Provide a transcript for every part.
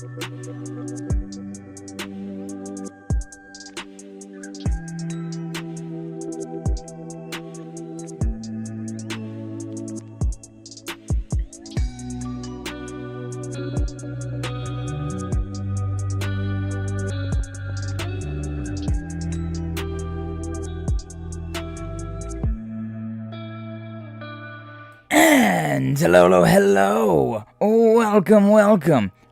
And hello,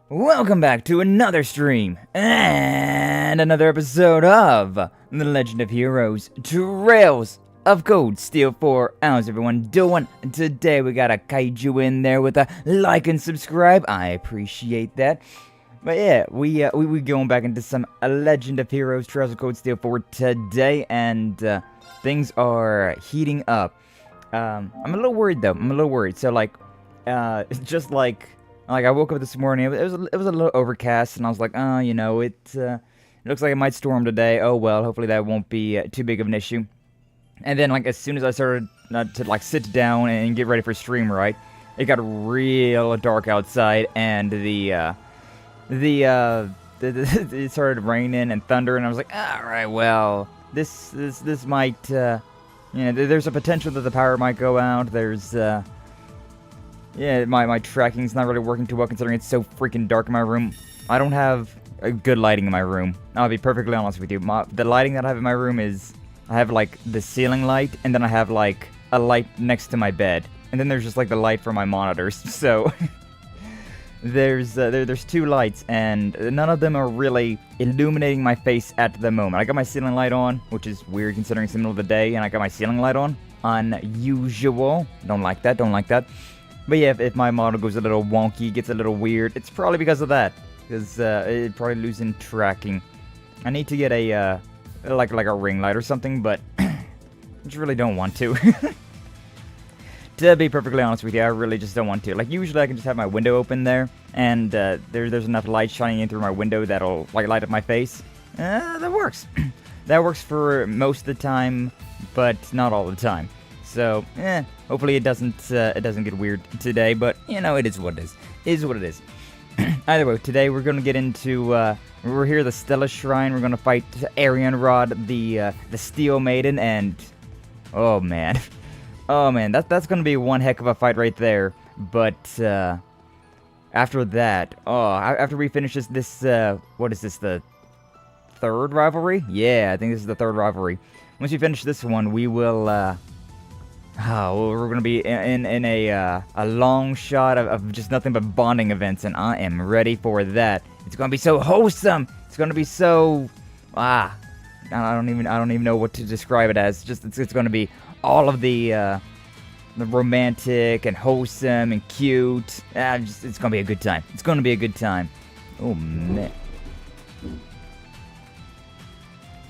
welcome back to another stream and another episode of The Legend of Heroes Trails of Cold Steel 4. How's everyone doing? Today we got a kaiju in there with a like and subscribe. I appreciate that. But yeah, we going back into some Legend of Heroes Trails of Cold Steel 4 today, and things are heating up. I'm a little worried though. So like, just like I woke up this morning. It was a little overcast, and I was like, oh, you know, it looks like it might storm today. Oh well, hopefully that won't be too big of an issue. And then like as soon as I started to like sit down and get ready for stream, right, it got real dark outside, and it started raining and thunder, and I was like, all right, well, this might. There's a potential that the power might go out. There's, my tracking's not really working too well considering it's so freaking dark in my room. I don't have a good lighting in my room. I'll be perfectly honest with you. The lighting that I have in my room is, I have like the ceiling light, and then I have like a light next to my bed. And then there's just like the light for my monitors. So, there's two lights, and none of them are really illuminating my face at the moment. I got my ceiling light on, which is weird considering it's the middle of the day, and I got my ceiling light on. Unusual. Don't like that. But yeah, if my model goes a little wonky, gets a little weird, it's probably because of that. Because it's probably losing tracking. I need to get a like a ring light or something, but I just really don't want to. To be perfectly honest with you, I really just don't want to. Like, usually I can just have my window open there, and there's enough light shining in through my window that'll like light up my face. That works. That works for most of the time, but not all the time. So, hopefully it doesn't get weird today. But you know, it is what it is. It is what it is. Either way, today we're gonna get into. We're here at the Stella Shrine. We're gonna fight Arianrhod, the Steel Maiden, and oh man. Oh man, that's gonna be one heck of a fight right there. But after that, after we finish this, what is this, the third rivalry? Yeah, I think this is the third rivalry. Once we finish this one, we will. We're gonna be in a long shot of just nothing but bonding events, and I am ready for that. It's gonna be so wholesome. It's gonna be so I don't even know what to describe it as. Just it's gonna be all of the romantic and wholesome and cute. It's gonna be a good time. It's gonna be a good time. Oh man.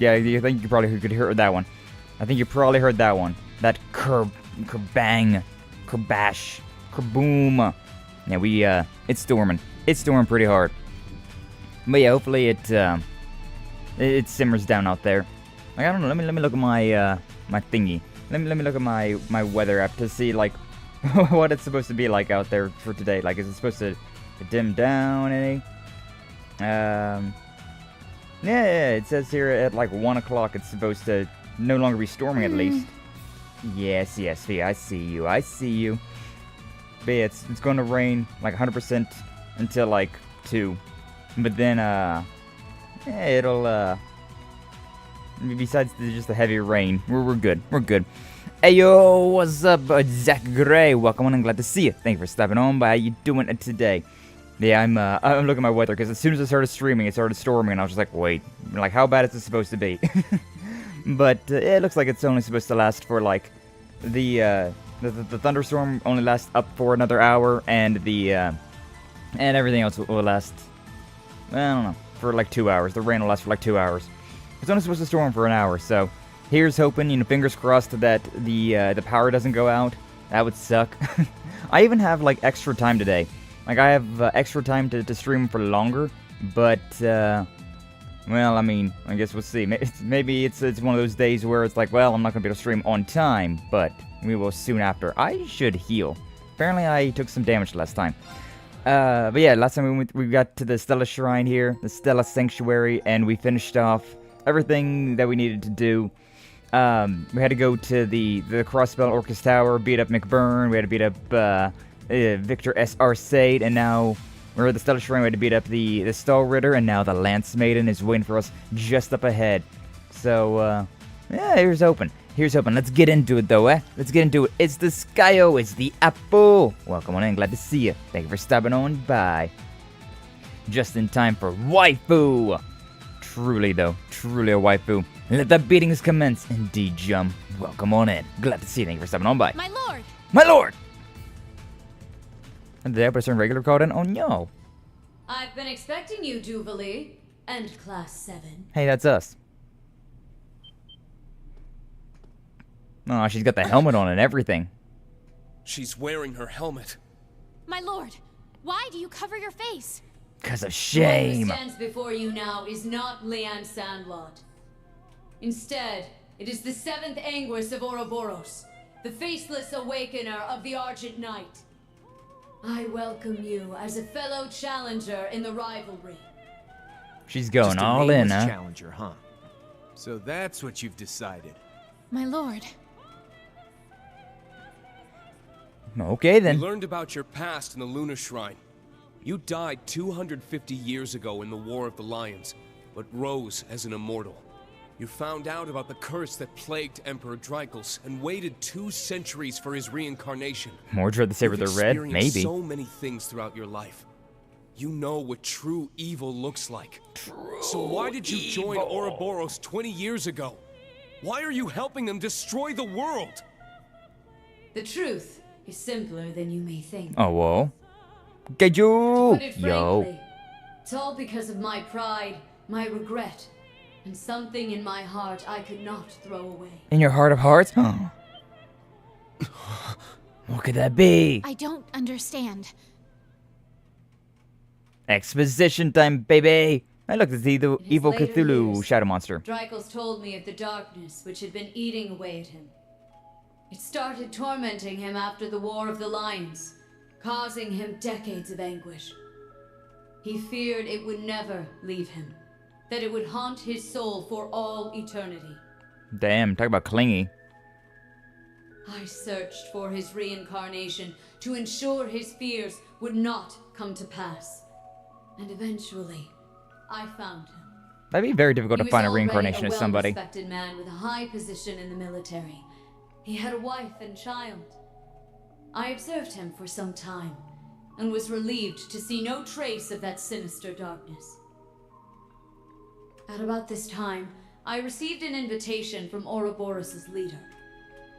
Yeah, I think you probably could hear that one. I think you probably heard that one. That kerbang, kerbash, kerboom. Yeah, it's storming. It's storming pretty hard. But yeah, hopefully it simmers down out there. Like, I don't know. Let me look at my my thingy. Let me look at my weather app to see like what it's supposed to be like out there for today. Like, is it supposed to dim down any? Yeah, it says here at like 1 o'clock it's supposed to no longer be storming at least. Yes, I see you. But yeah, it's going to rain like 100% until like 2. But then it'll besides just the heavy rain, we're good. Hey yo, what's up, Zach Gray? Welcome on and glad to see you. Thank you for stopping on by. How you doing today? Yeah, I'm looking at my weather because as soon as I started streaming, it started storming, and I was just like, wait, like how bad is this supposed to be? But it looks like it's only supposed to last for like the thunderstorm only lasts up for another hour, and and everything else will last. I don't know, for like 2 hours. The rain will last for like 2 hours. It's only supposed to storm for an hour, so here's hoping, fingers crossed that the power doesn't go out. That would suck. I even have like extra time today. Like, I have extra time to stream for longer, but well, I mean, I guess we'll see. Maybe it's one of those days where it's like, well, I'm not gonna be able to stream on time, but we will soon after. I should heal. Apparently, I took some damage last time. But yeah, last time we got to the Stella Shrine here, the Stella Sanctuary, and we finished off everything that we needed to do. We had to go to the crossbell Orchis Tower, beat up McBurn, we had to beat up Victor S. Arseid, and now we're at the Stella Shrine. We had to beat up the Stall Ritter, and now the Lance Maiden is waiting for us just up ahead. So, yeah, here's open. Here's hoping. Let's get into it, though, eh? Let's get into it. It's the Skyo. It's the Apple. Welcome on in. Glad to see you. Thank you for stopping on by. Just in time for waifu. Truly, though. Truly a waifu. Let the beatings commence. Indeed, Jum. Welcome on in. Glad to see you. Thank you for stopping on by. My lord. My lord! And did I put a regular code in? Oh, no. I've been expecting you, Duvali. And Class 7. Hey, that's us. Oh, she's got the helmet on and everything. She's wearing her helmet. My lord, why do you cover your face? 'Cause of shame. What stands before you now is not Leanne Sandlot. Instead, it is the 7th Anguis of Ouroboros, the faceless awakener of the Argent Knight. I welcome you as a fellow challenger in the rivalry. She's going Just a all in, nameless huh? challenger, huh? So that's what you've decided. My lord. Okay, then. We learned about your past in the Lunar Shrine. You died 250 years ago in the War of the Lions, but rose as an immortal. You found out about the curse that plagued Emperor Drykos and waited 2 centuries for his reincarnation. Mordred the Saber the Red? You've Maybe. experienced so many things throughout your life. You know what true evil looks like. So why did you join Ouroboros 20 years ago? Why are you helping them destroy the world? The truth is simpler than you may think. Oh, whoa. Get you! To put it Yo. frankly, it's all because of my pride, my regret, and something in my heart I could not throw away. In your heart of hearts? What could that be? I don't understand. Exposition time, baby! I look, it's the In his evil later Cthulhu years, shadow monster. Drykos told me of the darkness which had been eating away at him. It started tormenting him after the War of the Lions, causing him decades of anguish. He feared it would never leave him, that it would haunt his soul for all eternity. Damn, talk about clingy. I searched for his reincarnation to ensure his fears would not come to pass. And eventually, I found him. That'd be very difficult He to was find a already reincarnation of somebody. well-respected man with a high position in the military. He had a wife and child. I observed him for some time, and was relieved to see no trace of that sinister darkness. At about this time, I received an invitation from Ouroboros' leader.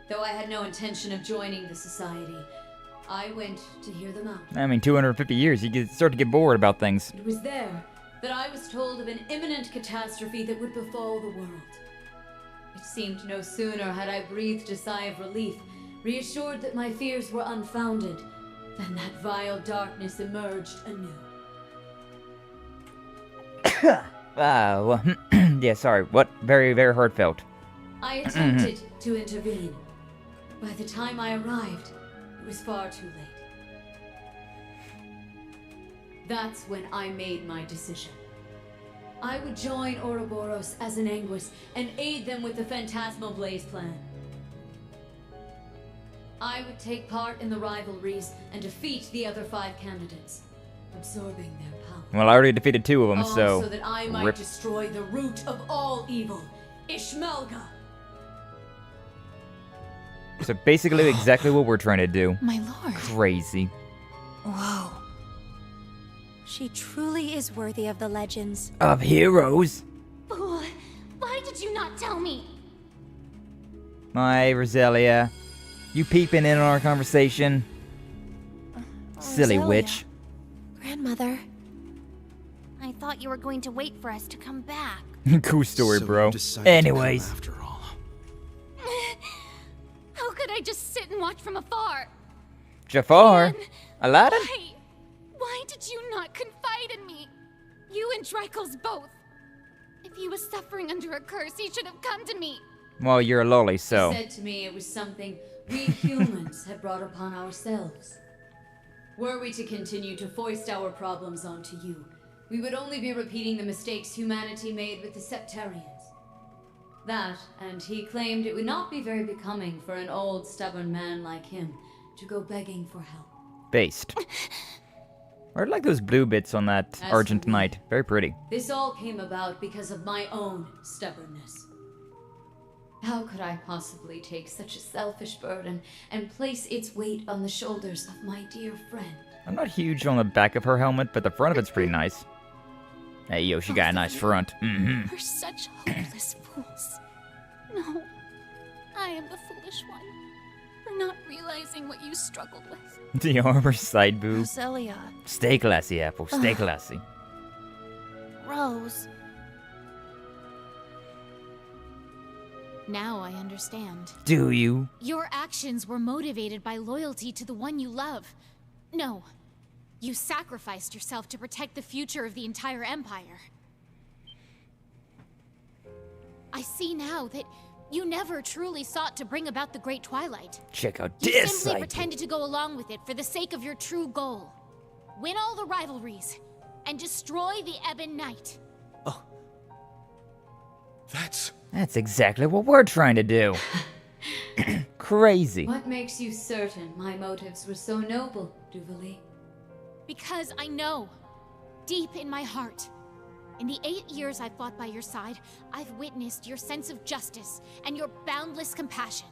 Though I had no intention of joining the society, I went to hear them out. I mean, 250 years, you start to get bored about things. It was there that I was told of an imminent catastrophe that would befall the world. It seemed no sooner had I breathed a sigh of relief, reassured that my fears were unfounded, than that vile darkness emerged anew. Well, yeah, sorry. What? Very, very heartfelt. I attempted to intervene. By the time I arrived, it was far too late. That's when I made my decision. I would join Ouroboros as an Anguis and aid them with the Phantasmal Blaze plan. I would take part in the rivalries and defeat the other 5 candidates, absorbing their power. Well, I already defeated 2 of them, All so that I might rip. destroy the root of all evil, Ishmelga. So basically exactly what we're trying to do. My lord. Crazy. Whoa. She truly is worthy of the legends. Of heroes. Fool! Why did you not tell me? My Roselia. You peeping in on our conversation? Silly Roselia. witch. Grandmother. I thought you were going to wait for us to come back. Cool story, So bro. you decided to Anyways. come after all. How could I just sit and watch from afar? Jafar. Then, Aladdin? Why did you not confide in me? You and Drykos both. If he was suffering under a curse, he should have come to me. Well, you're a lolly, He so. said to me it was something we humans had brought upon ourselves. Were we to continue to foist our problems onto you, we would only be repeating the mistakes humanity made with the Septarians. That, and he claimed it would not be very becoming for an old, stubborn man like him to go begging for help. Based. I like those blue bits on that As Argent for me, knight. Very pretty. This all came about because of my own stubbornness. How could I possibly take such a selfish burden and place its weight on the shoulders of my dear friend? I'm not huge on the back of her helmet, but the front of it's pretty nice. Hey, yo, she got a nice front. Mm-hmm. We're such hopeless fools. No, I am the foolish one for not realizing what you struggled with. The armor side boob. Roselia. Stay classy, Apple. Stay classy. Rose. Now I understand. Do you? Your actions were motivated by loyalty to the one you love. No, you sacrificed yourself to protect the future of the entire Empire. I see now that you never truly sought to bring about the Great Twilight. Check out You this simply side. pretended to go along with it for the sake of your true goal. Win all the rivalries, and destroy the Ebon Knight. That's exactly what we're trying to do. Crazy. What makes you certain my motives were so noble, Duvali? Because I know, deep in my heart, in the 8 years I've fought by your side, I've witnessed your sense of justice and your boundless compassion.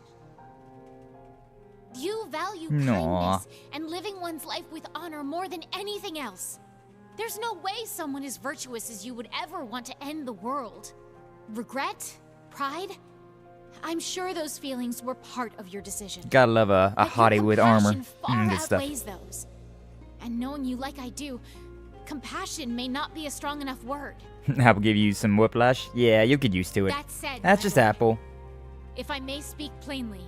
You value kindness and living one's life with honor more than anything else. There's no way someone as virtuous as you would ever want to end the world. Regret? Pride? I'm sure those feelings were part of your decision. Gotta love a But your hottie with armor. compassion far Good stuff. outweighs those. And knowing you like I do, compassion may not be a strong enough word. Apple give you some whiplash? Yeah, you get used to it. That said, That's my just lord, Apple. if I may speak plainly,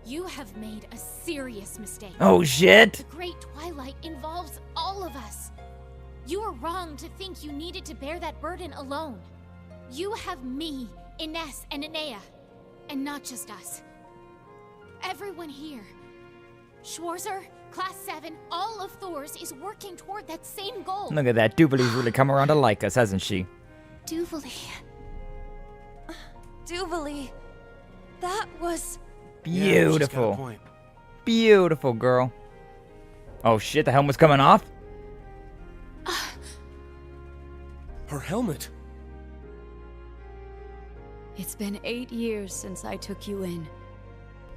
you have made a serious mistake. Oh shit! The Great Twilight involves all of us. You are wrong to think you needed to bear that burden alone. You have me, Ines, and Anea. And not just us. Everyone here. Schwarzer, Class 7, all of Thor's is working toward that same goal. Look at that. Duvali's really come around to like us, hasn't she? Duvali. Duvali. That was... Beautiful. Beautiful, girl. Oh shit, the helmet's coming off? Her helmet. It's been 8 years since I took you in.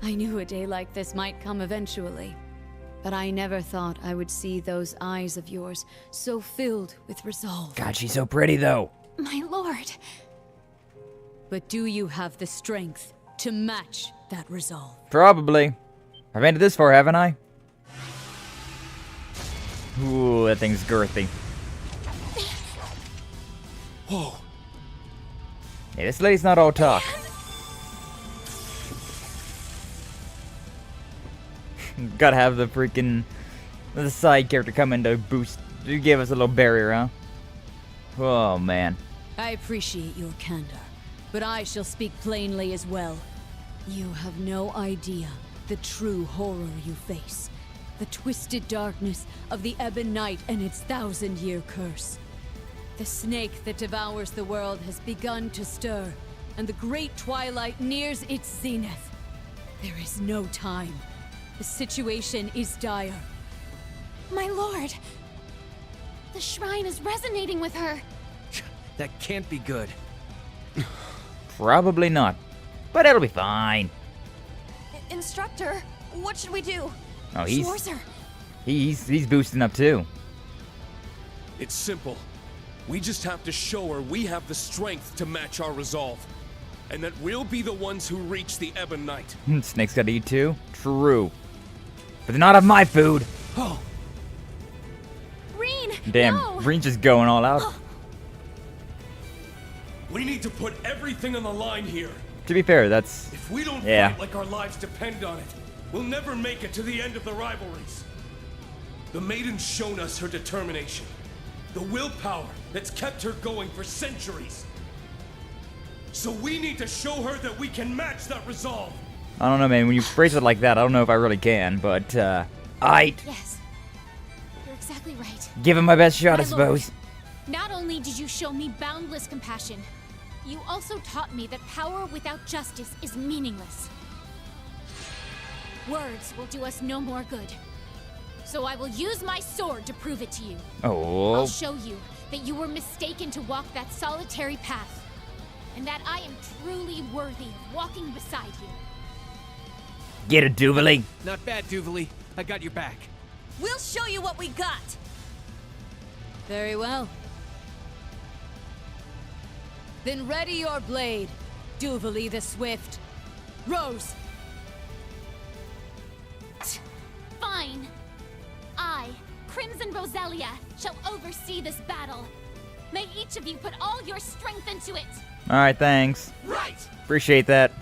I knew a day like this might come eventually, but I never thought I would see those eyes of yours so filled with resolve. God, she's so pretty, though. My lord. But do you have the strength to match that resolve? Probably. I've made it this far, haven't I? Ooh, that thing's girthy. Whoa. Hey, this lady's not all talk. Gotta have the freaking... the side character come in to boost... to give us a little barrier, huh? Oh, man. I appreciate your candor, but I shall speak plainly as well. You have no idea the true horror you face. The twisted darkness of the Ebon Night and its 1,000-year curse. The snake that devours the world has begun to stir, and the Great Twilight nears its zenith. There is no time. The situation is dire. My lord. The shrine is resonating with her. That can't be good. Probably not. But it'll be fine. Instructor, what should we do? Oh, Schwarzer. he's boosting up too. It's simple. We just have to show her we have the strength to match our resolve. And that we'll be the ones who reach the Ebon Night. Snake's gotta eat too? True. But they're not of my food. Oh, Reen. Damn, No. Reen's just going all out. we need to put everything on the line here. To be fair, that's... If we don't Yeah. fight like our lives depend on it, we'll never make it to the end of the rivalries. The Maiden's shown us her determination. The willpower that's kept her going for centuries. So we need to show her that we can match that resolve. I don't know, man. When you phrase it like that, I don't know if I really can, but, Aight. Yes. You're exactly right. Give him my best shot, I My lord, suppose. not only did you show me boundless compassion, you also taught me that power without justice is meaningless. Words will do us no more good. So I will use my sword to prove it to you. Oh. I'll show you that you were mistaken to walk that solitary path, and that I am truly worthy of walking beside you. Get it, Duvalie. Not bad, Duvalie. I got your back. We'll show you what we got. Very well. Then ready your blade, Duvalie the Swift. Rose! Fine. I, Crimson Roselia, shall oversee this battle. May each of you put all your strength into it. Alright, thanks. Right! Appreciate that.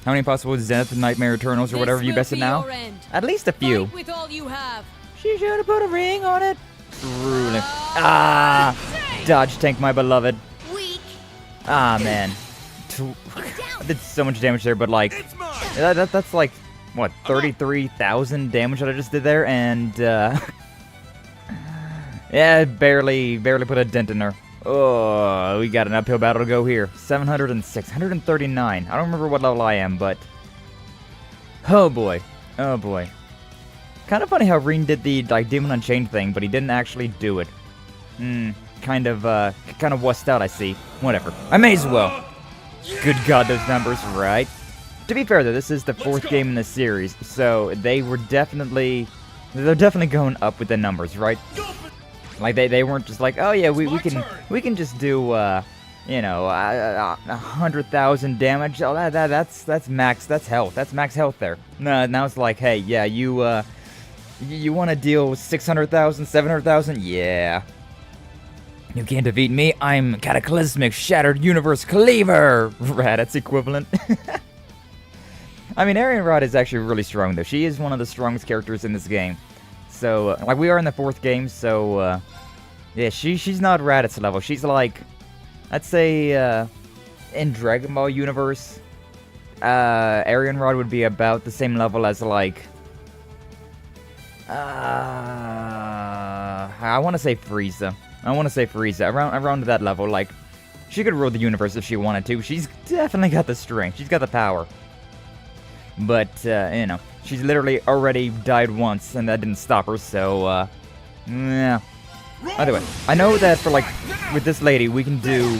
How many possible Zenith Nightmare Eternals or whatever you bested now? At least a few. Fight with all you have. She should have put a ring on it. Truly. Ah! Dodge tank, my beloved. Weak. Ah, man. I did so much damage there, but like, that's like, what, 33,000 damage that I just did there, and yeah, barely put a dent in her. Oh, we got an uphill battle to go here. 706, 139. I don't remember what level I am, but oh boy, oh boy. Kind of funny how Reen did the like Demon Unchained thing, but he didn't actually do it. Kind of wussed out, I see. Whatever. I may as well. Good God, those numbers, right? To be fair though, this is the 4th game in the series, so they're definitely going up with the numbers, right? Like they weren't just like, oh yeah, we can just do 100,000 damage. Oh that's max, that's health, that's max health there. No, now it's like, hey, yeah, you want to deal 600,000, 700,000? Yeah. You can't defeat me. I'm Cataclysmic Shattered Universe Cleaver. Raditz equivalent. I mean, Arianrhod is actually really strong, though. She is one of the strongest characters in this game. So, like, we are in the 4th game, so, yeah, she's not Raditz level. She's like, I'd say, in Dragon Ball universe, Arianrhod would be about the same level as, like, I want to say Frieza. Around that level. Like, she could rule the universe if she wanted to. She's definitely got the strength. She's got the power. But, she's literally already died once, and that didn't stop her, so, yeah. Either way, I know that for, like, with this lady, we can do...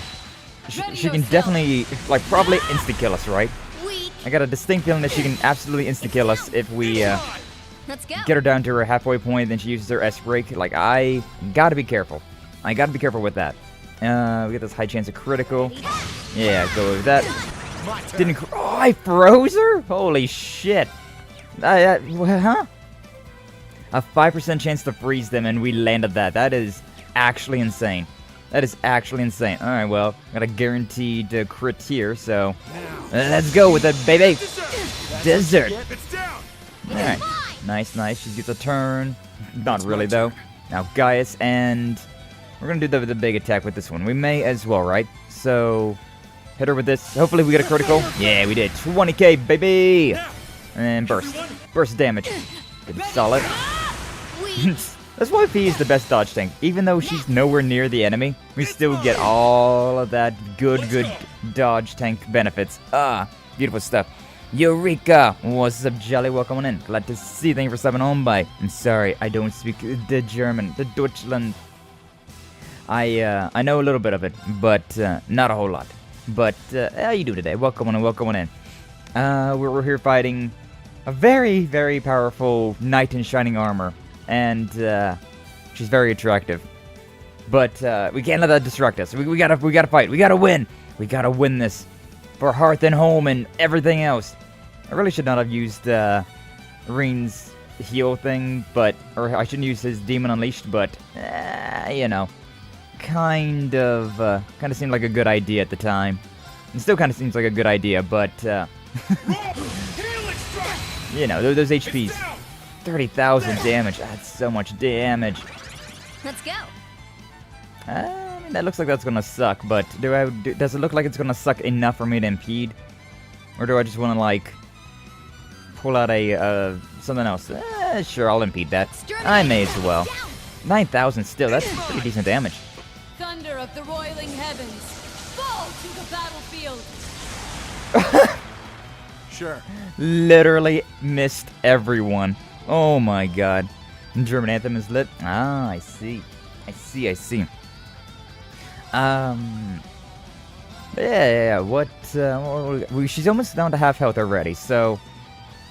She can definitely, like, probably insta-kill us, right? I got a distinct feeling that she can absolutely insta-kill us if we, Let's go. get her down to her halfway point, then she uses her S-break. Like, I gotta be careful. I gotta be careful with that. We get this high chance of critical. Yeah, go with that. Didn't. Oh, I froze her? Holy shit. Huh? A 5% chance to freeze them, and we landed that. That is actually insane. That is actually insane. Alright, well, got a guaranteed crit here, so let's go with it, baby. Dessert. Alright. Nice. She gets a turn. Not really, though. Now, Gaius, and we're going to do the big attack with this one. We may as well, right? So, hit her with this. Hopefully we get a critical. Yeah, we did. 20k, baby! And burst. Burst damage. Good, solid. That's why P is the best dodge tank. Even though she's nowhere near the enemy, we still get all of that good dodge tank benefits. Ah, beautiful stuff. Eureka! What's up, Jelly? Welcome in. Glad to see you. Thank you for stopping on by. I'm sorry, I don't speak the German, the Deutschland. I know a little bit of it, but not a whole lot. But how you do today? Welcome on in. We're here fighting a very, very powerful knight in shining armor, and she's very attractive. But we can't let that distract us. We gotta fight. We gotta win. We gotta win this for hearth and home and everything else. I really should not have used Reen's heal thing, or I shouldn't use his Demon Unleashed, but kind of seemed like a good idea at the time. It still kind of seems like a good idea, but those HPs, 30,000 damage. That's so much damage. Let's go. I mean, that looks like that's gonna suck, but does it look like it's gonna suck enough for me to impede? Or do I just want to, like, pull out a, something else? Sure, I'll impede that. I may as well. 9,000 still, that's pretty decent damage. Thunder of the roiling heavens, fall to the battlefield. Sure. Literally missed everyone. Oh my god. German anthem is lit. Ah, I see. I see. Yeah. What she's almost down to half health already, so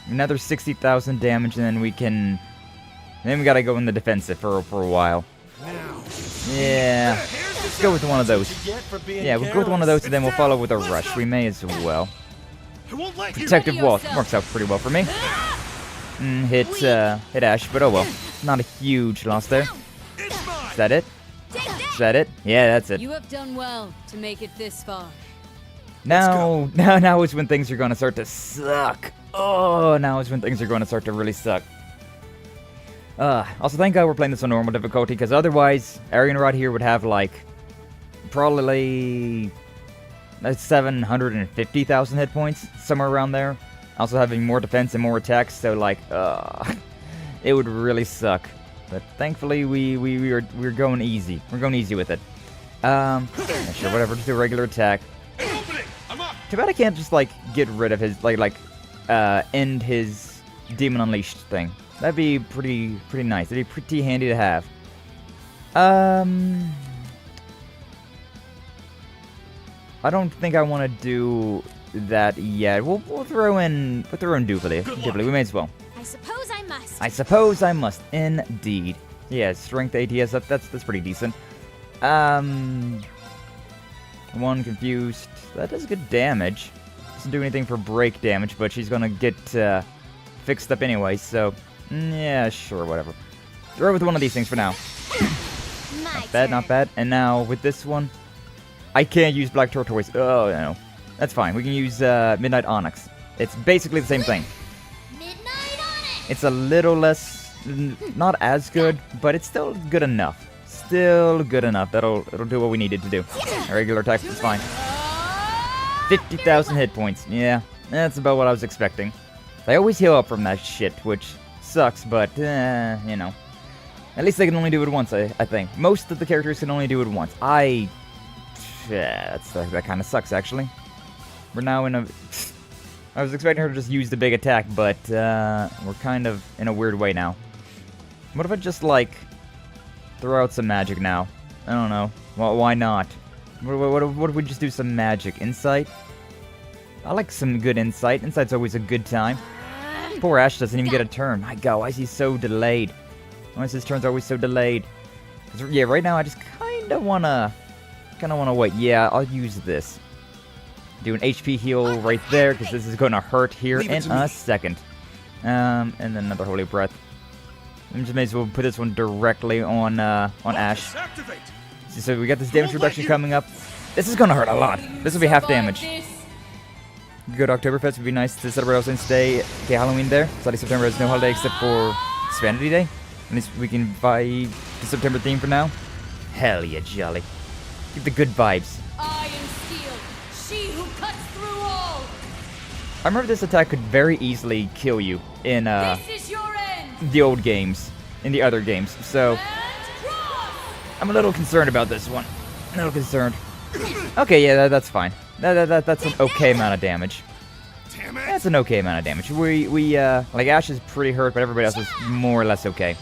another 60,000 damage, and then we can. Then we gotta go in the defensive for a while. Yeah. Let's go with one of those. Yeah, we'll go with one of those, and then we'll follow with a rush. We may as well. Protective wall works out pretty well for me. Hit Ash, but oh well. Not a huge loss there. Is that it? Is that it? Yeah, that's it. You have done well to make it this far. Now is when things are gonna start to suck. Oh, now is when things are gonna start to really suck. Also, thank God we're playing this on normal difficulty, because otherwise, Arianrhod here would have like probably 750,000 hit points, somewhere around there. Also having more defense and more attacks, so like, it would really suck. But thankfully, we're going easy. We're going easy with it. Yeah, sure, whatever. Just do a regular attack. Too bad I can't just like get rid of his end his Demon Unleashed thing. That'd be pretty nice. That'd be pretty handy to have. I don't think I want to do that yet. We'll throw in Doobly. We may as well. I suppose I must. I suppose I must, indeed. Yeah, strength ATS, that's pretty decent. One confused. That does good damage. Doesn't do anything for break damage, but she's gonna get fixed up anyway, so yeah, sure, whatever. Throw with one of these things for now. Not bad. And now with this one, I can't use Black Turquoise. Oh no, that's fine. We can use Midnight Onyx. It's basically the same thing. It's a little less, not as good, but it's still good enough. Still good enough. It'll do what we needed to do. A regular attack is fine. 50,000 hit points. Yeah, that's about what I was expecting. They always heal up from that shit, which sucks, but you know. At least they can only do it once, I think. Most of the characters can only do it once. That kind of sucks, actually. We're now in a... I was expecting her to just use the big attack, but we're kind of in a weird way now. What if I just, like, throw out some magic now? I don't know. Well, why not? What if we just do some magic? Insight? I like some good insight. Insight's always a good time. Poor Ash doesn't even get a turn. My god, why is he so delayed? Why is his turns always so delayed? Yeah, right now I just kind of want to wait. Yeah, I'll use this. Do an HP heal right there, because this is going to hurt here in a second. And then another Holy Breath. I just may as well put this one directly on Ash. So we got this damage reduction coming up. This is going to hurt a lot. This will be half damage. Good Oktoberfest would be nice to celebrate also and stay. Okay, Halloween there. Saturday, September has no holiday except for Vanity Day. At least we can vibe the September theme for now. Hell yeah, jolly. Keep the good vibes. I am Steel, she who cuts through all. I remember this attack could very easily kill you in This is your end. the old games, in the other games. So I'm a little concerned about this one. A little concerned. Okay, yeah, that's fine. That's an okay amount of damage. That's an okay amount of damage. Like Ash is pretty hurt, but everybody else is more or less okay.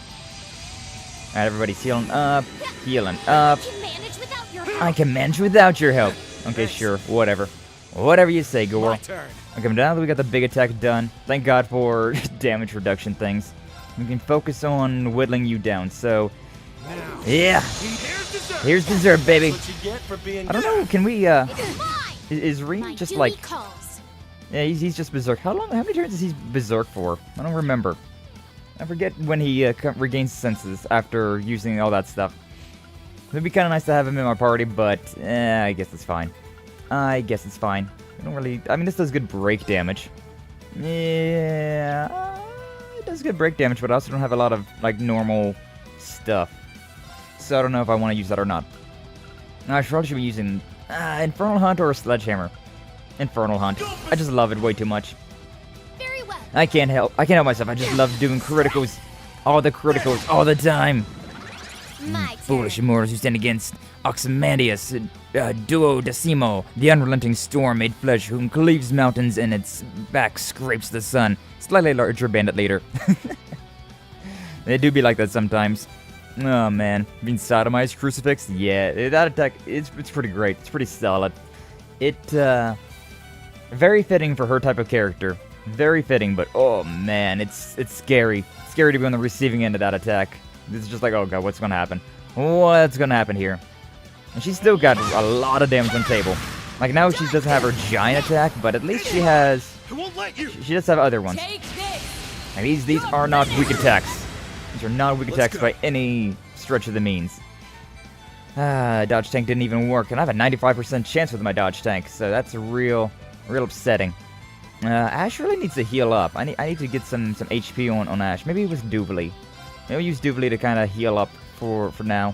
Alright, everybody's healing up. I can manage without your help. Okay, sure, whatever. Whatever you say, girl. Okay, now that we got the big attack done, thank God for damage reduction things. We can focus on whittling you down, so... Yeah! Here's dessert, baby! I don't know, can we, Is Reem just like... Yeah, he's just Berserk. How many turns is he Berserk for? I don't remember. I forget when he regains senses after using all that stuff. It'd be kind of nice to have him in my party, but I guess it's fine. I don't really... I mean, this does good break damage. Yeah... it does good break damage, but I also don't have a lot of, like, normal stuff. So I don't know if I want to use that or not. I probably should be using Infernal Hunt or a Sledgehammer. Infernal Hunt. I just love it way too much. Very well. I can't help myself. I just love doing criticals All the criticals, all the time. My turn. Foolish immortals who stand against Ozymandias, Duodecimo, the unrelenting storm made flesh whom cleaves mountains and its back scrapes the sun. Slightly larger bandit leader. They do be like that sometimes. Oh man, being sodomized, crucifix, yeah, that attack, it's pretty great. It's pretty solid. Very fitting for her type of character. Very fitting, but oh man, it's scary. Scary to be on the receiving end of that attack. It's just like, oh god, what's gonna happen? What's gonna happen here? And she's still got a lot of damage on the table. Like now she doesn't have her giant attack, but at least she has. She does have other ones. And these are not weak attacks. These are not weak attacks by any stretch of the means. Dodge tank didn't even work, and I have a 95% chance with my dodge tank, so that's real upsetting. Ash really needs to heal up. I need to get some HP on Ash. Maybe with Duvalie. Maybe we'll use Duvalie to kind of heal up for now.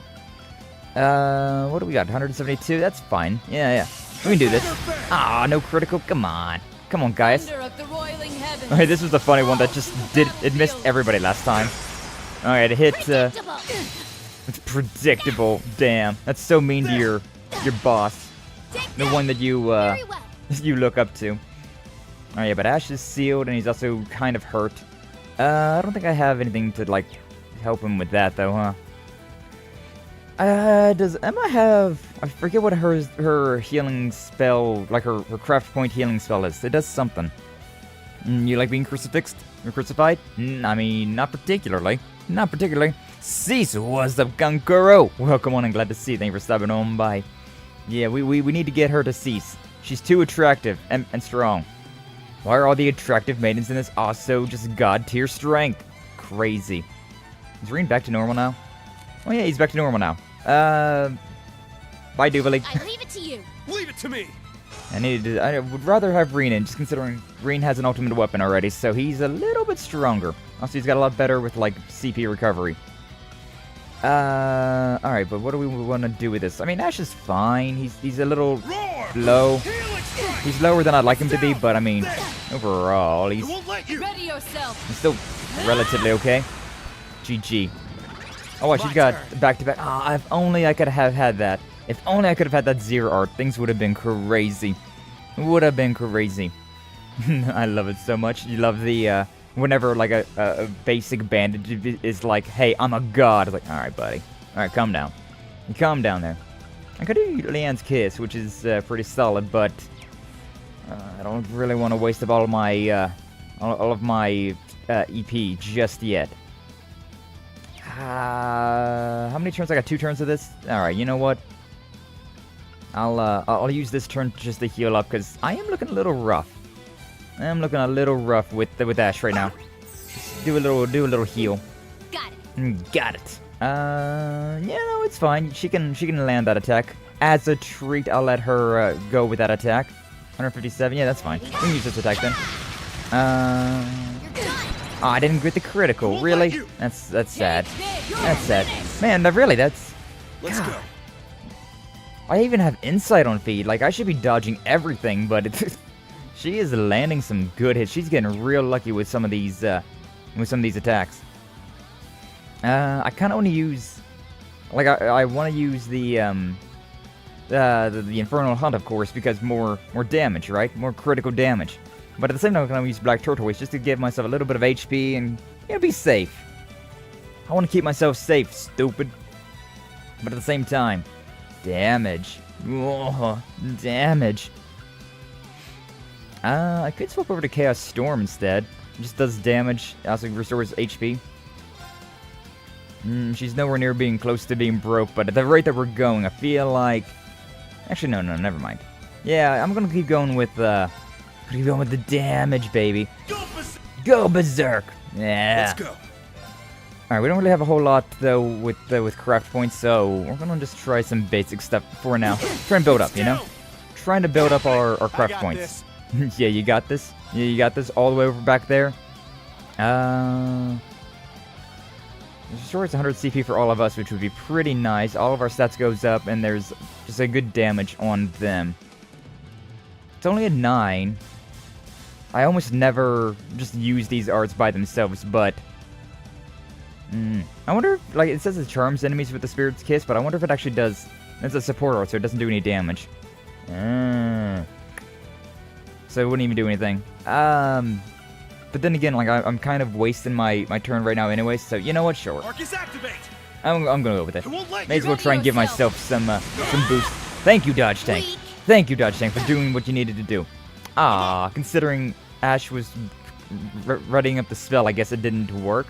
What do we got? 172? That's fine. Yeah. We can do this. Ah, no critical. Come on, guys. Okay, this was the funny one that just it missed everybody last time. All right, it hit. It's predictable. Damn, that's so mean to your boss, the one that you you look up to. Oh yeah, but Ash is sealed and he's also kind of hurt. I don't think I have anything to like help him with that though, huh? Does Emma have? I forget what her healing spell, like her craft point healing spell is. It does something. You like being crucifixed or crucified? I mean, not particularly. Not particularly. Cease, what's up, Kankuro? Welcome on and glad to see you. Thank you for stopping on by. Yeah, we need to get her to cease. She's too attractive and strong. Why are all the attractive maidens in this also just god tier strength? Crazy. Is Reen back to normal now? Oh yeah, he's back to normal now. Bye, Duvalie. I leave it to you. Leave it to me. I would rather have Reen in, just considering Reen has an ultimate weapon already, so he's a little bit stronger. Also, he's got a lot better with, like, CP recovery. Alright, but what do we want to do with this? I mean, Ash is fine. He's a little low. He's lower than I'd like him to be, but, I mean, overall, he's still relatively okay. GG. Oh, she's got back-to-back. Ah, if only I could have had that. If only I could have had that zero art, things would have been crazy. Would have been crazy. I love it so much. You love the, whenever, like, a basic bandage is like, hey, I'm a god. It's like, alright, buddy. Alright, calm down. Calm down there. I could do Leanne's Kiss, which is pretty solid, but I don't really want to waste up all of my, EP just yet. How many turns? I got 2 turns of this. All right, you know what? I'll use this turn just to heal up because I am looking a little rough. I am looking a little rough with Ash right now. Just do a little heal. Got it. Got it. Yeah, no, it's fine. She can land that attack. As a treat, I'll let her go with that attack. 157. Yeah, that's fine. We can use this attack then. Oh, I didn't get the critical. Really? That's sad. That's sad. Man, that's... Let's go. I even have insight on feed. Like, I should be dodging everything, but she is landing some good hits. She's getting real lucky with some of these attacks. I kind of want to use... Like, I want to use the Infernal Hunt, of course, because more damage, right? More critical damage. But at the same time, I'm going to use Black Tortoise just to give myself a little bit of HP and, you know, be safe. I want to keep myself safe, stupid. But at the same time, damage. Oh, damage. I could swap over to Chaos Storm instead. It just does damage, also restores HP. She's nowhere near being close to being broke, but at the rate that we're going, I feel like... Actually, no, never mind. Yeah, I'm going to keep going with, keep going with the damage, baby. Go berserk! Yeah. Let's go. Alright, we don't really have a whole lot, though, with craft points, so we're gonna just try some basic stuff for now. Try and build up, you know? Trying to build up our craft points. Yeah, you got this. Yeah, you got this all the way over back there. Restores 100 CP for all of us, which would be pretty nice. All of our stats goes up, and there's just a good damage on them. It's only a 9. I almost never just use these arts by themselves, but I wonder if, like, it says it charms enemies with the Spirit's Kiss, but I wonder if it actually does. It's a support art, so it doesn't do any damage. So it wouldn't even do anything. But then again, like, I'm kind of wasting my turn right now anyway, so you know what? Sure. Arcus, activate! I'm gonna go with it. I won't let May as well Ready try and give yourself. myself some boost. Thank you, Dodge Tank. Weak. Thank you, Dodge Tank, for doing what you needed to do. Considering Ash was readying up the spell, I guess it didn't work.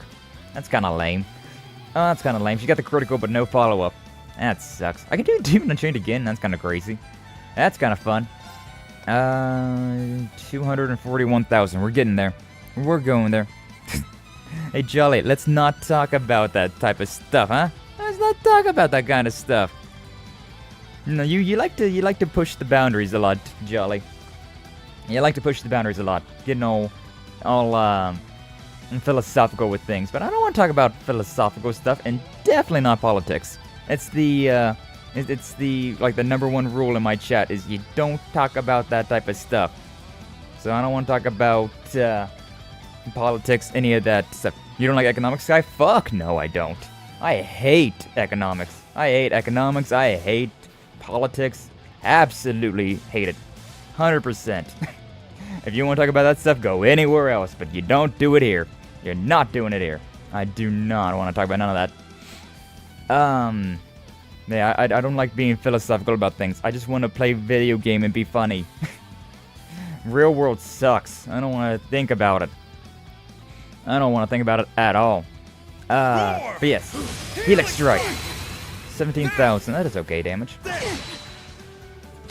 That's kind of lame. Oh, that's kind of lame. She got the critical, but no follow-up. That sucks. I can do Demon Unchained again. That's kind of crazy. That's kind of fun. 241,000. We're getting there. We're going there. Hey, Jolly, let's not talk about that type of stuff, huh? Let's not talk about that kind of stuff. No, you like to push the boundaries a lot, Jolly. You like to push the boundaries a lot, getting all philosophical with things. But I don't want to talk about philosophical stuff, and definitely not politics. It's the like the #1 rule in my chat is you don't talk about that type of stuff. So I don't want to talk about politics, any of that stuff. You don't like economics, guy? Fuck no, I don't. I hate economics. I hate economics. I hate politics. Absolutely hate it. 100%. If you want to talk about that stuff, go anywhere else, but you don't do it here. You're not doing it here. I do not want to talk about none of that. Yeah, I don't like being philosophical about things. I just want to play video game and be funny. Real world sucks. I don't want to think about it. I don't want to think about it at all. But yes, Helix Strike. 17,000, that is okay damage.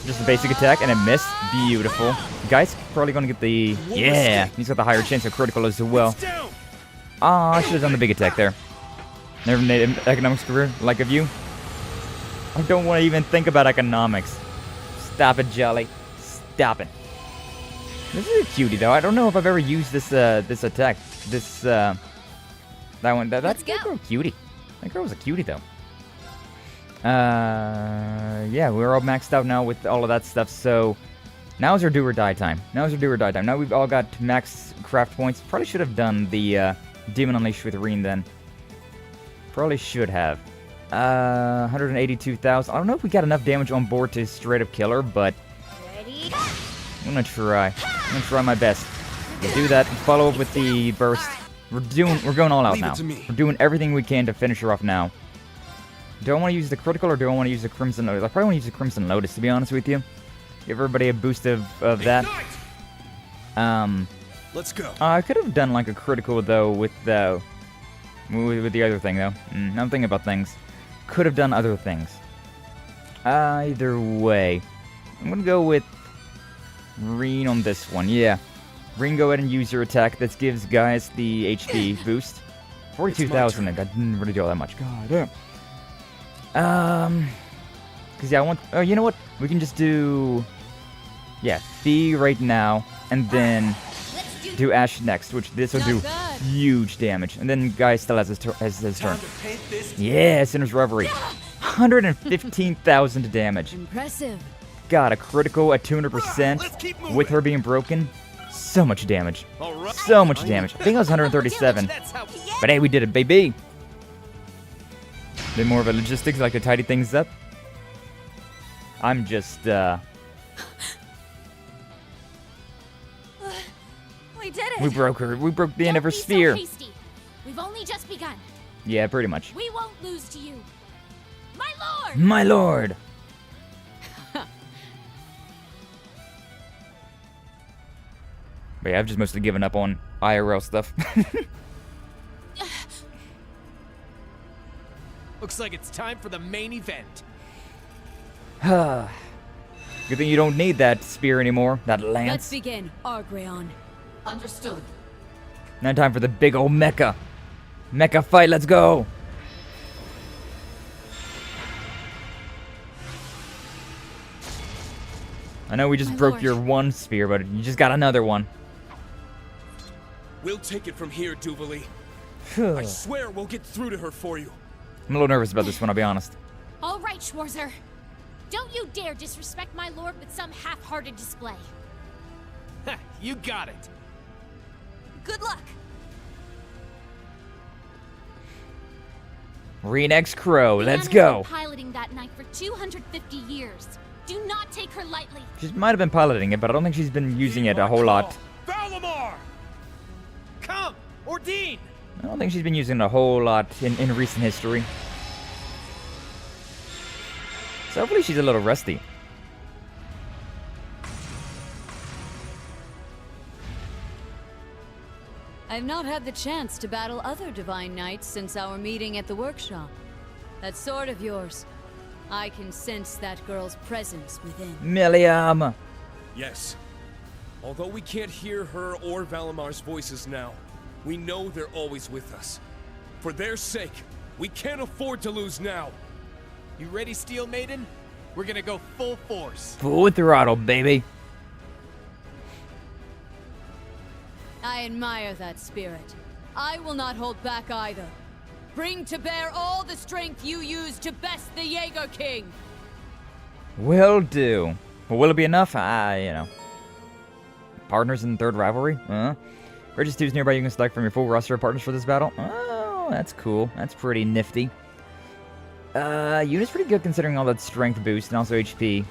Just a basic attack and a miss. Beautiful. Guy's probably gonna get the... Yeah, he's got the higher chance of critical as well. I should have done the big attack there. Never made an economics career like of you. I don't want to even think about economics. Stop it, Jolly. Stop it. This is a cutie, though. I don't know if I've ever used this this attack. That one. That's a cutie. That girl was a cutie, though. Yeah, we're all maxed out now with all of that stuff. So now's our do or die time. Now we've all got max craft points. Probably should have done the Demon Unleashed with Reen then. Probably should have. 182,000. I don't know if we got enough damage on board to straight up kill her, but Ready? I'm gonna try. I'm gonna try my best. We'll do that. Follow up with the burst. We're going all out now. We're doing everything we can to finish her off now. Do I want to use the critical or do I want to use the Crimson Lotus? I probably want to use the Crimson Lotus, to be honest with you. Give everybody a boost of that. Let's go. I could have done like a critical though with the other thing though. I'm thinking about things. Could have done other things. Either way, I'm gonna go with Reen on this one. Yeah, Reen, go ahead and use your attack. That gives guys the HP boost. 42,000. I didn't really do all that much. God damn. Cause yeah, I want. Oh, you know what? We can just do. Yeah, Fee right now, and then do Ash next, which this will do huge damage. And then Guy still has his turn. Yeah, Sinner's Reverie. 115,000 damage. Impressive. God, a critical at 200% with her being broken. So much damage. So much damage. I think it was 137. But hey, we did it, baby. Bit more of a logistics, like to tidy things up. I'm just, We did it! we broke her. We broke the end of her Don't be sphere. So hasty. We've only just begun. Yeah, pretty much. We won't lose to you. My lord! My lord! But yeah, I've just mostly given up on IRL stuff. Looks like it's time for the main event. Good thing you don't need that spear anymore, that Let's lance. begin, Argreon. Understood. Now time for the big old mecha. Mecha fight, let's go! I know we just My broke lord. your one spear, but you just got another one. We'll take it from here, Duvalie. I swear we'll get through to her for you. I'm a little nervous about this one, I'll be honest. All right, Schwarzer. Don't you dare disrespect my lord with some half-hearted display. Ha, you got it. Good luck! Reen X Crow, let's Leanna's go. been piloting that knife for 250 years. Do not take her lightly. She might have been piloting it, but I don't think she's been using it a whole lot. Valimar! Come! Ordine! I don't think she's been using it a whole lot in recent history. So hopefully she's a little rusty. I've not had the chance to battle other Divine Knights since our meeting at the workshop. That sword of yours, I can sense that girl's presence within. Milliam! Yes. Although we can't hear her or Valimar's voices now, we know they're always with us. For their sake, we can't afford to lose now. You ready, Steel Maiden? We're gonna go full force. Full throttle, baby. I admire that spirit. I will not hold back either. Bring to bear all the strength you use to best the Jaeger King. Will do. Well, will it be enough? You know. Partners in the third rivalry? Orchis 2 is nearby. You can select from your full roster of partners for this battle. Oh, that's cool. That's pretty nifty. Unit's pretty good considering all that strength boost and also HP.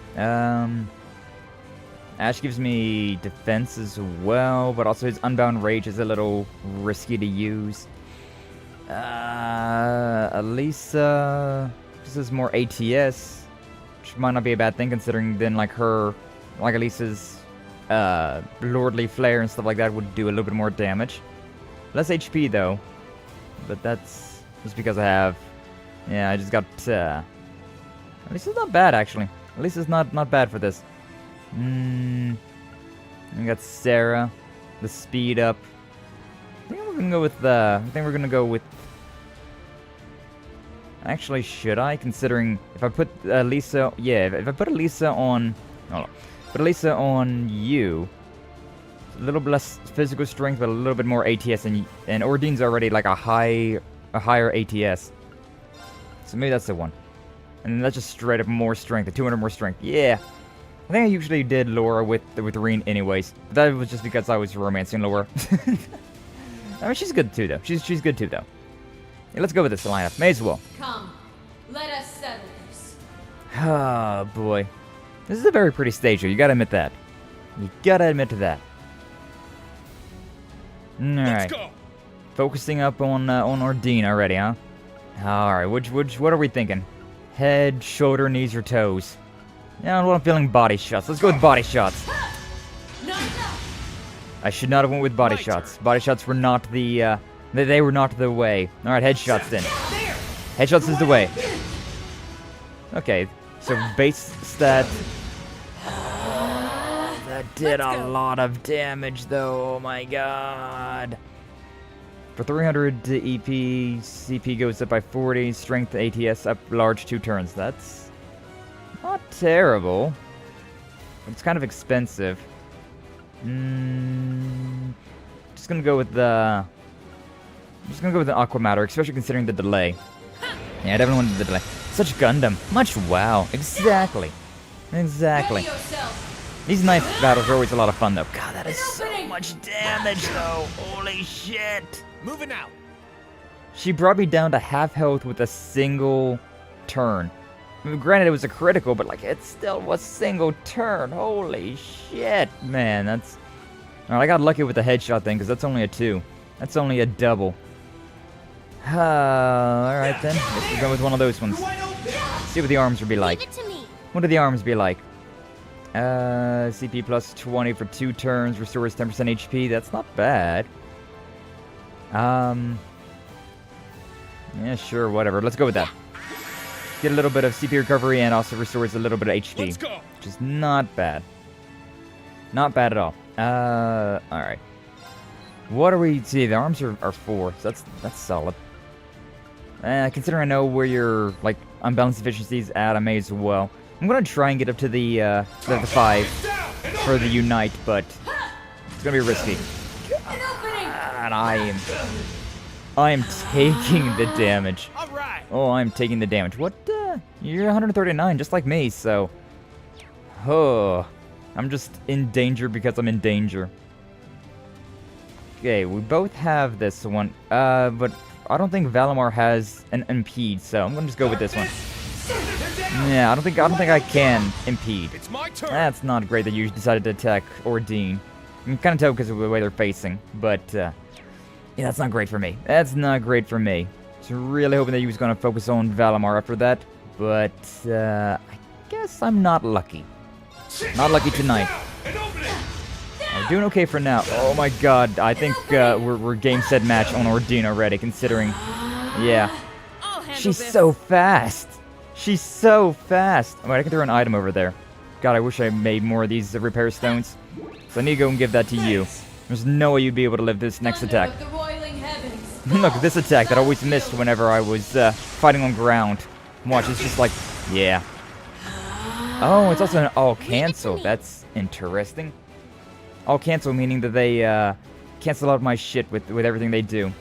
Ash gives me defense as well, but also his Unbound Rage is a little risky to use. Elisa just has more ATS, which might not be a bad thing considering then like Elisa's Lordly Flare and stuff like that would do a little bit more damage. Less HP though, but that's just because I have, yeah, I just got, Elisa's not bad actually. Elisa's not bad for this. We got Sarah, the speed up. I think we're gonna go with Actually, should I? Considering if I put Elisa, yeah, if I put Elisa on, hold on, put Elisa on you, a little bit less physical strength, but a little bit more ATS, and Ordine's already like a higher ATS, so maybe that's the one. And that's just straight up more strength, 200 more strength. Yeah. I think I usually did Laura with Reen anyways. But that was just because I was romancing Laura. I mean, she's good too, though. She's good too, though. Yeah, let's go with this lineup. May as well. Come, let us settle this. Oh, boy. This is a very pretty stage, though. You gotta admit that. You gotta admit to that. Alright. Focusing up on Ordine already, huh? Alright, what are we thinking? Head, shoulder, knees, or toes? Yeah, I'm feeling body shots. Let's go with body shots. I should not have went with body shots. Body shots were not the, they were not the way. Alright, headshots then. Headshots is the way. Okay, so base stat. That did a lot of damage though, oh my god. For 300 EP, CP goes up by 40, strength ATS up large 2 turns. That's not terrible. It's kind of expensive. Just gonna go with the Aqua Matter, especially considering the delay. Yeah, I definitely wanted the delay. Such Gundam. Much wow. Exactly. Exactly. These knife battles are always a lot of fun though. God, that is so much damage though. Holy shit. Moving out. She brought me down to half health with a single turn. I mean, granted, it was a critical, but like it still was single turn. Holy shit, man! That's. Alright, I got lucky with the headshot thing because that's only a 2. That's only a double. Alright then, let's go with one of those ones. See what the arms would be like. Leave it to me. What do the arms be like? CP plus 20 for 2 turns, restores 10% HP. That's not bad. Yeah, sure, whatever. Let's go with that. Get a little bit of CP recovery and also restores a little bit of HP. Let's go. Which is not bad. Not bad at all. Alright. What are we... See, the arms are 4, so that's solid. Considering I know where your, like, unbalanced efficiencies at, I may as well. I'm gonna try and get up to the 5 for the Unite, but it's gonna be risky. And I am taking the damage. Oh, I'm taking the damage. What? You're 139, just like me, so... Oh, I'm just in danger because I'm in danger. Okay, we both have this one. But I don't think Valimar has an impede, so I'm gonna just go with this one. Yeah, I don't think I can impede. It's my turn. That's not great that you decided to attack Ordine. You can kind of tell because of the way they're facing, but yeah, that's not great for me. That's not great for me. So really hoping that he was gonna focus on Valimar after that, but I guess I'm not lucky. Not lucky tonight. We're doing okay for now. Oh my god, I think we're game set match on Ordine already, considering, yeah. She's so fast. She's so fast. Oh, wait, I can throw an item over there. God, I wish I made more of these repair stones. So I need to go and give that to you. There's no way you'd be able to live this next attack. Look, this attack that I always missed whenever I was fighting on ground. Watch, it's just like, yeah. Oh, it's also an all cancel. That's interesting. All cancel meaning that they cancel out my shit with everything they do.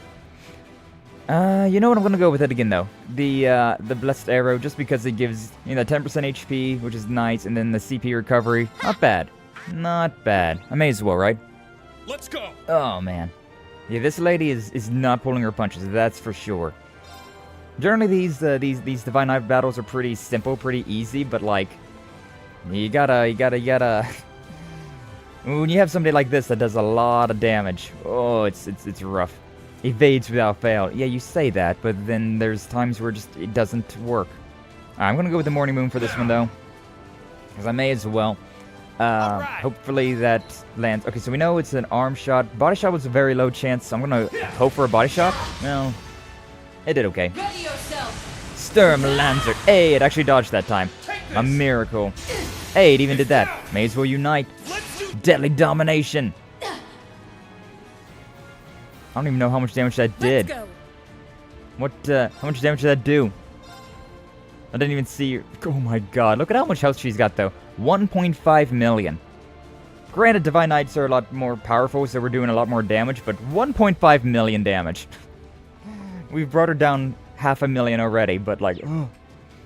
You know what? I'm gonna go with it again though. The blessed arrow, just because it gives 10% HP, which is nice, and then the CP recovery. Not bad. Not bad. I may as well, right? Let's go. Oh man. Yeah, this lady is not pulling her punches. That's for sure. Generally, these Divine Knight battles are pretty simple, pretty easy, but like, you gotta. When you have somebody like this that does a lot of damage, oh, it's rough. Evades without fail. Yeah, you say that, but then there's times where it doesn't work. I'm gonna go with the Morning Moon for this one though, because I may as well. Hopefully that lands. Okay, so we know it's an arm shot. Body shot was a very low chance, so I'm gonna hope for a body shot. No, it did okay. Sturm Lancer. Hey, it actually dodged that time. A miracle. Hey, it even did that. May as well unite. Deadly domination. I don't even know how much damage that did. What, how much damage did that do? I didn't even see. Oh my god, look at how much health she's got though. 1.5 million. Granted, Divine Knights are a lot more powerful, so we're doing a lot more damage, but 1.5 million damage. We've brought her down 500,000 already, but like, oh,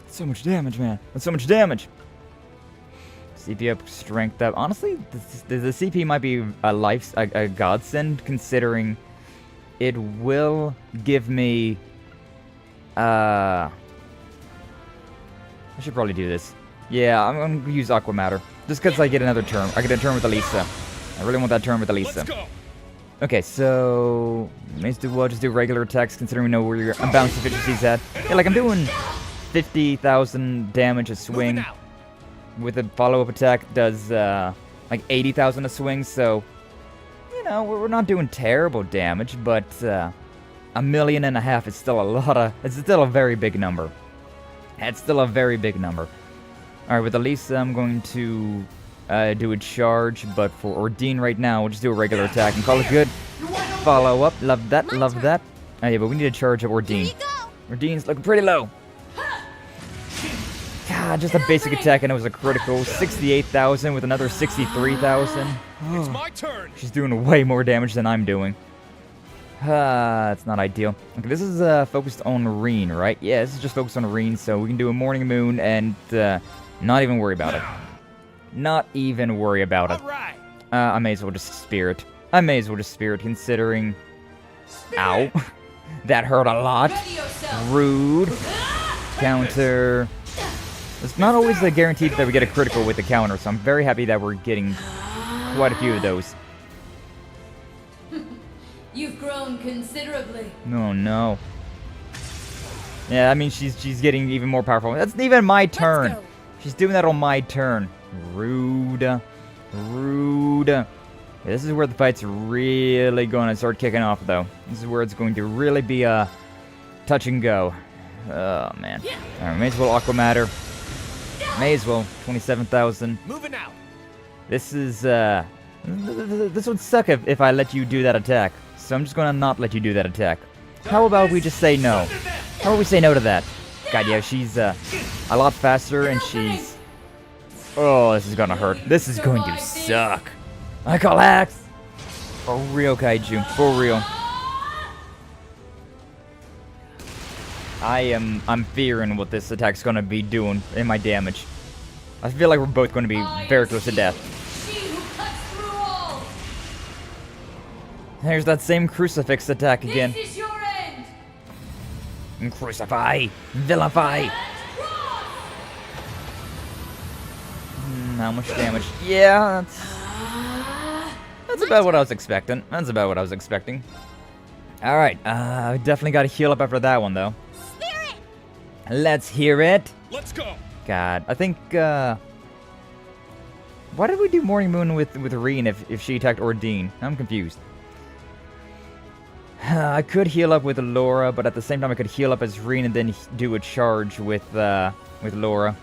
that's so much damage, man. That's so much damage. CP up, strength up. Honestly, the CP might be a godsend, considering it will give me, I should probably do this. Yeah, I'm gonna use Aqua Matter. Just because I get another turn. I get a turn with Elisa. I really want that turn with Elisa. Okay, so let's do just do regular attacks, considering we know where your unbalanced efficiency's at. Yeah, like I'm doing 50,000 damage a swing. With a follow-up attack does like 80,000 a swing, so we're not doing terrible damage, but 1.5 million is still a lot of. It's still a very big number. It's still a very big number. All right, with Elisa, I'm going to do a charge, but for Ordine right now, we'll just do a regular attack and call it good. Follow up, love that, love that. Oh yeah, but we need to charge up Ordine. Ordine's looking pretty low. God, just a basic attack and it was a critical. 68,000 with another 63,000. Oh, it's my turn. She's doing way more damage than I'm doing. It's not ideal. Okay, this is focused on Reen, right? Yeah, this is just focused on Reen, so we can do a Morning Moon and not even worry about it. Not even worry about it. I may as well just Spirit. I may as well just Spirit, considering... Ow. That hurt a lot. Rude. Counter. It's not always guaranteed that we get a critical with the counter, so I'm very happy that we're getting quite a few of those. You've grown considerably. Oh no. Yeah, I mean she's getting even more powerful. That's even my turn. She's doing that on my turn. Rude. Rude. Yeah, this is where the fight's really going to start kicking off, though. This is where it's going to really be a touch and go. Oh man. Alright, may as well Aqua Matter. May as well. 27,000. Moving out. This is this would suck if I let you do that attack. So I'm just gonna not let you do that attack. How about we just say no? How about we say no to that? God, yeah, she's a lot faster and she's... Oh, this is gonna hurt. This is going to suck. I call axe. For real, Kaiju. For real. I'm fearing what this attack's gonna be doing in my damage. I feel like we're both gonna be very close to death. There's that same crucifix attack again. This is your end. Crucify! Vilify! How much damage? Yeah, that's about what I was expecting. That's about what I was expecting. Alright, definitely gotta heal up after that one, though. Spirit! Let's hear it! Let's go! God, I think, why did we do Morning Moon with Reen if she attacked Ordine? I'm confused. I could heal up with Laura, but at the same time I could heal up as Reen and then do a charge with Laura.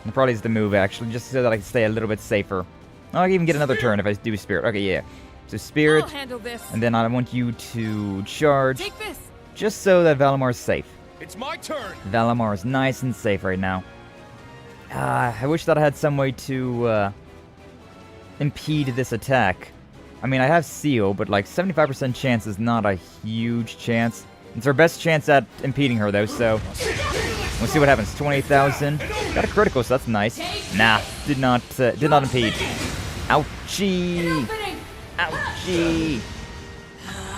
And probably is the move, actually, just so that I can stay a little bit safer. I can even get another turn if I do Spirit. Okay, yeah. So Spirit, I'll handle this. and then I want you to charge, Take this. just so that Valamar's safe. It's my turn! Valamar is nice and safe right now. I wish that I had some way to impede this attack. I mean, I have Seal, but like 75% chance is not a huge chance. It's our best chance at impeding her, though, so we'll see what happens. 28,000. Got a critical, so that's nice. Nah, did not impede. Ouchie! Ouchie!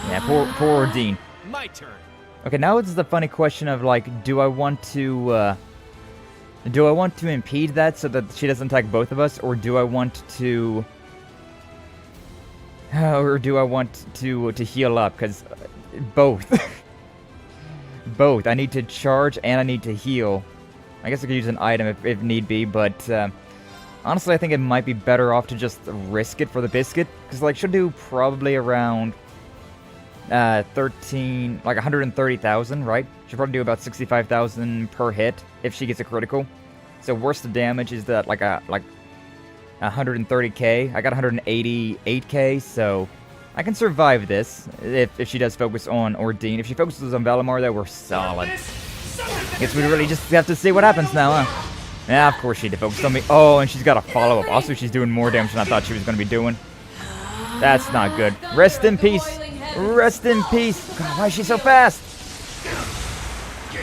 Yeah, poor Ordine. My turn. Okay, now it's the funny question of like, do I want to impede that so that she doesn't attack both of us, or do I want to heal up? Because both. Both. I need to charge and I need to heal. I guess I could use an item if need be, but honestly, I think it might be better off to just risk it for the biscuit. Because like, she'll do probably around 130,000, right? She'll probably do about 65,000 per hit if she gets a critical. So worst damage is that like 130k. I got 188k, so I can survive this if she does focus on Ordine. If she focuses on Valamar, though, we're solid. Guess we really just have to see what happens now, huh? Yeah, of course she did focus on me. Oh, and she's got a follow-up. Also, she's doing more damage than I thought she was going to be doing. That's not good. Rest in peace. Rest in peace. God, why is she so fast?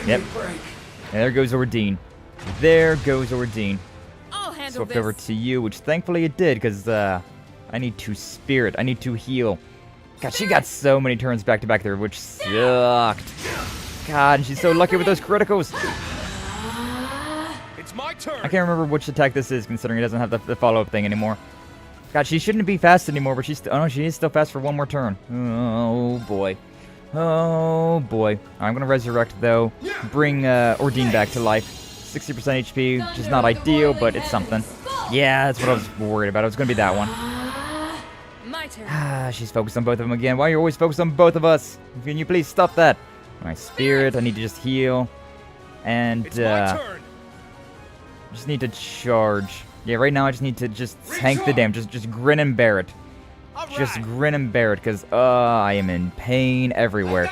Yep. And there goes Ordine. There goes Ordine. I'll handle Swapped this. over to you, which thankfully it did, because I need to Spirit. I need to heal. God, she got so many turns back to back there, which sucked. God, she's so lucky with those criticals. It's my turn! I can't remember which attack this is, considering it doesn't have the follow-up thing anymore. God, she shouldn't be fast anymore, but she's... Oh, no, she is still fast for one more turn. Oh, boy. Oh, boy. I'm going to resurrect, though. Bring Ordine back to life. 60% HP, which is not ideal, but it's something. Yeah, that's what I was worried about. It was going to be that one. My turn. Ah, she's focused on both of them again. Why are you always focused on both of us? Can you please stop that? My Spirit, I need to just heal. And, It's my turn! just need to charge. Yeah, right now I just need to just tank the damage. Just grin and bear it. Just grin and bear it, because, I am in pain everywhere.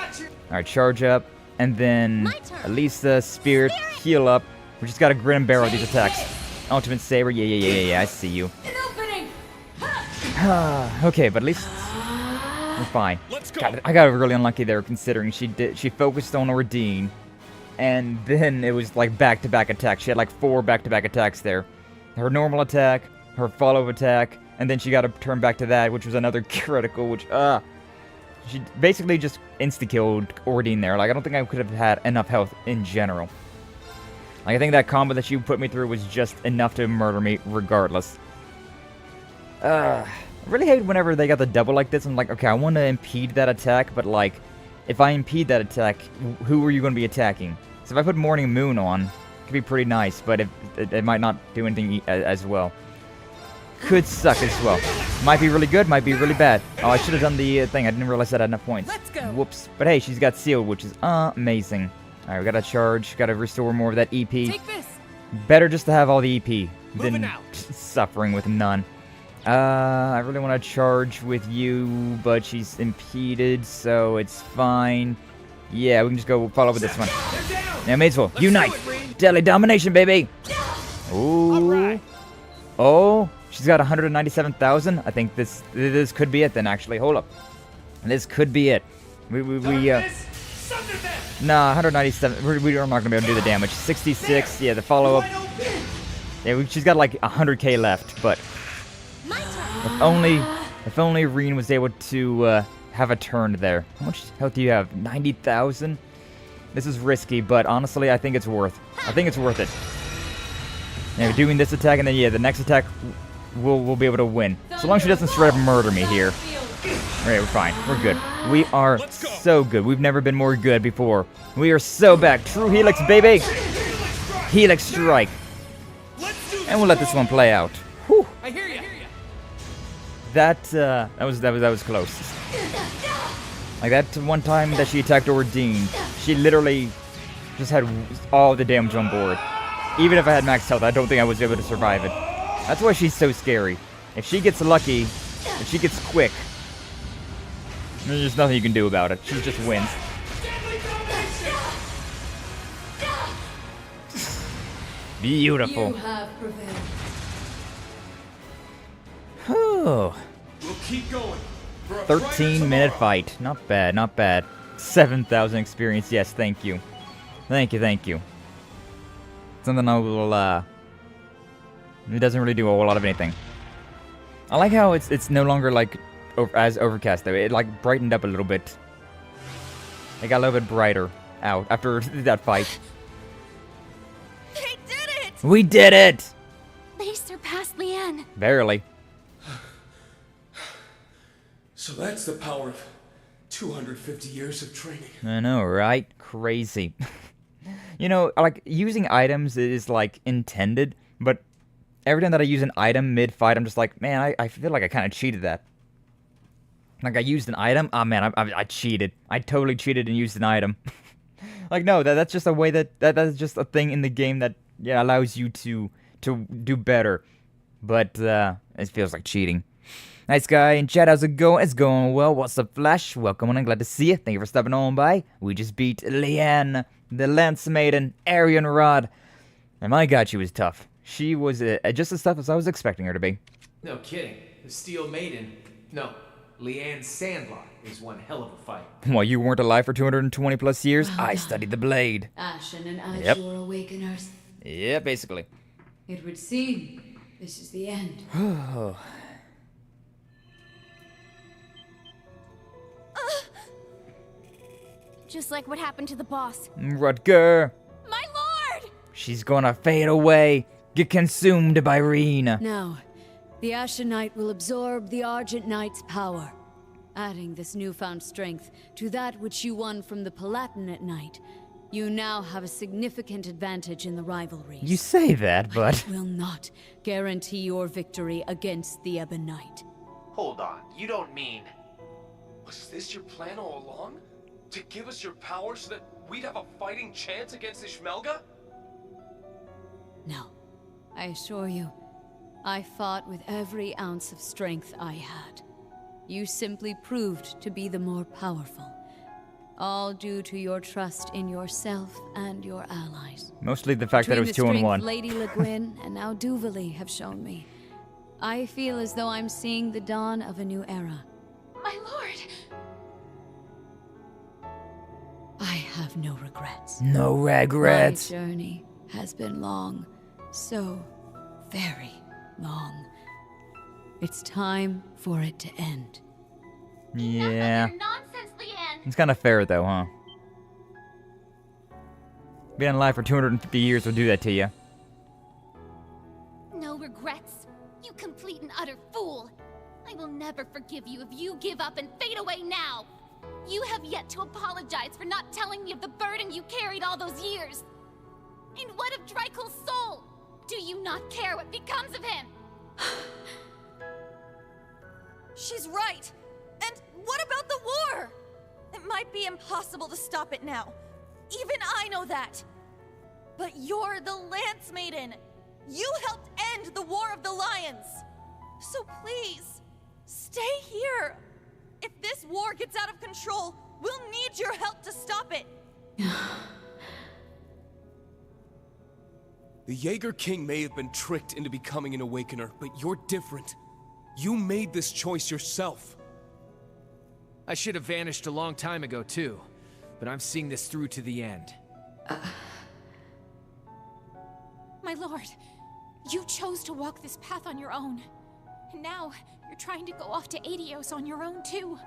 Alright, charge up. And then, at least the Spirit, heal up. We just gotta grin and bear all these attacks. Ultimate Saber, yeah, I see you. Okay, but at least we're fine. Let's go! God, I got really unlucky there, considering she focused on Ordine, and then it was like back-to-back attacks. She had like 4 back-to-back attacks there. Her normal attack, her follow attack, and then she got to turn back to that, which was another critical, which, she basically just insta-killed Ordine there. Like, I don't think I could have had enough health in general. Like, I think that combo that she put me through was just enough to murder me regardless. I really hate whenever they got the double like this. I'm like, okay, I want to impede that attack, but like, if I impede that attack, who are you going to be attacking? So if I put Morning Moon on, it could be pretty nice, but it might not do anything as well. Could suck as well. Might be really good, might be really bad. Oh, I should have done the thing. I didn't realize I had enough points. Let's go. Whoops. But hey, she's got sealed, which is amazing. Alright, we gotta charge, gotta restore more of that EP. Take this. Better just to have all the EP Moving than out. suffering with none. I really want to charge with you, but she's impeded, so it's fine. Yeah, we can just go follow with this one. Yeah, may as well. Unite! Deadly domination, baby! Ooh. Oh, she's got 197,000. I think this could be it then, actually. Hold up. This could be it. Nah, 197. We are not going to be able to do the damage. 66, yeah, the follow-up. Yeah, she's got like 100k left, but if only Reen was able to have a turn there. How much health do you have? 90,000? This is risky, but honestly, I think it's worth it. Now, we're doing this attack, and then, yeah, the next attack, we'll be able to win. So long as she doesn't straight up murder me here. Alright, we're fine. We're good. We are so good. We've never been more good before. We are so back. True Helix, baby! Helix strike. And we'll let this one play out. Whew. I hear you. That was close. Like that one time that she attacked Ordained, she literally just had all the damage on board. Even if I had max health, I don't think I was able to survive it. That's why she's so scary. If she gets lucky, if she gets quick, there's just nothing you can do about it. She just wins. Beautiful. You have prevailed. Oh. We'll keep going. 13-minute fight. Not bad, not bad. 7,000 experience. Yes, thank you. Thank you. Something I will, it doesn't really do a whole lot of anything. I like how it's no longer, like, as overcast, though. It, like, brightened up a little bit. It got a little bit brighter out after that fight. They did it! We did it! They surpassed Leanne. Barely. So that's the power of 250 years of training. I know, right? Crazy. You know, like, using items is, like, intended, but every time that I use an item mid-fight, I'm just like, man, I feel like I kind of cheated that. Like, I used an item? Oh, man, I cheated. I totally cheated and used an item. Like, no, that's just a way that's just a thing in the game that, yeah, allows you to do better. But, it feels like cheating. Nice guy in chat, how's it going? It's going well. What's up, Flash? Welcome on, I'm glad to see you. Thank you for stopping on by. We just beat Leanne, the Lance Maiden, Arianrhod. And my god, she was tough. She was just as tough as I was expecting her to be. No kidding. The Steel Maiden, no, Leanne Sandlot is one hell of a fight. While you weren't alive for 220 plus years, Well I done. studied the blade. Ashen and Yep. Azure Awakeners. Yeah, basically. It would seem this is the end. Just like what happened to the boss. Rutger, My lord! she's gonna fade away, get consumed by Reen. Now, the Ashen Knight will absorb the Argent Knight's power, adding this newfound strength to that which you won from the Palatinate Knight. You now have a significant advantage in the rivalries. You say that, but... Will not guarantee your victory against the Ebon Knight. Hold on, you don't mean... Was this your plan all along? To give us your power so that we'd have a fighting chance against Ishmelga? No, I assure you, I fought with every ounce of strength I had. You simply proved to be the more powerful. All due to your trust in yourself and your allies. Mostly the fact that it was 2 on 1. Lady Le Guin and now Duvalie have shown me. I feel as though I'm seeing the dawn of a new era. My lord! I have no regrets. No regrets. My journey has been long, so very long. It's time for it to end. Yeah. Nonsense, Leanne! It's kind of fair, though, huh? Being alive for 250 years will do that to you. No regrets. You complete and utter fool. I will never forgive you if you give up and fade away now. You have yet to apologize for not telling me of the burden you carried all those years. And what of Drykel's soul? Do you not care what becomes of him? She's right. And what about the war? It might be impossible to stop it now. Even I know that. But you're the Lance Maiden. You helped end the War of the Lions. So please, stay here. If this war gets out of control, we'll need your help to stop it. The Jaeger King may have been tricked into becoming an Awakener, but you're different. You made this choice yourself. I should have vanished a long time ago too, but I'm seeing this through to the end. My lord, you chose to walk this path on your own. And now, you're trying to go off to Adios on your own too.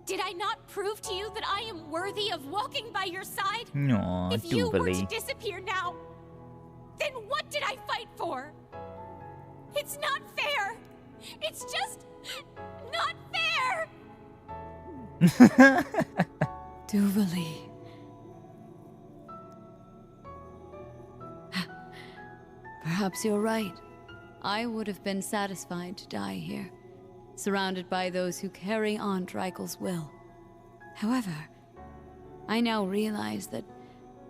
Did I not prove to you that I am worthy of walking by your side? Aw, If you were to Doobly. disappear now, then what did I fight for? It's not fair. It's just not fair. Doobly. Perhaps you're right. I would have been satisfied to die here, surrounded by those who carry on Dreigel's will. However, I now realize that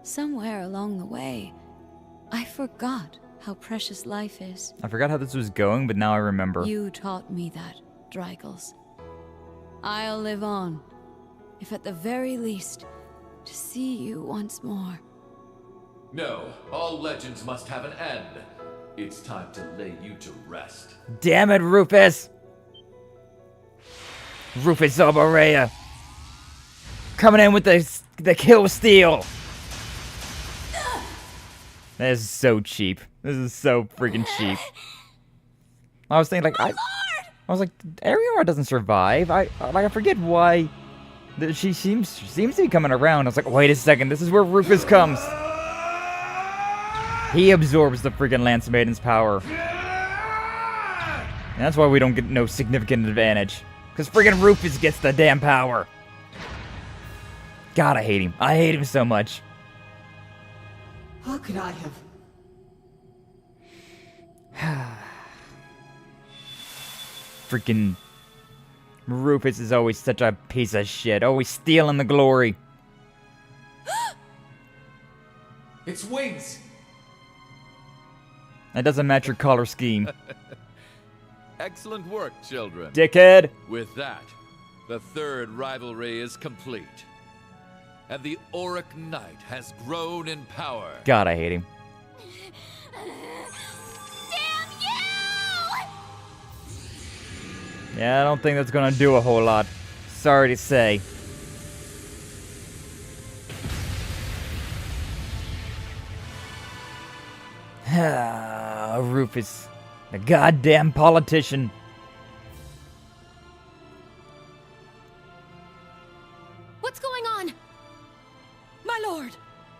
somewhere along the way, I forgot how precious life is. I forgot how this was going, but now I remember. You taught me that, Dreigels. I'll live on, if at the very least, to see you once more. No, all legends must have an end. It's time to lay you to rest. Damn it, Rufus! Rufus Alborea! Coming in with the kill steal! That is so cheap. This is so freaking cheap. I was thinking, like, I was like, Arianrhod doesn't survive. I forget why. She seems to be coming around. I was like, wait a second, this is where Rufus comes. He absorbs the freaking Lance Maiden's power. And that's why we don't get no significant advantage. Because friggin' Rufus gets the damn power. God, I hate him. I hate him so much. How could I have? Freaking Rufus is always such a piece of shit. Always stealing the glory. Its wings! That doesn't match your color scheme. Excellent work, children. Dickhead. With that, the third rivalry is complete. And the Auric Knight has grown in power. God, I hate him. Damn you! Yeah, I don't think that's gonna do a whole lot. Sorry to say. Rufus, the goddamn politician. What's going on? My lord!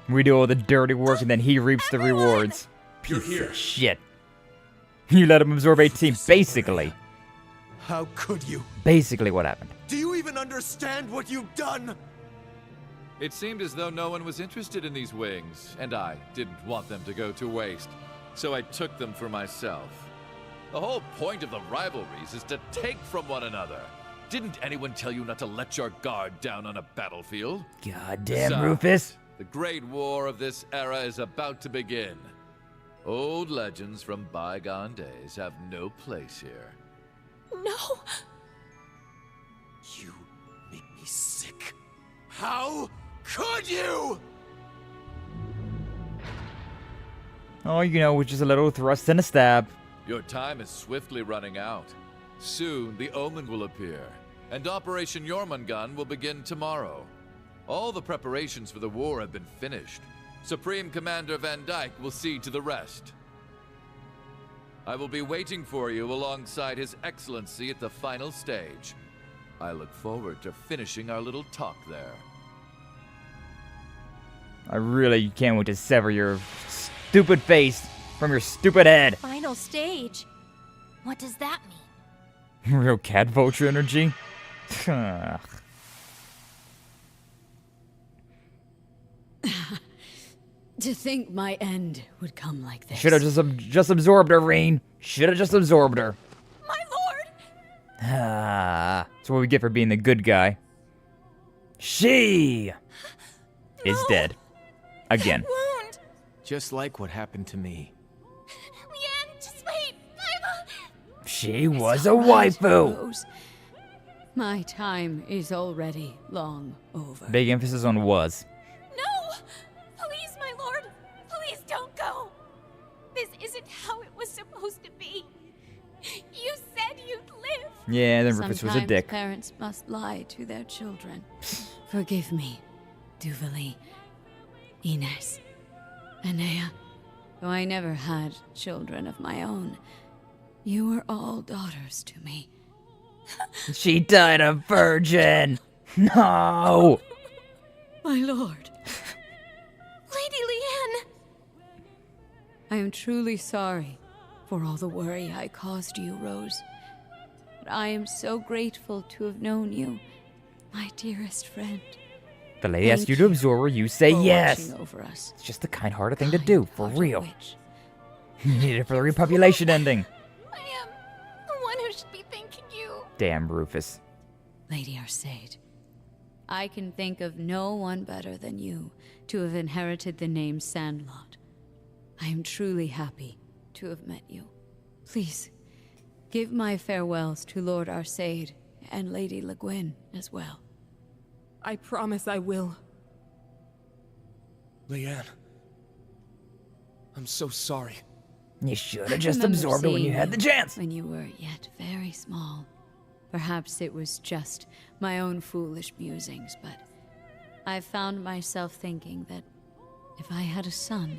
We do all the dirty work and then he reaps the rewards. You're Piece here. of shit. You let him absorb 18, basically. How could you? Basically what happened. Do you even understand what you've done? It seemed as though no one was interested in these wings, and I didn't want them to go to waste, so I took them for myself. The whole point of the rivalries is to take from one another. Didn't anyone tell you not to let your guard down on a battlefield? Goddamn, Besides, Rufus. The great war of this era is about to begin. Old legends from bygone days have no place here. No! You make me sick. How could you? Oh, you know, which is a little thrust and a stab. Your time is swiftly running out. Soon, the Omen will appear, and Operation Jormungand will begin tomorrow. All the preparations for the war have been finished. Supreme Commander Van Dyke will see to the rest. I will be waiting for you alongside His Excellency at the final stage. I look forward to finishing our little talk there. I really can't wait to sever your stupid face from your stupid head. Final stage? What does that mean? Real cat vulture energy. To think my end would come like this. Should have just absorbed her, Reen. Should have just absorbed her. My lord! That's what we get for being the good guy. She is dead. Again. Wound! Just like what happened to me. Leanne, just wait! She was a waifu. Rose. My time is already long over. Big emphasis on was. No! Please, my lord! Please don't go! This isn't how it was supposed to be. You said you'd live! Yeah, then Rufus was a Sometimes dick. parents must lie to their children. Forgive me, Doobly, Ines, Anea. Though I never had children of my own, you were all daughters to me. She died a virgin. No! My lord. Lady Leanne! I am truly sorry for all the worry I caused you, Rose. But I am so grateful to have known you, my dearest friend. The lady asks you to absorb her, you say for yes. watching over us. It's just the kind-hearted thing to do, for Kind-hearted real. witch. You need it for the repopulation ending. I am the one who should be thanking you. Damn, Rufus. Lady Arseid, I can think of no one better than you to have inherited the name Sandlot. I am truly happy to have met you. Please, give my farewells to Lord Arseid and Lady Le Guin as well. I promise I will. Leanne. I'm so sorry. You should I have just remember absorbed it when you seeing had the chance. When you were yet very small. Perhaps it was just my own foolish musings, but I found myself thinking that if I had a son,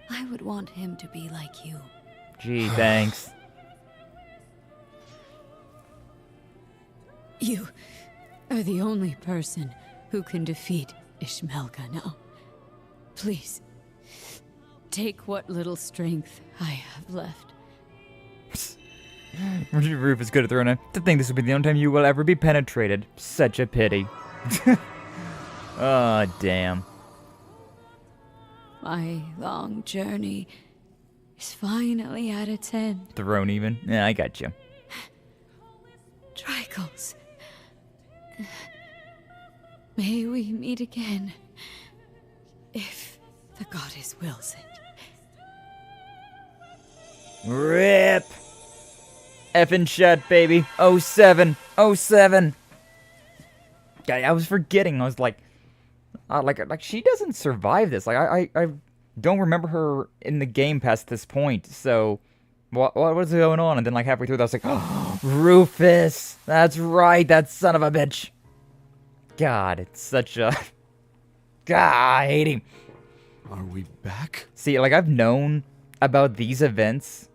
I would want him to be like you. Gee, thanks. You are the only person who can defeat Ishmelka now. Please, take what little strength I have left. Rufus is good at throwing a. To think this will be the only time you will ever be penetrated. Such a pity. Oh, damn. My long journey is finally at its end. Thrown even? Yeah, I got you. Tricles. May we meet again, if the goddess wills it. RIP! Effing shut, baby. 07. 07. I was forgetting. I was like she doesn't survive this. Like, I don't remember her in the game past this point. So, what was going on? And then, like, halfway through, I was like, oh, Rufus. That's right. That son of a bitch. God, it's such a... God, I hate him. Are we back? See, like, I've known about these events.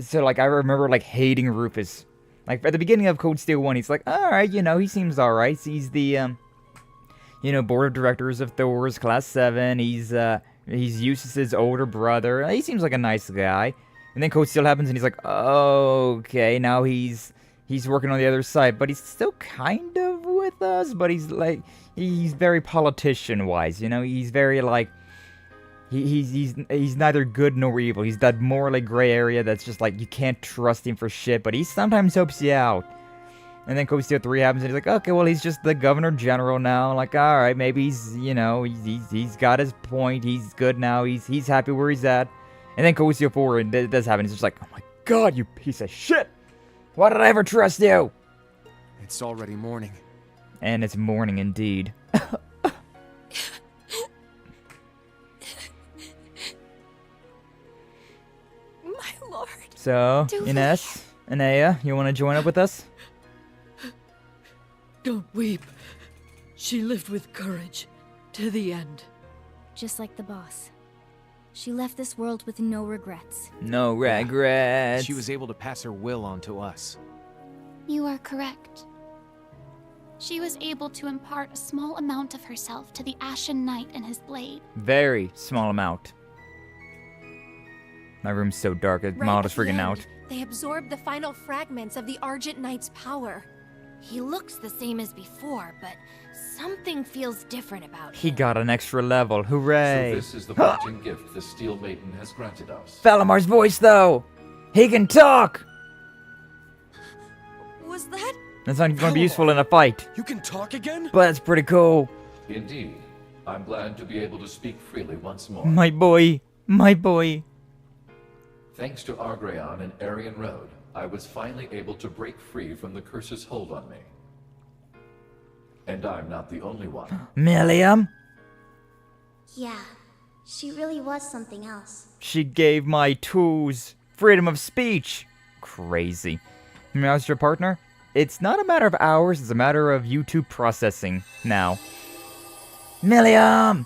So, like, I remember, like, hating Rufus. Like, at the beginning of Code Steel 1, he's like, alright, you know, he seems alright. He's the, board of directors of Thor's Class 7. He's Eustace's older brother. He seems like a nice guy. And then Code Steel happens, and he's like, okay, now he's working on the other side. But he's still kind of with us, but he's, like, he's very politician-wise, you know? He's very, like... He's neither good nor evil. He's that morally gray area that's just like, you can't trust him for shit, but he sometimes helps you out. And then Code Steel 3 happens, and he's like, okay, well, he's just the Governor General now. Like, alright, maybe he's, you know, he's got his point. He's good now. He's happy where he's at. And then Code Steel 4, and it does happen. He's just like, oh my god, you piece of shit. Why did I ever trust you? It's already morning. And it's morning indeed. So, Ines, Anea, you want to join up with us? Don't weep. She lived with courage to the end. Just like the boss. She left this world with no regrets. No regrets. She was able to pass her will on to us. You are correct. She was able to impart a small amount of herself to the Ashen Knight and his blade. Very small amount. My room's so dark, Mild is freaking out. They absorbed the final fragments of the Argent Knight's power. He looks the same as before, but something feels different about him. He got an extra level, hooray! So this is the parting gift the Steel Maiden has granted us. Valamar's voice, though! He can talk! Was that? That's not going to be useful in a fight. You can talk again? But that's pretty cool. Indeed. I'm glad to be able to speak freely once more. My boy. My boy. Thanks to Argreon and Arianrhod, I was finally able to break free from the curse's hold on me. And I'm not the only one. Milliam? Yeah, she really was something else. She gave my tools freedom of speech. Crazy. How's your partner? It's not a matter of hours, it's a matter of YouTube processing now. Milliam!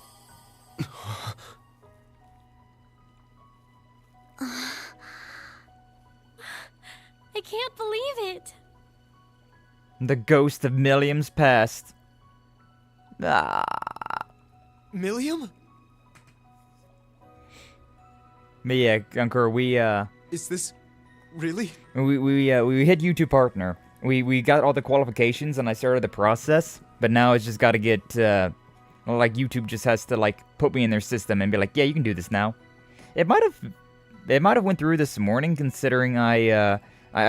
I can't believe it. The ghost of Milliam's past. Ah. Milliam? But yeah, Gunker, we Is this really? we hit YouTube partner. We got all the qualifications and I started the process, but now it's just got to get like YouTube just has to like put me in their system and be like, yeah, you can do this now. It might have went through this morning, considering I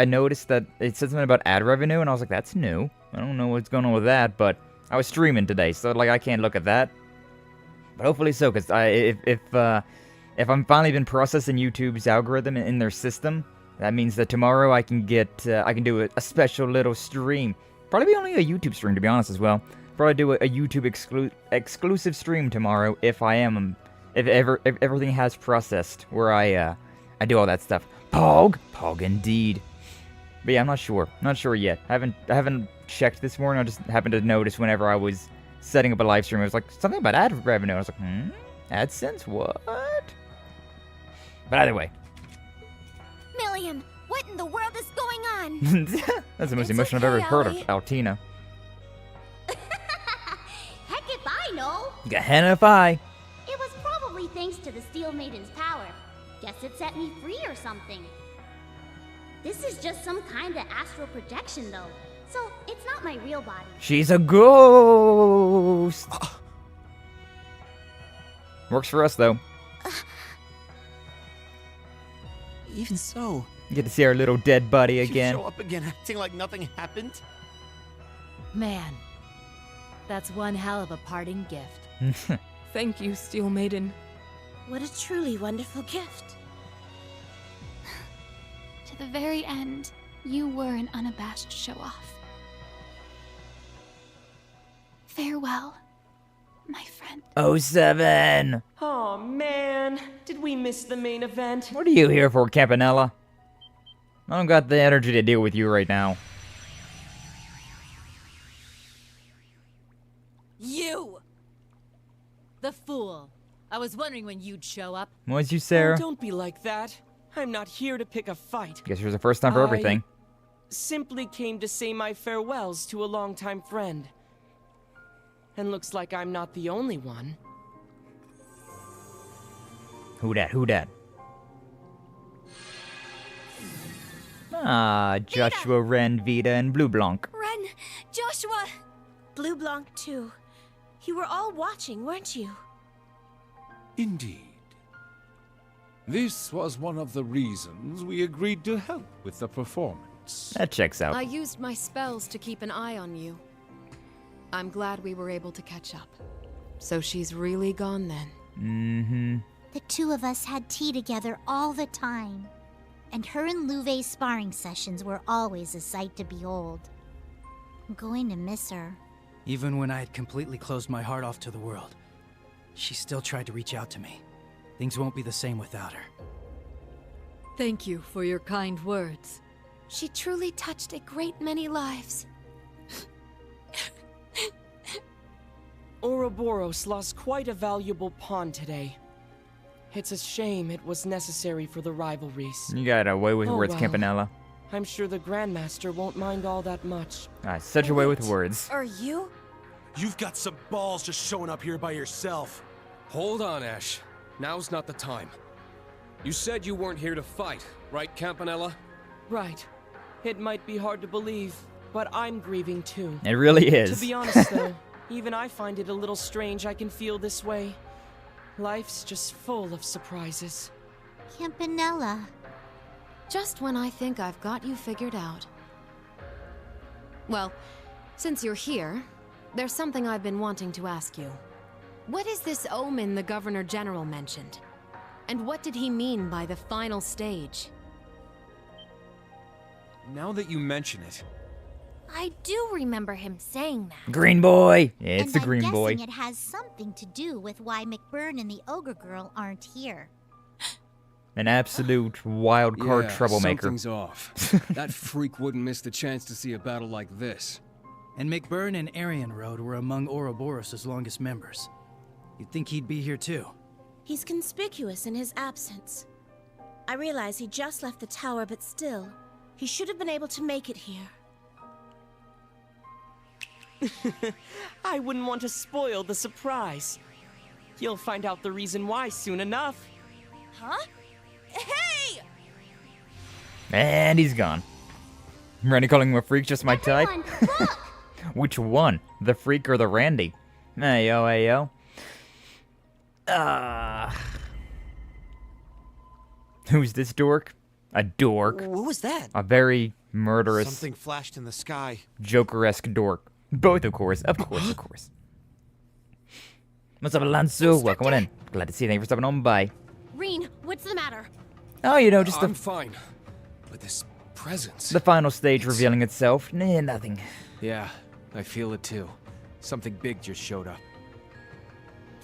noticed that it said something about ad revenue, and I was like, that's new. I don't know what's going on with that, but I was streaming today, so like I can't look at that. But hopefully so, because if I'm finally been processing YouTube's algorithm in their system, that means that tomorrow I can do a special little stream. Probably only a YouTube stream, to be honest, as well. Probably do a YouTube exclusive stream tomorrow if everything has processed, where I do all that stuff. Pog indeed. But yeah, I'm not sure. Not sure yet. I haven't checked this morning. I just happened to notice whenever I was setting up a live stream, it was like something about ad revenue. I was like, AdSense, what? But either way. Milliam, what in the world is going on? That's the most emotional I've ever heard of Altina. Heck if I know. Gehenna if I. It was probably thanks to the Steel Maiden's power. Guess it set me free or something. This is just some kind of astral projection, though. So, it's not my real body. She's a ghost! Works for us, though. Even so... You get to see our little dead buddy again. You show up again acting like nothing happened? Man, that's one hell of a parting gift. Thank you, Steel Maiden. What a truly wonderful gift. To the very end, you were an unabashed show-off. Farewell, my friend. 07! Oh man, did we miss the main event? What are you here for, Campanella? I don't got the energy to deal with you right now. You! The fool. I was wondering when you'd show up. Was you, Sarah? Oh, don't be like that. I'm not here to pick a fight. Guess there's a first time for everything. Simply came to say my farewells to a longtime friend. And looks like I'm not the only one. Who dat? Ah, Joshua, Ren, Vita, and Blue Blanc. Ren, Joshua! Blue Blanc, too. You were all watching, weren't you? Indeed. This was one of the reasons we agreed to help with the performance. That checks out. I used my spells to keep an eye on you. I'm glad we were able to catch up. So she's really gone then. Mm-hmm. The two of us had tea together all the time. And her and Louvet's sparring sessions were always a sight to behold. I'm going to miss her. Even when I had completely closed my heart off to the world, she still tried to reach out to me. Things won't be the same without her. Thank you for your kind words. She truly touched a great many lives. Ouroboros lost quite a valuable pawn today. It's a shame it was necessary for the rivalries. You got a way with words, well. Campanella. I'm sure the Grandmaster won't mind all that much. Such a way with words. Are you? You've got some balls just showing up here by yourself. Hold on, Ash. Now's not the time. You said you weren't here to fight, right, Campanella? Right. It might be hard to believe, but I'm grieving too. It really is. To be honest though, even I find it a little strange I can feel this way. Life's just full of surprises. Campanella. Just when I think I've got you figured out. Well, since you're here, there's something I've been wanting to ask you. What is this omen the Governor General mentioned? And what did he mean by the final stage? Now that you mention it... I do remember him saying that. Green boy! Yeah, it's the green boy. I'm guessing it has something to do with why McBurn and the Ogre Girl aren't here. An absolute wild card troublemaker. Something's off. That freak wouldn't miss the chance to see a battle like this. And McBurn and Arianrhod were among Ouroboros' longest members. You'd think he'd be here too. He's conspicuous in his absence. I realize he just left the tower, but still, he should have been able to make it here. I wouldn't want to spoil the surprise. You'll find out the reason why soon enough. Huh? Hey! And he's gone. Randy calling him a freak, just my type. Which one? The freak or the Randy? Ayo, ayo. Who's this dork? A dork. What was that? A very murderous, Something flashed in the sky. Joker-esque dork. Both, of course. Of course, of course. What's up, Alonso? Welcome on in. Glad to see you. Thank you for stopping on by. Reen, what's the matter? Oh, you know, just I'm fine. But this presence... the final stage revealing itself. Nah, nothing. Yeah, I feel it too. Something big just showed up.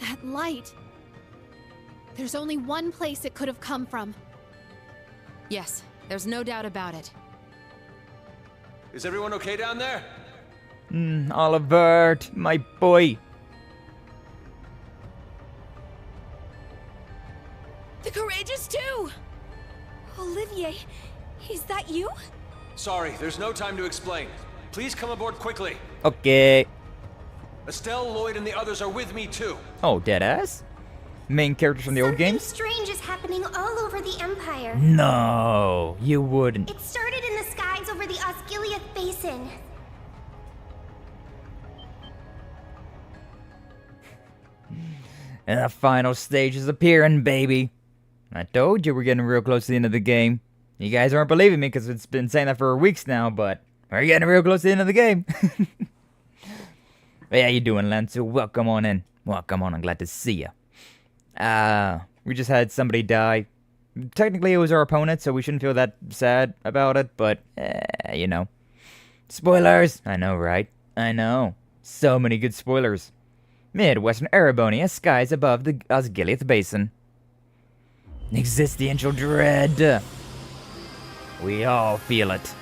That light. There's only one place it could have come from. Yes, there's no doubt about it. Is everyone okay down there? Oliver, my boy. The Courageous too! Olivier, is that you? Sorry, there's no time to explain. Please come aboard quickly. Okay. Estelle, Lloyd, and the others are with me too. Oh, deadass? Main characters from the old games? Strange is happening all over the Empire. No, you wouldn't. It started in the skies over the Osgiliath Basin. And the final stage is appearing, baby. I told you we're getting real close to the end of the game. You guys aren't believing me because it's been saying that for weeks now, but we're getting real close to the end of the game. Hey, how you doing, Lancer? Welcome on in. Welcome on, I'm glad to see you. We just had somebody die. Technically, it was our opponent, so we shouldn't feel that sad about it, but, you know. Spoilers! I know, right? I know. So many good spoilers. Midwestern Erebonia, skies above the Osgiliath Basin. Existential dread. We all feel it.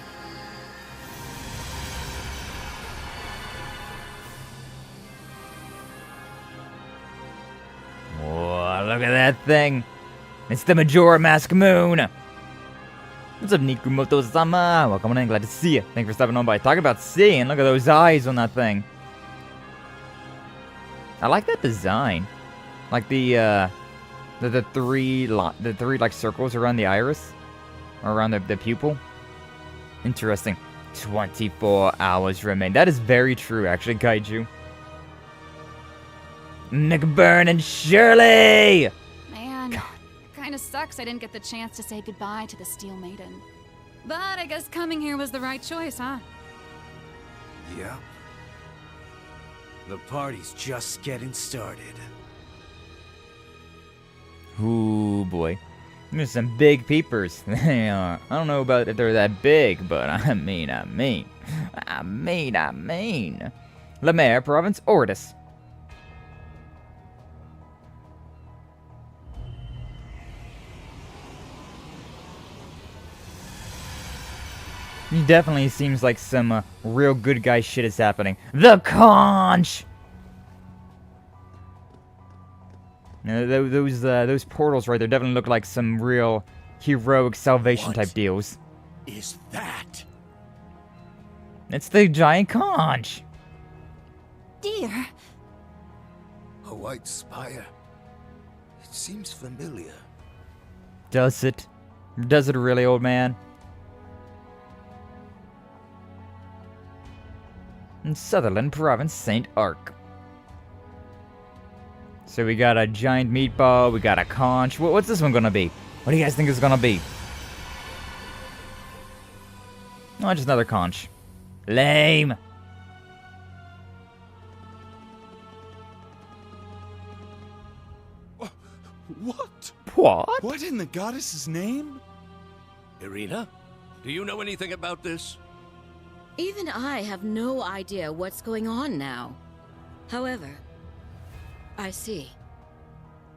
Whoa, look at that thing. It's the Majora Mask Moon. What's up, Nikumoto-sama? Welcome on in, glad to see you. Thanks for stopping on by. Talk about seeing, look at those eyes on that thing. I like that design. Like the three like circles around the iris. Or around the pupil. Interesting. 24 hours remain. That is very true, actually, Kaiju. McBurn and Shirley! Man, kinda sucks I didn't get the chance to say goodbye to the Steel Maiden. But I guess coming here was the right choice, huh? Yep. The party's just getting started. Ooh, boy. There's some big peepers. They are. I don't know about if they're that big, but I mean. La Mer, Province Ortis. It definitely seems like some real good guy shit is happening. The conch! Those portals right there definitely look like some real heroic salvation type deals. Is that? It's the giant conch. Dear. A white spire. It seems familiar. Does it? Does it really, old man? In Sutherland Province, St. Arc. So we got a giant meatball, we got a conch. What's this one gonna be? What do you guys think it's gonna be? Oh, just another conch. Lame. What? What? What in the goddess's name? Irina, do you know anything about this? Even I have no idea what's going on now. However, I see.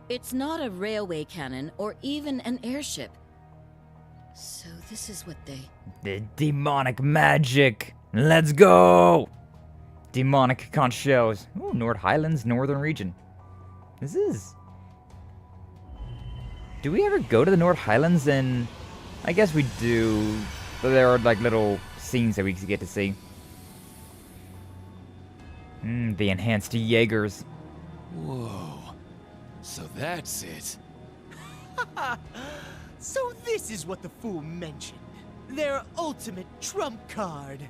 It's not a railway cannon or even an airship. So this is what they... The demonic magic. Let's go. Demonic conch shells. Ooh, North Highlands, Northern region. This is... Do we ever go to the North Highlands? And I guess we do. But there are like little scenes that we get to see. The enhanced Jaegers. Whoa. So that's it. So this is what the fool mentioned. Their ultimate trump card.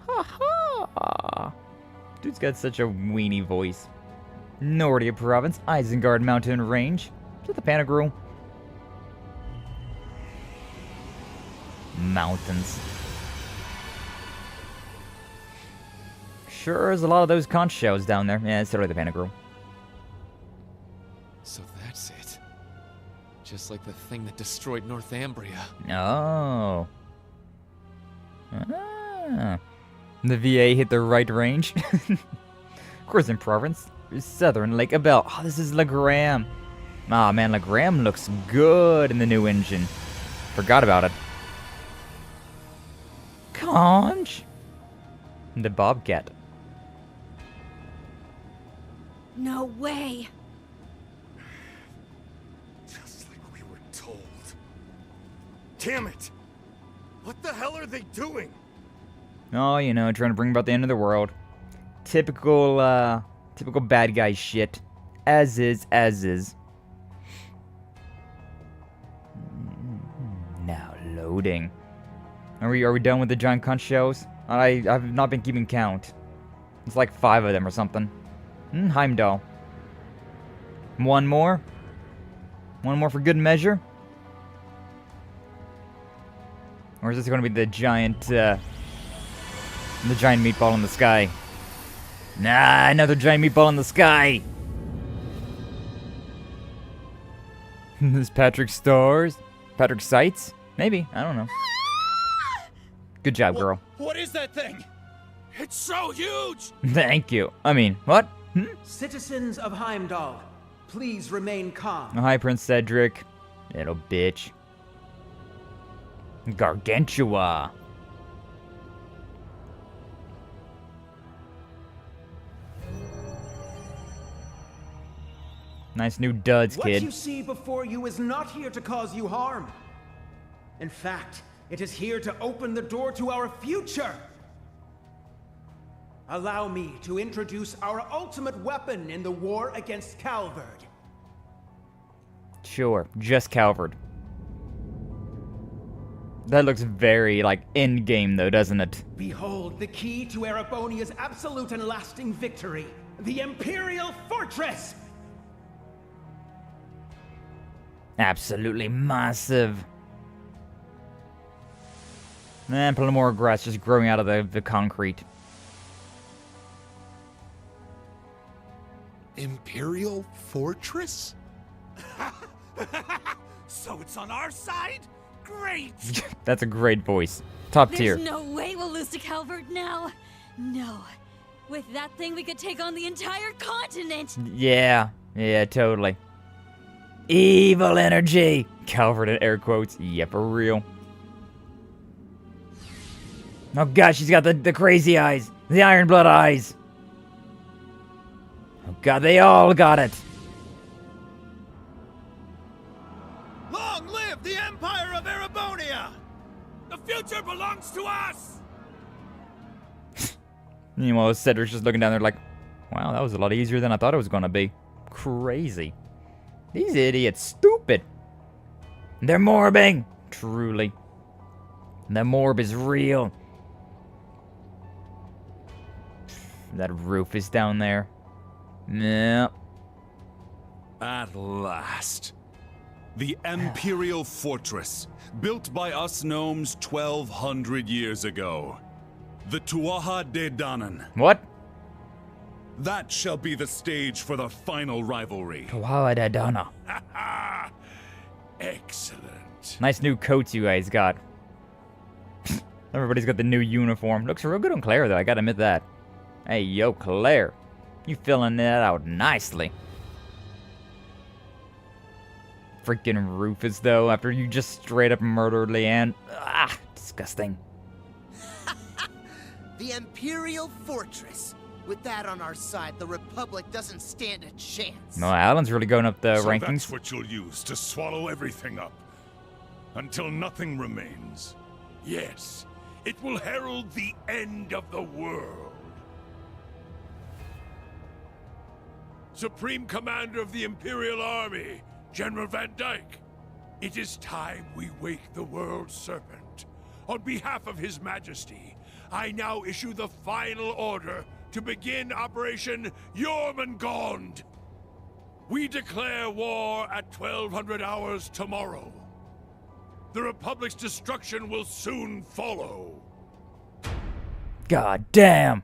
Ha. Dude's got such a weenie voice. Nordia Province, Isengard Mountain Range. Is that the Panagruel? Mountains. Sure, there's a lot of those conch shells down there. Yeah, it's totally the Panagruel. So that's it. Just like the thing that destroyed Northumbria. Oh. Ah. The VA hit the right range. Crescent Province. Southern Lake Abel. Oh, this is Legram. Ah, man, Legram looks good in the new engine. Forgot about it. Conch. The Bobcat. No way. Just like we were told. Damn it! What the hell are they doing? Oh, you know, trying to bring about the end of the world. Typical, typical bad guy shit. As is. Now loading. Are we done with the giant conch shells? I've not been keeping count. It's like 5 of them or something. Heimdall. One more? One more for good measure? Or is this going to be the giant meatball in the sky? Nah, another giant meatball in the sky! This Patrick Stars? Patrick Sights? Maybe, I don't know. Good job, girl. What is that thing? It's so huge! Thank you. I mean, what? Citizens of Heimdall, please remain calm. Oh, hi, Prince Cedric. Little bitch. Gargantua. Nice new duds, What kid. you see before you is not here to cause you harm. In fact, it is here to open the door to our future. Allow me to introduce our ultimate weapon in the war against Calvard. Sure, just Calvard. That looks very, like, in-game, though, doesn't it? Behold the key to Erebonia's absolute and lasting victory. The Imperial Fortress! Absolutely massive. And plenty more grass just growing out of the concrete. Imperial Fortress? So it's on our side? Great! That's a great voice. Top tier. There's no way we'll lose to Calvard now. No. With that thing, we could take on the entire continent. Yeah, totally. Evil energy! Calvard in air quotes. Yeah, for real. Oh gosh, she's got the crazy eyes. The iron blood eyes. Oh god, they all got it. Long live the Empire of Erebonia! The future belongs to us! Meanwhile, Cedric's just looking down there like, wow, that was a lot easier than I thought it was gonna be. Crazy. These idiots, stupid. They're morbing. Truly. The morb is real. That roof is down there. Yeah. At last. The Imperial Fortress, built by us gnomes 1,200 years ago. The Tuatha De Danann. What? That shall be the stage for the final rivalry. Tuatha De Danann. Excellent. Nice new coats you guys got. Everybody's got the new uniform. Looks real good on Claire, though. I gotta admit that. Hey, yo, Claire. You filling that out nicely. Freaking Rufus, though, after you just straight up murdered Leanne. Ah, disgusting. The Imperial Fortress. With that on our side, the Republic doesn't stand a chance. No, Alan's really going up the So rankings. that's what you'll use to swallow everything up. Until nothing remains. Yes, it will herald the end of the world. Supreme Commander of the Imperial Army, General Van Dyke. It is time we wake the World Serpent. On behalf of His Majesty, I now issue the final order to begin Operation Jormungand. We declare war at 1200 hours tomorrow. The Republic's destruction will soon follow. God damn!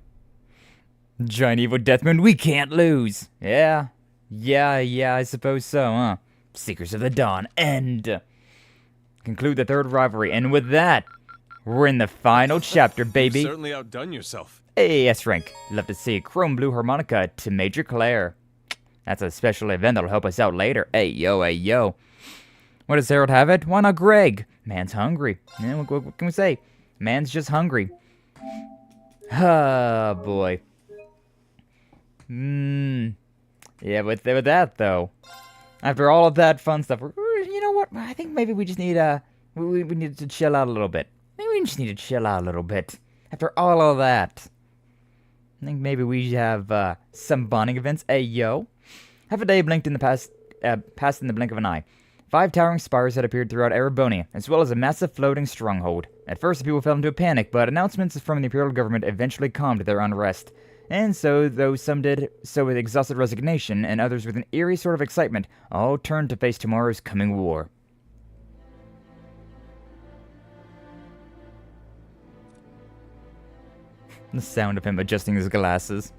Giant evil Deathmoon, we can't lose! Yeah, I suppose so, huh? Seekers of the Dawn, end! Conclude the third rivalry, and with that, we're in the final chapter, baby! You've certainly outdone yourself. Hey, S-Rank. Love to see a chrome blue harmonica to Major Claire. That's a special event that'll help us out later. Hey, yo. What does Harold have it? Why not Greg? Man's hungry. Yeah, what can we say? Man's just hungry. Ah, boy. Yeah, with that, though. After all of that fun stuff, you know what? I think maybe we just need, we need to chill out a little bit. Maybe we just need to chill out a little bit. After all of that. I think maybe we have, some bonding events. Hey, yo. Half a day blinked in the passed in the blink of an eye. 5 towering spires had appeared throughout Erebonia, as well as a massive floating stronghold. At first, the people fell into a panic, but announcements from the Imperial government eventually calmed their unrest. And so, though some did so with exhausted resignation, and others with an eerie sort of excitement, all turned to face tomorrow's coming war. The sound of him adjusting his glasses.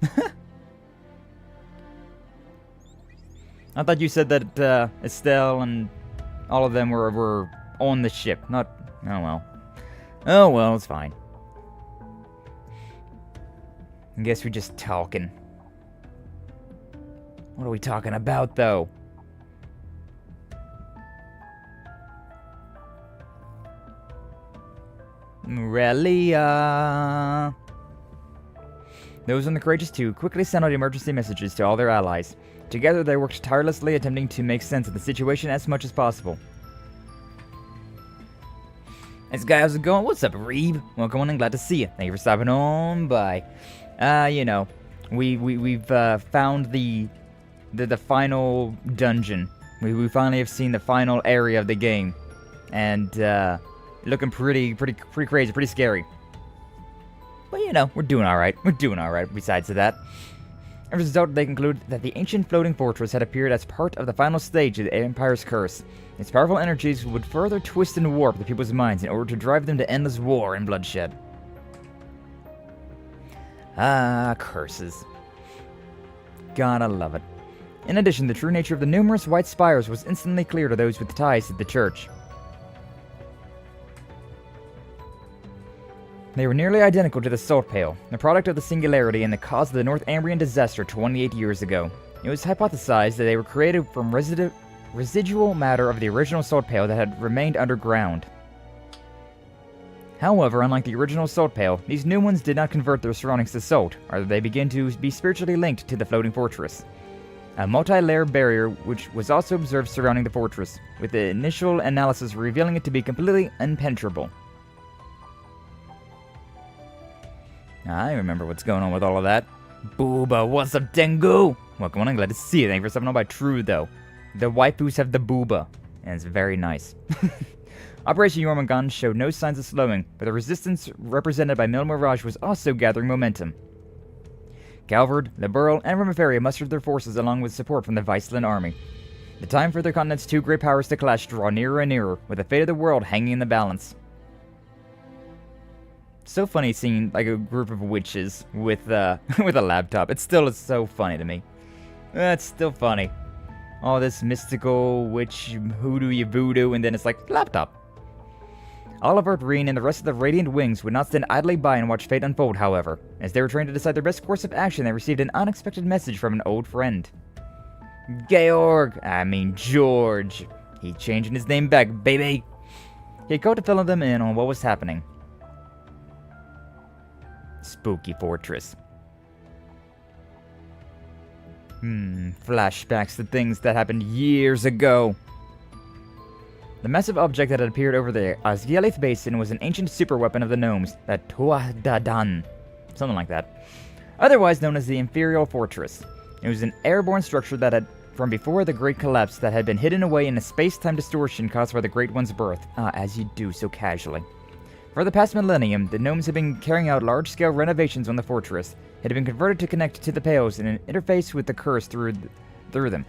I thought you said that Estelle and all of them were on the ship, not... Oh well. Oh well, it's fine. I guess we're just talking. What are we talking about, though? Relia. Those on the Courageous 2 quickly sent out emergency messages to all their allies. Together, they worked tirelessly, attempting to make sense of the situation as much as possible. Hey, guy, how's it going? What's up, Reeb? Welcome on and glad to see you. Thank you for stopping on by. You know, we've found the final dungeon. We finally have seen the final area of the game, and looking pretty crazy, pretty scary. But you know, we're doing all right. Besides that. As a result, they conclude that the ancient floating fortress had appeared as part of the final stage of the Empire's curse. Its powerful energies would further twist and warp the people's minds in order to drive them to endless war and bloodshed. Ah, curses. Gotta love it. In addition, the true nature of the numerous white spires was instantly clear to those with ties to the church. They were nearly identical to the Salt Pail, the product of the Singularity and the cause of the Northumbrian disaster 28 years ago. It was hypothesized that they were created from residual matter of the original Salt Pail that had remained underground. However, unlike the original Salt Pail, these new ones did not convert their surroundings to salt, or they began to be spiritually linked to the floating fortress. A multi-layer barrier which was also observed surrounding the fortress, with the initial analysis revealing it to be completely impenetrable. I remember what's going on with all of that. Booba, what's up, Tengu? Welcome on, I'm glad to see you. Thank you for stopping on by. True, though. The waifus have the booba, and it's very nice. Operation Jormungand showed no signs of slowing, but the resistance represented by Mil Mirage was also gathering momentum. Calvard, the Burl, and Remiferia mustered their forces along with support from the Viceland army. The time for their continent's two great powers to clash draw nearer and nearer, with the fate of the world hanging in the balance. So funny seeing like a group of witches with with a laptop. It still is so funny to me. It's still funny. All this mystical witch hoodoo voodoo, and then it's like laptop. Oliver, Reen, and the rest of the Radiant Wings would not stand idly by and watch fate unfold, however. As they were trying to decide their best course of action, they received an unexpected message from an old friend. Georg! George. He changing his name back, baby! He had called to fill them in on what was happening. Spooky Fortress. Flashbacks to things that happened years ago. The massive object that had appeared over the Azgielith Basin was an ancient superweapon of the gnomes, the Tuatha Danann. Something like that. Otherwise known as the Imperial Fortress. It was an airborne structure that had, from before the Great Collapse, that had been hidden away in a space-time distortion caused by the Great One's birth. As you do so casually. For the past millennium, the gnomes had been carrying out large-scale renovations on the fortress. It had been converted to connect to the Pales in an interface with the curse through them,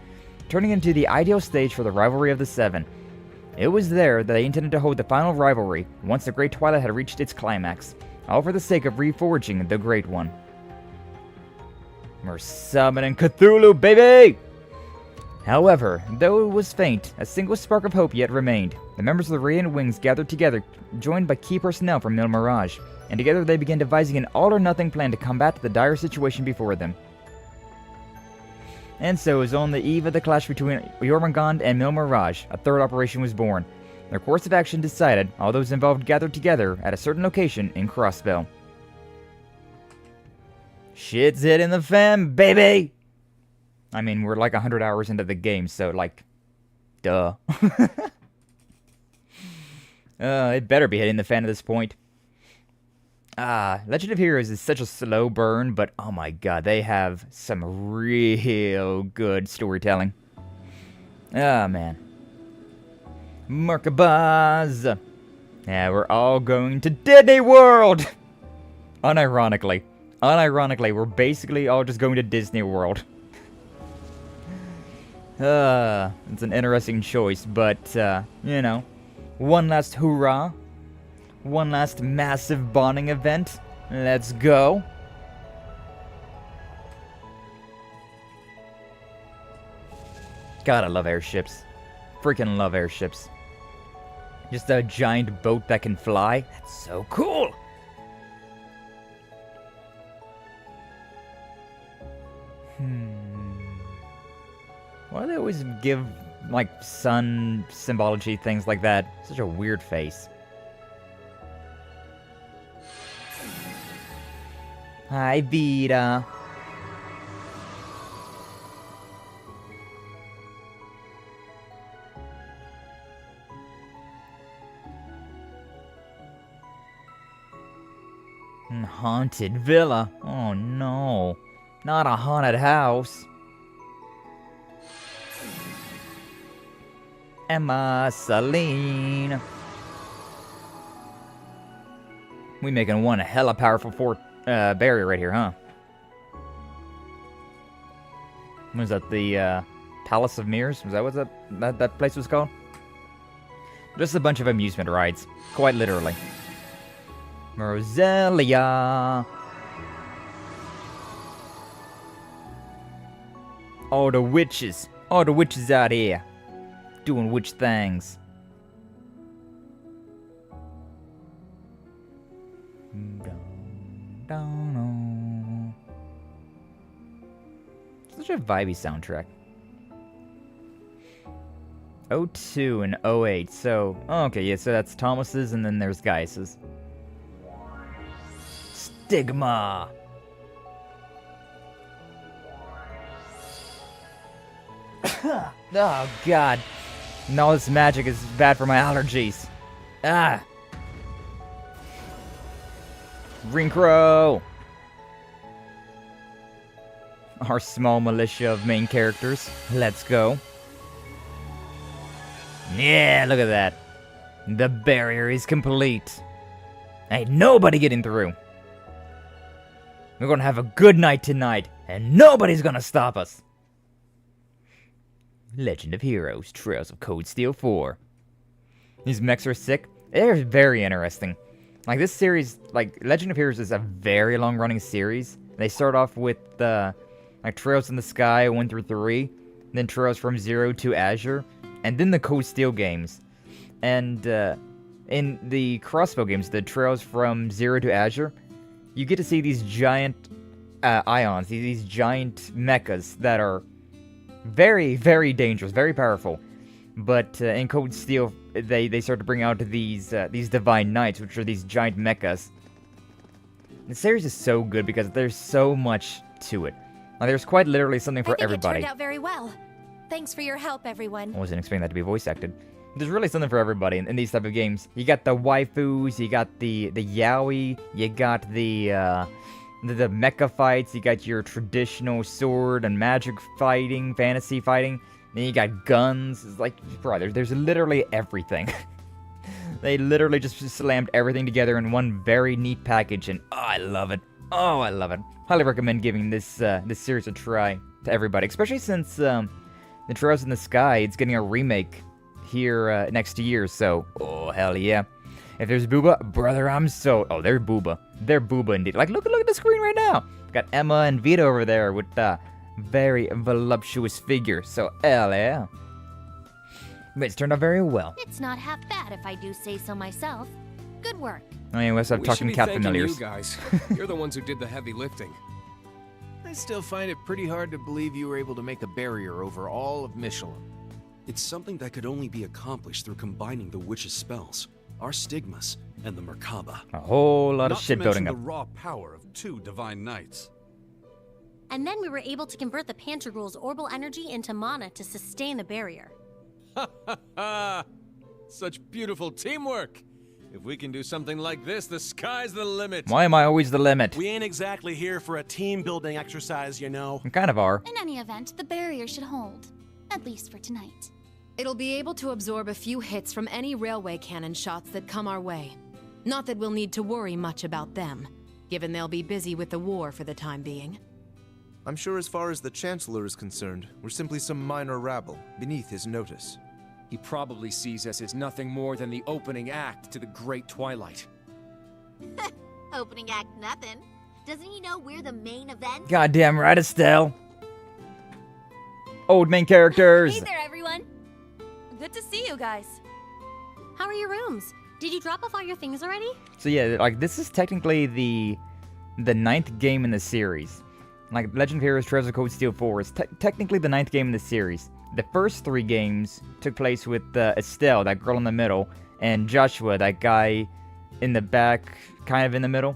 turning into the ideal stage for the rivalry of the Seven. It was there that they intended to hold the final rivalry, once the Great Twilight had reached its climax, all for the sake of reforging the Great One. We're summoning Cthulhu, baby! However, though it was faint, a single spark of hope yet remained. The members of the Radiant Wings gathered together, joined by key personnel from Mil Mirage, and together they began devising an all-or-nothing plan to combat the dire situation before them. And so, it was on the eve of the clash between Jormungand and Mil Mirage, a third operation was born. Their course of action decided, all those involved gathered together at a certain location in Crossbell. Shit's hitting the fan, baby! I mean, we're like 100 hours into the game, so, like, duh. It better be hitting the fan at this point. Legend of Heroes is such a slow burn, but oh my god, they have some real good storytelling. Man. Merkabah! Yeah, we're all going to Disney World! Unironically, we're basically all just going to Disney World. It's an interesting choice, but, you know, one last hoorah. One last massive bonding event. Let's go. God, I love airships. Freaking love airships. Just a giant boat that can fly. That's so cool. Why do they always give, like, sun symbology, things like that? Such a weird face. Hi, Vita. Haunted villa. Oh no. Not a haunted house. Emma, Celine. We making one hella powerful barrier right here, huh? Was that the Palace of Mirrors? Was that what that place was called? Just a bunch of amusement rides, quite literally. Roselia. All the witches out here, doing witch things. Such a vibey soundtrack. 02 and 08, so... Oh, okay, yeah, so that's Thomas's, and then there's Gaius's. Stigma! Oh, God. And all this magic is bad for my allergies. Ah! Rinkro! Our small militia of main characters. Let's go. Yeah, look at that. The barrier is complete. Ain't nobody getting through. We're gonna have a good night tonight, and nobody's gonna stop us. Legend of Heroes, Trails of Cold Steel 4. These mechs are sick. They're very interesting. Like, this series, like, Legend of Heroes is a very long-running series. They start off with, like, Trails in the Sky 1 through 3, then Trails from Zero to Azure, and then the Cold Steel games. And, in the Crossbow games, the Trails from Zero to Azure, you get to see these giant, ions, these giant mechas that are very, very dangerous, very powerful. But in Cold Steel, they start to bring out these Divine Knights, which are these giant mechas. The series is so good because there's so much to it. Like, there's quite literally something for everybody. It turned out very well. Thanks for your help, everyone. I wasn't expecting that to be voice acted. There's really something for everybody in these type of games. You got the waifus, you got the yaoi, you got the the mecha fights. You got your traditional sword and magic fighting, fantasy fighting. Then you got guns. It's like, bro, there's literally everything. They literally just slammed everything together in one very neat package, and oh, I love it. Oh, I love it. Highly recommend giving this this series a try to everybody, especially since the Trails in the Sky, it's getting a remake here next year. So, oh hell yeah! If there's Booba, brother, I'm so they're Booba. They're Booba indeed. Like look at the screen right now. Got Emma and Vita over there with very voluptuous figure. So hell yeah! But it's turned out very well. It's not half bad if I do say so myself. Good work. Anyways, I'm talking cat familiars. You guys. You're the ones who did the heavy lifting. I still find it pretty hard to believe you were able to make a barrier over all of Michelin. It's something that could only be accomplished through combining the witch's spells, our stigmas, and the Merkaba. A whole lot of shit building up. Not to mention the raw power of 2 divine knights. And then we were able to convert the Pantagruel's orbital energy into mana to sustain the barrier. Ha ha ha! Such beautiful teamwork! If we can do something like this, the sky's the limit! Why am I always the limit? We ain't exactly here for a team-building exercise, you know. We kind of are. In any event, the barrier should hold. At least for tonight. It'll be able to absorb a few hits from any railway cannon shots that come our way. Not that we'll need to worry much about them, given they'll be busy with the war for the time being. I'm sure as far as the Chancellor is concerned, we're simply some minor rabble, beneath his notice. He probably sees us as nothing more than the opening act to the Great Twilight. Opening act nothing. Doesn't he know we're the main event? Goddamn right, Estelle. Old main characters. Hey there, everyone. Good to see you guys. How are your rooms? Did you drop off all your things already? So yeah, like this is technically the 9th game in the series. Like Legend of Heroes Trails of Cold Steel 4 is technically the 9th game in the series. The first 3 games took place with Estelle, that girl in the middle, and Joshua, that guy in the back, kind of in the middle.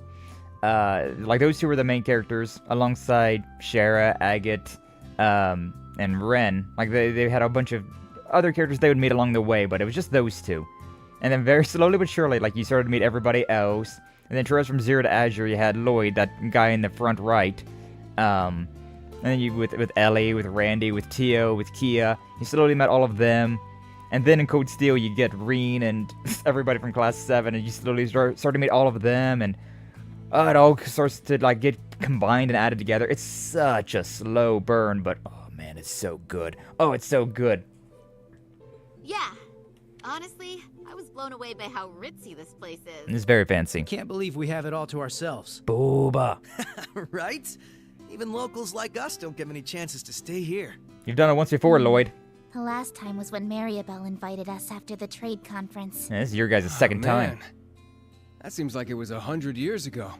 Like those 2 were the main characters, alongside Shara, Agate, and Ren. Like they had a bunch of other characters they would meet along the way, but it was just those 2. And then very slowly but surely, like you started to meet everybody else. And then Trails from Zero to Azure, you had Lloyd, that guy in the front right. And then you with Ellie, with Randy, with Tio, with Kia. You slowly met all of them. And then in Code Steel, you get Reen and everybody from Class 7, and you slowly start to meet all of them, and it all starts to like get combined and added together. It's such a slow burn, but oh man, it's so good. Oh, it's so good. Yeah. Honestly, I was blown away by how ritzy this place is. It's very fancy. Can't believe we have it all to ourselves. Booba. Right? Even locals like us don't get many chances to stay here. You've done it once before, Lloyd. The last time was when Maribel invited us after the trade conference. Yeah, this is your guys' second time. That seems like it was 100 years ago.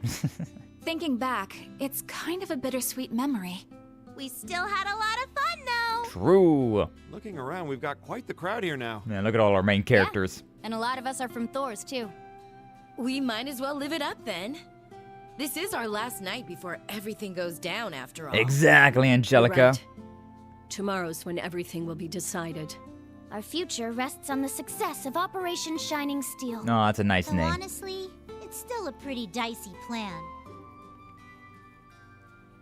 Thinking back, it's kind of a bittersweet memory. We still had a lot of fun, though. True. Looking around, we've got quite the crowd here now. Man, look at all our main characters. Yeah. And a lot of us are from Thor's, too. We might as well live it up, then. This is our last night before everything goes down, after all. Exactly, Angelica. Right. Tomorrow's when everything will be decided. Our future rests on the success of Operation Shining Steel. Oh, that's a nice Though name. honestly, it's still a pretty dicey plan.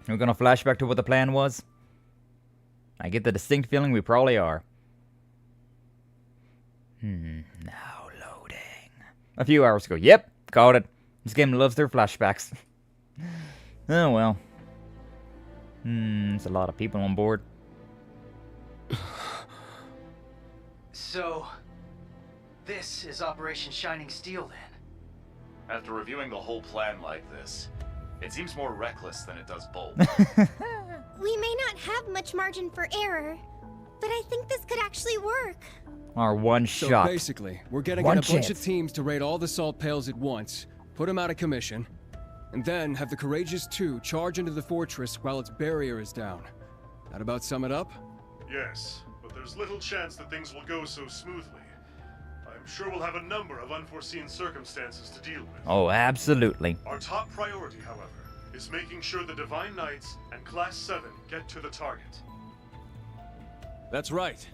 We're gonna flash back to what the plan was? I get the distinct feeling we probably are. Now loading. A few hours ago. Yep, called it. This game loves their flashbacks. Oh well. It's a lot of people on board. So, this is Operation Shining Steel then? After reviewing the whole plan like this, it seems more reckless than it does bold. We may not have much margin for error, but I think this could actually work. Our one shot. So basically, we're getting One in a bunch of chance. teams to raid all the salt pails at once, put them out of commission, and then have the Courageous 2 charge into the fortress while its barrier is down. That about sum it up? Yes, but there's little chance that things will go so smoothly. I'm sure we'll have a number of unforeseen circumstances to deal with. Oh, absolutely. Our top priority, however, is making sure the Divine Knights and Class 7 get to the target. That's right.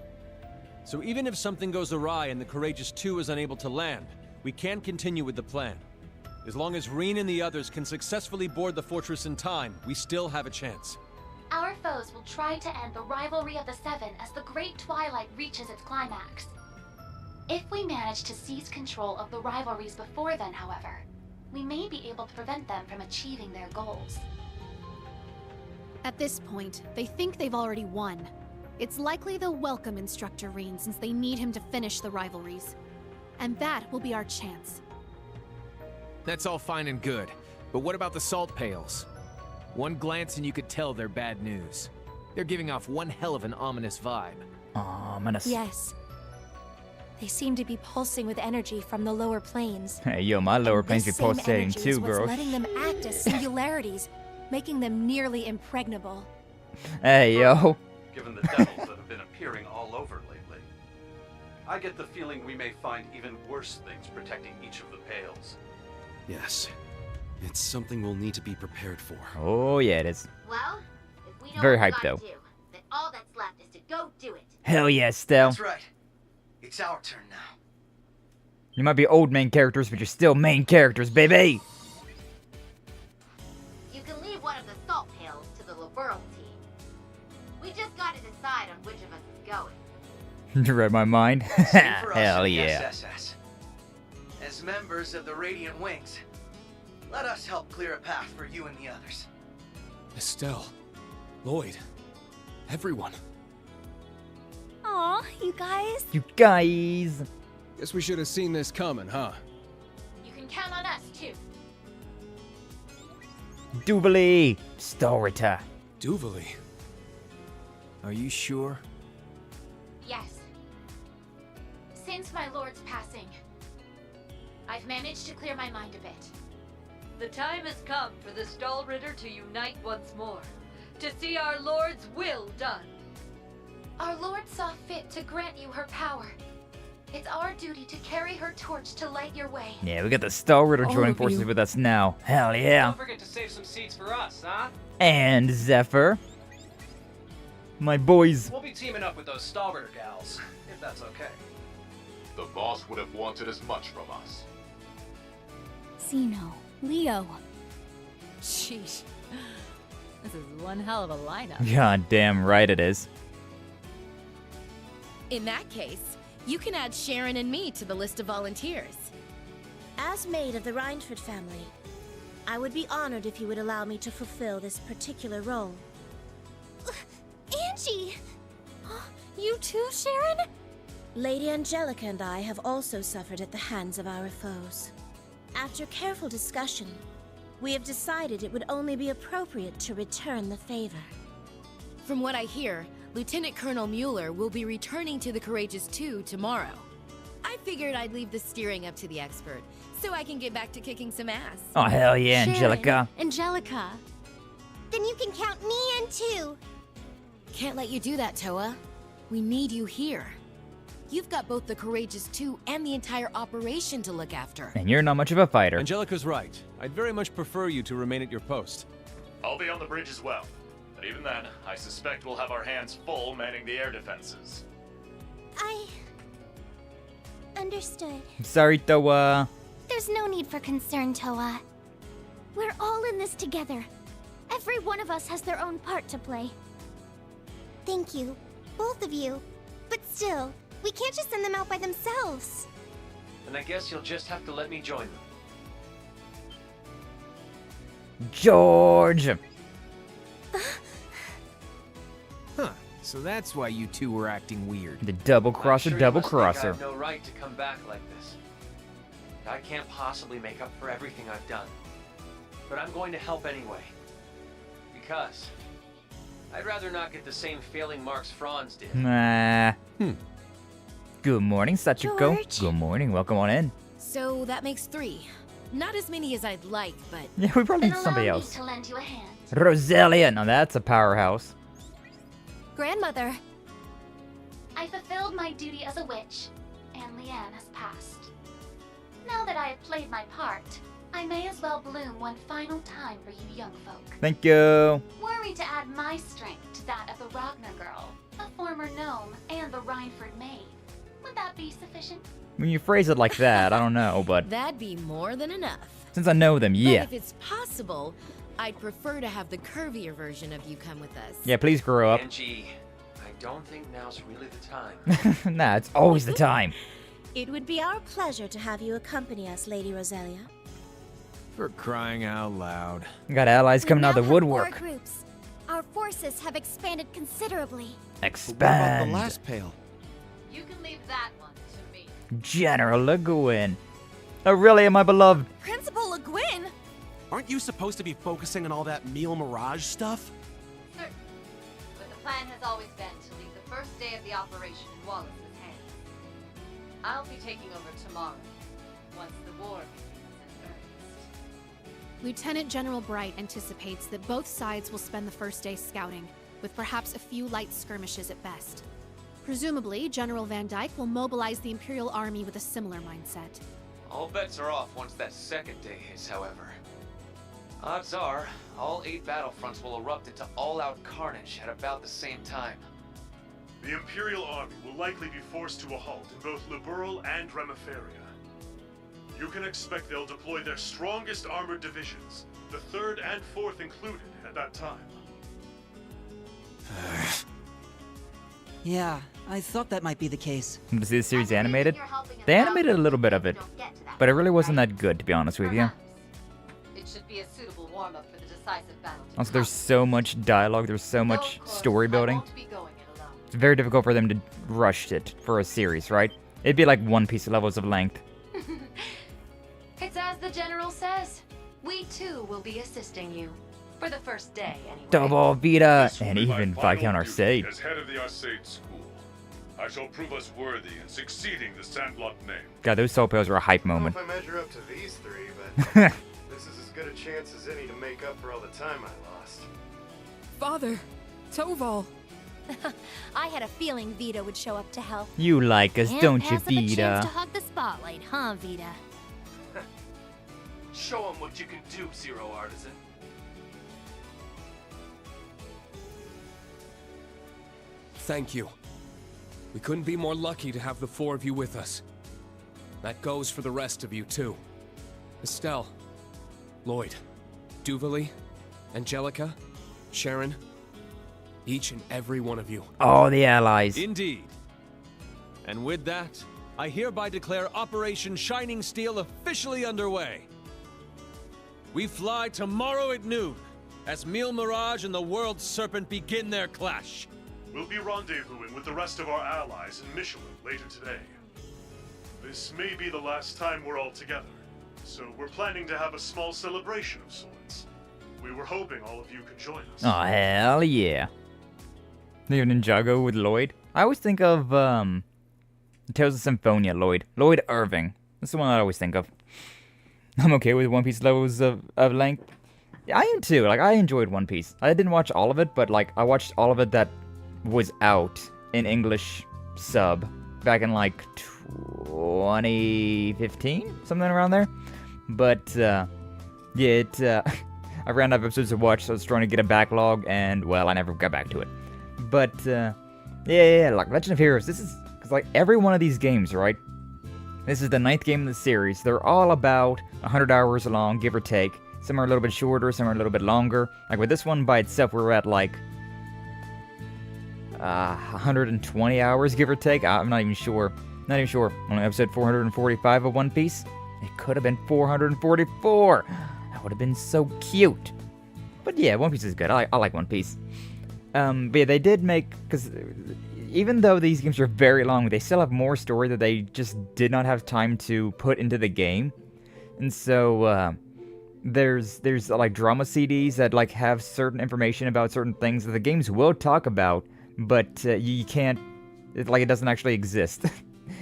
So even if something goes awry and the Courageous 2 is unable to land, we can continue with the plan. As long as Reen and the others can successfully board the fortress in time, we still have a chance. Our foes will try to end the rivalry of the Seven as the Great Twilight reaches its climax. If we manage to seize control of the rivalries before then, however, we may be able to prevent them from achieving their goals. At this point, they think they've already won. It's likely they'll welcome Instructor Reen since they need him to finish the rivalries. And that will be our chance. That's all fine and good, but what about the salt pails? One glance and you could tell they're bad news. They're giving off one hell of an ominous vibe. Ominous. Yes. They seem to be pulsing with energy from the lower planes. Hey, yo, my lower planes be pulsating too, what's girl. letting them act as singularities, making them nearly impregnable. Hey, yo. Given the devils that have been appearing all over lately, I get the feeling we may find even worse things protecting each of the pails. Yes. It's something we'll need to be prepared for. Oh, yeah, it is. Well, if we know Very what we hyped, gotta though. do, then all that's left is to go do it. Hell yeah, Stell. That's right. It's our turn now. You might be old main characters, but you're still main characters, baby! You can leave one of the salt pails to the liberal team. We just gotta decide on which of us is going. You read my mind? Same for us Hell in the yeah. SSS. As members of the Radiant Wings, let us help clear a path for you and the others. Estelle, Lloyd, everyone. Aw, you guys. You guys! Guess we should have seen this coming, huh? You can count on us, too. Doobly! Storita. Duvally. Are you sure? Yes. Since my lord's passing, I've managed to clear my mind a bit. The time has come for the Stahlritter to unite once more, to see our Lord's will done. Our Lord saw fit to grant you her power. It's our duty to carry her torch to light your way. Yeah, we got the Star Ritter All joining of forces you. with us now. Hell yeah. Don't forget to save some seats for us, huh? And Zephyr. My boys. We'll be teaming up with those Stahlritter gals, if that's okay. The boss would have wanted as much from us. Zeno, Leo. Sheesh. This is one hell of a lineup. God damn right it is. In that case, you can add Sharon and me to the list of volunteers. As maid of the Arianrhod family, I would be honored if you would allow me to fulfill this particular role. Angie! You too, Sharon? Lady Angelica and I have also suffered at the hands of our foes. After careful discussion, we have decided it would only be appropriate to return the favor. From what I hear, Lieutenant Colonel Mueller will be returning to the Courageous 2 tomorrow. I figured I'd leave the steering up to the expert, so I can get back to kicking some ass. Oh, hell yeah, Sharon, Angelica. Angelica. Then you can count me in too. Can't let you do that, Toa. We need you here. You've got both the Courageous 2 and the entire operation to look after. And you're not much of a fighter. Angelica's right. I'd very much prefer you to remain at your post. I'll be on the bridge as well. But even then, I suspect we'll have our hands full manning the air defenses. Understood. Sorry, Toa. There's no need for concern, Toa. We're all in this together. Every one of us has their own part to play. Thank you, both of you. But still, we can't just send them out by themselves. Then I guess you'll just have to let me join them. George. Huh. So that's why you two were acting weird. The double crosser, I'm sure double you must think I crosser. have no right to come back like this. I can't possibly make up for everything I've done. But I'm going to help anyway. Because I'd rather not get the same failing marks Franz did. Nah. Good morning, Sachiko. George. Good morning. Welcome on in. So that makes 3. Not as many as I'd like, but... Yeah, we probably Then need somebody allow me else. to lend you a hand. Roselia. Now that's a powerhouse. Grandmother. I fulfilled my duty as a witch, and Leanne has passed. Now that I have played my part, I may as well bloom one final time for you young folk. Thank you. Were we to add my strength to that of the Ragnar girl, a former gnome, and the Rhineford maid, would that be sufficient? When you phrase it like that, I don't know, but That'd be more than enough. Since I know them, yeah. But if it's possible, I'd prefer to have the curvier version of you come with us. Yeah, please grow up. Angie, I don't think now's really the time. Nah, it's always the time. It would be our pleasure to have you accompany us, Lady Roselia. For crying out loud. Got allies coming out of the Four woodwork. groups. Our forces have expanded considerably. Expand. The last pail. You can leave that one to me. General Le Guin. Aurelia, my beloved. Principal Le Guin? Aren't you supposed to be focusing on all that meal mirage stuff? Certain. But the plan has always been to leave the first day of the operation in Wallace's hands. I'll be taking over tomorrow, once the war begins in earnest. Lieutenant General Bright anticipates that both sides will spend the first day scouting, with perhaps a few light skirmishes at best. Presumably, General Van Dyke will mobilize the Imperial Army with a similar mindset. All bets are off once that second day hits, however. Odds are, all 8 battlefronts will erupt into all-out carnage at about the same time. The Imperial Army will likely be forced to a halt in both Liberal and Remiferia. You can expect they'll deploy their strongest armored divisions, the 3rd and 4th included, at that time. Yeah, I thought that might be the case. To see the series animated? They animated a little bit of it, but it really wasn't that good, to be honest with you. It should be a suitable warm-up for the decisive battle. Also, there's so much dialogue, there's so much story building. It's very difficult for them to rush it for a series, right? It'd be like One Piece levels of length. It's as the General says. We too will be assisting you. For the first day, anyway. Double Vita, and even Viscount Arseid. As head of the Arseid school, I shall prove us worthy in succeeding the Sandlot name. God, those soul pills were a hype moment. I don't know if I measure up to these 3, but this is as good a chance as any to make up for all the time I lost. Father, Toval. I had a feeling Vita would show up to help. You like us, And don't you, pass him a chance Vita? to hug the spotlight, huh, Vita? Show him what you can do, Zero Artisan. Thank you. We couldn't be more lucky to have the 4 of you with us. That goes for the rest of you, too. Estelle, Lloyd, Duvalie, Angelica, Sharon, each and every one of you. All the allies. Indeed. And with that, I hereby declare Operation Shining Steel officially underway. We fly tomorrow at noon, as Meal Mirage and the World Serpent begin their clash. We'll be rendezvousing with the rest of our allies in Michelin later today. This may be the last time we're all together, so we're planning to have a small celebration of sorts. We were hoping all of you could join us. Oh, hell yeah. Maybe Ninjago with Lloyd. I always think of, Tales of Symphonia, Lloyd. Lloyd Irving. That's the one I always think of. I'm okay with One Piece levels of length. Yeah, I am too. Like, I enjoyed One Piece. I didn't watch all of it, but, like, I watched all of it that was out in English sub back in, like, 2015? Something around there. But, yeah, I ran out of episodes to watch, so I was trying to get a backlog, and, well, I never got back to it. But, yeah, like, Legend of Heroes, this is, because, like, every one of these games, right? This is the 9th game in the series. They're all about 100 hours long, give or take. Some are a little bit shorter, some are a little bit longer. Like, with this one by itself, we're at, like, 120 hours, give or take. I'm not even sure. Not even sure. On episode 445 of One Piece, it could have been 444. That would have been so cute. But yeah, One Piece is good. I like One Piece. But yeah, they did make, because even though these games are very long, they still have more story that they just did not have time to put into the game. And so, there's like drama CDs that like have certain information about certain things that the games will talk about, but you can't, it doesn't actually exist.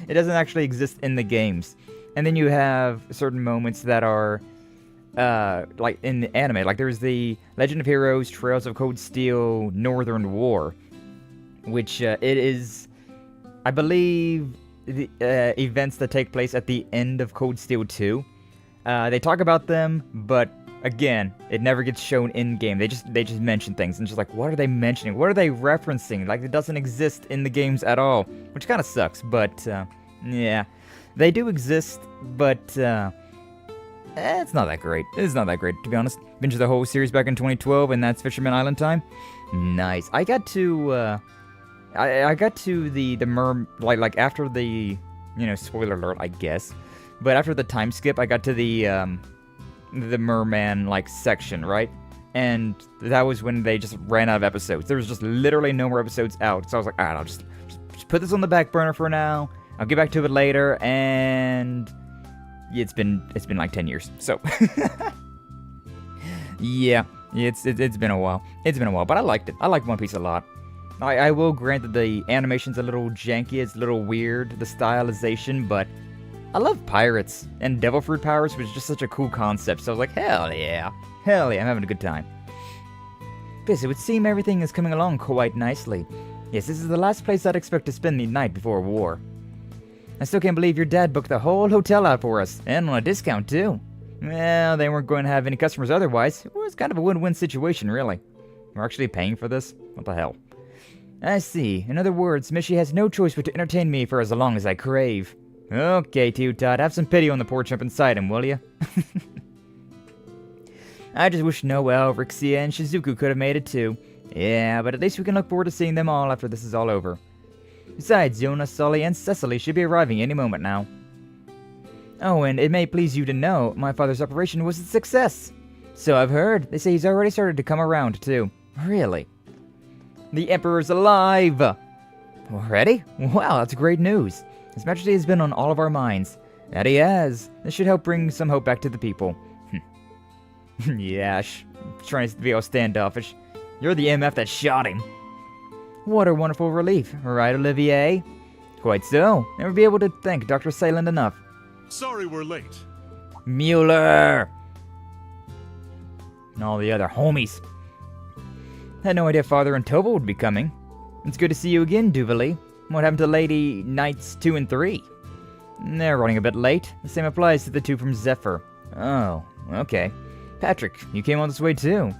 It doesn't actually exist in the games. And then you have certain moments that are like in the anime. Like there's the Legend of Heroes Trails of Cold Steel Northern War, which it is, I believe, the events that take place at the end of Cold Steel 2. They talk about them, but again, it never gets shown in game. They just mention things, and just like, what are they mentioning? What are they referencing? Like, it doesn't exist in the games at all, which kind of sucks. But yeah, they do exist. But it's not that great. It's not that great, to be honest. Finished the whole series back in 2012, and that's Fisherman Island time. Nice. I got to, I got to the like after the, you know, spoiler alert, I guess. But after the time skip, I got to the merman, like, section, right? And that was when they just ran out of episodes. There was just literally no more episodes out. So I was like, alright, I'll just put this on the back burner for now. I'll get back to it later, and it's been like 10 years. So yeah, it's been a while. It's been a while, but I liked it. I liked One Piece a lot. I will grant that the animation's a little janky, it's a little weird, the stylization, but I love pirates, and devil fruit powers was just such a cool concept, so I was like, hell yeah, I'm having a good time. Yes, it would seem everything is coming along quite nicely. Yes, this is the last place I'd expect to spend the night before war. I still can't believe your dad booked the whole hotel out for us, and on a discount too. Well, they weren't going to have any customers otherwise. It was kind of a win-win situation, really. We're actually paying for this? What the hell? I see. In other words, Mishi has no choice but to entertain me for as long as I crave. Okay, Todd, have some pity on the poor chump inside him, will ya? I just wish Noelle, Rixia, and Shizuku could have made it too. Yeah, but at least we can look forward to seeing them all after this is all over. Besides, Yona, Sully, and Cecily should be arriving any moment now. Oh, and it may please you to know, my father's operation was a success. So I've heard. They say he's already started to come around, too. Really? The Emperor's alive! Already? Wow, that's great news. His Majesty has been on all of our minds. That he has. This should help bring some hope back to the people. Yeah, trying to be all standoffish. You're the MF that shot him. What a wonderful relief, right, Olivier? Quite so. Never be able to thank Dr. Sayland enough. Sorry we're late. Mueller! And all the other homies. Had no idea Father and Tova would be coming. It's good to see you again, Duvally. What happened to Lady Knights 2 and 3? They're running a bit late. The same applies to the two from Zephyr. Oh, okay. Patrick, you came on this way too.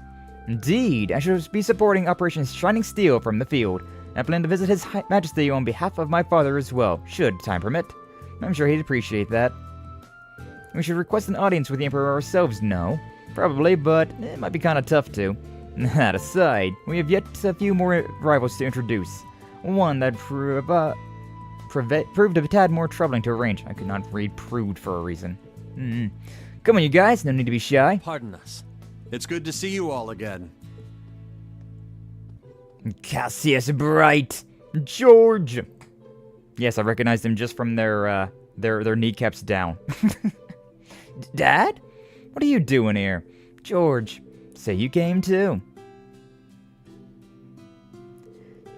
Indeed, I should be supporting Operation Shining Steel from the field. I plan to visit His Majesty on behalf of my father as well, should time permit. I'm sure he'd appreciate that. We should request an audience with the Emperor ourselves, no? Probably, but it might be kinda tough to. That aside, we have yet a few more rivals to introduce. One that proved a tad more troubling to arrange. I could not read proved for a reason. Come on, you guys, no need to be shy. Pardon us. It's good to see you all again. Cassius Bright! George! Yes, I recognized him just from their kneecaps down. Dad? What are you doing here? George, so you came too.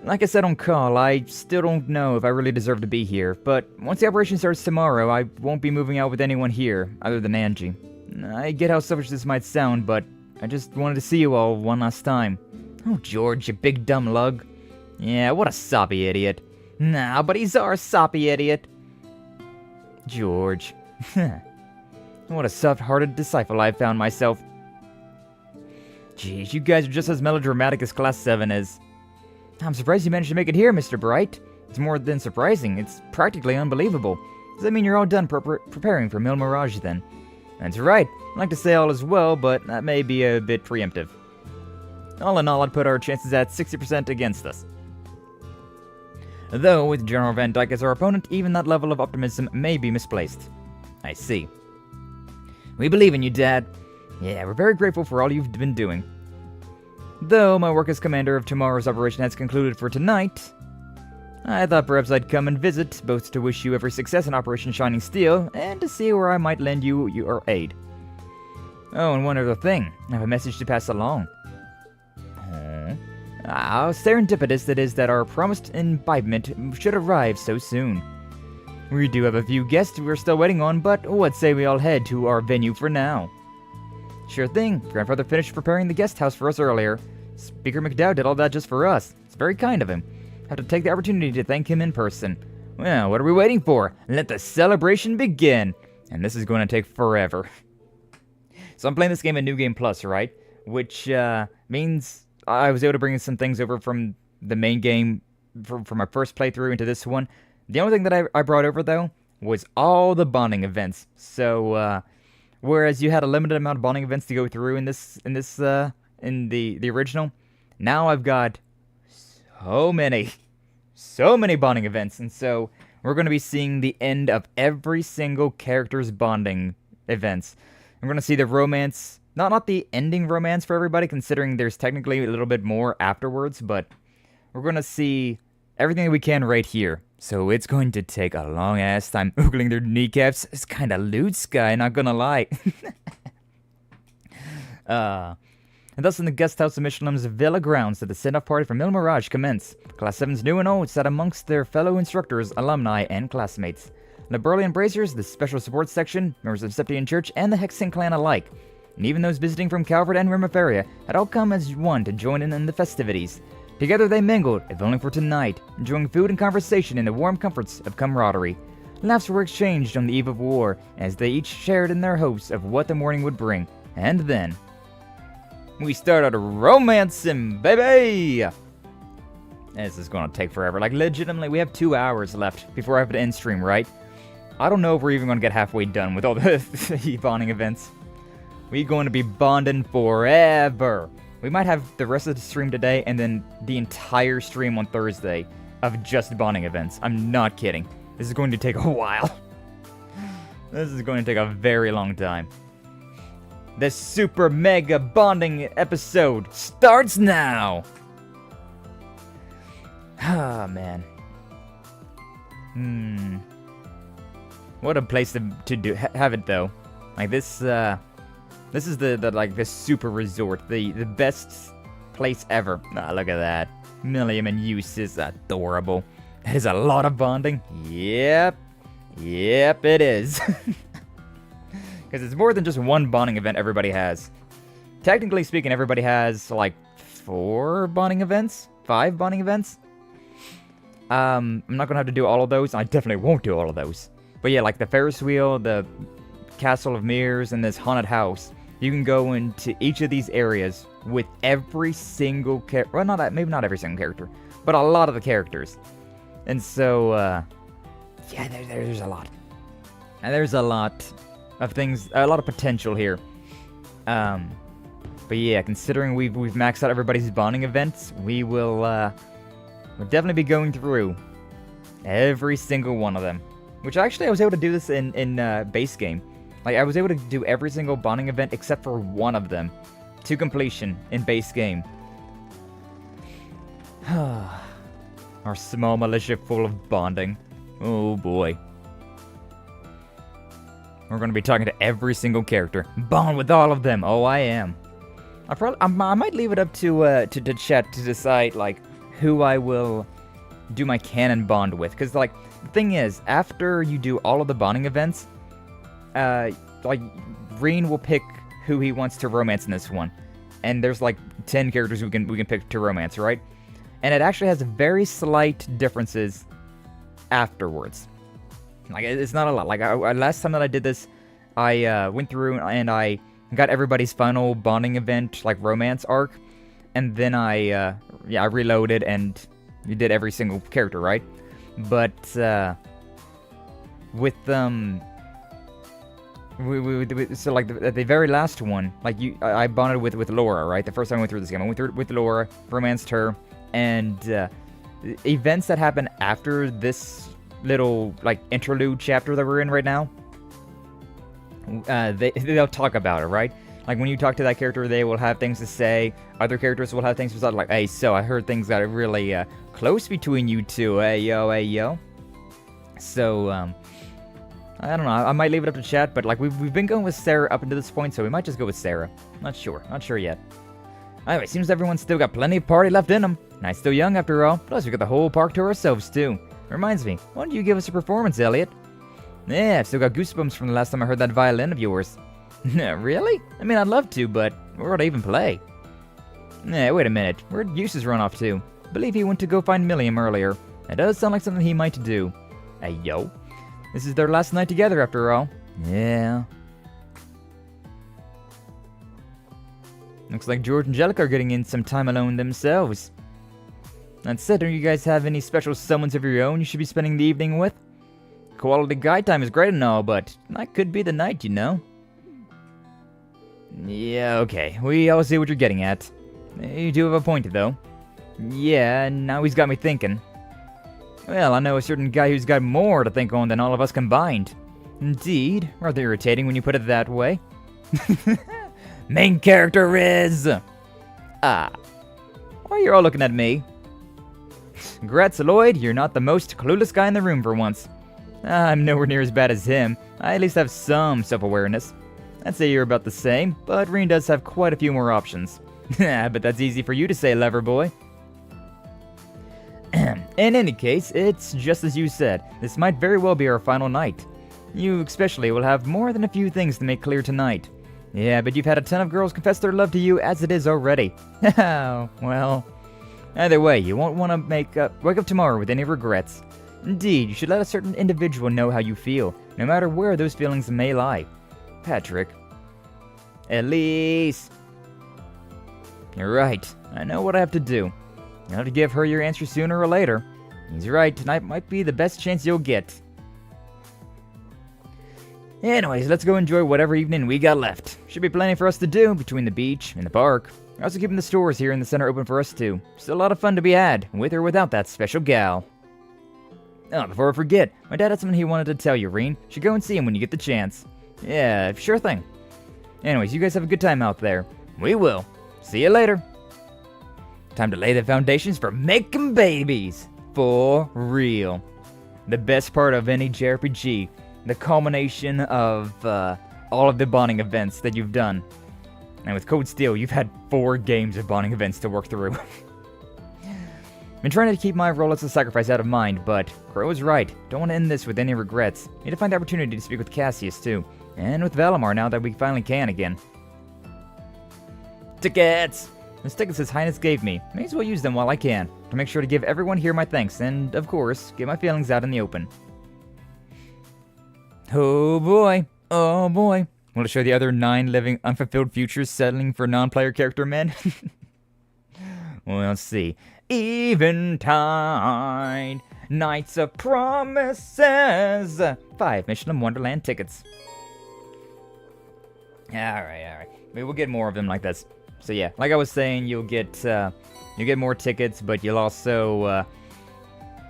Like I said on call, I still don't know if I really deserve to be here, but once the operation starts tomorrow, I won't be moving out with anyone here, other than Angie. I get how selfish this might sound, but I just wanted to see you all one last time. Oh, George, you big dumb lug. Yeah, what a soppy idiot. Nah, but he's our soppy idiot. George. What a soft-hearted disciple I've found myself. Jeez, you guys are just as melodramatic as Class 7 is. I'm surprised you managed to make it here, Mr. Bright. It's more than surprising, it's practically unbelievable. Does that mean you're all done preparing for Mil Mirage, then? That's right. I'd like to say all is well, but that may be a bit preemptive. All in all, I'd put our chances at 60% against us. Though, with General Van Dyke as our opponent, even that level of optimism may be misplaced. I see. We believe in you, Dad. Yeah, we're very grateful for all you've been doing. Though my work as commander of tomorrow's operation has concluded for tonight, I thought perhaps I'd come and visit, both to wish you every success in Operation Shining Steel, and to see where I might lend you your aid. Oh, and one other thing. I have a message to pass along. How serendipitous it is that our promised imbibement should arrive so soon. We do have a few guests we're still waiting on, but what say we all head to our venue for now? Sure thing. Grandfather finished preparing the guest house for us earlier. Speaker McDowd did all that just for us. It's very kind of him. Have to take the opportunity to thank him in person. Well, what are we waiting for? Let the celebration begin! And this is going to take forever. So I'm playing this game in New Game Plus, right? Which means I was able to bring some things over from the main game from my first playthrough into this one. The only thing that I brought over, though, was all the bonding events. So, Whereas you had a limited amount of bonding events to go through in the original, now I've got so many bonding events, and so we're going to be seeing the end of every single character's bonding events. We're going to see the romance, not the ending romance for everybody, considering there's technically a little bit more afterwards, but we're going to see everything that we can right here. So it's going to take a long-ass time. Oogling their kneecaps. It's kind of lewd, Sky, not gonna lie. And thus in the guest house of Michelin's Villa grounds, the send-off party for MaleVTuber commence. Class 7's new and old sat amongst their fellow instructors, alumni, and classmates. The Burly Embracers, the special support section, members of Septian Church, and the Hexen clan alike. And even those visiting from Calvert and Rimaferia had all come as one to join in the festivities. Together they mingled, if only for tonight, enjoying food and conversation in the warm comforts of camaraderie. Laughs were exchanged on the eve of war, as they each shared in their hopes of what the morning would bring. And then we started romancing, baby! This is gonna take forever. Like, legitimately, we have 2 hours left before I have to end stream, right? I don't know if we're even gonna get halfway done with all the bonding events. We're going to be bonding forever. We might have the rest of the stream today and then the entire stream on Thursday of just bonding events. I'm not kidding. This is going to take a while. This is going to take a very long time. The super mega bonding episode starts now. Ah, man. What a place to have it, though. Like, this is the super resort, the best place ever. Ah, look at that. Milliam and use is adorable. That is a lot of bonding. Yep, it is. Because it's more than just one bonding event everybody has. Technically speaking, everybody has like 4 bonding events, 5 bonding events. I'm not gonna have to do all of those. I definitely won't do all of those. But yeah, like the Ferris wheel, the Castle of Mirrors, and this haunted house. You can go into each of these areas with every single character. Well, maybe not every single character, but a lot of the characters. And so, yeah, there's a lot. And there's a lot of things, a lot of potential here. But yeah, considering we've maxed out everybody's bonding events, we'll definitely be going through every single one of them. Which actually I was able to do this in base game. Like, I was able to do every single bonding event except for one of them to completion in base game. Our small militia full of bonding. Oh boy. We're going to be talking to every single character. Bond with all of them. Oh, I am. I might leave it up to chat to decide, like, who I will do my canon bond with. Because, like, the thing is, after you do all of the bonding events, like, Reen will pick who he wants to romance in this one. And there's like 10 characters we can pick to romance, right? And it actually has very slight differences afterwards. Like, it's not a lot. Like, last time that I did this, I went through and I got everybody's final bonding event, like, romance arc. And then I reloaded and you did every single character, right? But, with, so, like, the very last one, like, I bonded with Laura, right? The first time I went through this game, I went through with Laura, romanced her, and events that happen after this little, like, interlude chapter that we're in right now, they'll talk about it, right? Like, when you talk to that character, they will have things to say. Other characters will have things to say, like, hey, so I heard things got really close between you two, hey, yo. So, I don't know, I might leave it up to chat, but, like, we've been going with Sarah up until this point, so we might just go with Sarah. Not sure yet. Anyway, seems everyone's still got plenty of party left in them. Night's still young after all, plus we got the whole park to ourselves too. Reminds me, why don't you give us a performance, Elliot? Yeah, I've still got goosebumps from the last time I heard that violin of yours. Really? I mean, I'd love to, but where would I even play? Nah, wait a minute, where'd Eustace run off to? Believe he went to go find Milliam earlier. That does sound like something he might do. Hey, yo. This is their last night together, after all. Yeah. Looks like George and Jellica are getting in some time alone themselves. That said, don't you guys have any special summons of your own you should be spending the evening with? Quality guide time is great and all, but that could be the night, you know. Yeah, okay. We all see what you're getting at. You do have a point, though. Yeah, now he's got me thinking. Well, I know a certain guy who's got more to think on than all of us combined. Indeed, rather irritating when you put it that way. Main character is... Ah. Why are you all looking at me? Congrats, Lloyd, you're not the most clueless guy in the room for once. I'm nowhere near as bad as him. I at least have some self-awareness. I'd say you're about the same, but Reen does have quite a few more options. But that's easy for you to say, Lever Boy. In any case, it's just as you said. This might very well be our final night. You especially will have more than a few things to make clear tonight. Yeah, but you've had a ton of girls confess their love to you as it is already. Well, either way, you won't want to wake up tomorrow with any regrets. Indeed, you should let a certain individual know how you feel, no matter where those feelings may lie. Patrick. Elise. You're right. I know what I have to do. You'll have to give her your answer sooner or later. He's right, tonight might be the best chance you'll get. Anyways, let's go enjoy whatever evening we got left. Should be plenty for us to do between the beach and the park. We're also keeping the stores here in the center open for us too. Still a lot of fun to be had, with or without that special gal. Oh, before I forget, my dad had something he wanted to tell you, Reen. Should go and see him when you get the chance. Yeah, sure thing. Anyways, you guys have a good time out there. We will. See you later. Time to lay the foundations for making babies. For real. The best part of any JRPG. The culmination of all of the bonding events that you've done. And with Code Steel, you've had 4 games of bonding events to work through. Been trying to keep my role as a sacrifice out of mind, but Crow was right. Don't want to end this with any regrets. Need to find the opportunity to speak with Cassius too. And with Valimar now that we finally can again. Tickets! Those tickets His Highness gave me. May as well use them while I can. To make sure to give everyone here my thanks, and, of course, get my feelings out in the open. Oh boy. Oh boy. Want to show the other 9 living unfulfilled futures settling for non-player character men? Well, let's see. Eventide. Nights of Promises. 5 Michelin Wonderland tickets. Alright. Maybe we'll get more of them like this. So yeah, like I was saying, you'll get more tickets, but you'll also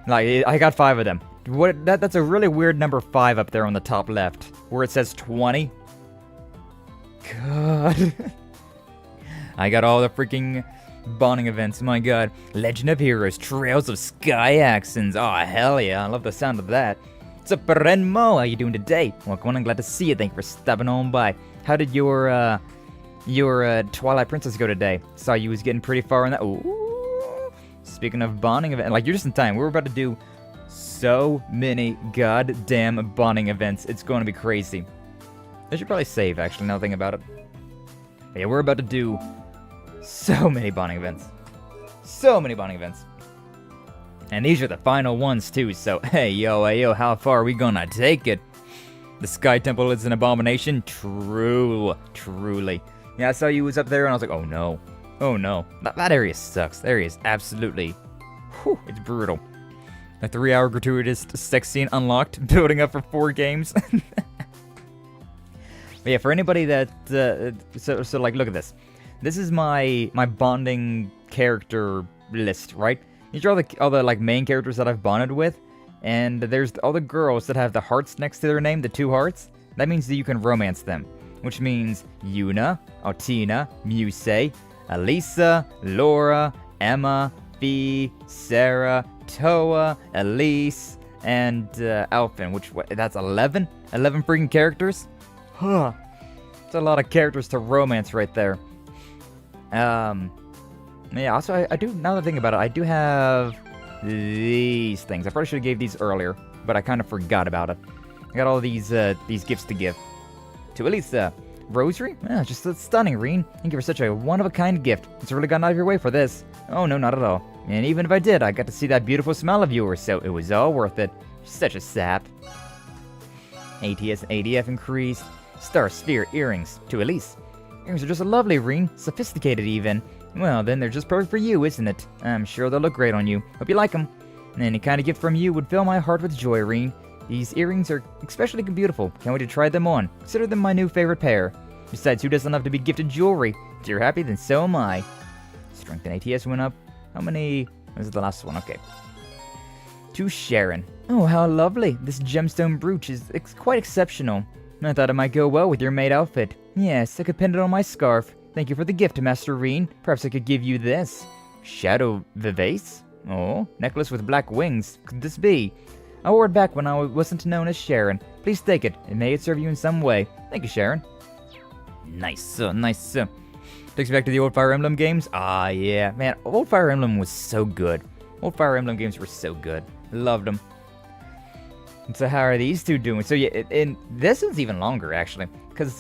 like I got 5 of them. That's a really weird number 5 up there on the top left, where it says 20. God. I got all the freaking bonding events, my god. Legend of Heroes, Trails of Sky Accents. Oh, hell yeah, I love the sound of that. What's up, Renmo? How you doing today? Welcome, I'm glad to see you. Thank you for stopping on by. How did your Twilight Princess go today? Saw you was getting pretty far in that. Ooh. Speaking of bonding event, like, you're just in time. We're about to do so many goddamn bonding events. It's going to be crazy. I should probably save, actually, now thinking about it. But yeah, we're about to do so many bonding events. So many bonding events. And these are the final ones, too, so hey, yo, how far are we gonna take it? The Sky Temple is an abomination? Truly. Yeah, I saw you was up there, and I was like, oh no. That area sucks. That area is absolutely... Whew, it's brutal. A 3-hour gratuitous sex scene unlocked, building up for 4 games. But yeah, for anybody that... So like, look at this. This is my bonding character list, right? These are all the like main characters that I've bonded with. And there's all the girls that have the hearts next to their name, the 2 hearts. That means that you can romance them. Which means Yuna, Altina, Muse, Elisa, Laura, Emma, Fee, Sarah, Toa, Elise, and Alphen. That's 11? 11 freaking characters? Huh. That's a lot of characters to romance right there. Yeah, also, I do, now that I think about it, I do have these things. I probably should have gave these earlier, but I kind of forgot about it. I got all these gifts to give. To Elisa. Rosary? Yeah, just stunning, Reen. Thank you for such a one-of-a-kind gift. It's really gotten out of your way for this. Oh, no, not at all. And even if I did, I got to see that beautiful smile of yours, so it was all worth it. Such a sap. ATS and ADF increased. Star Sphere earrings. To Elise. Earrings are just lovely, Reen. Sophisticated, even. Well, then they're just perfect for you, isn't it? I'm sure they'll look great on you. Hope you like them. Any kind of gift from you would fill my heart with joy, Reen. These earrings are especially beautiful. Can't wait to try them on. Consider them my new favorite pair. Besides, who doesn't love to be gifted jewelry? If you're happy, then so am I. Strength and ATS went up. How many? This is the last one, okay. To Sharon. Oh, how lovely. This gemstone brooch is quite exceptional. I thought it might go well with your maid outfit. Yes, I could pin it on my scarf. Thank you for the gift, Master Reen. Perhaps I could give you this. Shadow Vivace? Oh, necklace with black wings. Could this be? I wore it back when I wasn't known as Sharon. Please take it, and may it serve you in some way. Thank you, Sharon. Nice, nice. Takes me back to the old Fire Emblem games. Ah, yeah. Man, old Fire Emblem was so good. Old Fire Emblem games were so good. Loved them. And so how are these two doing? So yeah, and this one's even longer, actually. Because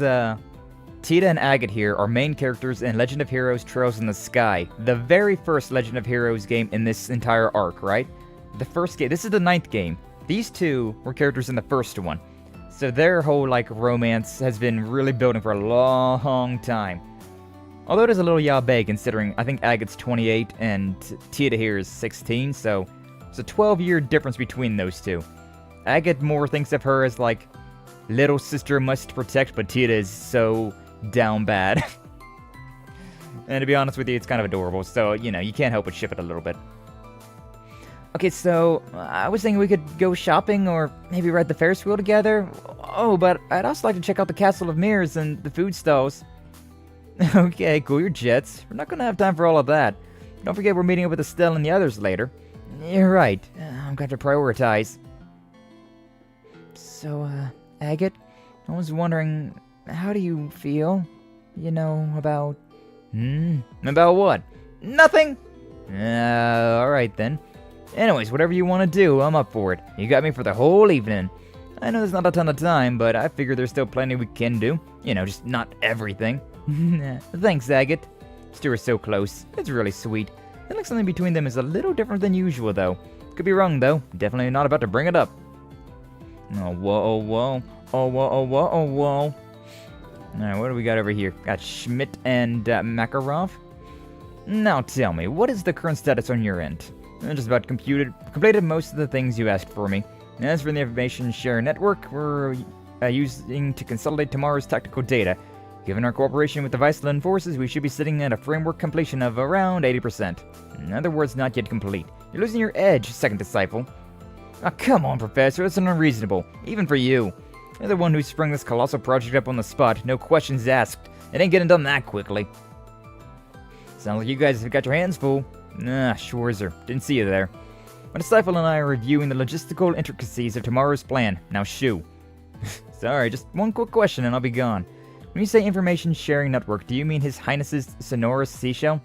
Tita and Agate here are main characters in Legend of Heroes Trails in the Sky. The very first Legend of Heroes game in this entire arc, right? The first game. This is the 9th game. These two were characters in the first one. So their whole, like, romance has been really building for a long time. Although it is a little yabe considering I think Agate's 28 and Tita here is 16, so it's a 12-year difference between those two. Agate more thinks of her as, like, little sister must protect, but Tita is so down bad. And to be honest with you, it's kind of adorable, so, you know, you can't help but ship it a little bit. Okay, so I was thinking we could go shopping or maybe ride the Ferris wheel together. Oh, but I'd also like to check out the Castle of Mirrors and the food stalls. Okay, cool your jets. We're not gonna have time for all of that. Don't forget we're meeting up with Estelle and the others later. You're right. I'm going to prioritize. So, Agate, I was wondering, how do you feel? You know, about... About what? Nothing? Alright then. Anyways, whatever you want to do, I'm up for it. You got me for the whole evening. I know there's not a ton of time, but I figure there's still plenty we can do. You know, just not everything. Thanks, Agate. Stu are so close. It's really sweet. It looks something between them is a little different than usual, though. Could be wrong, though. Definitely not about to bring it up. Oh, whoa, oh, whoa. Oh, whoa, oh, whoa, oh, whoa. Alright, what do we got over here? Got Schmidt and Makarov. Now tell me, what is the current status on your end? I just about completed most of the things you asked for me. As for the information share network, we're using to consolidate tomorrow's tactical data. Given our cooperation with the Viceland forces, we should be sitting at a framework completion of around 80%. In other words, not yet complete. You're losing your edge, second disciple. Ah, come on, Professor, that's unreasonable. Even for you. You're the one who sprung this colossal project up on the spot, no questions asked. It ain't getting done that quickly. Sounds like you guys have got your hands full. Ah, Schwarzer. Didn't see you there. My disciple and I are reviewing the logistical intricacies of tomorrow's plan. Now shoo. Sorry, just one quick question and I'll be gone. When you say information sharing network, do you mean His Highness's sonorous seashell?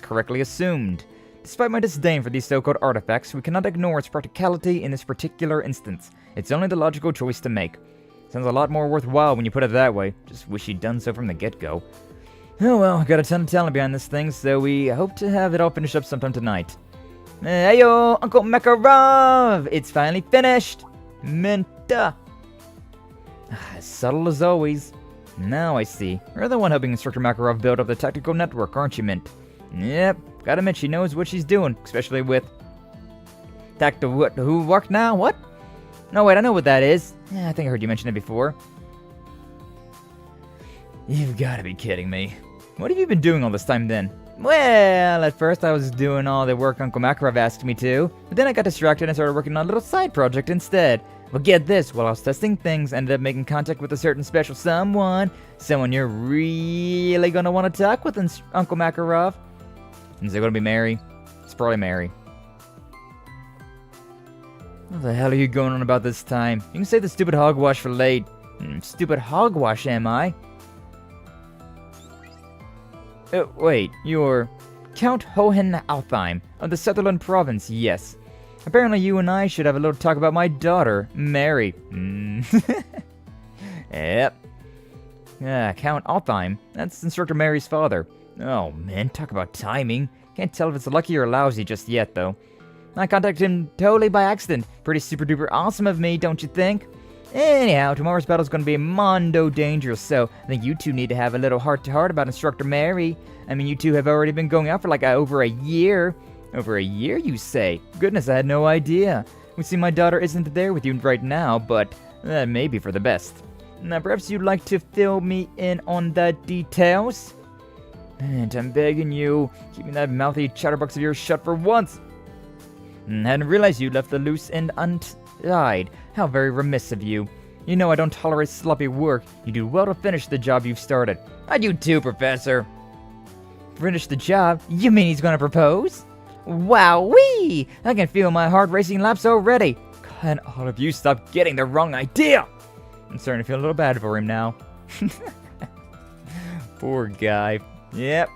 Correctly assumed. Despite my disdain for these so-called artifacts, we cannot ignore its practicality in this particular instance. It's only the logical choice to make. Sounds a lot more worthwhile when you put it that way. Just wish you'd done so from the get-go. Oh well, got a ton of talent behind this thing, so we hope to have it all finished up sometime tonight. Heyo, Uncle Makarov! It's finally finished! Minta! As subtle as always. Now I see. You're the one helping Instructor Makarov build up the tactical network, aren't you, Mint? Yep, gotta admit she knows what she's doing, especially with... Who work now? What? No, wait, I know what that is. Yeah, I think I heard you mention it before. You've gotta be kidding me. What have you been doing all this time then? Well, at first I was doing all the work Uncle Makarov asked me to, but then I got distracted and started working on a little side project instead. Well, get this, while I was testing things, I ended up making contact with a certain special someone you're really gonna want to talk with, Uncle Makarov. Is it gonna be Mary? It's probably Mary. What the hell are you going on about this time? You can say the stupid hogwash for late. Stupid hogwash, am I? Wait, you're Count Hohen Altheim of the Sutherland province, yes. Apparently you and I should have a little talk about my daughter, Mary. Yep. Count Altheim, that's Instructor Mary's father. Oh man, talk about timing. Can't tell if it's lucky or lousy just yet, though. I contacted him totally by accident. Pretty super duper awesome of me, don't you think? Anyhow, tomorrow's battle's gonna be mondo dangerous, so I think you two need to have a little heart-to-heart about Instructor Mary. I mean, you two have already been going out for like over a year. Over a year, you say? Goodness, I had no idea. We see my daughter isn't there with you right now, but that may be for the best. Now, perhaps you'd like to fill me in on the details? And I'm begging you, keeping that mouthy chatterbox of yours shut for once. Hadn't realized you left the loose end untied. How very remiss of you. You know I don't tolerate sloppy work. You do well to finish the job you've started. I do too, Professor. Finish the job? You mean he's gonna propose? Wowee! I can feel my heart racing laps already. Can all of you stop getting the wrong idea? I'm starting to feel a little bad for him now. Poor guy. Yep.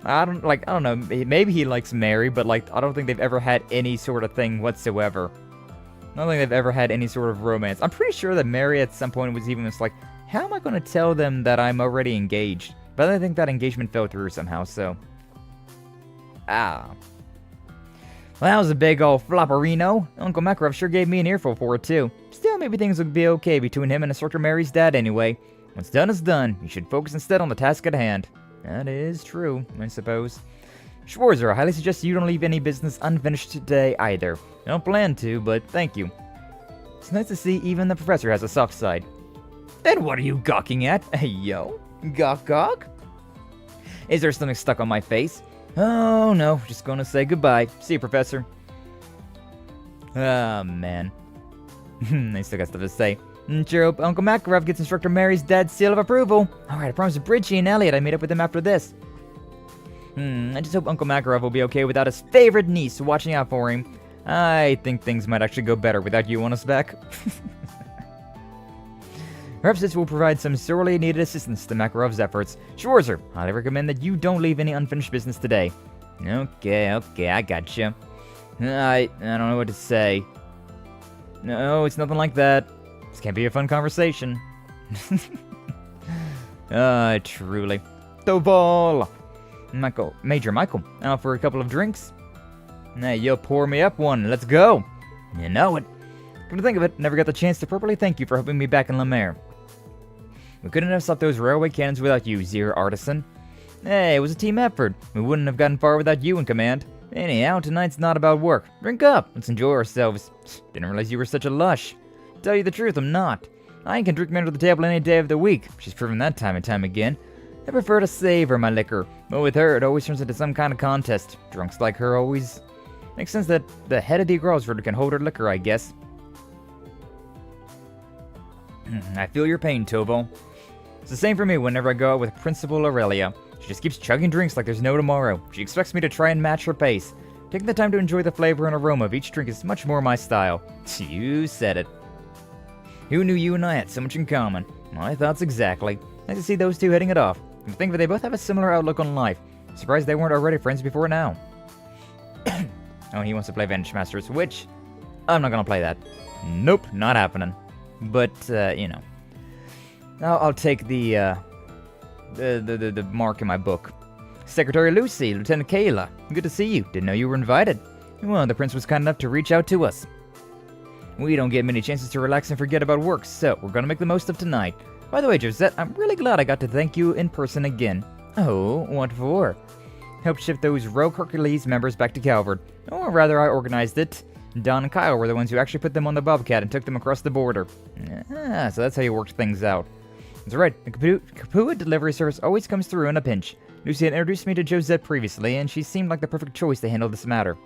I don't know, maybe he likes Mary, but like, I don't think they've ever had any sort of thing whatsoever. I don't think they've ever had any sort of romance. I'm pretty sure that Mary at some point was even just like, how am I going to tell them that I'm already engaged? But I think that engagement fell through somehow, so. Well, that was a big old flopperino. Uncle Makarov sure gave me an earful for it, too. Still, maybe things will be okay between him and Instructor Mary's dad anyway. What's done is done. You should focus instead on the task at hand. That is true, I suppose. Schwarzer, I highly suggest you don't leave any business unfinished today either. I don't plan to, but thank you. It's nice to see even the professor has a soft side. And what are you gawking at? Hey, yo. Gawk gawk? Is there something stuck on my face? Oh, no. Just gonna say goodbye. See you, Professor. Ah, man. I still got stuff to say. Sure hope Uncle Makarov gets Instructor Mary's dad's seal of approval. Alright, I promised Bridgie and Elliot I'd meet up with them after this. I just hope Uncle Makarov will be okay without his favorite niece watching out for him. I think things might actually go better without you on us back. Perhaps this will provide some sorely needed assistance to Makarov's efforts. Schwarzer, highly recommend that you don't leave any unfinished business today. Okay, I gotcha. I don't know what to say. No, it's nothing like that. This can't be a fun conversation. Truly. Toval! Major Michael, out for a couple of drinks? Hey, you'll pour me up one. Let's go. You know it. Come to think of it, never got the chance to properly thank you for helping me back in Lemaire. We couldn't have stopped those railway cannons without you, Zier Artisan. Hey, it was a team effort. We wouldn't have gotten far without you in command. Anyhow, tonight's not about work. Drink up. Let's enjoy ourselves. Didn't realize you were such a lush. Tell you the truth, I'm not. I can drink men under the table any day of the week. She's proven that time and time again. I prefer to savor my liquor, but with her, it always turns into some kind of contest. Drunks like her always... Makes sense that the head of the Grosford can hold her liquor, I guess. I feel your pain, Toval. It's the same for me whenever I go out with Principal Aurelia. She just keeps chugging drinks like there's no tomorrow. She expects me to try and match her pace. Taking the time to enjoy the flavor and aroma of each drink is much more my style. You said it. Who knew you and I had so much in common? My thoughts exactly. Nice to see those two hitting it off. I think that they both have a similar outlook on life. Surprised they weren't already friends before now. Oh, he wants to play Vantage Masters, which... I'm not gonna play that. Nope, not happening. But, you know. I'll take the mark in my book. Secretary Lucy, Lieutenant Kayla, good to see you. Didn't know you were invited. Well, the prince was kind enough to reach out to us. We don't get many chances to relax and forget about work, so we're gonna make the most of tonight. By the way, Josette, I'm really glad I got to thank you in person again. Oh, what for? Helped ship those rogue Hercules members back to Calvard. Or rather, I organized it. Don and Kyle were the ones who actually put them on the Bobcat and took them across the border. Ah, so that's how you worked things out. That's right, the Kapua delivery service always comes through in a pinch. Lucy had introduced me to Josette previously, and she seemed like the perfect choice to handle this matter.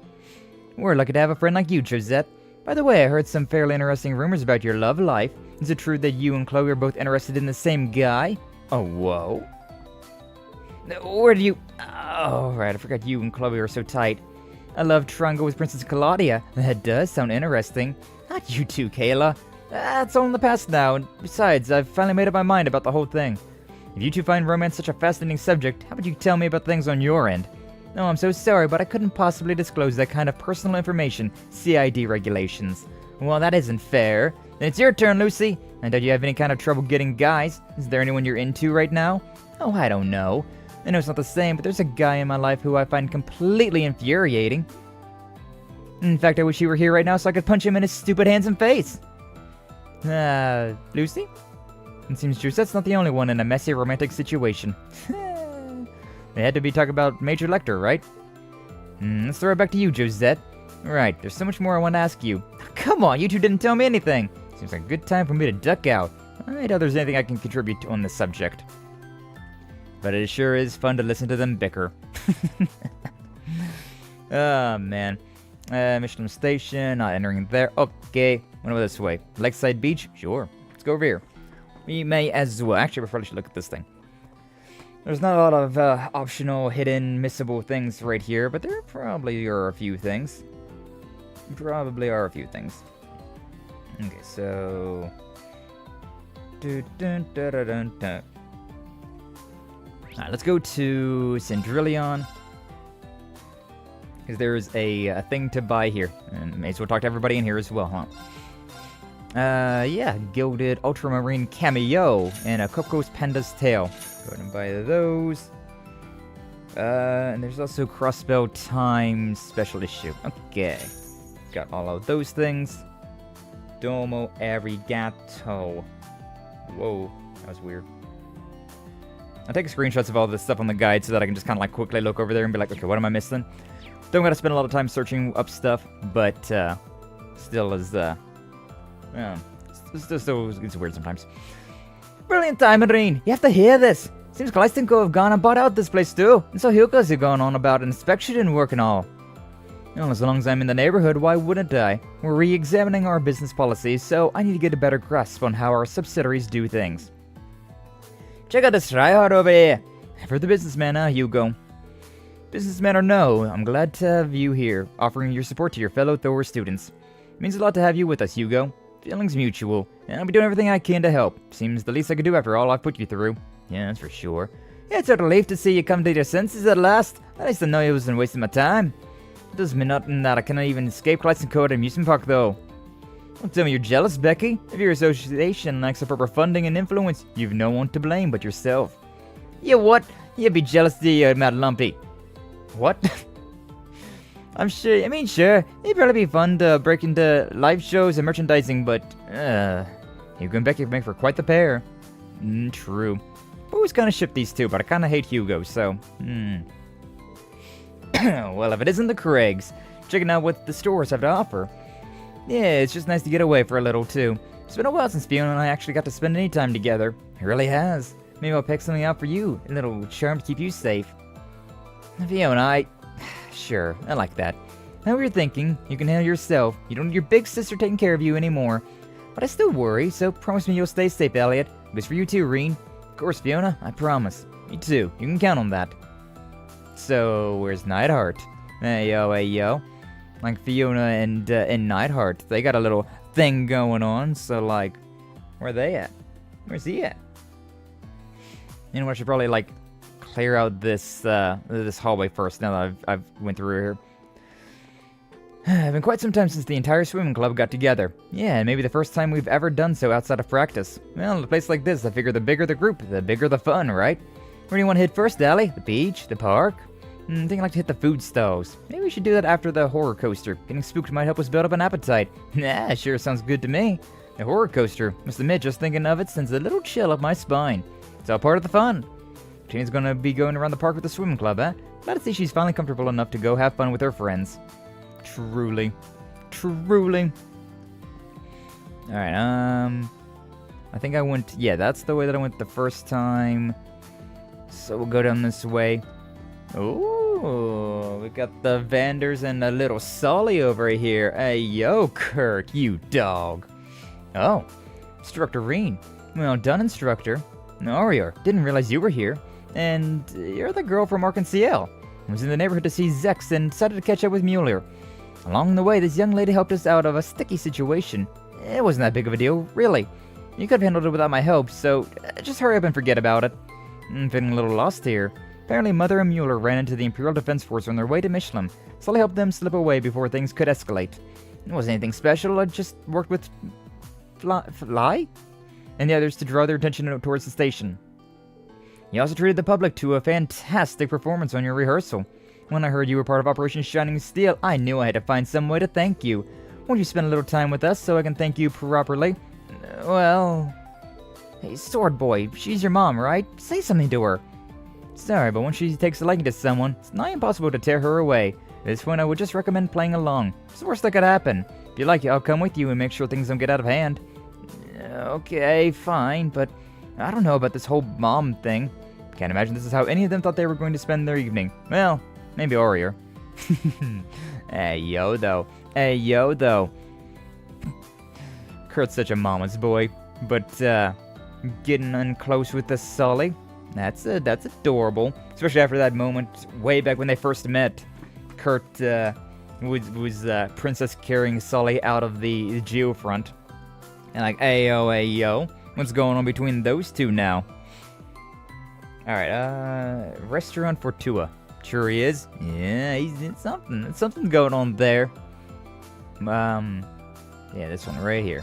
We're lucky to have a friend like you, Josette. By the way, I heard some fairly interesting rumors about your love life. Is it true that you and Chloe are both interested in the same guy? Oh, whoa. Where do you... Oh, right, I forgot you and Chloe are so tight. I love Triangle with Princess Claudia. That does sound interesting. Not you too, Kayla. That's all in the past now, and besides, I've finally made up my mind about the whole thing. If you two find romance such a fascinating subject, how about you tell me about things on your end? No, I'm so sorry, but I couldn't possibly disclose that kind of personal information. CID regulations. Well, that isn't fair. Then it's your turn, Lucy. I doubt you have any kind of trouble getting guys. Is there anyone you're into right now? Oh, I don't know. I know it's not the same, but there's a guy in my life who I find completely infuriating. In fact, I wish he were here right now so I could punch him in his stupid handsome face. Lucy? It seems Josette's not the only one in a messy romantic situation. They had to be talking about Major Lecter, right? Let's throw it back to you, Josette. Right, there's so much more I want to ask you. Come on, you two didn't tell me anything. Seems like a good time for me to duck out. I doubt there's anything I can contribute on this subject. But it sure is fun to listen to them bicker. Oh, man. Michelin Station, not entering there. Okay, what about this way? Lakeside Beach? Sure. Let's go over here. We may as well. Actually, we probably should look at this thing. There's not a lot of optional, hidden, missable things right here, but there probably are a few things. Okay, so... Alright, let's go to Cendrillon. Because there's a thing to buy here. And may as well talk to everybody in here as well, huh? Yeah, Gilded Ultramarine Cameo and a Coco's Panda's Tail. Go ahead and buy those. And there's also Crossbow Time Special Issue. Okay. Got all of those things. Domo Arigato. Whoa, that was weird. I'll take screenshots of all this stuff on the guide so that I can just kind of like quickly look over there and be like, okay, what am I missing? Don't gotta spend a lot of time searching up stuff, but still is it's weird sometimes. Brilliant time, Marine! You have to hear this! Seems Glystenko have gone and bought out this place too, and so Hyuko's going on about inspection and work and all. Well, as long as I'm in the neighborhood, why wouldn't I? We're re-examining our business policies, so I need to get a better grasp on how our subsidiaries do things. Check out this tryhard over here! For the businessman, Hugo. Businessman or no, I'm glad to have you here, offering your support to your fellow Thor students. It means a lot to have you with us, Hugo. Feelings mutual, and I'll be doing everything I can to help. Seems the least I could do after all I've put you through. Yeah, that's for sure. Yeah, it's a relief to see you come to your senses at last. At least I know you wasn't wasting my time. It doesn't mean nothing that I cannot even escape Glystenko at amusement park, though. Don't tell me you're jealous, Becky. If your association lacks the proper funding and influence, you've no one to blame but yourself. Yeah, what? You'd be jealous, do you, Mad Lumpy? What? Sure, it'd probably be fun to break into live shows and merchandising, but, Hugo and Becky make for quite the pair. True. Always kind of ship these two, but I kind of hate Hugo, so, Well, if it isn't the Craigs, checking out what the stores have to offer. Yeah, it's just nice to get away for a little, too. It's been a while since Fiona and I actually got to spend any time together. It really has. Maybe I'll pick something out for you, a little charm to keep you safe. Fiona, Sure, I like that. Now you're thinking, you can handle yourself. You don't need your big sister taking care of you anymore. But I still worry, so promise me you'll stay safe, Elliot. It goes for you too, Reen. Of course, Fiona, I promise. You too, you can count on that. So, where's Neidhart? Hey yo. Like Fiona and Neidhart, they got a little thing going on, so like, where are they at? Where's he at? You know what, I should probably like clear out this this hallway first now that I've went through here. It's been quite some time since the entire swimming club got together. Yeah, and maybe the first time we've ever done so outside of practice. Well, in a place like this, I figure the bigger the group, the bigger the fun, right? Where do you want to hit first, Allie? The beach? The park? I think I'd like to hit the food stalls. Maybe we should do that after the horror coaster. Getting spooked might help us build up an appetite. Nah, sure sounds good to me. The horror coaster. Must admit, just thinking of it sends a little chill up my spine. It's all part of the fun. Tina's gonna be going around the park with the swimming club, eh? Glad to see she's finally comfortable enough to go have fun with her friends. Truly. Alright, I think I went... Yeah, that's the way that I went the first time. So we'll go down this way. Ooh, we got the Vanders and a little Solly over here. Hey, yo, Kirk, you dog. Oh, Instructor Reen. Well done, Instructor. Orior, didn't realize you were here. And you're the girl from Arkansas. I was in the neighborhood to see Zex and decided to catch up with Mueller. Along the way, this young lady helped us out of a sticky situation. It wasn't that big of a deal, really. You could have handled it without my help, so just hurry up and forget about it. I'm feeling a little lost here. Apparently, Mother and Mueller ran into the Imperial Defense Force on their way to Michelin, so I helped them slip away before things could escalate. It wasn't anything special, I just worked with Fly and the others to draw their attention towards the station. You also treated the public to a fantastic performance on your rehearsal. When I heard you were part of Operation Shining Steel, I knew I had to find some way to thank you. Won't you spend a little time with us so I can thank you properly? Well... Hey, Sword Boy, she's your mom, right? Say something to her. Sorry, but when she takes a liking to someone, it's nigh impossible to tear her away. At this point, I would just recommend playing along. It's the worst that could happen. If you like it, I'll come with you and make sure things don't get out of hand. Okay, fine, but I don't know about this whole mom thing. Can't imagine this is how any of them thought they were going to spend their evening. Well, maybe Aurier. Hey, yo, though. Hey, yo, though. Kurt's such a mama's boy, but, getting in close with the Sully, that's adorable. Especially after that moment way back when they first met. Kurt, was Princess carrying Sully out of the geofront. And like, ayo, what's going on between those two now? Alright, Restaurant Fortua. Sure he is. Yeah, it's something going on there. Yeah, this one right here.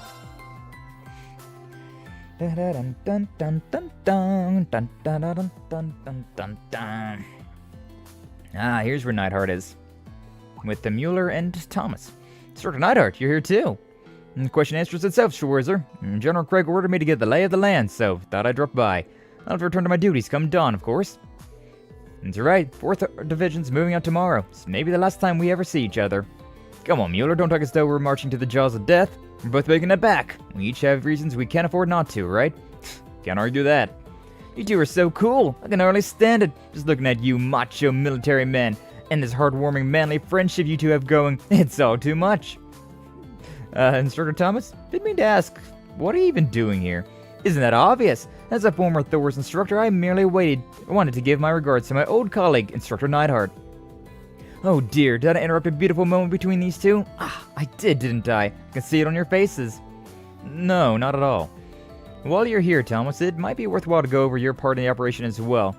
Ah, here's where Neidhart is. With the Mueller and Thomas. Instructor Neidhart, you're here too. And the question answers itself, Schwarzer. General Craig ordered me to get the lay of the land, so thought I'd drop by. I'll have to return to my duties come dawn, of course. That's right, 4th Division's moving out tomorrow. It's maybe the last time we ever see each other. Come on, Mueller, don't talk as though we're marching to the jaws of death. We're both making it back. We each have reasons we can't afford not to, right? Can't argue that. You two are so cool. I can hardly stand it. Just looking at you macho military men. And this heartwarming manly friendship you two have going. It's all too much. Instructor Thomas? Didn't mean to ask. What are you even doing here? Isn't that obvious? As a former Thor's instructor, I merely wanted to give my regards to my old colleague, Instructor Neidhart. Oh dear, did I interrupt a beautiful moment between these two? Ah, I did, didn't I? I can see it on your faces. No, not at all. While you're here, Thomas, it might be worthwhile to go over your part in the operation as well.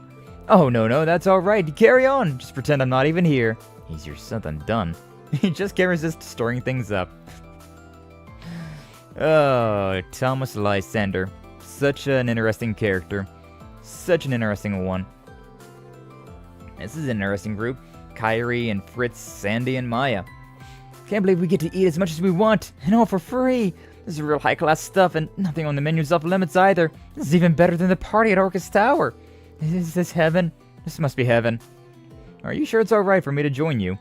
Oh, no, that's alright. Carry on. Just pretend I'm not even here. Easier said than done. He just can't resist stirring things up. Oh, Thomas Lysander. Such an interesting character. Such an interesting one. This is an interesting group. Kyrie and Fritz, Sandy and Maya. Can't believe we get to eat as much as we want, and all for free. This is real high-class stuff, and nothing on the menu's off limits either. This is even better than the party at Orchis Tower. Is this heaven? This must be heaven. Are you sure it's alright for me to join you?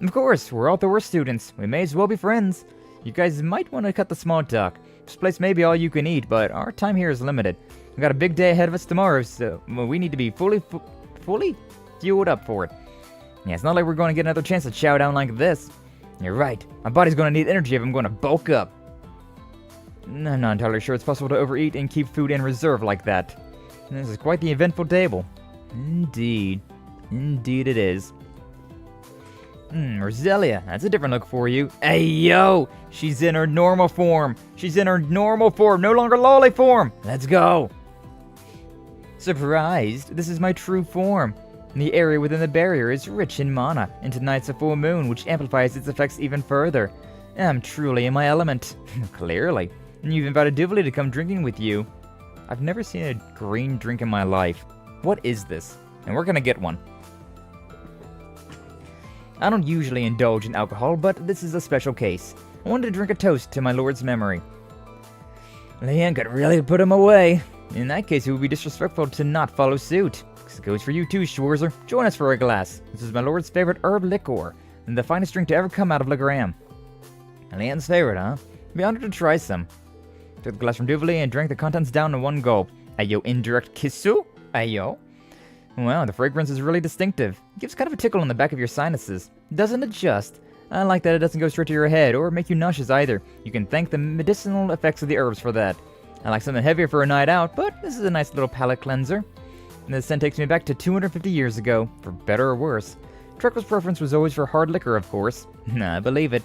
Of course, we're all Thor students. We may as well be friends. You guys might want to cut the small talk. This place may be all you can eat, but our time here is limited. We've got a big day ahead of us tomorrow, so we need to be fully fueled up for it. Yeah, it's not like we're going to get another chance to chow down like this. You're right. My body's going to need energy if I'm going to bulk up. I'm not entirely sure it's possible to overeat and keep food in reserve like that. This is quite the eventful table. Indeed. Indeed it is. Roselia, that's a different look for you. Hey, yo! She's in her normal form. She's in her normal form, no longer lolly form. Let's go. Surprised? This is my true form. The area within the barrier is rich in mana, and tonight's a full moon, which amplifies its effects even further. I'm truly in my element. Clearly. And you've invited Duvley to come drinking with you. I've never seen a green drink in my life. What is this? And we're gonna get one. I don't usually indulge in alcohol, but this is a special case. I wanted to drink a toast to my lord's memory. Leanne could really put him away. In that case, it would be disrespectful to not follow suit. This goes for you too, Schwarzer. Join us for a glass. This is my lord's favorite herb liqueur, and the finest drink to ever come out of Legram. Leanne's favorite, huh? Be honored to try some. Took the glass from Duvley and drank the contents down in one gulp. Ayo, indirect kissu? Ayo. Wow, the fragrance is really distinctive. It gives kind of a tickle on the back of your sinuses. Doesn't adjust. I like that it doesn't go straight to your head or make you nauseous either. You can thank the medicinal effects of the herbs for that. I like something heavier for a night out, but this is a nice little palate cleanser. And this scent takes me back to 250 years ago, for better or worse. Trekkle's preference was always for hard liquor, of course. I believe it.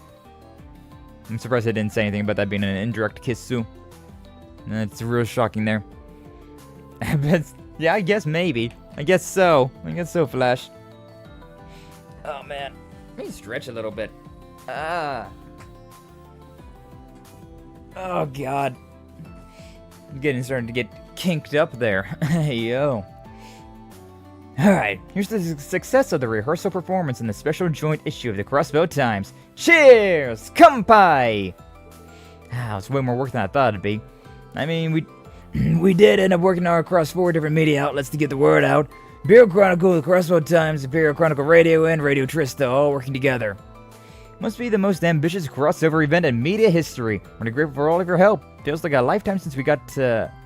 I'm surprised I didn't say anything about that being an indirect kissu. That's real shocking there. But, yeah, I guess maybe. I guess so, Flash. Oh, man. Let me stretch a little bit. Oh, God. I'm starting to get kinked up there. Hey, yo. Alright, here's the success of the rehearsal performance in the special joint issue of the Crossbow Times. Cheers! Kampai! It's way more work than I thought it'd be. I mean, we did end up working across 4 different media outlets to get the word out. Imperial Chronicle, the Crossbow Times, Imperial Chronicle Radio, and Radio Trista all working together. Must be the most ambitious crossover event in media history. We're grateful for all of your help. Feels like a lifetime since we got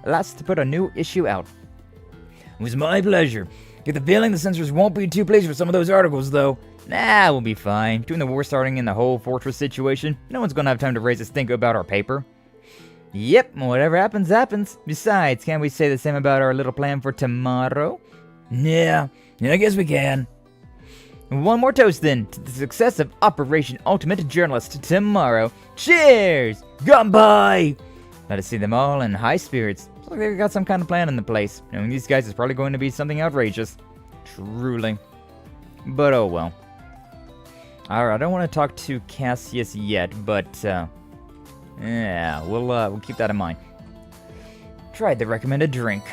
last to put a new issue out. It was my pleasure. Get the feeling the censors won't be too pleased with some of those articles, though. Nah, we'll be fine. Between the war starting and the whole fortress situation, no one's gonna have time to raise a stink about our paper. Yep, whatever happens, happens. Besides, can't we say the same about our little plan for tomorrow? Yeah, I guess we can. One more toast then, to the success of Operation Ultimate Journalist tomorrow. Cheers! Goodbye! Let us see them all in high spirits. Looks like they've got some kind of plan in the place. Knowing these guys is probably going to be something outrageous. Truly. But oh well. Alright, I don't want to talk to Cassius yet, but yeah, we'll keep that in mind. Tried the recommended drink.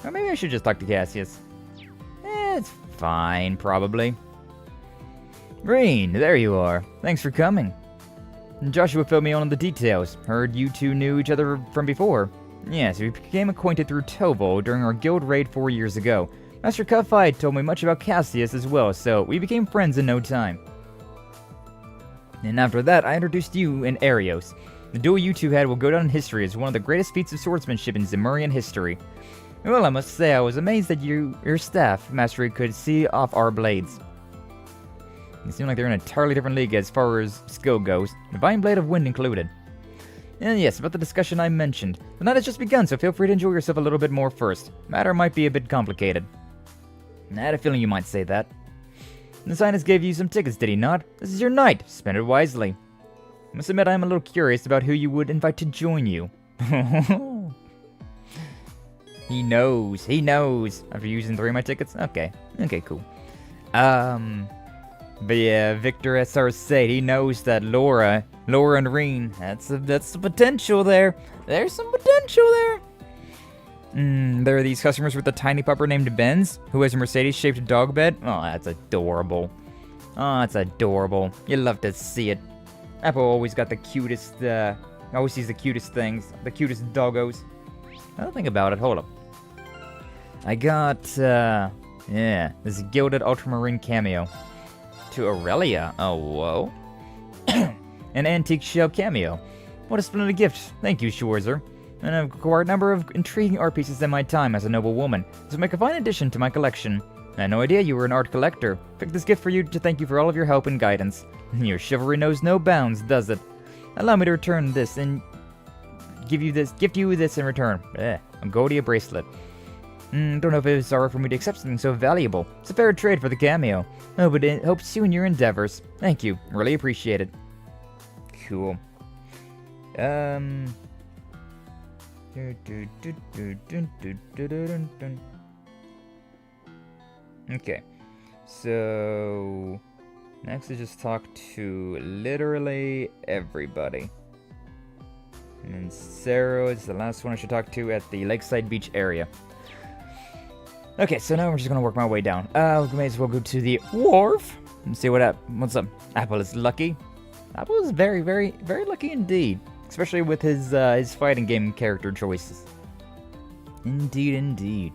Or maybe I should just talk to Cassius. It's fine, probably. Green, there you are. Thanks for coming. Joshua filled me in on the details. Heard you two knew each other from before. Yes, we became acquainted through Tovo during our guild raid 4 years ago. Master Cuffide told me much about Cassius as well, so we became friends in no time. And after that, I introduced you and Arios. The duel you two had will go down in history as one of the greatest feats of swordsmanship in Zemurian history. Well, I must say I was amazed that your staff mastery could see off our blades. They seem like they're in an entirely different league as far as skill goes, Divine Blade of Wind included. And yes, about the discussion I mentioned. The night has just begun, so feel free to enjoy yourself a little bit more first. Matter might be a bit complicated. I had a feeling you might say that. The Sinus gave you some tickets, did he not? This is your night. Spend it wisely. I must admit I am a little curious about who you would invite to join you. He knows. After using 3 of my tickets? Okay, cool. But yeah, Victor S. Arseid, he knows that Laura and Reen, that's the potential there. There's some potential there. There are these customers with a tiny pupper named Benz, who has a Mercedes-shaped dog bed. Oh, that's adorable. You love to see it. Apple always got the cutest, always sees the cutest things, the cutest doggos. I don't think about it, hold up. I got, this gilded ultramarine cameo. To Aurelia. Oh, whoa. An antique shell cameo. What a splendid gift. Thank you, Schwarzer. And I've acquired a number of intriguing art pieces in my time as a noble woman. This will make a fine addition to my collection. I had no idea you were an art collector. Picked this gift for you to thank you for all of your help and guidance. Your chivalry knows no bounds, does it? Allow me to return this and gift you this in return. A Godia bracelet. Don't know if it was alright for me to accept something so valuable. It's a fair trade for the cameo. Oh, but it helps you in your endeavors. Thank you. Really appreciate it. Cool. Okay. So next is just talk to literally everybody. And Sarah is the last one I should talk to at the Lakeside Beach area. Okay, so now we're just gonna work my way down. We may as well go to the wharf and see what's up. Apple is lucky. Apple is very, very, very lucky indeed, especially with his fighting game character choices. Indeed.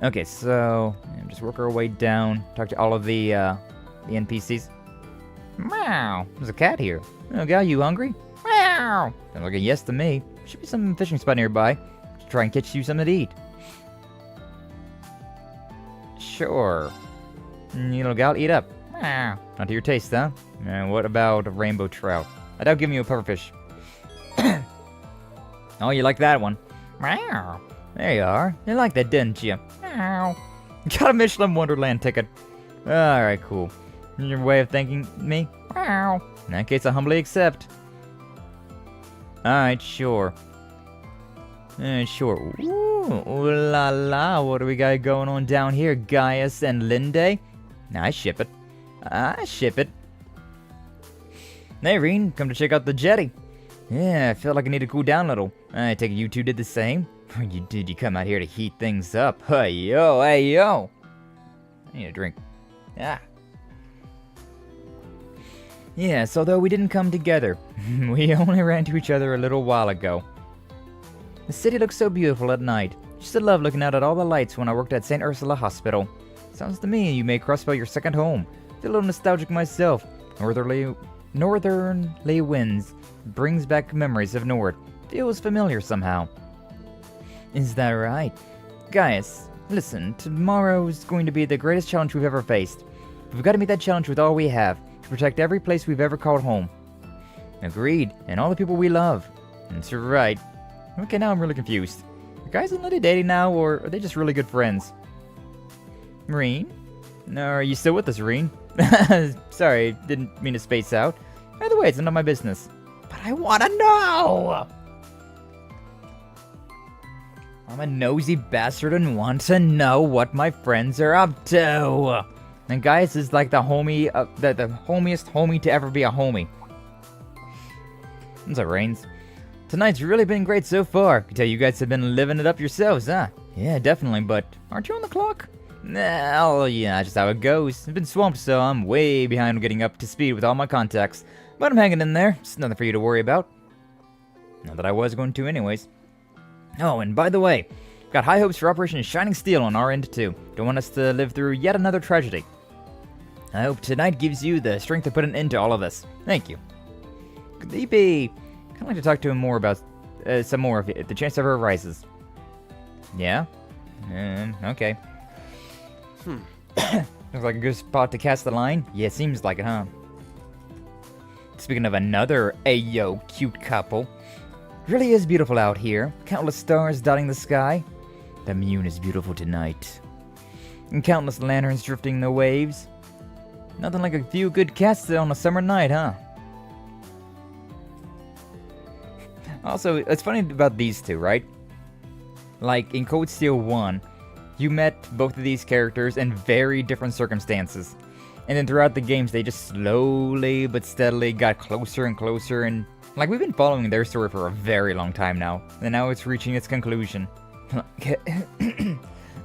Okay, so just work our way down. Talk to all of the NPCs. Meow. There's a cat here. Oh, gal, you hungry? Meow. Sounds like a yes to me. Should be some fishing spot nearby. Try and catch you something to eat. Sure. You little gal, eat up. Not to your taste, huh? And what about a rainbow trout? I doubt giving you a pufferfish. Oh, you like that one? Meow. There you are. You like that, didn't you? Meow. Got a Michelin Wonderland ticket. Alright, cool. Your way of thanking me? Meow. In that case, I humbly accept. Alright, sure. Sure. Ooh la la, what do we got going on down here, Gaius and Linde? I ship it. Hey, Reen, come to check out the jetty. Yeah, I felt like I need to cool down a little. I take it you two did the same? You come out here to heat things up. Hey, yo. I need a drink. Yes, although we didn't come together. We only ran to each other a little while ago. The city looks so beautiful at night. Used to love looking out at all the lights when I worked at St. Ursula Hospital. Sounds to me you made Crossbell your second home. Feel a little nostalgic myself. Northernly winds brings back memories of Nord. feels familiar somehow. Is that right? Guys, listen, tomorrow's going to be the greatest challenge we've ever faced. We've got to meet that challenge with all we have, to protect every place we've ever called home. Agreed, and all the people we love. That's right. Okay, now I'm really confused. Are guys already dating now, or are they just really good friends? Reen? No, are you still with us, Reen? Sorry, didn't mean to space out. By the way, it's none of my business. But I want to know! I'm a nosy bastard and want to know what my friends are up to. And guys, this is like the homie, the homiest homie to ever be a homie. What's up, Reigns? Tonight's really been great so far. I can tell you guys have been living it up yourselves, huh? Yeah, definitely, but aren't you on the clock? Nah, yeah, just how it goes. I've been swamped, so I'm way behind getting up to speed with all my contacts. But I'm hanging in there. It's nothing for you to worry about. Not that I was going to anyways. Oh, and by the way, got high hopes for Operation Shining Steel on our end too. Don't want us to live through yet another tragedy. I hope tonight gives you the strength to put an end to all of this. Thank you. Could he be... I'd like to talk to him more about... some more if the chance ever arises. Yeah? Okay. Looks like a good spot to cast the line. Yeah, seems like it, huh? Speaking of another ayo cute couple. It really is beautiful out here. Countless stars dotting the sky. The moon is beautiful tonight. And countless lanterns drifting the waves. Nothing like a few good casts on a summer night, huh? Also, it's funny about these two, right? Like, in Cold Steel 1, you met both of these characters in very different circumstances. And then throughout the games, they just slowly but steadily got closer and closer, and like, we've been following their story for a very long time now, and now it's reaching its conclusion.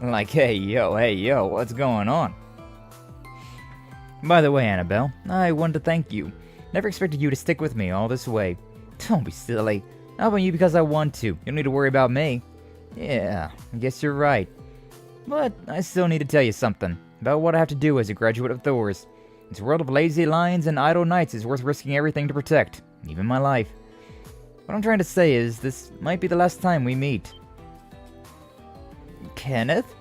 Like, hey yo, what's going on? By the way, Annabelle, I wanted to thank you. Never expected you to stick with me all this way. Don't be silly. I'll help you because I want to. You don't need to worry about me. Yeah, I guess you're right. But I still need to tell you something about what I have to do as a graduate of Thor's. This world of lazy lions and idle knights is worth risking everything to protect, even my life. What I'm trying to say is, this might be the last time we meet. Kenneth?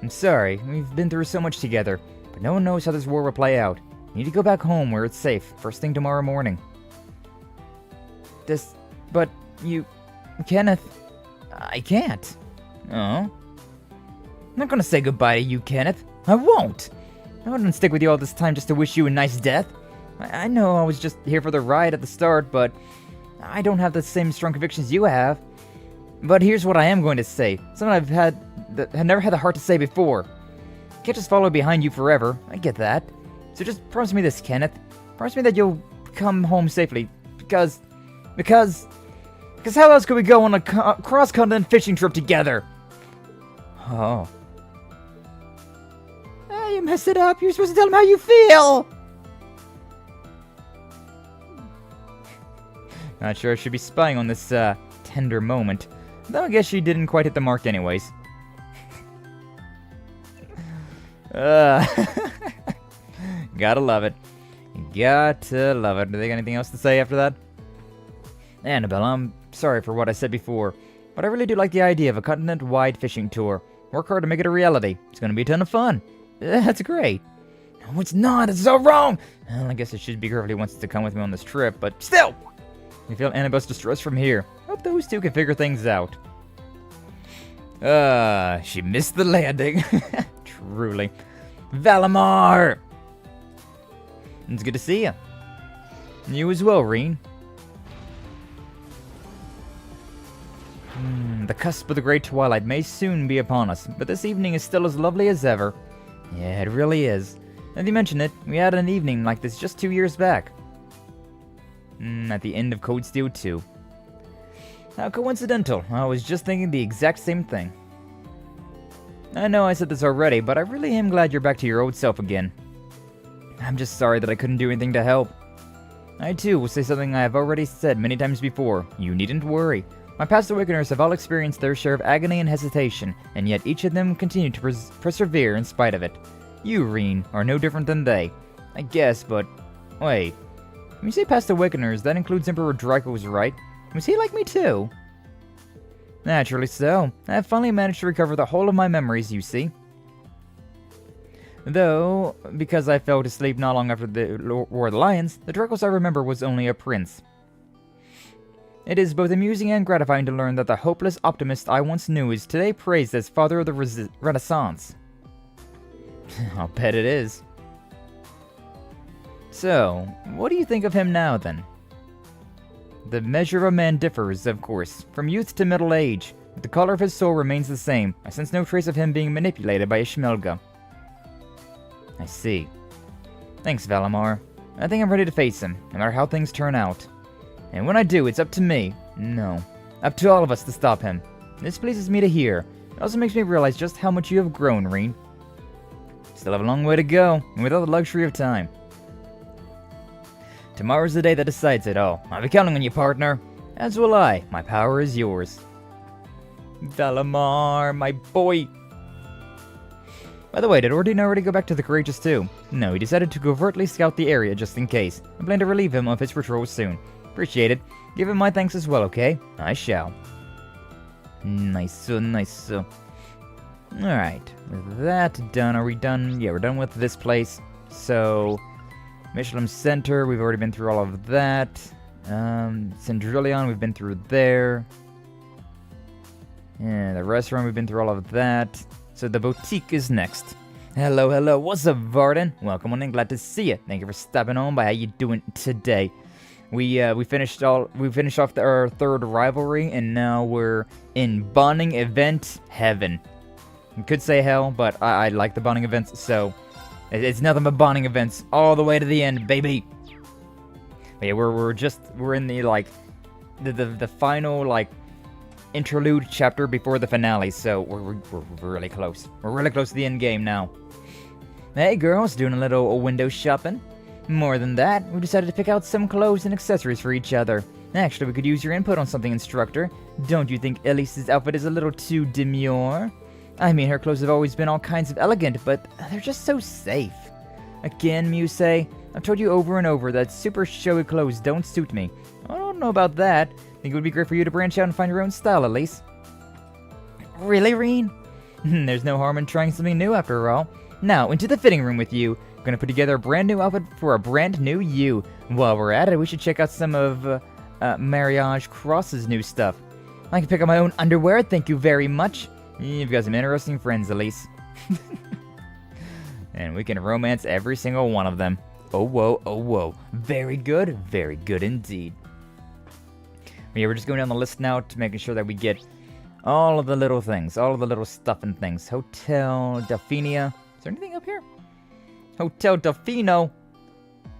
I'm sorry, we've been through so much together, but no one knows how this war will play out. You need to go back home where it's safe, first thing tomorrow morning. But you... Kenneth... I can't. Oh? I'm not gonna say goodbye to you, Kenneth. I won't! I wouldn't stick with you all this time just to wish you a nice death. I know I was just here for the ride at the start, but I don't have the same strong convictions you have. But here's what I am going to say. Something I've never had the heart to say before. I can't just follow behind you forever. I get that. So just promise me this, Kenneth. Promise me that you'll come home safely. Because how else could we go on a cross-continent fishing trip together? Oh. You messed it up. You're supposed to tell him how you feel. Not sure I should be spying on this tender moment. Though I guess she didn't quite hit the mark anyways. Gotta love it. Gotta love it. Do they got anything else to say after that? Annabelle, I'm sorry for what I said before, but I really do like the idea of a continent-wide fishing tour. Work hard to make it a reality. It's gonna be a ton of fun. That's great. No, it's not. It's so wrong. Well, I guess it should be her if he wants to come with me on this trip, but still! I feel Annabelle's distress from here. Hope those two can figure things out. She missed the landing. Truly. Valimar! It's good to see you. You as well, Reen. The cusp of the great twilight may soon be upon us, but this evening is still as lovely as ever. Yeah, it really is. Now that you mention it, we had an evening like this just 2 years back. At the end of Code Steel 2. How coincidental. I was just thinking the exact same thing. I know I said this already, but I really am glad you're back to your old self again. I'm just sorry that I couldn't do anything to help. I too will say something I have already said many times before. You needn't worry. My past awakeners have all experienced their share of agony and hesitation, and yet each of them continue to persevere in spite of it. You, Reen, are no different than they. I guess, but... Wait. When you say past awakeners, that includes Emperor Draco's, right? Was he like me too? Naturally so. I have finally managed to recover the whole of my memories, you see. Though, because I fell asleep not long after the War of the Lions, the Dracos I remember was only a prince. It is both amusing and gratifying to learn that the hopeless optimist I once knew is today praised as father of the Renaissance. I'll bet it is. So, what do you think of him now, then? The measure of a man differs, of course, from youth to middle age, but the color of his soul remains the same. I sense no trace of him being manipulated by a Schmelga. I see. Thanks, Valimar. I think I'm ready to face him, no matter how things turn out. And when I do, it's up to me. No. Up to all of us to stop him. This pleases me to hear. It also makes me realize just how much you have grown, Reen. Still have a long way to go, and without the luxury of time. Tomorrow's the day that decides it all. I'll be counting on you, partner. As will I. My power is yours. Valimar, my boy. By the way, did Ordine already go back to the Courageous too? No, he decided to covertly scout the area just in case. I plan to relieve him of his patrol soon. Appreciate it. Give him my thanks as well, okay? I shall. Nice. Alright, with that done, are we done? Yeah, we're done with this place. So, Michelin Center, we've already been through all of that. Cendrillon, we've been through there. Yeah, the restaurant, we've been through all of that. So the boutique is next. Hello, what's up, Varden? Welcome on in, glad to see you. Thank you for stopping on by. How you doing today? We finished off our third rivalry, and now we're in bonding event heaven. You could say hell, but I like the bonding events, so it's nothing but bonding events all the way to the end, baby. But yeah, we're in the the final interlude chapter before the finale, so we're really close. We're really close to the end game now. Hey girls, doing a little window shopping? More than that, we decided to pick out some clothes and accessories for each other. Actually, we could use your input on something, instructor. Don't you think Elise's outfit is a little too demure? I mean, her clothes have always been all kinds of elegant, but they're just so safe. Again, Muse, I've told you over and over that super showy clothes don't suit me. I don't know about that. Think it would be great for you to branch out and find your own style, Elise. Really, Reen? There's no harm in trying something new after all. Now, into the fitting room with you. We're gonna put together a brand new outfit for a brand new you. While we're at it, we should check out some of Mariage Cross's new stuff. I can pick up my own underwear, thank you very much. You've got some interesting friends, Elise. And we can romance every single one of them. Oh whoa. Very good indeed. Yeah, we're just going down the list now to making sure that we get all of the little things, all of the little stuff and things. Hotel Delphinia. Is there anything up here? Hotel Delfino.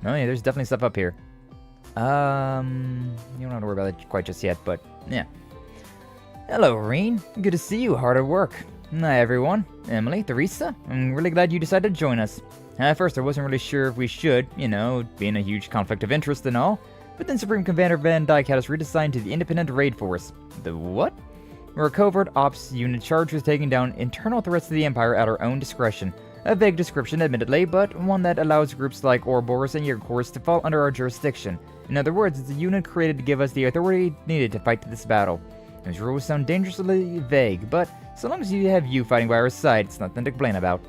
Oh yeah, there's definitely stuff up here. You don't have to worry about that quite just yet, but yeah. Hello, Reen. Good to see you. Hard at work. Hi, everyone. Emily, Theresa. I'm really glad you decided to join us. At first, I wasn't really sure if we should, being a huge conflict of interest and all. But then Supreme Commander Van Dyke had us reassigned to the Independent Raid Force. The what? We're a covert ops unit charged with taking down internal threats to the Empire at our own discretion. A vague description, admittedly, but one that allows groups like Ouroboros and Yerkors to fall under our jurisdiction. In other words, it's a unit created to give us the authority needed to fight this battle. Those rules sound dangerously vague, but so long as you have you fighting by our side, it's nothing to complain about.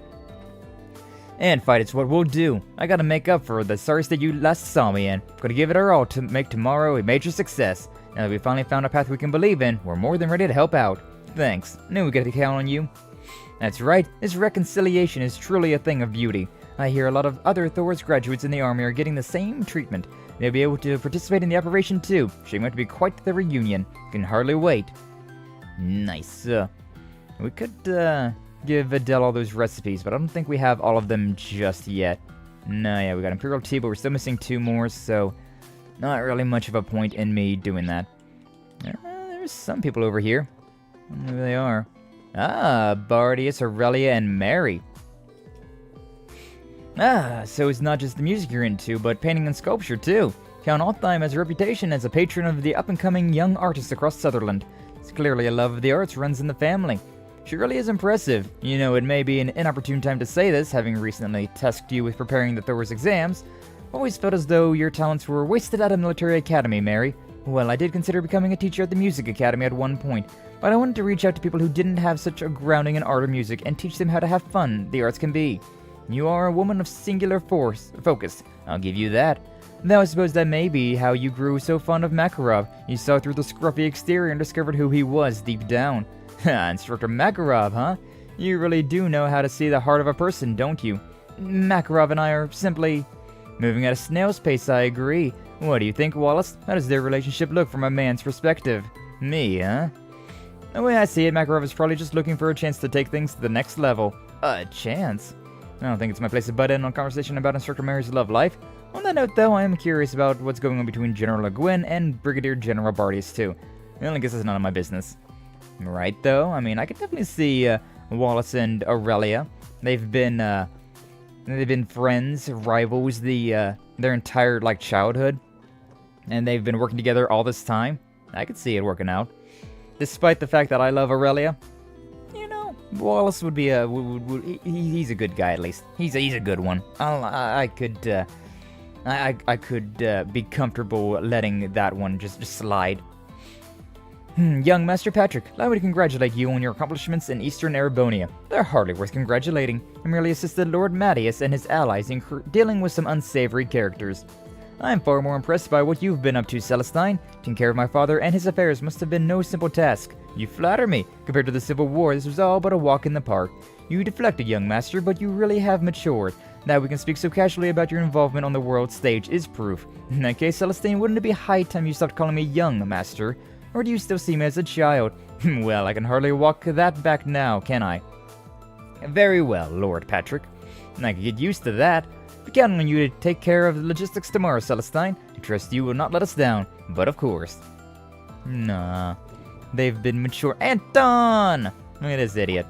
And fight, it's what we'll do. I gotta make up for the sorry state you last saw me in. Gotta give it our all to make tomorrow a major success. Now that we finally found a path we can believe in, we're more than ready to help out. Thanks. Knew we could count on you. That's right, this reconciliation is truly a thing of beauty. I hear a lot of other Thor's graduates in the army are getting the same treatment. They'll be able to participate in the operation too. Shaping up to be quite the reunion. Can hardly wait. Nice. We could give Adele all those recipes, but I don't think we have all of them just yet. No, yeah, we got Imperial Tea, but we're still missing 2 more, so not really much of a point in me doing that. There's some people over here. I don't know who they are. Ah, Bardius, Aurelia, and Mary. Ah, so it's not just the music you're into, but painting and sculpture too. Count Altheim has a reputation as a patron of the up-and-coming young artists across Sutherland. It's clearly a love of the arts runs in the family. She really is impressive. It may be an inopportune time to say this, having recently tasked you with preparing the Thor's exams. Always felt as though your talents were wasted at a military academy, Mary. Well, I did consider becoming a teacher at the music academy at one point, but I wanted to reach out to people who didn't have such a grounding in art or music and teach them how to have fun the arts can be. You are a woman of singular focus, I'll give you that. Though I suppose that may be how you grew so fond of Makarov. You saw through the scruffy exterior and discovered who he was deep down. Instructor Makarov, huh? You really do know how to see the heart of a person, don't you? Makarov and I are simply moving at a snail's pace, I agree. What do you think, Wallace? How does their relationship look from a man's perspective? Me, huh? The way I see it, Makarov is probably just looking for a chance to take things to the next level. A chance? I don't think it's my place to butt in on conversation about Instructor Mary's love life. On that note, though, I am curious about what's going on between General Le Guin and Brigadier General Bardius, too. I guess it's none of my business. Right, though? I mean, I could definitely see Wallace and Aurelia. They've been friends, rivals, their entire, childhood. And they've been working together all this time. I could see it working out. Despite the fact that I love Aurelia, Wallace would be he's a good guy, at least. He's a good one. I could be comfortable letting that one just slide. Young Master Patrick, allow me to congratulate you on your accomplishments in Eastern Erebonia. They're hardly worth congratulating. You merely assisted Lord Mattias and his allies in dealing with some unsavory characters. I am far more impressed by what you've been up to, Celestine. Taking care of my father and his affairs must have been no simple task. You flatter me. Compared to the Civil War, this was all but a walk in the park. You deflected, young master, but you really have matured. That we can speak so casually about your involvement on the world stage is proof. In that case, Celestine, wouldn't it be high time you stopped calling me young, master? Or do you still see me as a child? Well, I can hardly walk that back now, can I? Very well, Lord Patrick. I can get used to that. We're counting on you to take care of the logistics tomorrow, Celestine. I trust you will not let us down, but of course. Nah. They've been mature. Anton! Look at this idiot.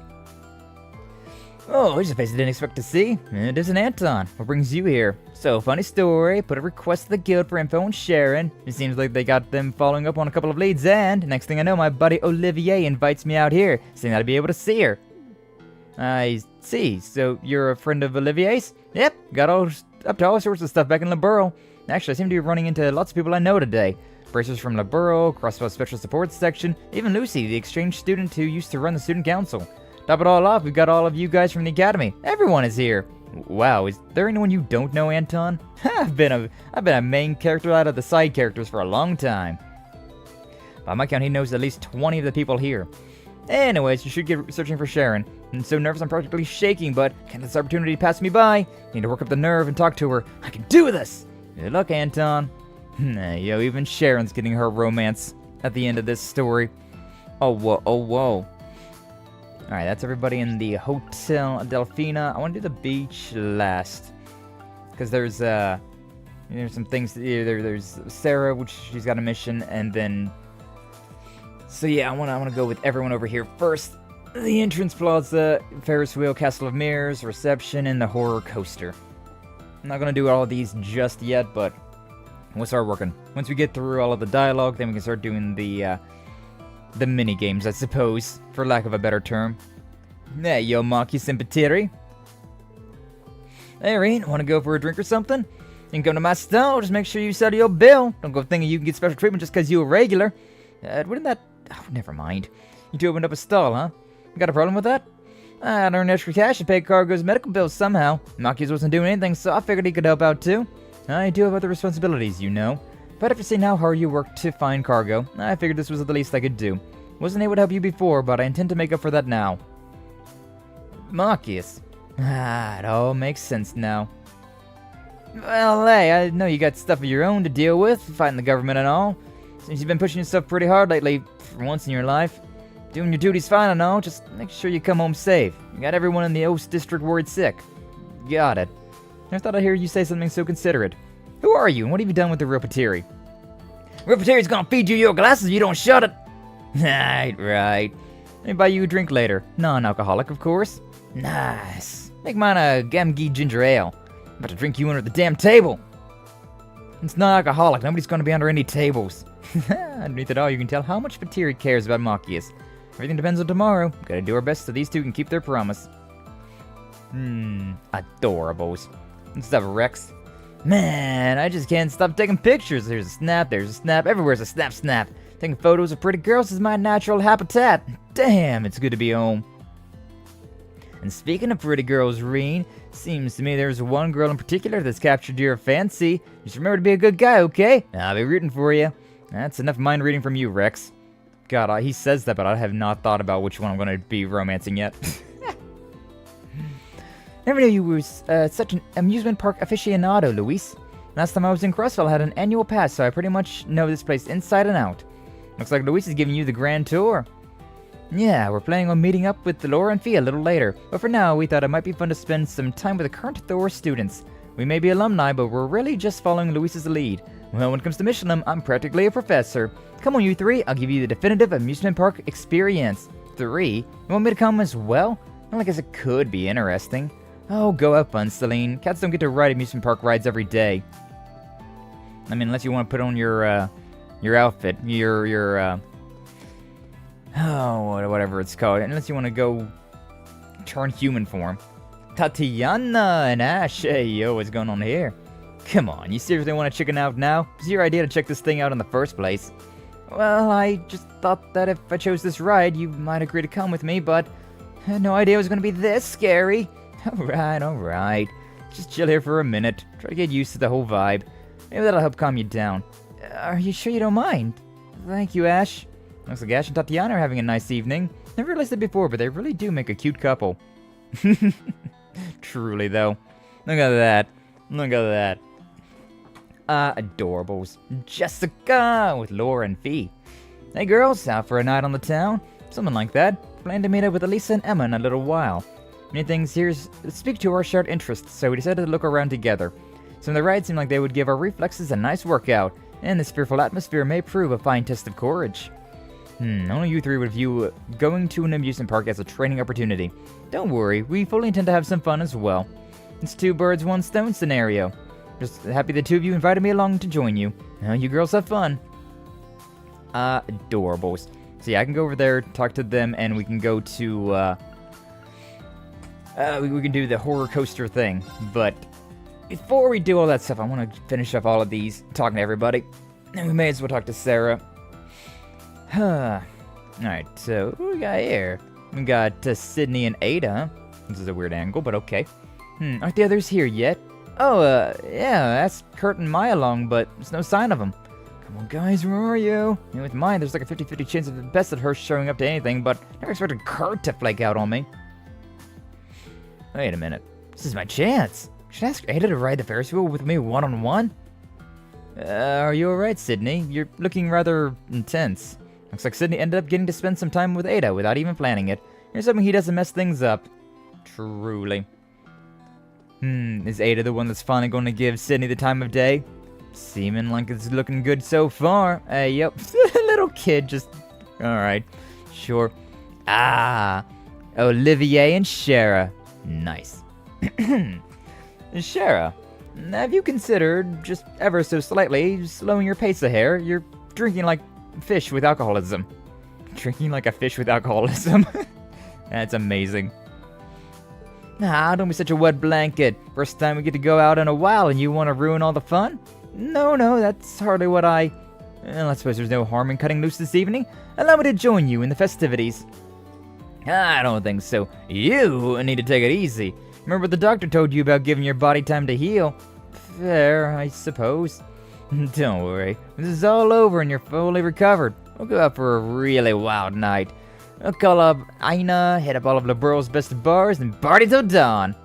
Oh, here's a face I didn't expect to see. It isn't Anton. What brings you here? So, funny story. Put a request to the guild for info on Sharon. It seems like they got them following up on a couple of leads, and next thing I know, my buddy Olivier invites me out here, saying I'd be able to see her. I see. So, you're a friend of Olivier's? Yep. Got up to all sorts of stuff back in Liberl. Actually, I seem to be running into lots of people I know today. Bracers from Liberl, Crossbow Special Support Section, even Lucy, the exchange student who used to run the student council. Top it all off, we've got all of you guys from the academy. Everyone is here. Wow, is there anyone you don't know, Anton? I've been a main character out of the side characters for a long time. By my count, he knows at least 20 of the people here. Anyways, you should get searching for Sharon. I'm so nervous I'm practically shaking, but can't let this opportunity pass me by. Need to work up the nerve and talk to her. I can do this! Good luck, Anton. Yo, even Sharon's getting her romance at the end of this story. Oh, whoa, oh, whoa. Alright, that's everybody in the Hotel Delphina. I want to do the beach last. Because there's some things to do. There's Sarah, which she's got a mission, and then... So yeah, I want to go with everyone over here first. The entrance plaza, Ferris wheel, Castle of Mirrors, reception, and the horror coaster. I'm not going to do all of these just yet, but we'll start working. Once we get through all of the dialogue, then we can start doing the mini games, I suppose, for lack of a better term. Hey, yo, Maki Sympatiri. Hey, Reen, want to go for a drink or something? You can come to my stall, just make sure you settle your bill. Don't go thinking you can get special treatment just because you're a regular. Wouldn't that... Oh, never mind. You two opened up a stall, huh? You got a problem with that? I'd earn extra cash to pay Cargo's medical bills somehow. Maki's wasn't doing anything, so I figured he could help out too. I do have other responsibilities, you know. But after seeing how hard you worked to find Cargo, I figured this was the least I could do. Wasn't able to help you before, but I intend to make up for that now. Marcus. It all makes sense now. Well, hey, I know you got stuff of your own to deal with, fighting the government and all. Seems you've been pushing yourself pretty hard lately, for once in your life. Doing your duties fine and all, just make sure you come home safe. You got everyone in the Oast District worried sick. Got it. Never thought I'd hear you say something so considerate. Who are you, and what have you done with the Ropatiri? Ropatiri's gonna feed you your glasses if you don't shut it! Right. Let me buy you a drink later. Non-alcoholic, of course. Nice. Make mine a Gamgee ginger ale. I'm about to drink you under the damn table. It's non-alcoholic, nobody's gonna be under any tables. Underneath it all, you can tell how much Vatiri cares about Machias. Everything depends on tomorrow. Gotta do our best so these two can keep their promise. Adorables. What's up, Rex? Man, I just can't stop taking pictures. There's a snap, everywhere's a snap. Taking photos of pretty girls is my natural habitat. Damn, it's good to be home. And speaking of pretty girls, Reen, seems to me there's one girl in particular that's captured your fancy. Just remember to be a good guy, okay? I'll be rooting for you. That's enough mind reading from you, Rex. God, he says that, but I have not thought about which one I'm going to be romancing yet. Never knew you were such an amusement park aficionado, Luis. Last time I was in Crossville, I had an annual pass, so I pretty much know this place inside and out. Looks like Luis is giving you the grand tour. Yeah, we're planning on meeting up with Laura and Fee a little later, but for now, we thought it might be fun to spend some time with the current Thor students. We may be alumni, but we're really just following Luis's lead. Well, when it comes to Michelin, I'm practically a professor. Come on, you three, I'll give you the definitive amusement park experience. 3? You want me to come as well? Well, I guess it could be interesting. Oh, go have fun, Celine. Cats don't get to ride amusement park rides every day. I mean, unless you want to put on your outfit, whatever it's called. Unless you want to go turn human form. Tatiana and Ash, hey, yo, what's going on here? Come on, you seriously want to chicken out now? It was your idea to check this thing out in the first place. Well, I just thought that if I chose this ride, you might agree to come with me, but I had no idea it was going to be this scary. Alright. Just chill here for a minute. Try to get used to the whole vibe. Maybe that'll help calm you down. Are you sure you don't mind? Thank you, Ash. Looks like Ash and Tatiana are having a nice evening. Never realized it before, but they really do make a cute couple. Truly, though. Look at that. Adorables. Jessica with Laura and Fee. Hey, girls, out for a night on the town? Something like that. Plan to meet up with Elisa and Emma in a little while. Many things here speak to our shared interests, so we decided to look around together. Some of the rides seemed like they would give our reflexes a nice workout, and this fearful atmosphere may prove a fine test of courage. Only you three would view going to an amusement park as a training opportunity. Don't worry, we fully intend to have some fun as well. It's 2 birds, 1 stone scenario. Just happy the 2 of you invited me along to join you. Now you girls have fun. Adorables. So yeah, I can go over there, talk to them, and we can go to, we can do the horror coaster thing. But before we do all that stuff, I want to finish up all of these, talking to everybody. And we may as well talk to Sarah. Alright, so who we got here? We got Sydney and Ada. This is a weird angle, but okay. Aren't the others here yet? Oh, yeah, that's Kurt and Maya along, but there's no sign of them. Come on, guys, where are you? And with mine, there's like a 50-50 chance of the best at her showing up to anything, but never expected Kurt to flake out on me. Wait a minute. This is my chance. Should I ask Ada to ride the Ferris wheel with me one-on-one? Are you alright, Sydney? You're looking rather intense. Looks like Sydney ended up getting to spend some time with Ada without even planning it. Here's hoping he doesn't mess things up. Truly. Is Ada the one that's finally going to give Sydney the time of day? Seeming like it's looking good so far. Yep. Little kid just... Alright. Sure. Olivier and Shara. Nice. Shara, have you considered, just ever so slightly, slowing your pace a hair? You're drinking like fish with alcoholism. Drinking like a fish with alcoholism. That's amazing. Don't be such a wet blanket. First time we get to go out in a while and you want to ruin all the fun? No, that's hardly what I suppose there's no harm in cutting loose this evening. Allow me to join you in the festivities. I don't think so. You need to take it easy. Remember what the doctor told you about giving your body time to heal? Fair, I suppose. Don't worry. When this is all over and you're fully recovered, we'll go out for a really wild night. We'll call up Aina, hit up all of LeBurl's best bars, and party till dawn.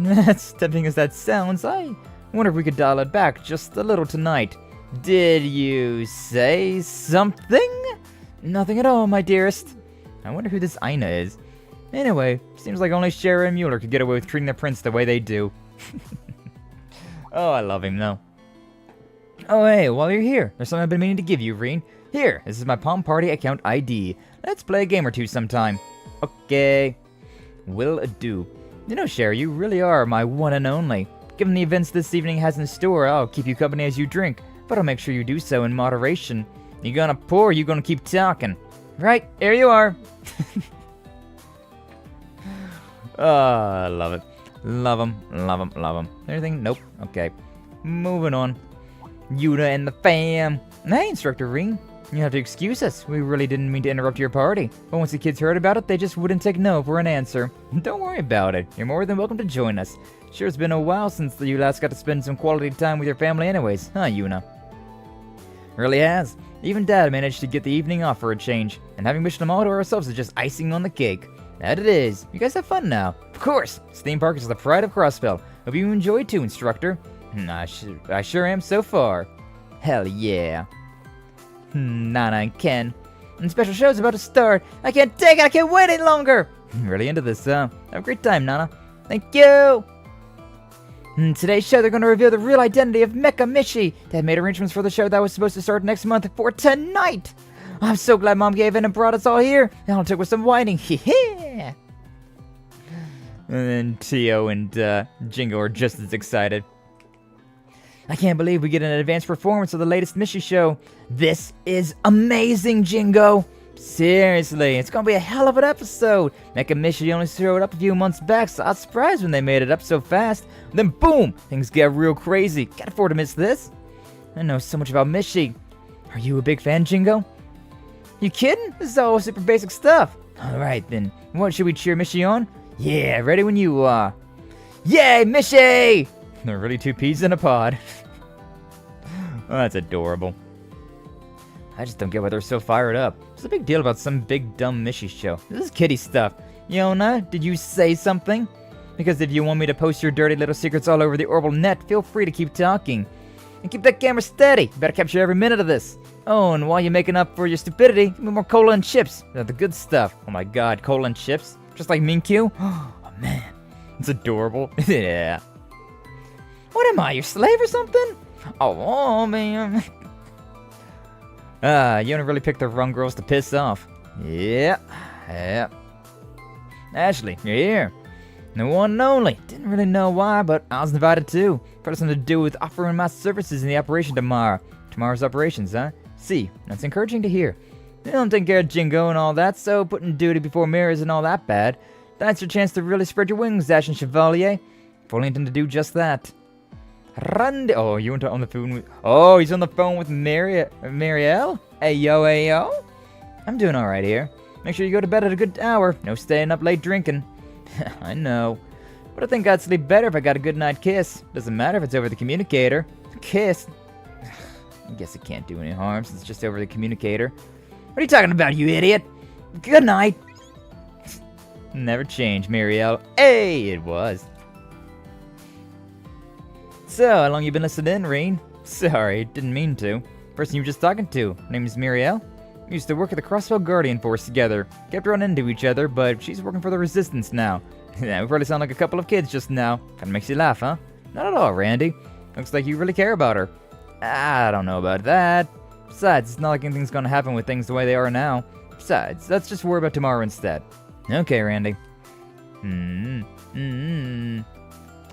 As tempting as that sounds, I wonder if we could dial it back just a little tonight. Did you say something? Nothing at all, my dearest. I wonder who this Aina is. Anyway, seems like only Shara and Mueller could get away with treating the prince the way they do. Oh, I love him, though. Oh, hey, while you're here, there's something I've been meaning to give you, Reen. Here, this is my Palm Party account ID. Let's play a game or two sometime. Okay. Will do. You know, Shara, you really are my one and only. Given the events this evening has in store, I'll keep you company as you drink, but I'll make sure you do so in moderation. You gonna pour or you gonna keep talking? Right, here you are. Oh, I love it. Love him. Anything? Nope. Okay. moving on. Yuna and the fam. Hey, Instructor Reen. You have to excuse us. We really didn't mean to interrupt your party. But once the kids heard about it, they just wouldn't take no for an answer. Don't worry about it. You're more than welcome to join us. Sure, it's been a while since you last got to spend some quality time with your family anyways, huh, Yuna? Really has. Even Dad managed to get the evening off for a change. And having wished them all to ourselves is just icing on the cake. That it is. You guys have fun now. Of course. This theme park is the pride of Crossbell. Hope you enjoy too, Instructor. I sure am so far. Hell yeah. Nana and Ken. And special show's about to start. I can't take it. I can't wait any longer. Really into this, Have a great time, Nana. Thank you. In today's show, they're going to reveal the real identity of Mecha Mishi. They had made arrangements for the show that was supposed to start next month for tonight. I'm so glad Mom gave in and brought us all here. All it took was some whining. And then Tio and Jingo are just as excited. I can't believe we get an advanced performance of the latest Mishi show. This is amazing, Jingo. Seriously, it's gonna be a hell of an episode. Mecha Mishi only showed up a few months back, so I was surprised when they made it up so fast. Then boom, things get real crazy. Can't afford to miss this. I know so much about Mishi. Are you a big fan, Jingo? You kidding? This is all super basic stuff. Alright then, what should we cheer Mishi on? Yeah, ready when you are. Yay, Mishi! They're really two peas in a pod. Oh, that's adorable. I just don't get why they're so fired up. What's the big deal about some big dumb Mishi show? This is kiddie stuff. Yona, did you say something? Because if you want me to post your dirty little secrets all over the orbital net, feel free to keep talking. And keep that camera steady. You better capture every minute of this. Oh, and while you're making up for your stupidity, give me more cola and chips. They're the good stuff. Oh my god, cola and chips? Just like Minkyu? Oh man, it's adorable. Yeah. What am I, your slave or something? Oh man. Yona really picked the wrong girls to piss off. Yep. Ashley, you're here. The one and only. Didn't really know why, but I was invited too. Probably something to do with offering my services in the operation tomorrow. Tomorrow's operations, huh? See, that's encouraging to hear. They don't take care of Jingo and all that, so putting duty before mirror isn't all that bad. That's your chance to really spread your wings, Ashen Chevalier. Fully intend to do just that. Randy. Oh, you went on the phone with... Oh, he's on the phone with Marielle? Hey, yo. I'm doing alright here. Make sure you go to bed at a good hour. No staying up late drinking. I know. But I think I'd sleep better if I got a good night kiss. Doesn't matter if it's over the communicator. Kiss. I guess it can't do any harm since it's just over the communicator. What are you talking about, you idiot? Good night. Never change, Marielle. Hey, it was. So, how long you been listening in, Reen? Sorry, didn't mean to. Person you were just talking to, her name is Marielle. We used to work at the Crossbell Guardian Force together. Kept running into each other, but she's working for the Resistance now. Yeah, we probably sound like a couple of kids just now. Kinda makes you laugh, huh? Not at all, Randy. Looks like you really care about her. I don't know about that. Besides, it's not like anything's gonna happen with things the way they are now. Besides, let's just worry about tomorrow instead. Okay, Randy.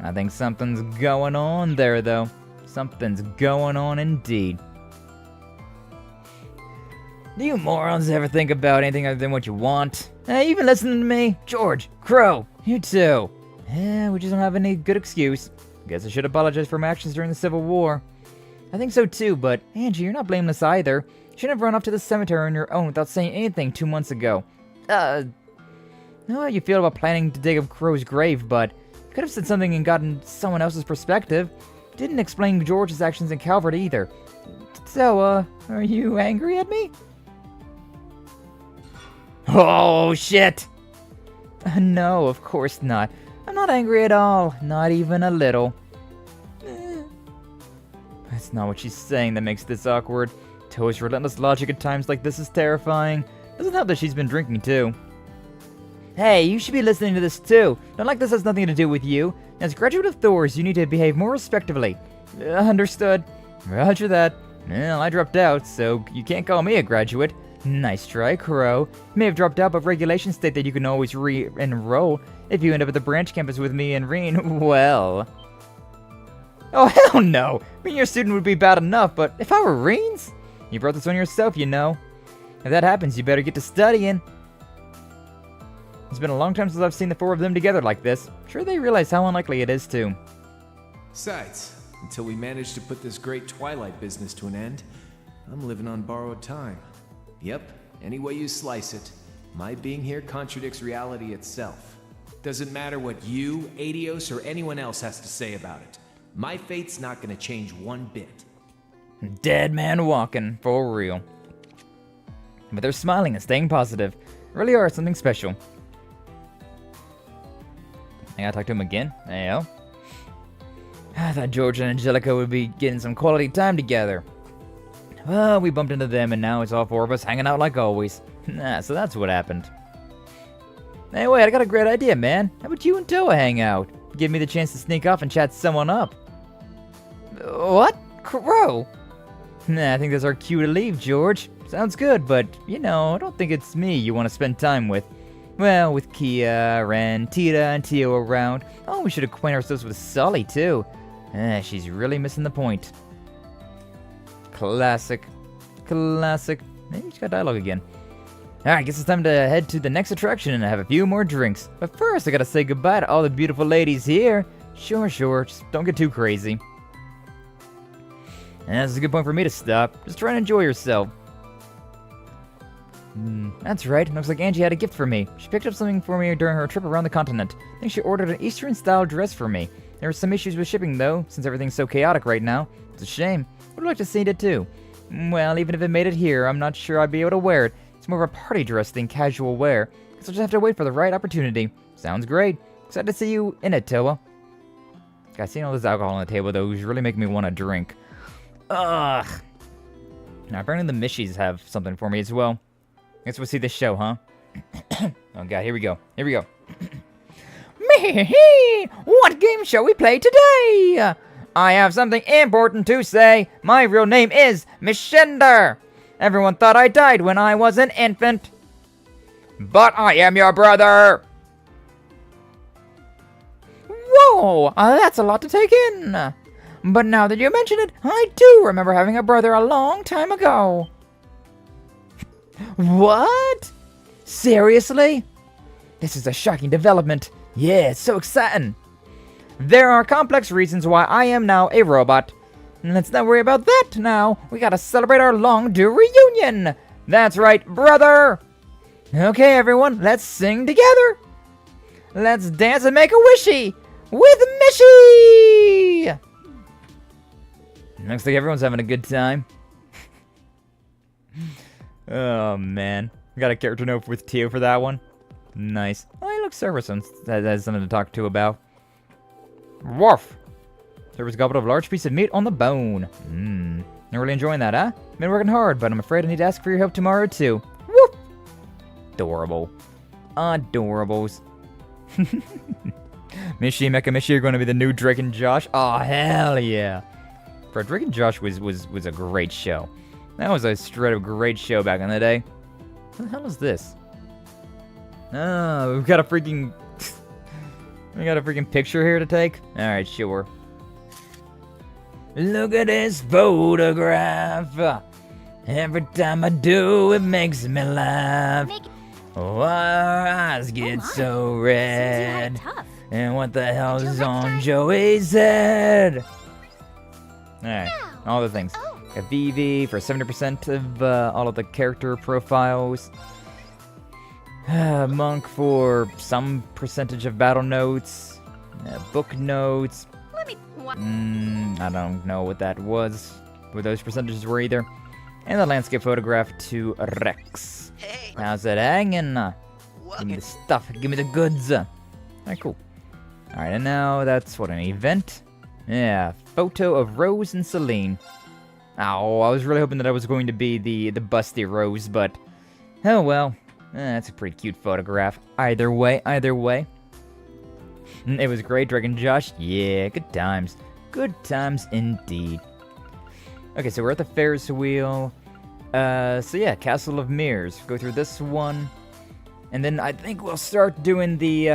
I think something's going on there, though. Something's going on indeed. Do you morons ever think about anything other than what you want? Hey, even listening to me? George, Crow, you too. Yeah, we just don't have any good excuse. Guess I should apologize for my actions during the Civil War. I think so too, but Angie, you're not blameless either. You shouldn't have run off to the cemetery on your own without saying anything 2 months ago. I know how you feel about planning to dig up Crow's grave, but you could have said something and gotten someone else's perspective. Didn't explain George's actions in Calvert either. So, are you angry at me? Oh, shit! No, of course not. I'm not angry at all. Not even a little. That's not what she's saying that makes this awkward. Toe's relentless logic at times like this is terrifying. Doesn't help that she's been drinking too. Hey, you should be listening to this too. Don't like this has nothing to do with you. As graduate of Thor's, you need to behave more respectfully. Understood. Roger that. Well, I dropped out, so you can't call me a graduate. Nice try, Crow. You may have dropped out, but regulations state that you can always re-enroll if you end up at the branch campus with me and Reen. Well... Oh, hell no! Being your student would be bad enough, but if I were Reen's? You brought this on yourself, you know. If that happens, you better get to studying. It's been a long time since I've seen the four of them together like this. I'm sure they realize how unlikely it is, too. Besides, Until we manage to put this great Twilight business to an end, I'm living on borrowed time. Yep, any way you slice it, my being here contradicts reality itself. Doesn't matter what you, Adios, or anyone else has to say about it. My fate's not gonna change one bit. Dead man walking, for real. But they're smiling and staying positive. Really are something special. I gotta talk to him again. Ayo. I thought George and Angelica would be getting some quality time together. Well, we bumped into them and now it's all four of us hanging out like always. So that's what happened. Anyway, I got a great idea, man. How about you and Toa hang out? Give me the chance to sneak off and chat someone up. What? Crow? Nah, I think that's our cue to leave, George. Sounds good, but, you know, I don't think it's me you want to spend time with. Well, with Kia, Ren, Tita, and Tio around. Oh, we should acquaint ourselves with Sully, too. She's really missing the point. Classic. Classic. Maybe she's got dialogue again. Alright, guess it's time to head to the next attraction and have a few more drinks. But first, I gotta say goodbye to all the beautiful ladies here. Sure, just don't get too crazy. And that's a good point for me to stop. Just try and enjoy yourself. That's right. Looks like Angie had a gift for me. She picked up something for me during her trip around the continent. I think she ordered an Eastern-style dress for me. There were some issues with shipping, though, since everything's so chaotic right now. It's a shame. Would like to see it, too. Well, even if it made it here, I'm not sure I'd be able to wear it. It's more of a party dress than casual wear. Guess I'll just have to wait for the right opportunity. Sounds great. Excited to see you in it, Toa. Guys, seeing all this alcohol on the table, though, is really making me want to drink. Ugh. Now, apparently the Mishies have something for me as well. Guess we'll see this show, huh? Oh god, here we go. Here we go. Me, what game shall we play today? I have something important to say. My real name is Mishender. Everyone thought I died when I was an infant. But I am your brother. Whoa, that's a lot to take in. But now that you mention it, I do remember having a brother a long time ago. What? Seriously? This is a shocking development. Yeah, it's so exciting. There are complex reasons why I am now a robot. Let's not worry about that now. We gotta celebrate our long-due reunion. That's right, brother. Okay, everyone, let's sing together. Let's dance and make a wishy with Mishy. Looks like everyone's having a good time. Oh, man. I got a character note with Tio for that one. Nice. Oh, he looks serviceable. That has something to talk to about. Woof! Serves a goblet of large piece of meat on the bone. You're really enjoying that, huh? Been working hard, but I'm afraid I need to ask for your help tomorrow, too. Whoop! Adorable. Adorables. Mishi, Mecha Mishi are going to be the new Drake and Josh. Oh, hell yeah. Bro, Drake and Josh was a great show. That was a straight up great show back in the day. What the hell is this? Oh, we've got a freaking... we got a freaking picture here to take? Alright, sure. Look at this photograph. Every time I do, it makes me laugh. Oh, our eyes get so red. And what the hell is on Joey's head? Alright, all the things. A VV for 70% of all of the character profiles. Monk for some percentage of battle notes. Book notes. I don't know what that was. What those percentages were either. And the landscape photograph to Rex. Hey. How's it hanging? Give me the stuff. Give me the goods. Alright, cool. Alright, and now that's what, an event? Yeah, photo of Rose and Celine. Oh, I was really hoping that I was going to be the busty Rose, but oh well. That's a pretty cute photograph. Either way. It was great, Drake and Josh. Yeah, good times. Good times indeed. Okay, so we're at the Ferris wheel. So yeah, Castle of Mirrors. Go through this one. And then I think we'll start doing the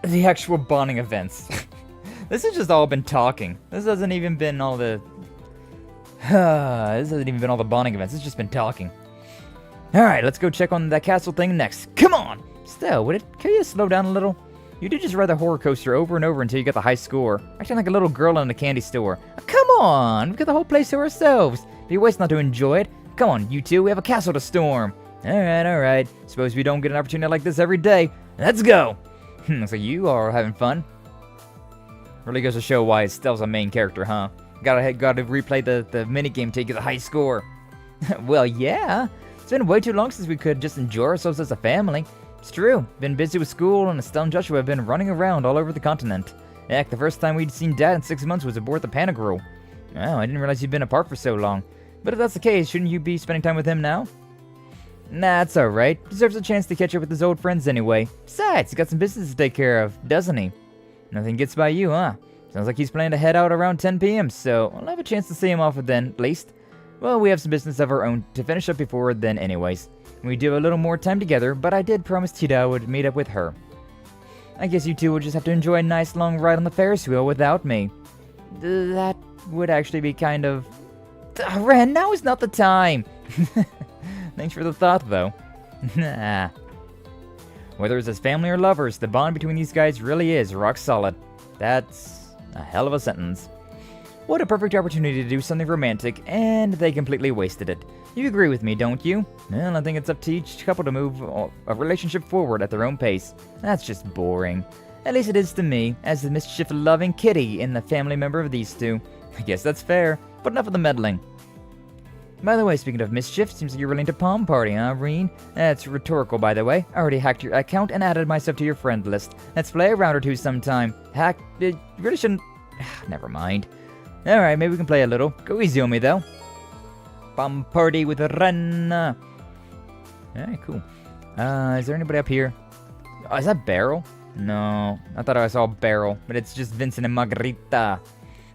actual bonding events. This has just all been talking. This hasn't even been all the... this hasn't even been all the bonding events. It's just been talking. Alright, let's go check on that castle thing next. Come on! Still, can you slow down a little? You did just ride the horror coaster over and over until you got the high score. Acting like a little girl in a candy store. Oh, come on! We've got the whole place to ourselves. Be waste not to enjoy it. Come on, you two, we have a castle to storm. Alright. Suppose we don't get an opportunity like this every day. Let's go! Looks like you are having fun. Really goes to show why Stella's a main character, huh? Gotta replay the minigame to get the high score. Well, yeah. It's been way too long since we could just enjoy ourselves as a family. It's true. Been busy with school, and Estelle and Joshua have been running around all over the continent. Heck, the first time we'd seen Dad in 6 months was aboard the Panagruel. Oh, I didn't realize you'd been apart for so long. But if that's the case, shouldn't you be spending time with him now? Nah, it's alright. Deserves a chance to catch up with his old friends anyway. Besides, he's got some business to take care of, doesn't he? Nothing gets by you, huh? Sounds like he's planning to head out around 10 p.m., so I'll have a chance to see him off then, at least. Well, we have some business of our own to finish up before then anyways. We do have a little more time together, but I did promise Tita I would meet up with her. I guess you two would just have to enjoy a nice long ride on the Ferris wheel without me. That would actually be kind of... Ren, now is not the time! Thanks for the thought, though. Nah. Whether it's as family or lovers, the bond between these guys really is rock solid. That's a hell of a sentence. What a perfect opportunity to do something romantic, and they completely wasted it. You agree with me, don't you? Well, I think it's up to each couple to move a relationship forward at their own pace. That's just boring. At least it is to me, as the mischief-loving kitty and the family member of these two. I guess that's fair, but enough of the meddling. By the way, speaking of mischief, seems like you're really into Palm Party, huh, Reen? That's rhetorical, by the way. I already hacked your account and added myself to your friend list. Let's play a round or two sometime. You really shouldn't... Never mind. Alright, maybe we can play a little. Go easy on me, though. Palm Party with Ren. Alright, cool. Is there anybody up here? Oh, is that Beryl? No, I thought I saw Beryl, but it's just Vincent and Margarita.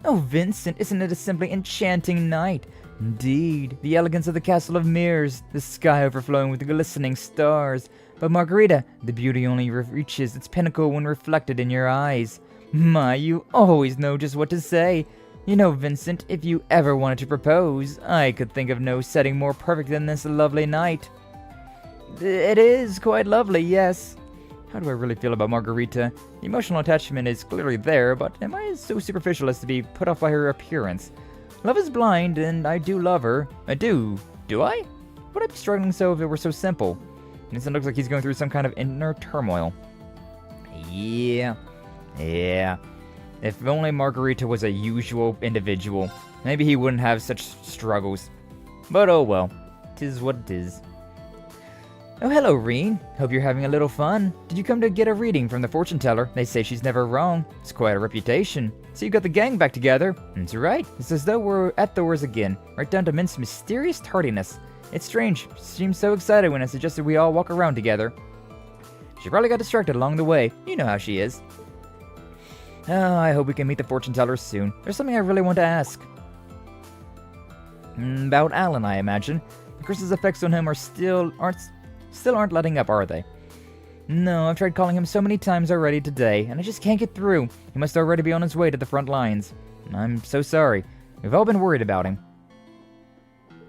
Oh, Vincent, isn't it a simply enchanting night? Indeed, the elegance of the Castle of Mirrors, the sky overflowing with glistening stars. But Margarita, the beauty only reaches its pinnacle when reflected in your eyes. My, you always know just what to say. You know, Vincent, if you ever wanted to propose, I could think of no setting more perfect than this lovely night. It is quite lovely, yes. How do I really feel about Margarita? The emotional attachment is clearly there, but am I so superficial as to be put off by her appearance? Love is blind, and I do love her. I do. Do I? Would I be struggling so if it were so simple? Vincent looks like he's going through some kind of inner turmoil. Yeah. If only Margarita was a usual individual, maybe he wouldn't have such struggles. But oh well, 'tis what it is. Oh, hello, Reen. Hope you're having a little fun. Did you come to get a reading from the fortune teller? They say she's never wrong. It's quite a reputation. So you got the gang back together? That's right. It's as though we're at the wars again, right down to Mint's mysterious tardiness. It's strange. She seemed so excited when I suggested we all walk around together. She probably got distracted along the way. You know how she is. Oh, I hope we can meet the fortune teller soon. There's something I really want to ask. About Alan, I imagine. The curse's effects on him are still aren't letting up, are they? No, I've tried calling him so many times already today, and I just can't get through. He must already be on his way to the front lines. I'm so sorry. We've all been worried about him.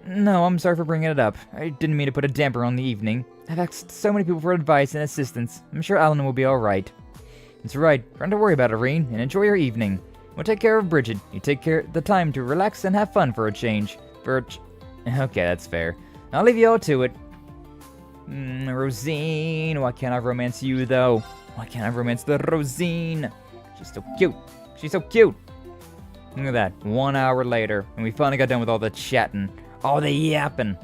No, I'm sorry for bringing it up. I didn't mean to put a damper on the evening. I've asked so many people for advice and assistance. I'm sure Alan will be alright. That's right. Don't to worry about it, Irene, and enjoy your evening. We'll take care of Bridget. You take the time to relax and have fun for a change. Okay, that's fair. I'll leave you all to it. Rosine, why can't I romance you, though? Why can't I romance the Rosine? She's so cute. She's so cute. Look at that. 1 hour later, and we finally got done with all the chatting. All the yapping.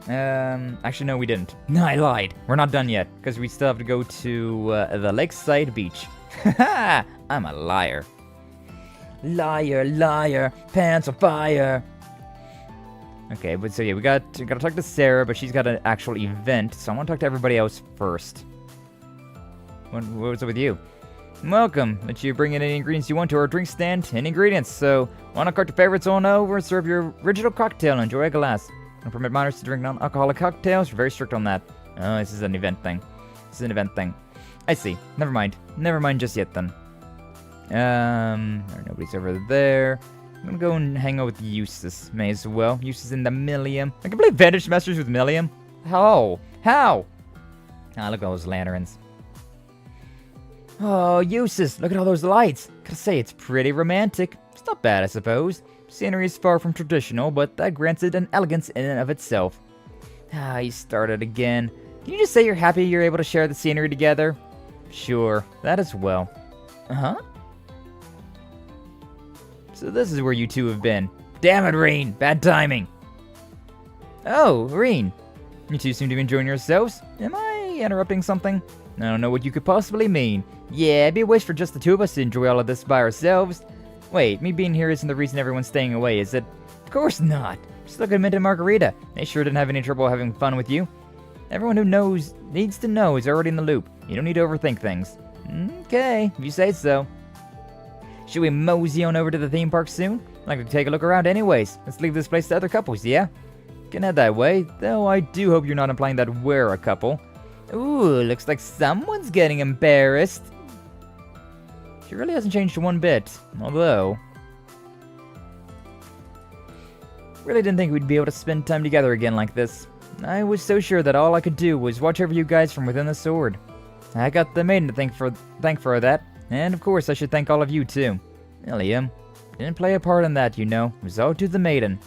Actually, no, we didn't. No, I lied. We're not done yet, because we still have to go to the lakeside beach. Haha! I'm a liar. Liar, liar, pants on fire. Okay, but so yeah, we gotta talk to Sarah, but she's got an actual event, so I want to talk to everybody else first. What's up with you? Welcome. Let you bring in any ingredients you want to our drink stand. Any ingredients, so why not cart your favorites on over and serve your original cocktail and enjoy a glass. Don't permit minors to drink non-alcoholic cocktails. We're very strict on that. Oh, this is an event thing. This is an event thing. I see. Never mind. Never mind just yet then. Nobody's over there. I'm gonna go and hang out with Eustace. May as well. Eustace in the Millium. I can play Vantage Masters with Millium. How? Ah, look at those lanterns. Oh, useless. Look at all those lights. Gotta say, it's pretty romantic. It's not bad, I suppose. Scenery is far from traditional, but that grants it an elegance in and of itself. Ah, you started again. Can you just say you're happy you're able to share the scenery together? Sure, that as well. Uh-huh. So this is where you two have been. Damn it, Reen! Bad timing! Oh, Reen. You two seem to be enjoying yourselves. Am I interrupting something? I don't know what you could possibly mean. Yeah, it'd be a wish for just the two of us to enjoy all of this by ourselves. Wait, me being here isn't the reason everyone's staying away, is it? Of course not. Just look at Mint and Margarita. They sure didn't have any trouble having fun with you. Everyone who needs to know is already in the loop. You don't need to overthink things. Okay, if you say so. Should we mosey on over to the theme park soon? I'd like to take a look around anyways. Let's leave this place to other couples, yeah? Can head that way, though I do hope you're not implying that we're a couple. Ooh, looks like someone's getting embarrassed. She really hasn't changed one bit, although... Really didn't think we'd be able to spend time together again like this. I was so sure that all I could do was watch over you guys from within the sword. I got the maiden to thank for that, and of course I should thank all of you too. Ilium, didn't play a part in that, you know. It was all to the maiden.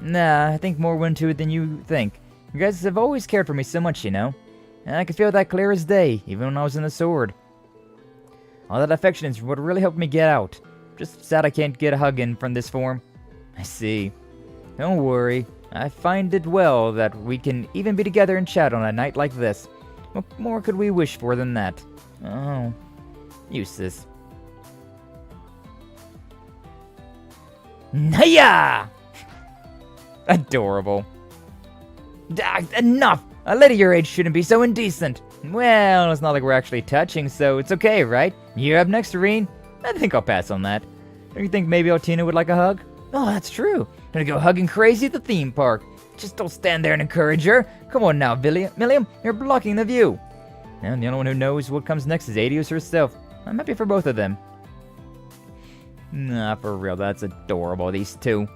Nah, I think more went to it than you think. You guys have always cared for me so much, you know. And I could feel that clear as day, even when I was in the sword. All that affection is what really helped me get out. Just sad I can't get a hug in from this form. I see. Don't worry. I find it well that we can even be together and chat on a night like this. What more could we wish for than that? Oh. Useless. Naya! Adorable. Enough! A lady your age shouldn't be so indecent. Well, it's not like we're actually touching, so it's okay, right? You're up next, Irene. I think I'll pass on that. Don't you think maybe Altina would like a hug? Oh, that's true. Gonna go hugging crazy at the theme park. Just don't stand there and encourage her. Come on now, Milliam, you're blocking the view. And the only one who knows what comes next is Adios herself. I'm happy for both of them. Nah, for real, that's adorable, these two.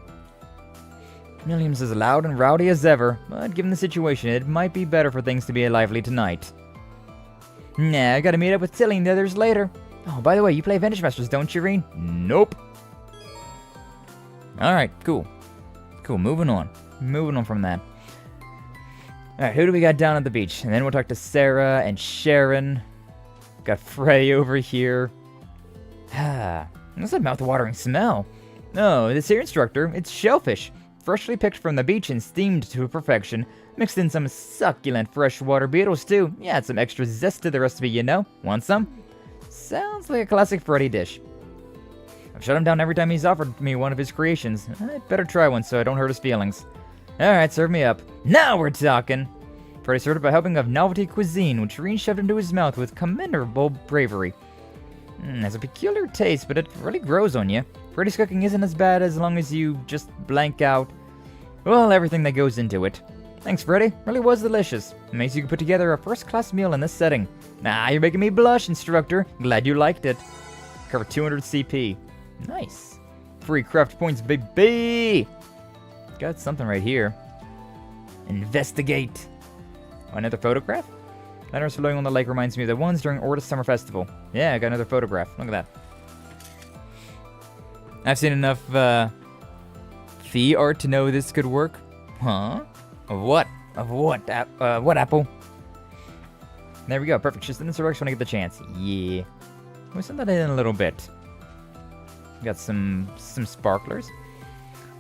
Milliam's as loud and rowdy as ever, but given the situation, it might be better for things to be lively tonight. Nah, I gotta meet up with Tilly and the others later. Oh, by the way, you play Vantage Masters, don't you, Reen? Nope. Alright, cool. Cool, moving on. Moving on from that. Alright, who do we got down at the beach? And then we'll talk to Sarah and Sharon. Got Frey over here. Ah, what's that mouth-watering smell? Oh, this here instructor, it's shellfish. Freshly picked from the beach and steamed to perfection. Mixed in some succulent freshwater beetles too. Yeah, add some extra zest to the recipe, you know. Want some? Sounds like a classic Freddy dish. I've shut him down every time he's offered me one of his creations. I'd better try one so I don't hurt his feelings. Alright, serve me up. Now we're talking! Freddy started by helping of novelty cuisine, which Reen shoved into his mouth with commendable bravery. Has a peculiar taste, but it really grows on you. Freddy's cooking isn't as bad as long as you just blank out, well, everything that goes into it. Thanks, Freddy. Really was delicious. Amazing you could put together a first-class meal in this setting. Nah, you're making me blush, instructor. Glad you liked it. Cover 200 CP. Nice. Free craft points, baby! Got something right here. Investigate. Oh, another photograph? Lanterns floating on the lake reminds me of the ones during Orchis Summer Festival. Yeah, I got another photograph. Look at that. I've seen enough, Fee art to know this could work. Huh? Of what? Of what? What apple? There we go. Perfect. Just in this direction when I get the chance. Yeah. We'll send that in a little bit. Got some sparklers.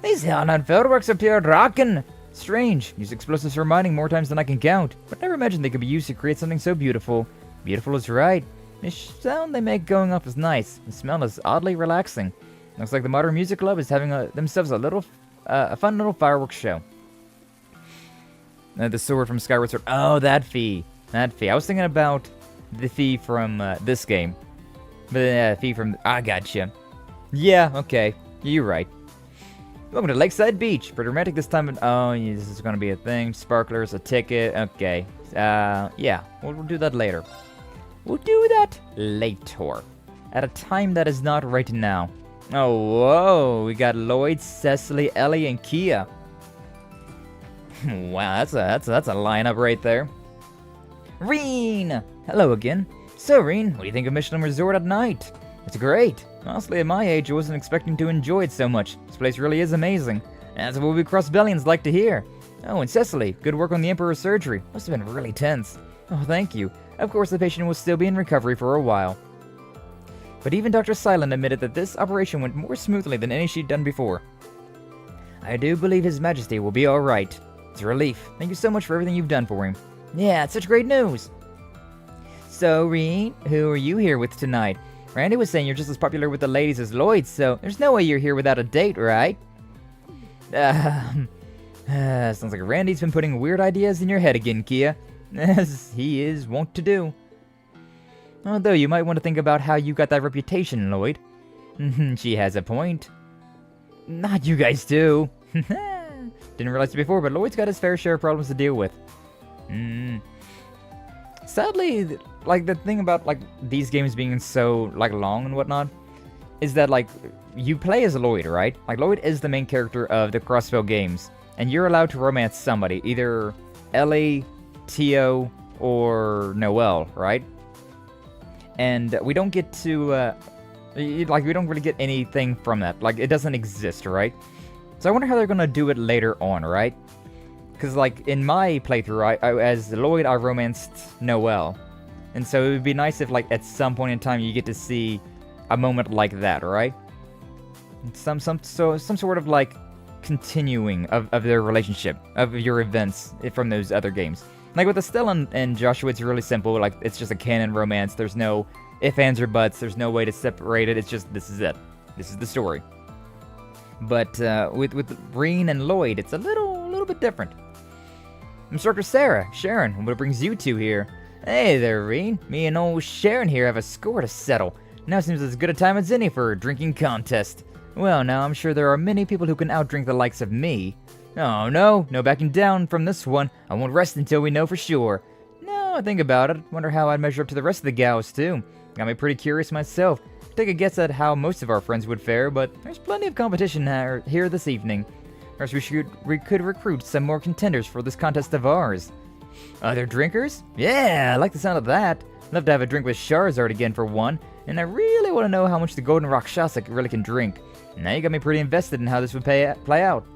These hell-on fireworks appear rockin'. Strange. Use explosives for mining more times than I can count. But never imagined they could be used to create something so beautiful. Beautiful is right. The sound they make going off is nice. The smell is oddly relaxing. Looks like the Modern Music Club is having themselves a fun little fireworks show. The sword from Skyward Sword. Oh, that Fee. That Fee. I was thinking about the Fee from this game. But Fee from... I gotcha. Yeah, okay. You're right. Welcome to Lakeside Beach. Pretty romantic this time. Oh, yeah, this is going to be a thing. Sparklers, a ticket. Okay. Yeah. We'll do that later. We'll do that later. At a time that is not right now. Oh, whoa. We got Lloyd, Cecily, Ellie, and Kia. Wow, that's a lineup right there. Reen! Hello again. So, Reen, what do you think of Michelin Resort at night? It's great. Honestly, at my age, I wasn't expecting to enjoy it so much. This place really is amazing. That's what we Crossbellians like to hear. Oh, and Cecily, good work on the Emperor's surgery. Must have been really tense. Oh, thank you. Of course, the patient will still be in recovery for a while. But even Dr. Silent admitted that this operation went more smoothly than any she'd done before. I do believe His Majesty will be alright. It's a relief. Thank you so much for everything you've done for him. Yeah, it's such great news. So, Reen, who are you here with tonight? Randy was saying you're just as popular with the ladies as Lloyd, so there's no way you're here without a date, right? Sounds like Randy's been putting weird ideas in your head again, Kia. As he is wont to do. Although you might want to think about how you got that reputation, Lloyd. She has a point. Not you guys too. Didn't realize it before, but Lloyd's got his fair share of problems to deal with. Sadly, like, the thing about, like, these games being so, like, long and whatnot, is that, like, you play as Lloyd, right? Like, Lloyd is the main character of the Crossbell games, and you're allowed to romance somebody, either Ellie, Tio, or Noelle, right? And we don't get to, like, we don't really get anything from that. Like, it doesn't exist, right? So I wonder how they're gonna do it later on, right? Because, like, in my playthrough, as Lloyd, I romanced Noelle. And so it would be nice if, like, at some point in time you get to see a moment like that, right? Some sort of, like, continuing of their relationship, of your events from those other games. Like, with Estelle and Joshua, it's really simple. Like, it's just a canon romance. There's no ifs, ands, or buts. There's no way to separate it. It's just, this is it. This is the story. But with Reen and Lloyd, it's a little bit different. Instructor Sharon, what brings you two here? Hey there, Reen. Me and old Sharon here have a score to settle. Now seems as good a time as any for a drinking contest. Well, now I'm sure there are many people who can outdrink the likes of me. Oh no backing down from this one. I won't rest until we know for sure. No, I think about it. Wonder how I'd measure up to the rest of the gals too. Got me pretty curious myself. Take a guess at how most of our friends would fare, but there's plenty of competition here this evening. Perhaps we could recruit some more contenders for this contest of ours. Other drinkers? Yeah, I like the sound of that. Love to have a drink with Charizard again for one, and I really want to know how much the Golden Rakshasa really can drink. Now you got me pretty invested in how this would play out.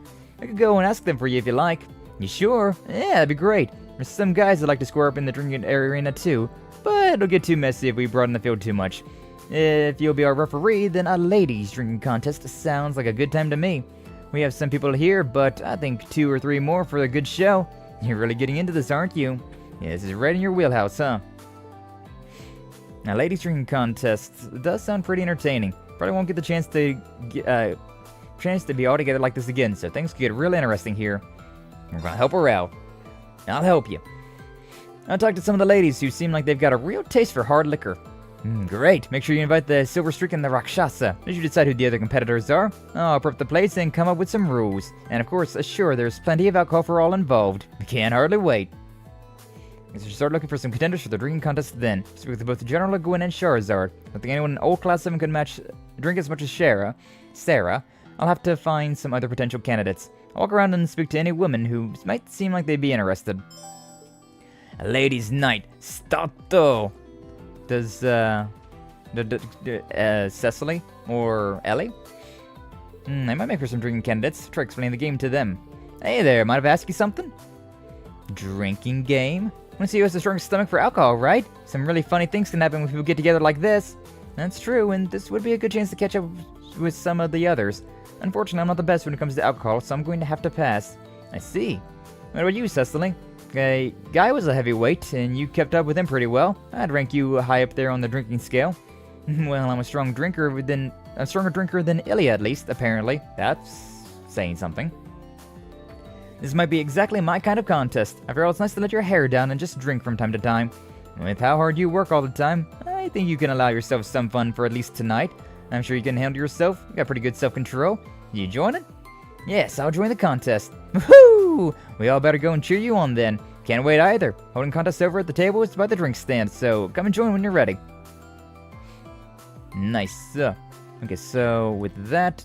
I could go and ask them for you if you like. You sure? Yeah, that'd be great. There's some guys that like to score up in the drinking arena too, but it'll get too messy if we broaden the field too much. If you'll be our referee, then a ladies' drinking contest sounds like a good time to me. We have some people here, but I think 2 or 3 more for a good show. You're really getting into this, aren't you? Yeah, this is right in your wheelhouse, huh? Now, ladies' drinking contests does sound pretty entertaining. Probably won't get the chance to be all together like this again, so things could get real interesting here. We're gonna help her out. I'll help you. I'll talk to some of the ladies who seem like they've got a real taste for hard liquor. Great. Make sure you invite the Silver Streak and the Rakshasa. As you decide who the other competitors are, I'll prep the place and come up with some rules. And of course, assure there's plenty of alcohol for all involved. I can't hardly wait. I should start looking for some contenders for the drinking contest then. Speak with both General Gwen and Charizard. I don't think anyone in old Class 7 can drink as much as Sarah. I'll have to find some other potential candidates. I'll walk around and speak to any women who might seem like they'd be interested. A ladies' night. Stato. Does, Cecily or Ellie? I might make her some drinking candidates. Try explaining the game to them. Hey there, might have asked you something? Drinking game? Wanna see who has the strongest stomach for alcohol, right? Some really funny things can happen when people get together like this. That's true, and this would be a good chance to catch up with some of the others. Unfortunately, I'm not the best when it comes to alcohol, so I'm going to have to pass. I see. What about you, Cecily? Guy was a heavyweight, and you kept up with him pretty well. I'd rank you high up there on the drinking scale. Well, I'm a stronger drinker than Ilya, at least, apparently. That's saying something. This might be exactly my kind of contest. After all, it's nice to let your hair down and just drink from time to time. With how hard you work all the time, I think you can allow yourself some fun for at least tonight. I'm sure you can handle yourself. You got pretty good self-control. You join it? Yes, I'll join the contest. Woohoo! We all better go and cheer you on then. Can't wait either. Holding contest over at the table is by the drink stand, so come and join when you're ready. Nice. Okay, so with that,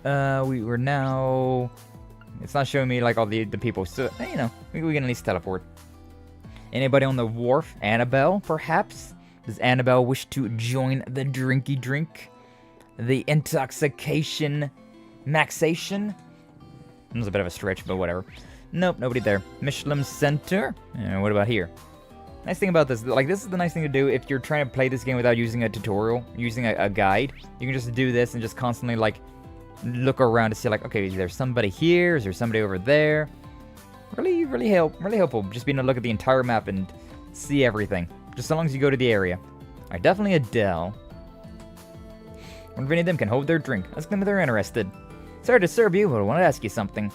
we were now... It's not showing me like all the people, so, you know, we can at least teleport. Anybody on the wharf? Annabelle, perhaps? Does Annabelle wish to join the drinky drink? The intoxication maxation? That was a bit of a stretch, but whatever. Nope, nobody there. Michelin Center? What about here? Nice thing about this, like, this is the nice thing to do if you're trying to play this game without using a tutorial, using a guide. You can just do this and just constantly, like, look around to see, like, okay, is there somebody here? Is there somebody over there? Really, really helpful. Just being able to look at the entire map and see everything. Just so long as you go to the area. Alright, definitely Adele. Wonder if any of them can hold their drink. Ask them if they're interested. Sorry to disturb you, but I want to ask you something.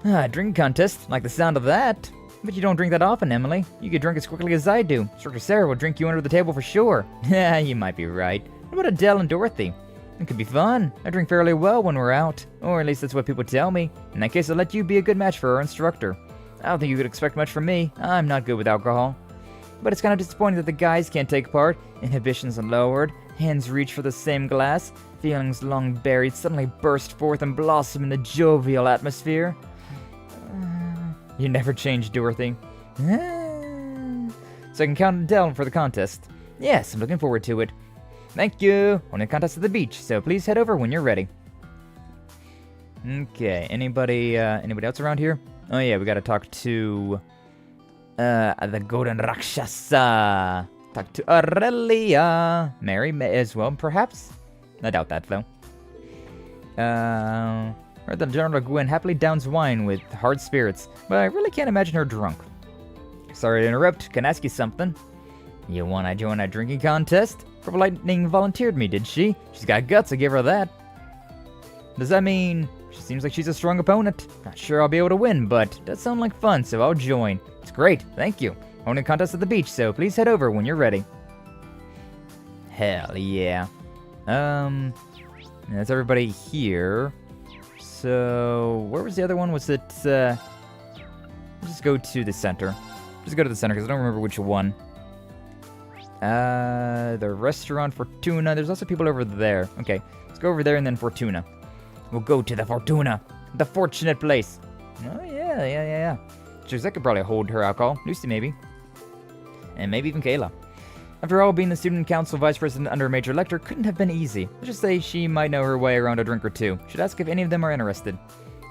Drinking contest. Like the sound of that. But you don't drink that often, Emily. You get drunk as quickly as I do. Instructor Sarah will drink you under the table for sure. Yeah, you might be right. What about Adele and Dorothy? It could be fun. I drink fairly well when we're out. Or at least that's what people tell me. In that case, I'll let you be a good match for our instructor. I don't think you could expect much from me. I'm not good with alcohol. But it's kind of disappointing that the guys can't take part. Inhibitions are lowered. Hands reach for the same glass. Feelings long buried suddenly burst forth and blossom in the jovial atmosphere. You never change, Dorothy. So I can count Adele for the contest. Yes, I'm looking forward to it. Thank you. On a contest at the beach, so please head over when you're ready. Okay, anybody else around here? Oh yeah, we gotta talk to the Golden Rakshasa. Talk to Aurelia. Mary as well, perhaps? I doubt that, though. Heard that General Gwen happily downs wine with hard spirits, but I really can't imagine her drunk. Sorry to interrupt, can I ask you something? You wanna join a drinking contest? Purple Lightning volunteered me, did she? She's got guts, I give her that. Does that mean... She seems like she's a strong opponent. Not sure I'll be able to win, but it does sound like fun, so I'll join. It's great, thank you. Holding a contest at the beach, so please head over when you're ready. Hell yeah. That's everybody here. So, where was the other one? Was it, let's just go to the center. Just go to the center, because I don't remember which one. The restaurant Fortuna. There's also people over there. Okay, let's go over there and then Fortuna. We'll go to the Fortuna. The fortunate place. Oh, yeah. Jose could probably hold her alcohol. Lucy, maybe. And maybe even Kayla. After all, being the student council vice president under a major lecturer couldn't have been easy. Let's just say she might know her way around a drink or two. Should ask if any of them are interested.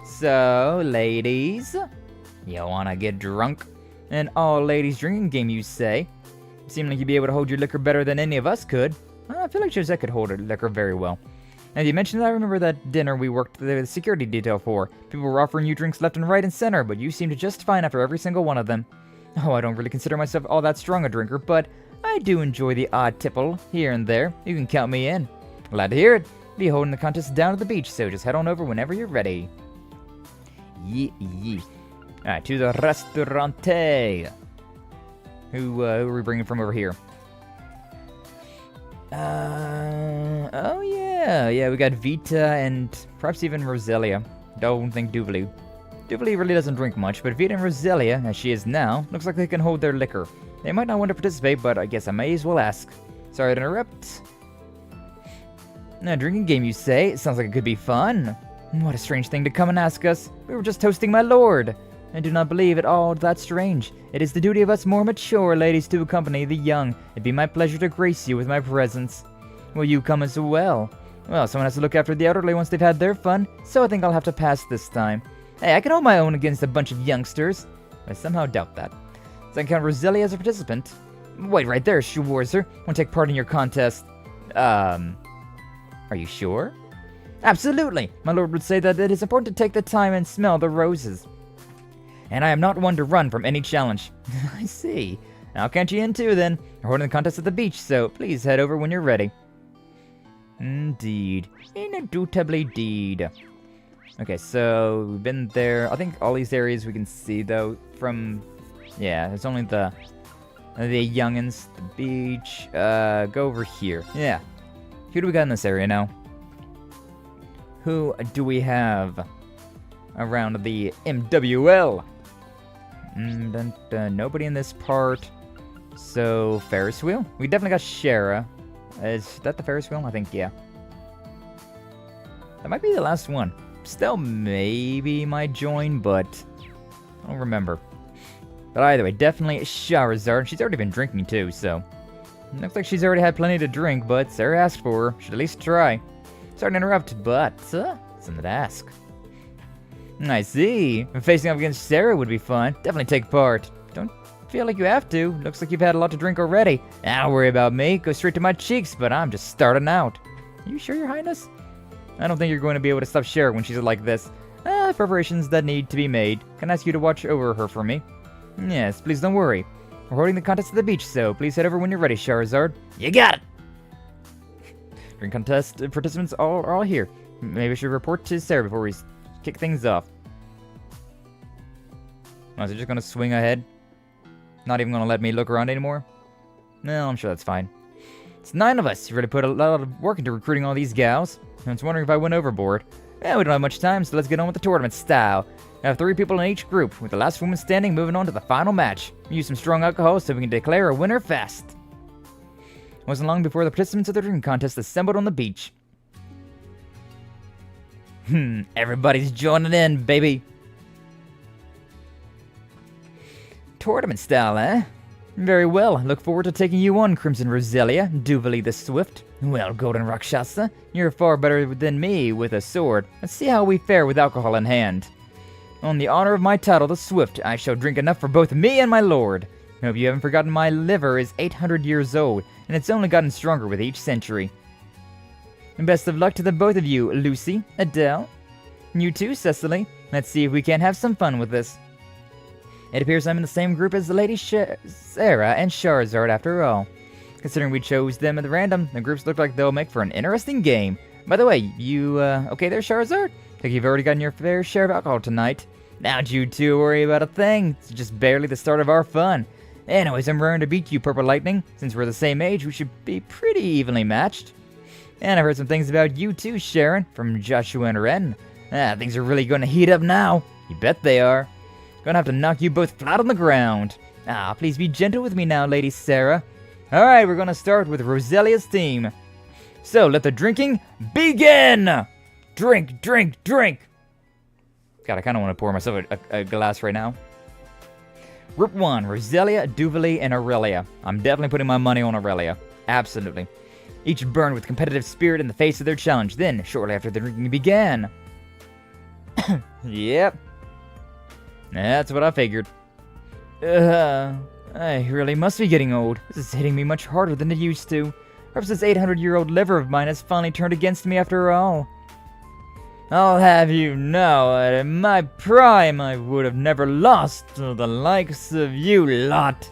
So, ladies, you wanna get drunk? An all-ladies drinking game, you say? You seem like you'd be able to hold your liquor better than any of us could. I feel like Jose could hold her liquor very well. Now, you mentioned that I remember that dinner we worked the security detail for. People were offering you drinks left and right and center, but you seemed just fine after every single one of them. Oh, I don't really consider myself all that strong a drinker, but I do enjoy the odd tipple here and there. You can count me in. Glad to hear it. Be holding the contest down at the beach, so just head on over whenever you're ready. Yee. Alright, to the restaurante. Who are we bringing from over here? Oh yeah, we got Vita and perhaps even Roselia. Don't think Duvali. Duvali really doesn't drink much, but Vita and Roselia, as she is now, looks like they can hold their liquor. They might not want to participate, but I guess I may as well ask. Sorry to interrupt. A drinking game, you say? It sounds like it could be fun. What a strange thing to come and ask us. We were just toasting my lord. I do not believe it all that strange. It is the duty of us more mature ladies to accompany the young. It'd be my pleasure to grace you with my presence. Will you come as well? Well, someone has to look after the elderly once they've had their fun, so I think I'll have to pass this time. Hey, I can hold my own against a bunch of youngsters. I somehow doubt that. So I can count Roselia as a participant. Wait right there, Schwarzer. Want to take part in your contest. Are you sure? Absolutely. My lord would say that it is important to take the time and smell the roses. And I am not one to run from any challenge. I see. I'll count you in too then. We're holding the contest at the beach, so please head over when you're ready. Indeed. Indubitably deed. Okay, so we've been there. I think all these areas we can see though from... Yeah, there's only the youngins, the beach. Go over here. Yeah. Who do we got in this area now? Who do we have around the MWL? Nobody in this part. So, Ferris wheel? We definitely got Shara. Is that the Ferris wheel? I think, yeah. That might be the last one. Still maybe might join, but I don't remember. But either way, definitely Charizard. She's already been drinking too, so... Looks like she's already had plenty to drink, but Sarah asked for her. Should at least try. Sorry to interrupt, but... something to ask. I see. Facing off against Sarah would be fun. Definitely take part. Don't feel like you have to. Looks like you've had a lot to drink already. Don't worry about me. Go straight to my cheeks, but I'm just starting out. You sure, Your Highness? I don't think you're going to be able to stop Sarah when she's like this. Preparations that need to be made. Can I ask you to watch over her for me? Yes, please don't worry. We're holding the contest at the beach, so please head over when you're ready, Charizard. You got it! Drink contest participants are all here. Maybe I should report to Sarah before we kick things off. Oh, is it just gonna swing ahead? Not even gonna let me look around anymore? No, I'm sure that's fine. It's 9 of us. You really put a lot of work into recruiting all these gals. I was wondering if I went overboard. Yeah, we don't have much time, so let's get on with the tournament style. I have 3 people in each group, with the last woman standing moving on to the final match. Use some strong alcohol so we can declare a winner fast. It wasn't long before the participants of the drinking contest assembled on the beach. Everybody's joining in, baby. Tournament style, eh? Very well. Look forward to taking you on, Crimson Roselia, Duvally the Swift. Well, Golden Rakshasa, you're far better than me with a sword. Let's see how we fare with alcohol in hand. On the honor of my title, the Swift, I shall drink enough for both me and my lord. I hope you haven't forgotten my liver is 800 years old, and it's only gotten stronger with each century. And best of luck to the both of you, Lucy, Adele. You too, Cecily. Let's see if we can't have some fun with this. It appears I'm in the same group as the Lady Sarah and Charizard after all. Considering we chose them at random, the groups look like they'll make for an interesting game. By the way, you, okay there, Charizard? Think you've already gotten your fair share of alcohol tonight. Don't you two worry about a thing. It's just barely the start of our fun. Anyways, I'm raring to beat you, Purple Lightning. Since we're the same age, we should be pretty evenly matched. And I've heard some things about you too, Sharon, from Joshua and Ren. Things are really going to heat up now. You bet they are. Gonna have to knock you both flat on the ground. Please be gentle with me now, Lady Sarah. Alright, we're gonna start with Roselia's team. So, let the drinking begin! Drink, drink, drink! God, I kinda wanna pour myself a glass right now. Group 1, Roselia, Duvally, and Aurelia. I'm definitely putting my money on Aurelia. Absolutely. Each burned with competitive spirit in the face of their challenge. Then, shortly after the drinking began... Yep. That's what I figured. I really must be getting old. This is hitting me much harder than it used to. Perhaps this 800-year-old liver of mine has finally turned against me after all. I'll have you know that in my prime I would have never lost to the likes of you lot.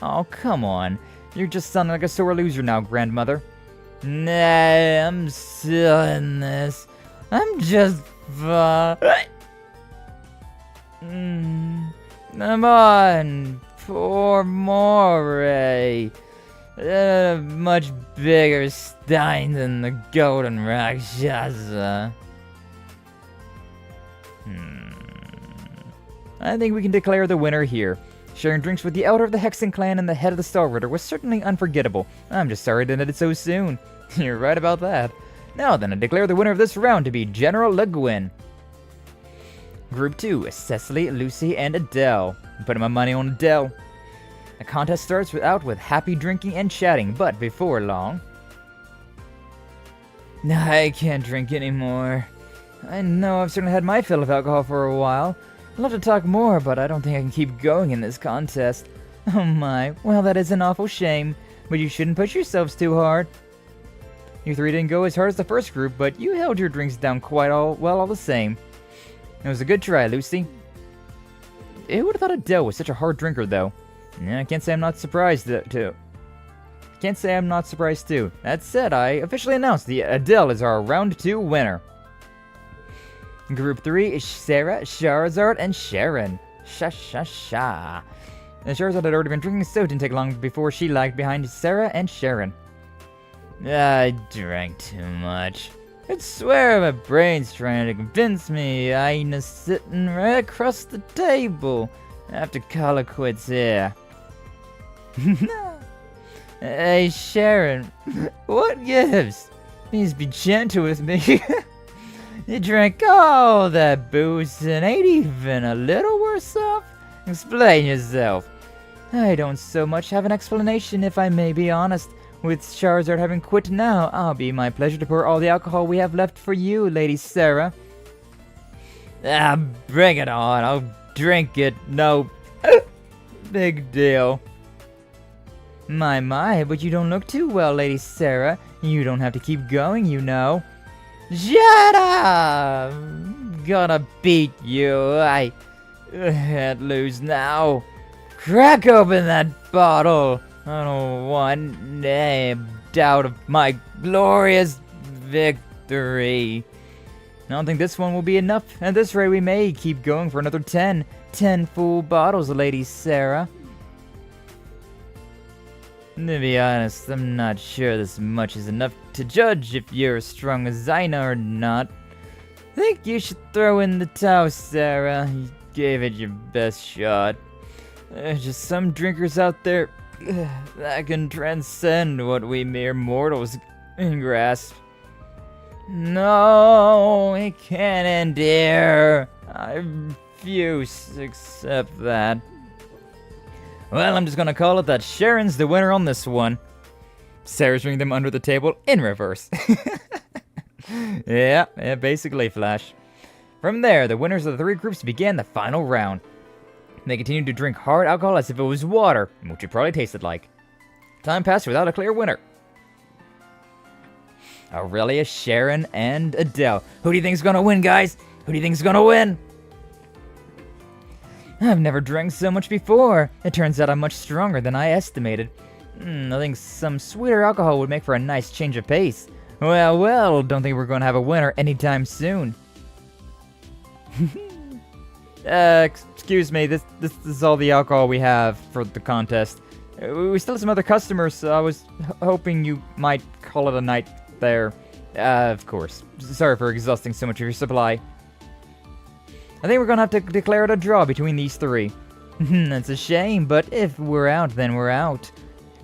Oh, come on. You're just sounding like a sore loser now, grandmother. Nah, I'm still in this. I'm just fine. Come on, poor Moray. Much bigger stein than the Golden Rakshasa. I think we can declare the winner here. Sharing drinks with the elder of the Hexen clan and the head of the Star Ritter was certainly unforgettable. I'm just sorry it ended so soon. You're right about that. Now then, I declare the winner of this round to be General Le Guin. Group 2, Cecily, Lucy, and Adele. I'm putting my money on Adele. The contest starts out with happy drinking and chatting, but before long... I can't drink anymore. I know I've certainly had my fill of alcohol for a while. I'd love to talk more, but I don't think I can keep going in this contest. Oh my, well that is an awful shame, but you shouldn't push yourselves too hard. You three didn't go as hard as the first group, but you held your drinks down quite well all the same. It was a good try, Lucy. Who would have thought Adele was such a hard drinker, though? Yeah, I can't say I'm not surprised too. Can't say I'm not surprised too. That said, I officially announced the Adele is our round 2 winner. Group 3 is Sarah, Charizard, and Sharon. Sha. And Charizard had already been drinking, so it didn't take long before she lagged behind Sarah and Sharon. I drank too much. I swear my brain's trying to convince me I ain't sitting right across the table. I have to call it quits here. Hey Sharon, what gives? Please be gentle with me. You drank all that booze and ain't even a little worse off? Explain yourself. I don't so much have an explanation, if I may be honest. With Charizard having quit now, I'll be my pleasure to pour all the alcohol we have left for you, Lady Sarah. Ah, bring it on. I'll drink it. No big deal. My, but you don't look too well, Lady Sarah. You don't have to keep going, you know. Shut up! Gonna beat you. I can't lose now. Crack open that bottle. I don't want any doubt of my glorious victory. I don't think this one will be enough. At this rate, we may keep going for another 10 full bottles, Lady Sarah. To be honest, I'm not sure this much is enough to judge if you're as strong as I know or not. I think you should throw in the towel, Sarah. You gave it your best shot. There's just some drinkers out there that can transcend what we mere mortals can grasp. No, it can't end here. I refuse to accept that. Well, I'm just gonna call it that Sharon's the winner on this one. Sarah's ringing them under the table in reverse. Yeah, basically, Flash. From there, the winners of the three groups began the final round. They continued to drink hard alcohol as if it was water, which it probably tasted like. Time passed without a clear winner. Aurelia, Sharon, and Adele. Who do you think's gonna win, guys? Who do you think's gonna win? I've never drank so much before. It turns out I'm much stronger than I estimated. I think some sweeter alcohol would make for a nice change of pace. Well, don't think we're gonna have a winner anytime soon. Excuse me, this is all the alcohol we have for the contest. We still have some other customers, so I was hoping you might call it a night there. Of course. Sorry for exhausting so much of your supply. I think we're gonna have to declare it a draw between these three. That's a shame, but if we're out, then we're out.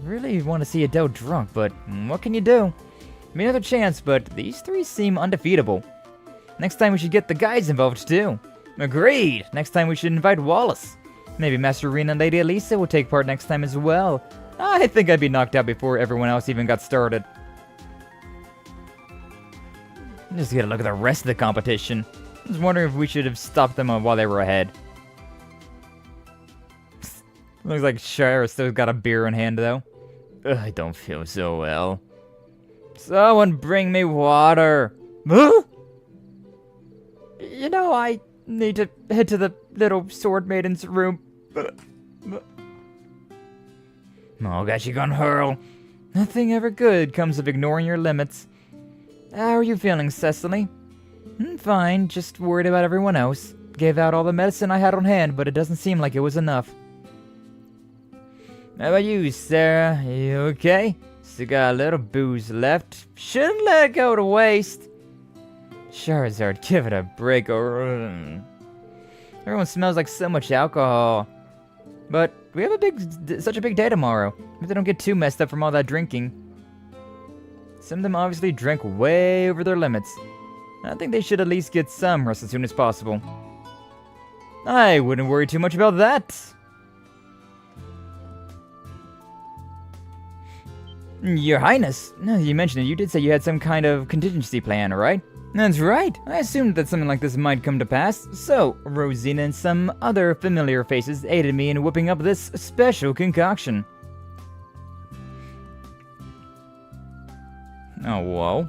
I really want to see Adele drunk, but what can you do? I mean, another chance, but these three seem undefeatable. Next time we should get the guys involved too. Agreed! Next time we should invite Wallace. Maybe Master Rena and Lady Elisa will take part next time as well. I think I'd be knocked out before everyone else even got started. Just get a look at the rest of the competition. I was wondering if we should have stopped them while they were ahead. Looks like Shire still got a beer in hand though. Ugh, I don't feel so well. Someone bring me water. Huh? You know, I need to head to the little sword maiden's room. Oh gosh, you gonna hurl. Nothing ever good comes of ignoring your limits. How are you feeling, Cecily? Fine, just worried about everyone else. Gave out all the medicine I had on hand, but it doesn't seem like it was enough. How about you, Sarah? You okay? Still got a little booze left. Shouldn't let it go to waste. Charizard, give it a break. Everyone smells like so much alcohol. But we have such a big day tomorrow. If they don't get too messed up from all that drinking. Some of them obviously drank way over their limits. I think they should at least get some rest as soon as possible. I wouldn't worry too much about that. Your Highness, now that you mentioned it, you did say you had some kind of contingency plan, right? That's right. I assumed that something like this might come to pass. So, Rosina and some other familiar faces aided me in whipping up this special concoction. Oh, whoa.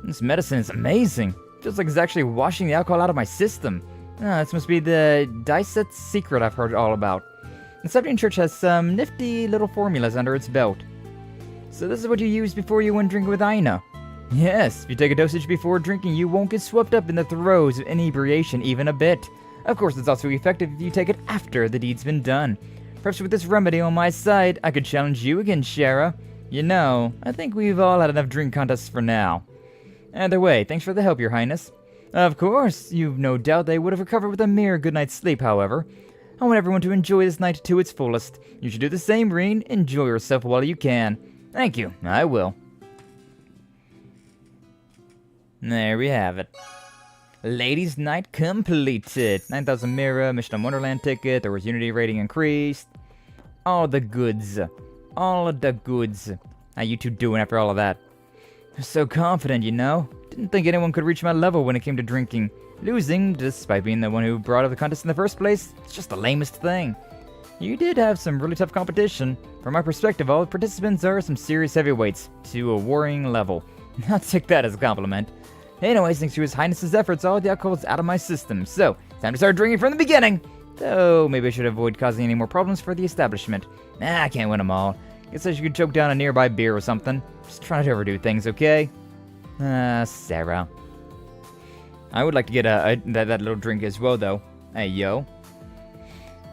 This medicine is amazing. Feels like it's actually washing the alcohol out of my system. This must be the Dicet's secret I've heard all about. The Septian Church has some nifty little formulas under its belt. So this is what you use before you went drinking with Aina. Yes, if you take a dosage before drinking, you won't get swept up in the throes of inebriation even a bit. Of course, it's also effective if you take it after the deed's been done. Perhaps with this remedy on my side, I could challenge you again, Shara. You know, I think we've all had enough drink contests for now. Either way, thanks for the help, Your Highness. Of course, you've no doubt they would have recovered with a mere good night's sleep, however. I want everyone to enjoy this night to its fullest. You should do the same, Reen. Enjoy yourself while you can. Thank you, I will. There we have it. Ladies' night completed. 9,000 Mira, Mission on Wonderland ticket, there was Unity rating increased. All the goods. All of the goods. How you two doing after all of that? I was so confident, you know? Didn't think anyone could reach my level when it came to drinking. Losing, despite being the one who brought up the contest in the first place, it's just the lamest thing. You did have some really tough competition. From my perspective, all the participants are some serious heavyweights, to a worrying level. I'll take that as a compliment. Anyways, thanks to His Highness's efforts, all the alcohol's out of my system, so time to start drinking from the beginning! Though, maybe I should avoid causing any more problems for the establishment. Nah, I can't win them all. Guess I should choke down a nearby beer or something. Just try not to overdo things, okay? Sarah. I would like to get that little drink as well, though. Hey, yo.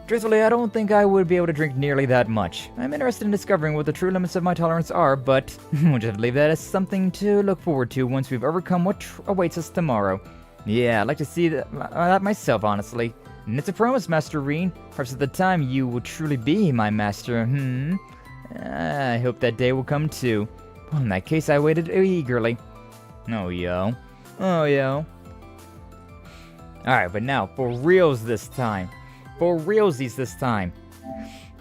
Truthfully, I don't think I would be able to drink nearly that much. I'm interested in discovering what the true limits of my tolerance are, but we'll just have to leave that as something to look forward to once we've overcome what awaits us tomorrow. Yeah, I'd like to see that myself, honestly. And it's a promise, Master Reen. Perhaps at the time you will truly be my master, I hope that day will come too. Well, in that case, I waited eagerly. Oh, yo. Oh, yo. Alright, but now, for reals this time. For realsies this time.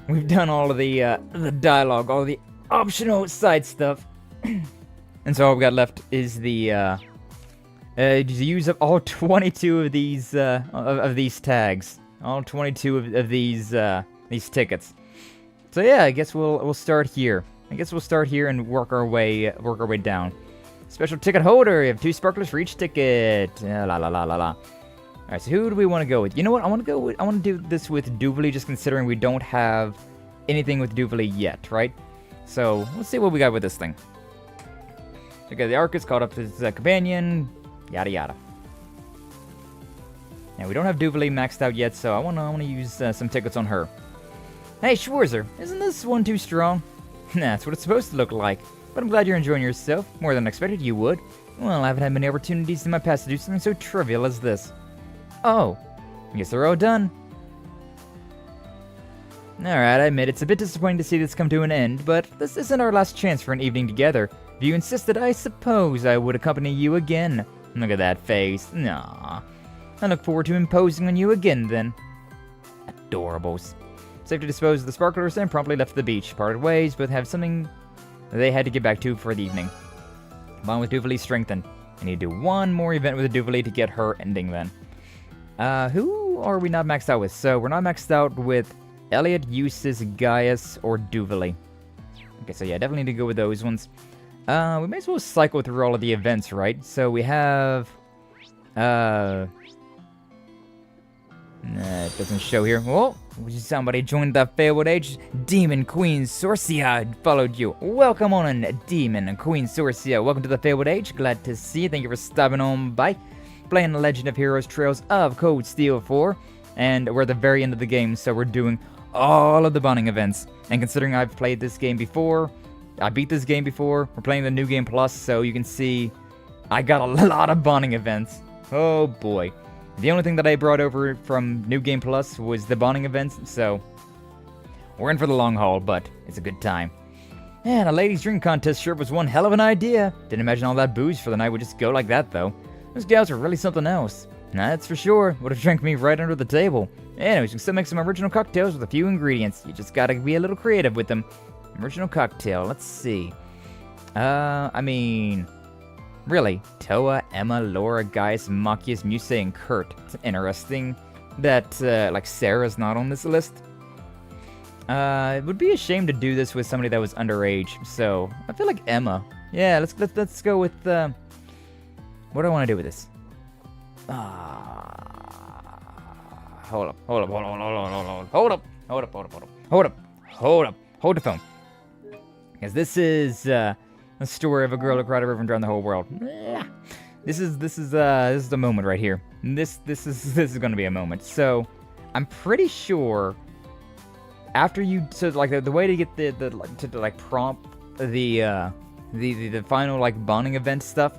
We've done all of the dialogue, all the optional side stuff. And so all we got left is the use of all 22 of these tags. All 22 of these tickets. So yeah, I guess we'll start here. I guess we'll start here and work our way down. Special ticket holder, you have 2 sparklers for each ticket. La la la la la. Alright, so who do we want to go with? You know what? I want to do this with Duvali, just considering we don't have anything with Duvali yet, right? So let's see what we got with this thing. Okay, the Arcus called up his companion, yada yada. Now we don't have Duvali maxed out yet, so I want to use some tickets on her. Hey, Schwarzer, isn't this one too strong? That's what it's supposed to look like. But I'm glad you're enjoying yourself, more than I expected you would. Well, I haven't had many opportunities in my past to do something so trivial as this. Oh, I guess they're all done. Alright, I admit it's a bit disappointing to see this come to an end, but this isn't our last chance for an evening together. If you insisted, I suppose I would accompany you again. Look at that face. Nah. I look forward to imposing on you again, then. Adorables. Safe to dispose of the sparklers and promptly left the beach. Parted ways, but have something they had to get back to for the evening. Bond with Duvali strengthened. I need to do one more event with Duvali to get her ending then. Who are we not maxed out with? So, we're not maxed out with Elliot, Eustace, Gaius, or Duvali. Okay, so yeah, definitely need to go with those ones. We may as well cycle through all of the events, right? So, we have... it doesn't show here. Oh, somebody joined the Fabled Age. Demon Queen Sorcia followed you. Welcome on in, Demon Queen Sorcia. Welcome to the Fabled Age. Glad to see you. Thank you for stopping on by. Playing the Legend of Heroes Trails of Cold Steel 4. And we're at the very end of the game, so we're doing all of the bonding events. And considering I've played this game before, I beat this game before, we're playing the New Game Plus, so you can see I got a lot of bonding events. Oh boy. The only thing that I brought over from New Game Plus was the bonding events, so we're in for the long haul, but it's a good time. And a ladies' drink contest sure was one hell of an idea. Didn't imagine all that booze for the night would just go like that, though. Those gals are really something else. That's for sure. Would have drank me right under the table. Anyways, you can still make some original cocktails with a few ingredients. You just gotta be a little creative with them. Original cocktail, let's see. I mean... Really, Toa, Emma, Laura, Gaius, Machias, Muse, and Kurt. It's interesting that, like, Sarah's not on this list. It would be a shame to do this with somebody that was underage, so I feel like Emma. Yeah, let's go with, what do I want to do with this? Hold the phone. Because this is, a story of a girl who cried a river and drowned the whole world. This is the moment right here. This is gonna be a moment. So, I'm pretty sure after you, so like the way to get to prompt the final like bonding event stuff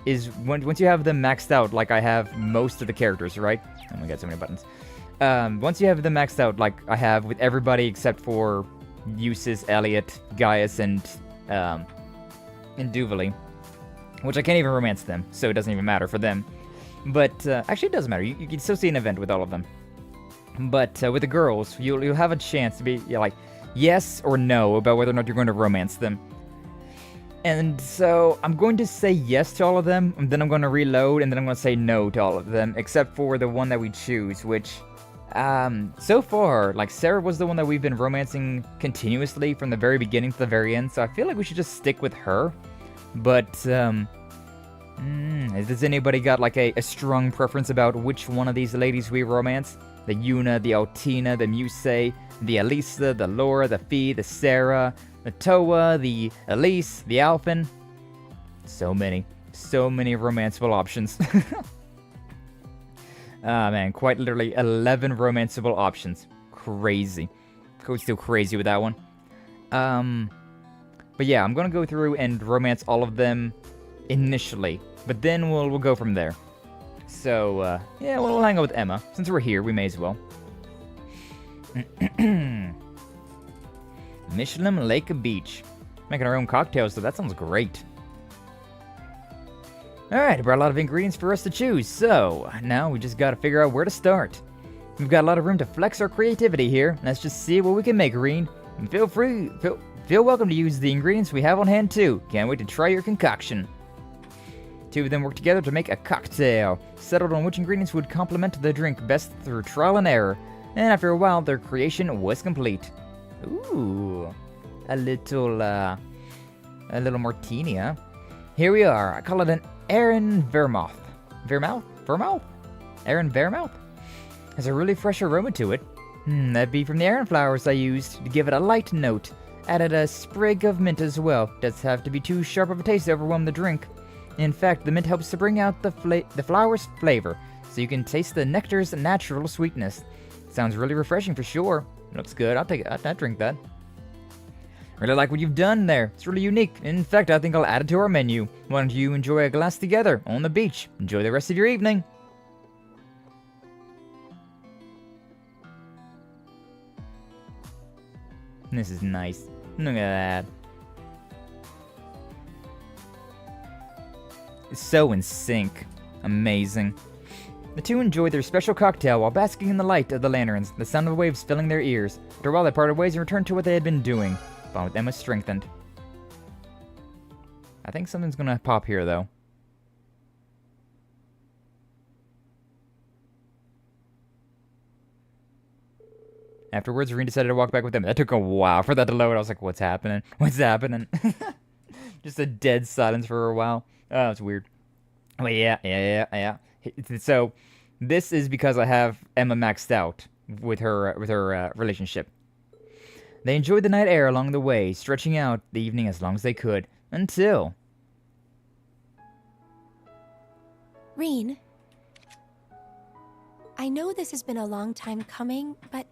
is once you have them maxed out, like I have most of the characters, right? Oh my god, so many buttons. Once you have them maxed out, like I have with everybody except for Eustace, Elliot, Gaius, and Duvali, which I can't even romance them, so it doesn't even matter for them. But actually, it doesn't matter. You can still see an event with all of them. But with the girls, you'll have a chance to be like yes or no about whether or not you're going to romance them. And so I'm going to say yes to all of them, and then I'm going to reload, and then I'm going to say no to all of them, except for the one that we choose, which so far, like, Sarah was the one that we've been romancing continuously from the very beginning to the very end, so I feel like we should just stick with her. But has anybody got like a strong preference about which one of these ladies we romance? The Yuna, the Altina, the Muse, the Elisa, the Laura, the Fee, the Sarah, the Toa, the Elise, the Alphen. So many romanceable options. Ah, man, quite literally 11 romanceable options. Crazy. Still crazy with that one. But yeah, I'm gonna go through and romance all of them initially, but then we'll go from there. So, yeah, we'll hang out with Emma. Since we're here, we may as well. Michelin Lake Beach. Making our own cocktails, so that sounds great. Alright, I brought a lot of ingredients for us to choose, so now we just gotta figure out where to start. We've got a lot of room to flex our creativity here. Let's just see what we can make, Reen. And feel welcome to use the ingredients we have on hand too. Can't wait to try your concoction. Two of them work together to make a cocktail. Settled on which ingredients would complement the drink best through trial and error. And after a while, their creation was complete. Ooh, a little martini, huh? Here we are. I call it an Aaron Vermouth. Vermouth? Aaron Vermouth? Has a really fresh aroma to it. That'd be from the Aaron flowers I used to give it a light note. Added a sprig of mint as well. Doesn't have to be too sharp of a taste to overwhelm the drink. In fact, the mint helps to bring out the flower's flavor, so you can taste the nectar's natural sweetness. Sounds really refreshing for sure. Looks good. I'd drink that. Really like what you've done there. It's really unique. In fact, I think I'll add it to our menu. Why don't you enjoy a glass together on the beach? Enjoy the rest of your evening. This is nice. Look at that. It's so in sync. Amazing. The two enjoyed their special cocktail while basking in the light of the lanterns, the sound of waves filling their ears. After a while, they parted ways and returned to what they had been doing. Bond with Emma strengthened. I think something's gonna pop here, though. Afterwards, Reen decided to walk back with them. That took a while for that to load. I was like, what's happening? What's happening? Just a dead silence for a while. Oh, it's weird. Oh, yeah. So, this is because I have Emma maxed out with her relationship. They enjoyed the night air along the way, stretching out the evening as long as they could, until... Reen, I know this has been a long time coming, but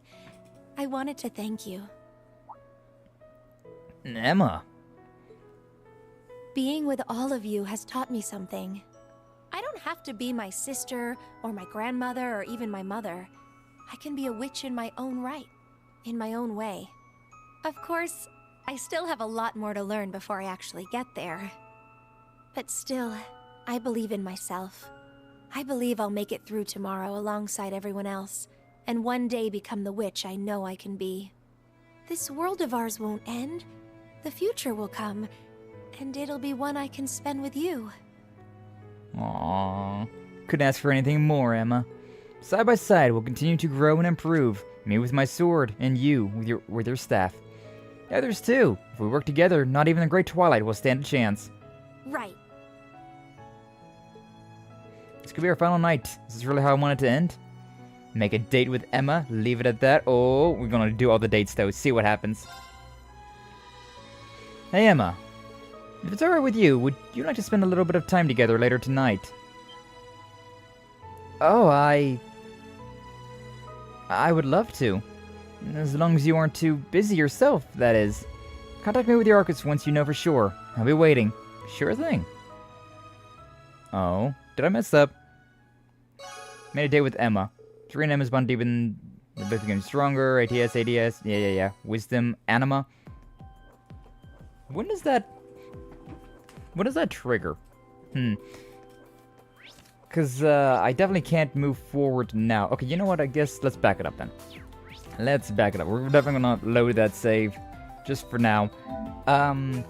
I wanted to thank you. Emma. Being with all of you has taught me something. I don't have to be my sister, or my grandmother, or even my mother. I can be a witch in my own right, in my own way. Of course, I still have a lot more to learn before I actually get there. But still, I believe in myself. I believe I'll make it through tomorrow alongside everyone else, and one day become the witch I know I can be. This world of ours won't end. The future will come, and it'll be one I can spend with you. Aww. Couldn't ask for anything more, Emma. Side by side, we'll continue to grow and improve. Me with my sword, and you with your staff. Others too. If we work together, not even the Great Twilight will stand a chance. Right. This could be our final night. Is this really how I want it to end? Make a date with Emma, leave it at that. Oh, we're gonna do all the dates though, see what happens. Hey Emma. If it's alright with you, would you like to spend a little bit of time together later tonight? Oh, I would love to. As long as you aren't too busy yourself, that is. Contact me with your Archis once you know for sure. I'll be waiting. Sure thing. Oh, did I mess up? Made a date with Emma. Tree and Emma's bond deepened. They both became stronger. ATS. Yeah. Wisdom, anima. When does that... What does that trigger? Because Because I definitely can't move forward now. Okay, you know what? I guess let's back it up then. Let's back it up. We're definitely gonna load that save just for now. I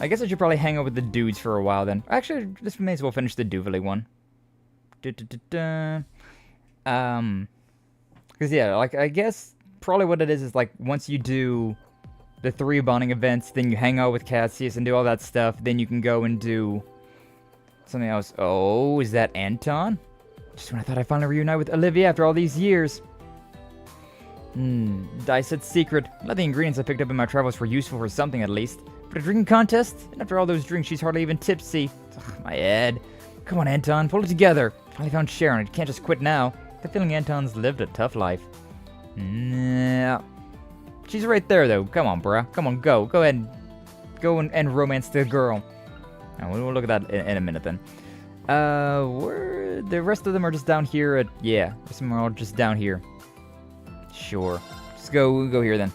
guess I should probably hang out with the dudes for a while then. Actually, just may as well finish the Duvally one. Because yeah, like I guess probably what it is like once you do the 3 bonding events, then you hang out with Cassius and do all that stuff, then you can go and do something else. Oh, is that Anton? Just when I thought I finally reunite with Olivia after all these years. Dicet's secret. None of the ingredients I picked up in my travels were useful for something at least. But a drinking contest? And after all those drinks, she's hardly even tipsy. Ugh, my head. Come on, Anton, pull it together. Finally found Sharon. I can't just quit now. I have a feeling Anton's lived a tough life. Nah. She's right there, though. Come on, bruh. Come on, go. Go ahead and go and romance the girl. Oh, we'll look at that in a minute, then. The rest of them are just down here at... Yeah, some are all just down here. Sure. Just go here, then.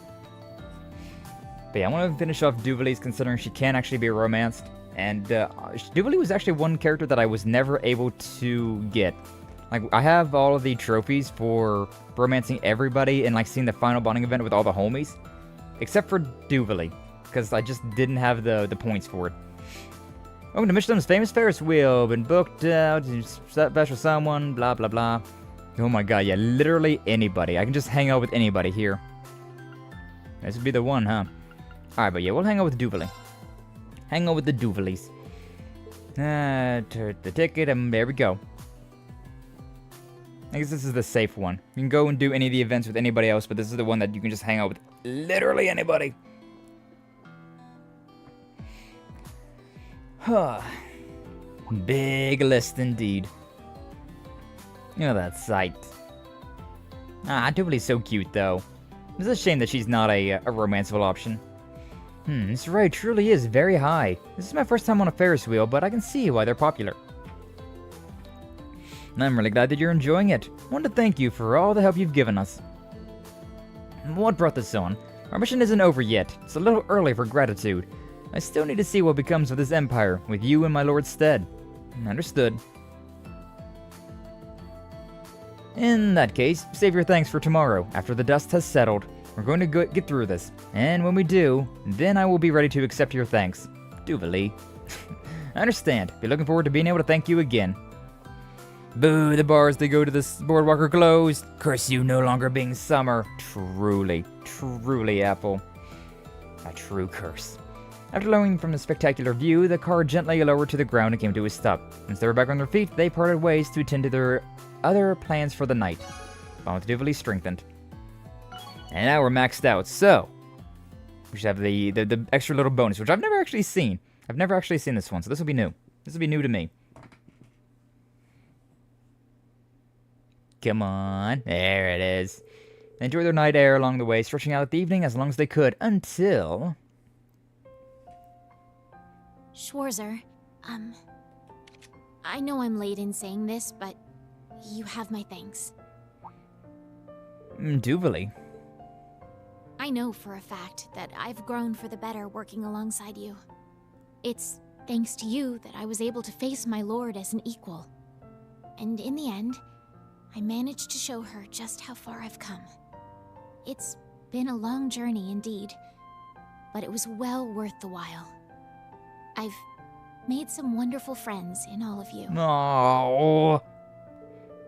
But yeah, I want to finish off Duvally's, considering she can actually be romanced. And Duvally was actually one character that I was never able to get. Like, I have all of the trophies for romancing everybody and, like, seeing the final bonding event with all the homies. Except for Duvally, because I just didn't have the points for it. Welcome to Michelin's famous Ferris wheel. Been booked out, special someone, blah, blah, blah. Oh my god, yeah, literally anybody. I can just hang out with anybody here. This would be the one, huh? Alright, but yeah, we'll hang out with Duvally. Hang out with the Duvallies. The ticket, and there we go. I guess this is the safe one. You can go and do any of the events with anybody else, but this is the one that you can just hang out with literally anybody. Huh. Big list indeed. You know that sight. Duvally's so cute, though. It's a shame that she's not a romanceable option. This ride truly is very high. This is my first time on a Ferris wheel, but I can see why they're popular. I'm really glad that you're enjoying it. I want to thank you for all the help you've given us. What brought this on? Our mission isn't over yet. It's a little early for gratitude. I still need to see what becomes of this empire, with you in my lord's stead. Understood. In that case, save your thanks for tomorrow, after the dust has settled. We're going to get through this, and when we do, then I will be ready to accept your thanks. Duvally. I understand. Be looking forward to being able to thank you again. Boo, the bars they go to this boardwalk are closed. Curse you no longer being summer. Truly, Apple. A true curse. After lowering from the spectacular view, the car gently lowered to the ground and came to a stop. Once they were back on their feet, they parted ways to attend to their other plans for the night. Bond with Duvally strengthened. And now we're maxed out, so we should have the extra little bonus, which I've never actually seen. I've never actually seen this one, so this will be new. This will be new to me. Come on. There it is. They enjoyed their night air along the way, stretching out the evening as long as they could, until... Schwarzer, I know I'm late in saying this, but you have my thanks. Duvally. I know for a fact that I've grown for the better working alongside you. It's thanks to you that I was able to face my lord as an equal. And in the end, I managed to show her just how far I've come. It's been a long journey indeed, but it was well worth the while. I've made some wonderful friends in all of you. Oh,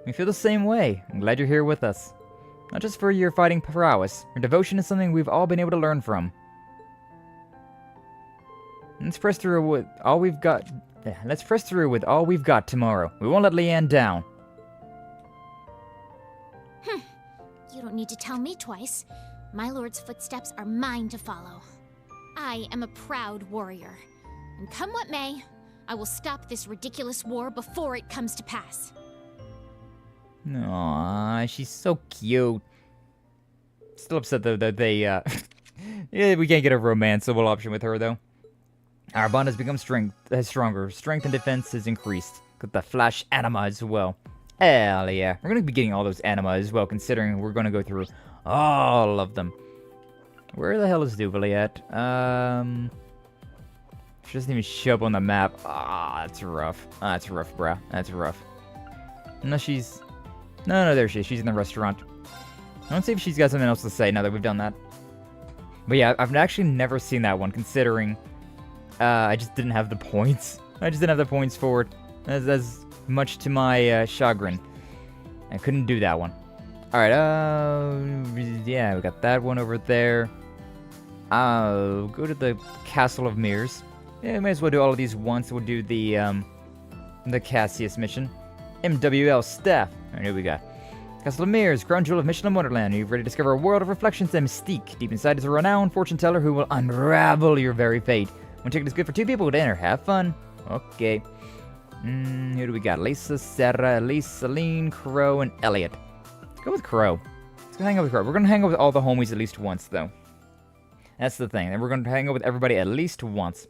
we feel the same way. I'm glad you're here with us. Not just for your fighting prowess. Your devotion is something we've all been able to learn from. Let's press through with all we've got. Let's press through with all we've got tomorrow. We won't let Leanne down. You don't need to tell me twice. My lord's footsteps are mine to follow. I am a proud warrior. And come what may, I will stop this ridiculous war before it comes to pass. Aww, she's so cute. Still upset though that they, yeah, we can't get a romanceable option with her though. Our bond has become stronger. Strength and defense has increased. Got the flash anima as well. Hell yeah. We're gonna be getting all those anima as well, considering we're gonna go through all of them. Where the hell is Duvally at? She doesn't even show up on the map. Ah, that's rough. Ah, that's rough, bruh. That's rough. Unless she's... No, there she is. She's in the restaurant. Let's see if she's got something else to say now that we've done that. But yeah, I've actually never seen that one, considering I just didn't have the points. I just didn't have the points for it. As much to my chagrin. I couldn't do that one. Alright, yeah, we got that one over there. I'll go to the Castle of Mirrors. Yeah, might as well do all of these once. We'll do the Cassius mission. MWL staff. Alright, here we got. Castle of Mirrors, crown jewel of Michelin Wonderland. You've ready to discover a world of reflections and mystique. Deep inside is a renowned fortune teller who will unravel your very fate. One ticket is good for 2 people to enter. Have fun. Okay. Who do we got? Lisa, Sarah, Elise, Celine, Crow, and Elliot. Let's go with Crow. Let's go hang out with Crow. We're going to hang out with all the homies at least once, though. That's the thing. And we're going to hang out with everybody at least once.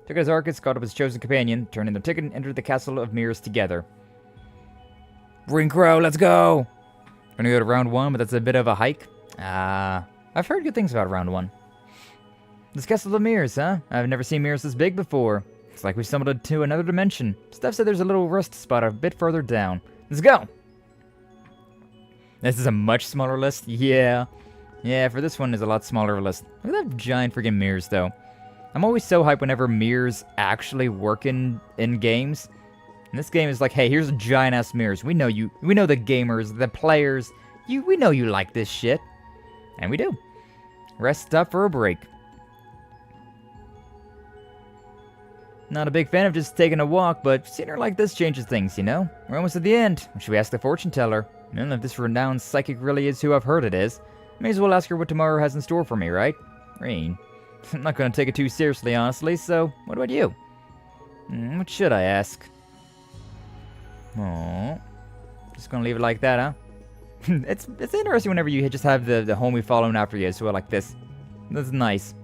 Took his Arcus, caught up his chosen companion, turned in their ticket, and entered the Castle of Mirrors together. Bring Crow, let's go! We're gonna go to round 1, but that's a bit of a hike. I've heard good things about round 1. This Castle of Mirrors, huh? I've never seen mirrors this big before. It's like we stumbled into another dimension. Steph said there's a little rust spot a bit further down. Let's go! This is a much smaller list? Yeah. Yeah, for this one, there's a lot smaller of a list. Look at that giant freaking mirrors, though. I'm always so hyped whenever mirrors actually work in games. And this game is like, hey, here's a giant-ass mirrors. We know you. We know the gamers, the players. We know you like this shit. And we do. Rest up for a break. Not a big fan of just taking a walk, but seeing her like this changes things, you know? We're almost at the end. Should we ask the fortune teller? I don't know if this renowned psychic really is who I've heard it is. May as well ask her what tomorrow has in store for me, right? Rain. I'm not going to take it too seriously, honestly, so what about you? What should I ask? Oh, just gonna leave it like that, huh? It's interesting whenever you just have the homie following after you as well, like this. That's nice.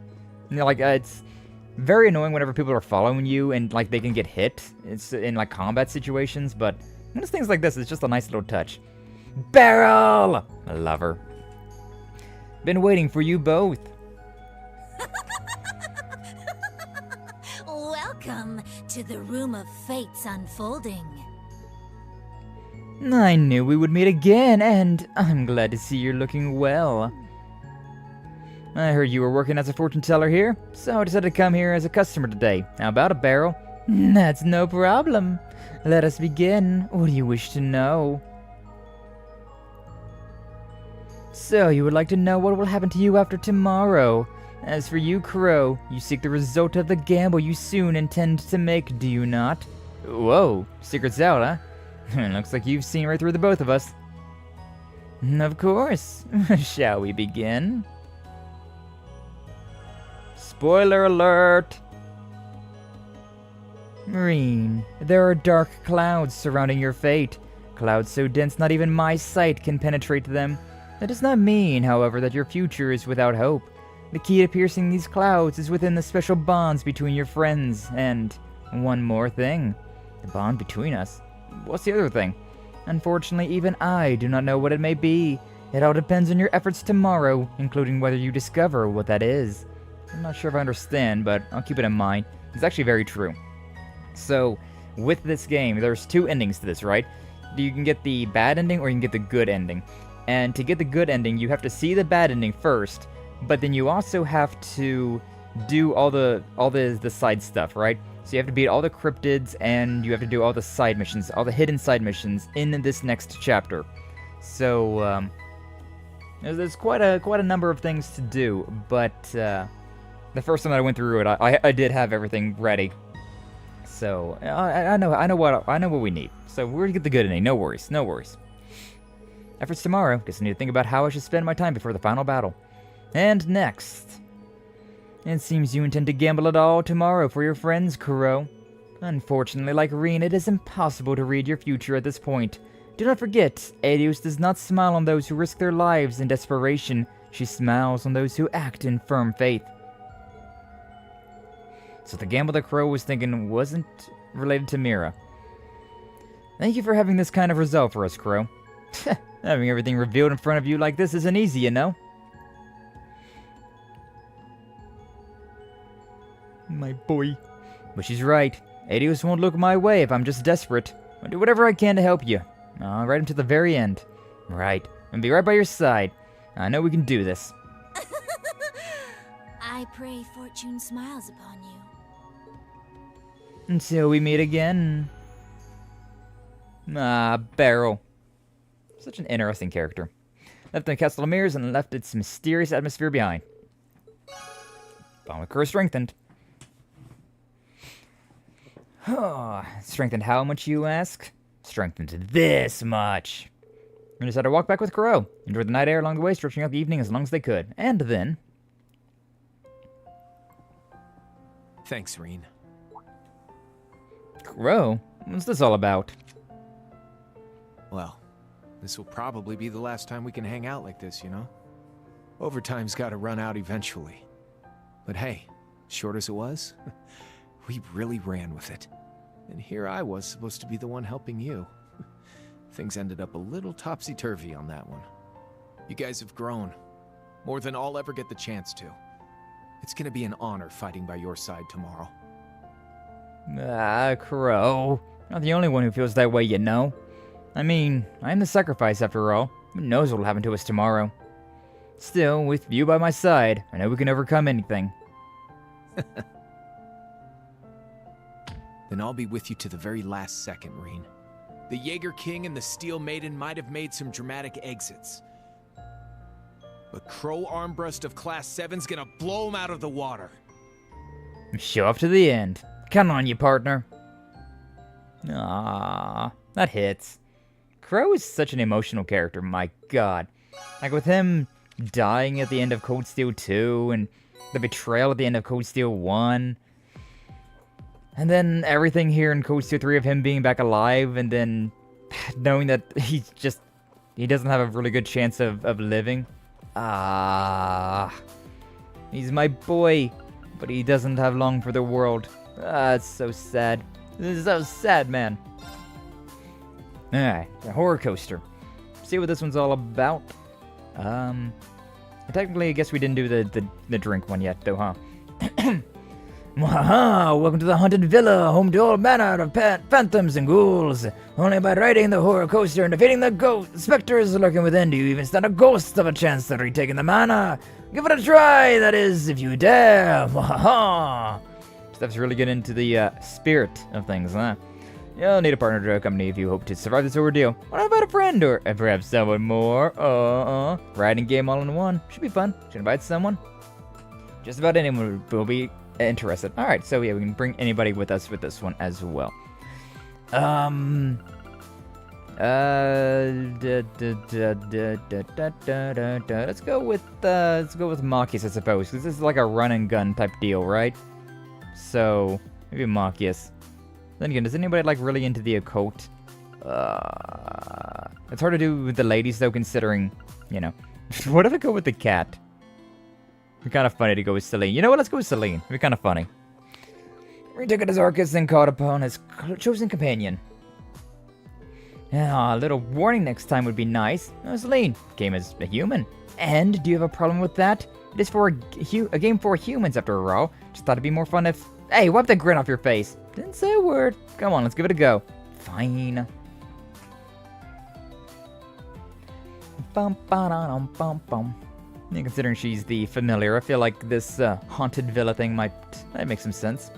You know, like it's very annoying whenever people are following you and like they can get hit. It's in like combat situations, but just things like this is just a nice little touch. Barrel, I love her. Been waiting for you both. Welcome to the Room of Fate's unfolding. I knew we would meet again, and I'm glad to see you're looking well. I heard you were working as a fortune teller here, so I decided to come here as a customer today. How about a barrel? That's no problem. Let us begin. What do you wish to know? So, you would like to know what will happen to you after tomorrow. As for you, Crow, you seek the result of the gamble you soon intend to make, do you not? Whoa, secret's out, huh? Looks like you've seen right through the both of us. Of course. Shall we begin? Spoiler alert! Marine, there are dark clouds surrounding your fate. Clouds so dense not even my sight can penetrate them. That does not mean, however, that your future is without hope. The key to piercing these clouds is within the special bonds between your friends, and one more thing. The bond between us. What's the other thing? Unfortunately, even I do not know what it may be. It all depends on your efforts tomorrow, including whether you discover what that is. I'm not sure if I understand, but I'll keep it in mind. It's actually very true. So, with this game, there's 2 endings to this, right? You can get the bad ending or you can get the good ending. And to get the good ending, you have to see the bad ending first, but then you also have to do all the side stuff, right? So you have to beat all the cryptids, and you have to do all the side missions, all the hidden side missions in this next chapter. So, there's quite a number of things to do, but the first time that I went through it, I did have everything ready. So I know what we need. So we're gonna get the good ending. No worries, no worries. Efforts tomorrow. Guess I need to think about how I should spend my time before the final battle. And next. It seems you intend to gamble it all tomorrow for your friends, Kuro. Unfortunately, like Reen, it is impossible to read your future at this point. Do not forget, Adios does not smile on those who risk their lives in desperation. She smiles on those who act in firm faith. So the gamble that Crow was thinking wasn't related to Mira. Thank you for having this kind of resolve for us, Crow. Having everything revealed in front of you like this isn't easy, you know? My boy. But she's right. Adios won't look my way if I'm just desperate. I'll do whatever I can to help you. Right until the very end. Right. I'll be right by your side. I know we can do this. I pray fortune smiles upon you. Until we meet again. Beryl. Such an interesting character. Left in the Castle of Mirrors and left its mysterious atmosphere behind. Bond with curse strengthened. Strengthened how much, you ask? Strengthened this much. We decided to walk back with Crow. Enjoyed the night air along the way, stretching out the evening as long as they could. And then... Thanks, Reen. Crow? What's this all about? Well, this will probably be the last time we can hang out like this, you know? Overtime's gotta run out eventually. But hey, short as it was, we really ran with it. And here I was supposed to be the one helping you. Things ended up a little topsy-turvy on that one. You guys have grown. More than I'll ever get the chance to. It's gonna be an honor fighting by your side tomorrow. Crow. Not the only one who feels that way, you know. I mean, I'm the sacrifice after all. Who knows what'll happen to us tomorrow? Still, with you by my side, I know we can overcome anything. Then I'll be with you to the very last second, Reen. The Jaeger King and the Steel Maiden might have made some dramatic exits. But Crow Armbrust of Class 7's gonna blow him out of the water. Show up to the end. Count on you, partner. Ah, that hits. Crow is such an emotional character, my god. Like with him dying at the end of Cold Steel 2, and the betrayal at the end of Cold Steel 1. And then everything here in Cold Steel 3 of him being back alive, and then knowing that he doesn't have a really good chance of living. He's my boy, but he doesn't have long for the world. It's so sad. This is so sad, man. Alright, the horror coaster. See what this one's all about. Technically, I guess we didn't do the drink one yet, though, huh? Welcome to the Haunted Villa, home to all manner of phantoms and ghouls. Only by riding the horror coaster and defeating the specters lurking within do you even stand a ghost of a chance at retaking the mana. Give it a try, that is, if you dare. Steph's really getting into the spirit of things, huh? You'll need a partner to accompany if you hope to survive this ordeal. What about a friend or perhaps someone more? Riding game all in one. Should be fun. Should invite someone. Just about anyone will be interested. Alright, so yeah, we can bring anybody with us with this one as well. Let's go with Marcus, I suppose, because this is like a run and gun type deal, right? So maybe Marcus. Then again, is anybody like really into the occult? It's hard to do with the ladies though, considering, you know. What if I go with the cat? It'd be kind of funny to go with Celine. You know what? Let's go with Celine. It'd be kind of funny. Retook it as Orchis and called upon his chosen companion. A little warning next time would be nice. Celine came as a human. And do you have a problem with that? It is for a game for humans after all. Just thought it'd be more fun if... Hey, wipe that grin off your face. Didn't say a word. Come on, let's give it a go. Fine. Yeah, considering she's the familiar, I feel like this haunted villa thing might make some sense.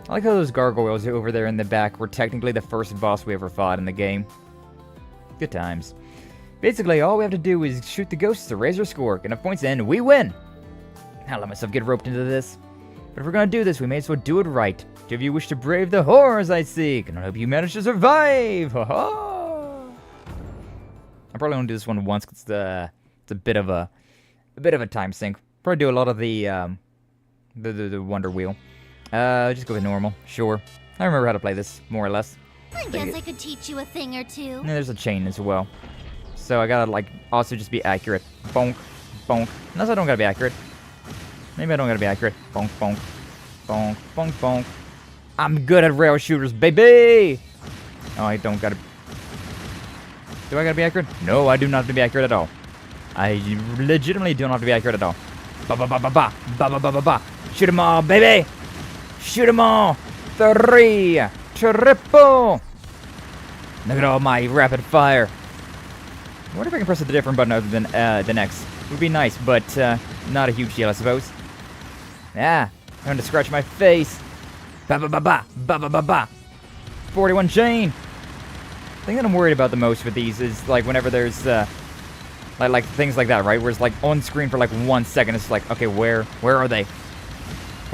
I like how those gargoyles over there in the back were technically the first boss we ever fought in the game. Good times. Basically, all we have to do is shoot the ghosts to raise our score. Get enough points in, we win! I'll let myself get roped into this. But if we're gonna do this, we may as well do it right. Do you wish to brave the horrors I seek? And I hope you manage to survive! Ha-ha! I'm probably gonna do this one once, because it's a bit of a time sink. Probably do a lot of the Wonder Wheel. Just go with normal. Sure. I remember how to play this, more or less. I guess I could teach you a thing or two. And there's a chain as well. So I gotta, like, also just be accurate. Bonk. Bonk. Unless I don't gotta be accurate. Maybe I don't gotta be accurate. Bonk, bonk. Bonk, bonk, bonk. I'm good at rail shooters, baby! Oh, I don't gotta... Do I gotta be accurate? No, I do not have to be accurate at all. I legitimately don't have to be accurate at all. Ba ba ba ba ba. Ba ba ba ba ba. Shoot 'em all, baby! Shoot 'em all! 3, triple. Look at all my rapid fire. I wonder if I can press a different button other than X. It would be nice, but not a huge deal, I suppose. Ah, I'm going to scratch my face. Ba ba ba ba ba ba ba ba. 41 chain. The thing that I'm worried about the most with these is like whenever there's like things like that, right? Where it's like on screen for like 1 second. It's like, okay, where are they?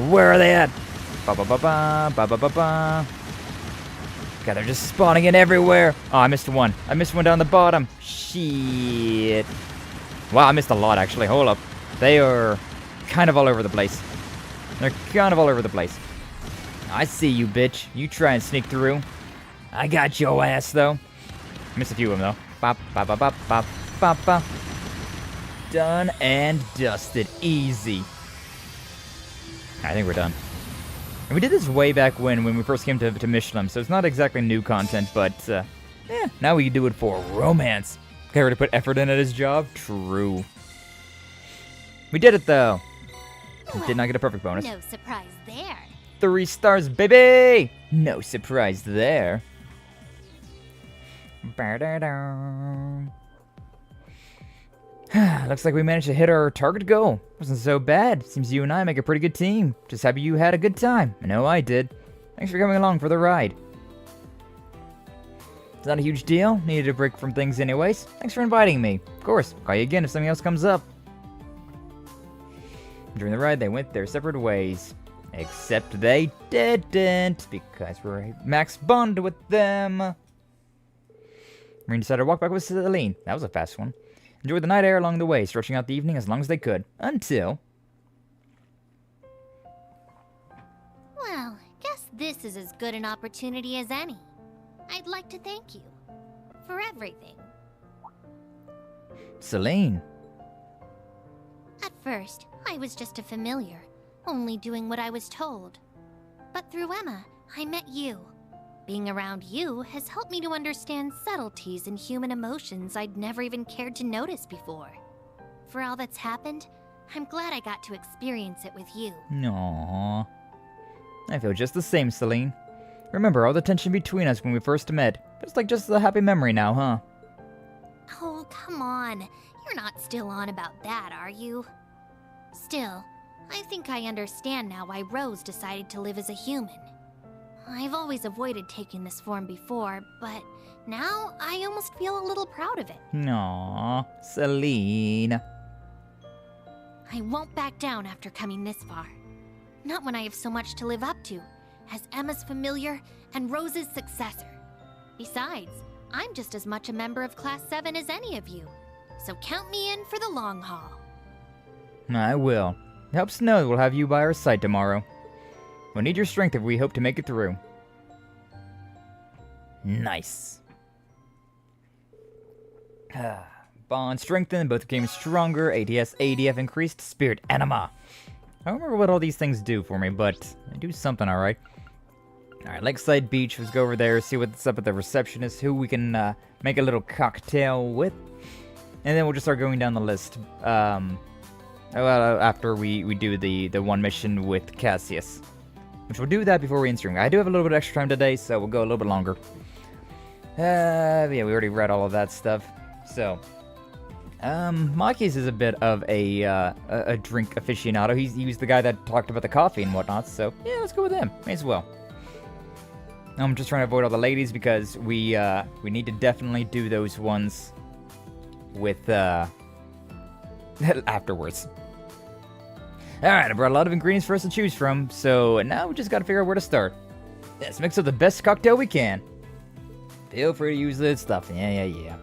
Where are they at? Ba ba ba ba ba ba ba ba. God, they're just spawning in everywhere. Oh, I missed one. I missed one down the bottom. Shit. Wow, I missed a lot actually. Hold up. They are kind of all over the place. They're kind of all over the place. I see you, bitch. You try and sneak through. I got your ass, though. Missed a few of them, though. Bop, bop, bop, bop, bop, bop, bop. Done and dusted. Easy. I think we're done. And we did this way back when we first came to Michelin, so it's not exactly new content, but, yeah, now we can do it for romance. Guy already put effort in at his job? True. We did it, though. Well, did not get a perfect bonus. No surprise there. 3 stars, baby! No surprise there. Looks like we managed to hit our target goal. Wasn't so bad. Seems you and I make a pretty good team. Just happy you had a good time. I know I did. Thanks for coming along for the ride. It's not a huge deal. Needed a break from things anyways. Thanks for inviting me. Of course, I'll call you again if something else comes up. During the ride, they went their separate ways. Except they didn't, because we're max bond with them. Marine decided to walk back with Celine. That was a fast one. Enjoyed the night air along the way, stretching out the evening as long as they could. Until... Well, guess this is as good an opportunity as any. I'd like to thank you for everything. Celine. At first, I was just a familiar, only doing what I was told. But through Emma, I met you. Being around you has helped me to understand subtleties in human emotions I'd never even cared to notice before. For all that's happened, I'm glad I got to experience it with you. Aww. I feel just the same, Celine. Remember all the tension between us when we first met? It's like just a happy memory now, huh? Oh, come on. You're not still on about that, are you? Still, I think I understand now why Rose decided to live as a human. I've always avoided taking this form before, but now I almost feel a little proud of it. Aww, Celine. I won't back down after coming this far. Not when I have so much to live up to, as Emma's familiar and Rose's successor. Besides, I'm just as much a member of Class 7 as any of you, so count me in for the long haul. I will. It helps to know that we'll have you by our side tomorrow. We'll need your strength if we hope to make it through. Nice. Bond strengthened, both became stronger, ADS, ADF increased, spirit anima. I don't remember what all these things do for me, but they do something alright. Alright, Lakeside Beach, let's go over there, see what's up with the receptionist, who we can make a little cocktail with. And then we'll just start going down the list. Well, after we do the one mission with Cassius. Which we'll do that before we end stream. I do have a little bit of extra time today, so we'll go a little bit longer. Yeah, we already read all of that stuff. So, Maki's is a bit of a drink aficionado. He was the guy that talked about the coffee and whatnot, so yeah, let's go with him. May as well. I'm just trying to avoid all the ladies because we need to definitely do those ones with afterwards. Alright, I brought a lot of ingredients for us to choose from, so now we just gotta figure out where to start. Let's mix up the best cocktail we can. Feel free to use this stuff. Yeah.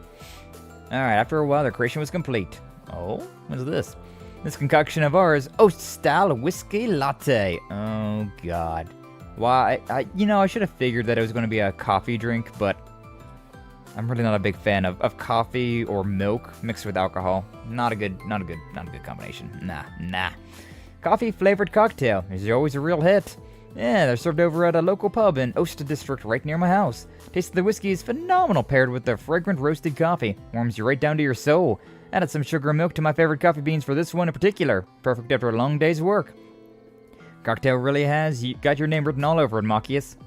Alright, after a while, the creation was complete. Oh, what's this? This concoction of ours, Oat-style whiskey latte. Oh, God. Why, I should have figured that it was going to be a coffee drink, but I'm really not a big fan of coffee or milk mixed with alcohol. Not a good combination. Nah. Coffee-flavored cocktail is always a real hit. Yeah, they're served over at a local pub in Osta District right near my house. Taste of the whiskey is phenomenal paired with the fragrant roasted coffee. Warms you right down to your soul. Added some sugar and milk to my favorite coffee beans for this one in particular. Perfect after a long day's work. cocktail really has got your name written all over it, Machias.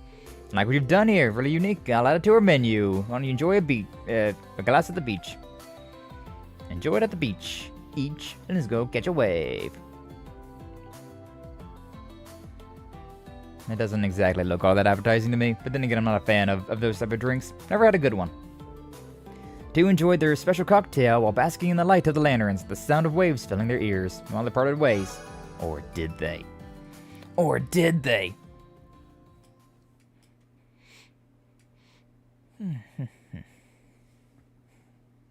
Like what you've done here, really unique. I'll add it to our menu. Why don't you enjoy a glass at the beach? Enjoy it at the beach. Each, and let's go catch a wave. It doesn't exactly look all that appetizing to me, but then again, I'm not a fan of those type of drinks. Never had a good one. Two enjoyed their special cocktail while basking in the light of the lanterns, the sound of waves filling their ears, while they parted ways. Or did they? Or did they?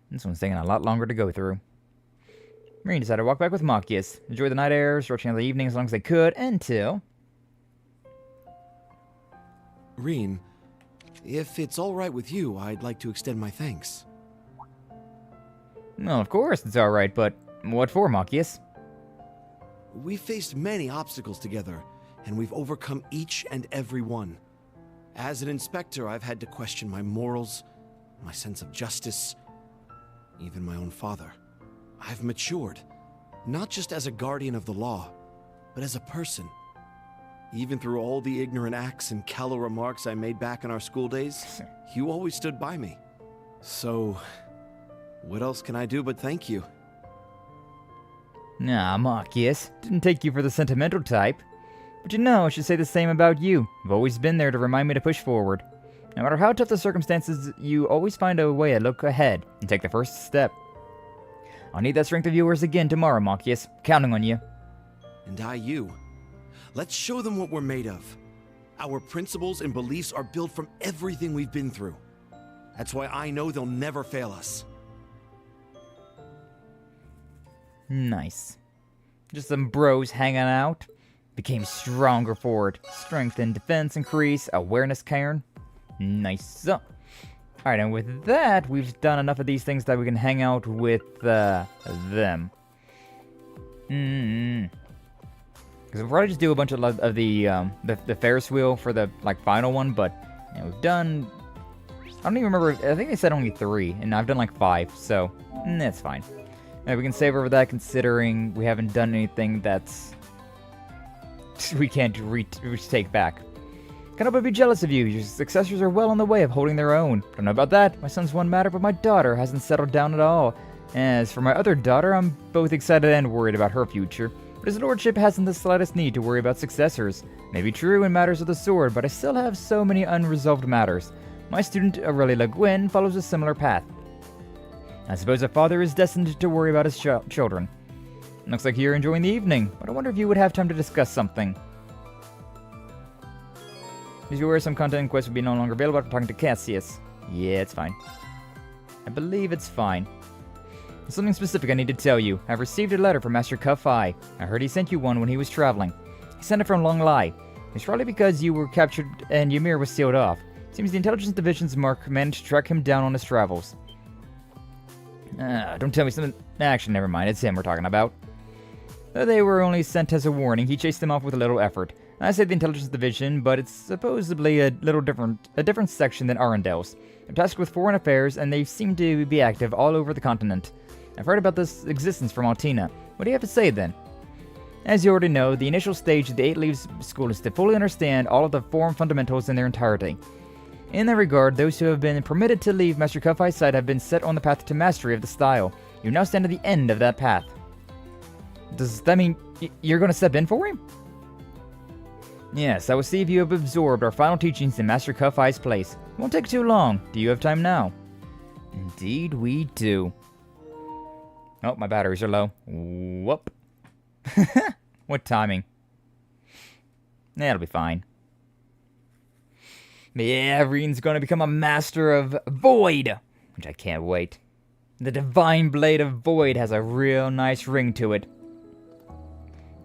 This one's taking a lot longer to go through. Marine decided to walk back with Machias, enjoy the night air, stretching out the evening as long as they could, until... Reen, if it's alright with you, I'd like to extend my thanks. Well, of course it's alright, but what for, Machias? We've faced many obstacles together, and we've overcome each and every one. As an inspector, I've had to question my morals, my sense of justice, even my own father. I've matured, not just as a guardian of the law, but as a person. Even through all the ignorant acts and callow remarks I made back in our school days, you always stood by me. So, what else can I do but thank you? Nah, Machias, didn't take you for the sentimental type. But you know, I should say the same about you. You've always been there to remind me to push forward. No matter how tough the circumstances, you always find a way to look ahead and take the first step. I'll need that strength of yours again tomorrow, Machias. Counting on you. And I you. Let's show them what we're made of. Our principles and beliefs are built from everything we've been through. That's why I know they'll never fail us. Nice. Just some bros hanging out. Became stronger for it. Strength and defense increase. Awareness cairn. Nice. Alright, and with that, we've done enough of these things that we can hang out with them. Because we'll probably just do a bunch of the Ferris wheel for the final one, but we've done... I don't even remember, I think they said only 3, and I've done like 5, so that's fine. And we can save over that considering we haven't done anything that's... we can't retake back. Can't help but be jealous of you. Your successors are well on the way of holding their own. Don't know about that. My son's one matter, but my daughter hasn't settled down at all. As for my other daughter, I'm both excited and worried about her future. But his lordship hasn't the slightest need to worry about successors. Maybe true in matters of the sword, but I still have so many unresolved matters. My student, Aurelia Le Guin, follows a similar path. I suppose a father is destined to worry about his children. Looks like you're enjoying the evening, but I wonder if you would have time to discuss something. If you aware some content in Quest will be no longer available after talking to Cassius. Yeah, it's fine. I believe it's fine. There's something specific I need to tell you. I've received a letter from Master Kafai. I heard he sent you one when he was traveling. He sent it from Long Lai. It's probably because you were captured and Ymir was sealed off. Seems the Intelligence Division's Mark managed to track him down on his travels. Don't tell me something... Actually, never mind. It's him we're talking about. Though they were only sent as a warning, he chased them off with a little effort. I say the Intelligence Division, but it's supposedly a different section than Arundel's. They're tasked with foreign affairs, and they seem to be active all over the continent. I've heard about this existence from Altina. What do you have to say, then? As you already know, the initial stage of the 8 Leaves School is to fully understand all of the form fundamentals in their entirety. In that regard, those who have been permitted to leave Master Kafai's side have been set on the path to mastery of the style. You now stand at the end of that path. Does that mean you're going to step in for him? Yes, I will see if you have absorbed our final teachings in Master Kafai's place. It won't take too long. Do you have time now? Indeed we do. Oh, my batteries are low. Whoop. What timing? That'll be fine. Yeah, Reen's gonna become a master of Void, which I can't wait. The Divine Blade of Void has a real nice ring to it.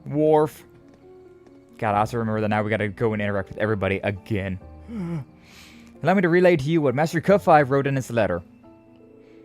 Worf. God, I also remember that now we gotta go and interact with everybody again. Allow me to relay to you what Master Kafai wrote in his letter.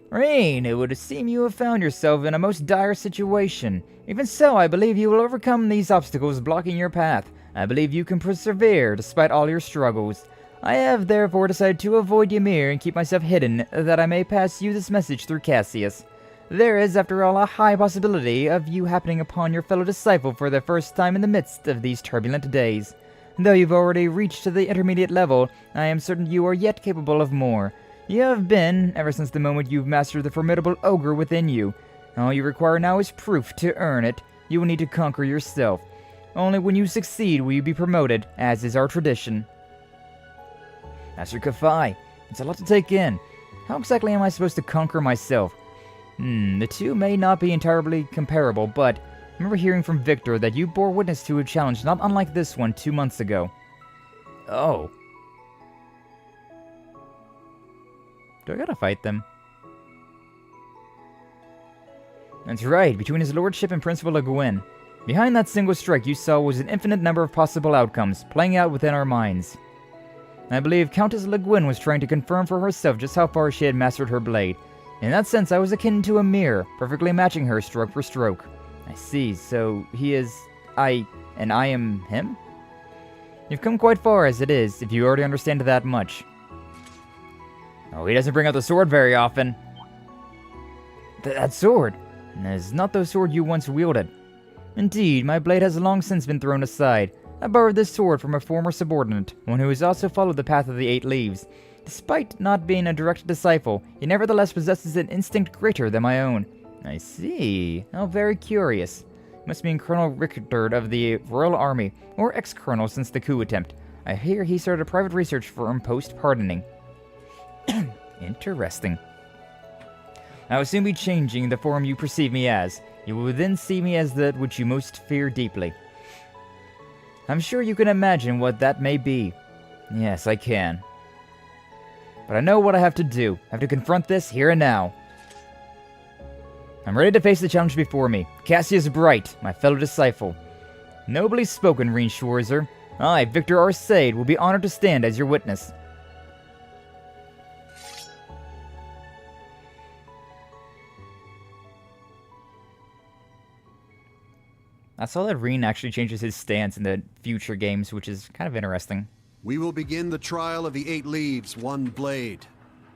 Reen, it would seem you have found yourself in a most dire situation. Even so, I believe you will overcome these obstacles blocking your path. I believe you can persevere despite all your struggles. I have therefore decided to avoid Ymir and keep myself hidden, that I may pass you this message through Cassius. There is, after all, a high possibility of you happening upon your fellow disciple for the first time in the midst of these turbulent days. Though you've already reached to the intermediate level, I am certain you are yet capable of more. You have been, ever since the moment you've mastered the formidable ogre within you. All you require now is proof to earn it. You will need to conquer yourself. Only when you succeed will you be promoted, as is our tradition. Master Kafai, it's a lot to take in. How exactly am I supposed to conquer myself? The two may not be entirely comparable, but I remember hearing from Victor that you bore witness to a challenge not unlike this one 2 months ago. Oh. Do I gotta fight them? That's right, between his lordship and Principal Le Guin. Behind that single strike you saw was an infinite number of possible outcomes, playing out within our minds. I believe Countess Le Guin was trying to confirm for herself just how far she had mastered her blade. In that sense, I was akin to a mirror, perfectly matching her stroke for stroke. I see, so he is and I am him? You've come quite far as it is, if you already understand that much. Oh, he doesn't bring out the sword very often. That sword is not the sword you once wielded. Indeed, my blade has long since been thrown aside. I borrowed this sword from a former subordinate, one who has also followed the path of the 8 leaves. Despite not being a direct disciple, he nevertheless possesses an instinct greater than my own. I see. How very curious. Must be Colonel Rickard of the Royal Army, or ex-colonel since the coup attempt. I hear he started a private research firm post-pardoning. Interesting. I will soon be changing the form you perceive me as. You will then see me as that which you most fear deeply. I'm sure you can imagine what that may be. Yes, I can. But I know what I have to do. I have to confront this here and now. I'm ready to face the challenge before me. Cassius Bright, my fellow disciple. Nobly spoken, Reen Schwarzer. I, Victor Arseid, will be honored to stand as your witness. I saw that Reen actually changes his stance in the future games, which is kind of interesting. We will begin the trial of the 8 leaves, 1 blade.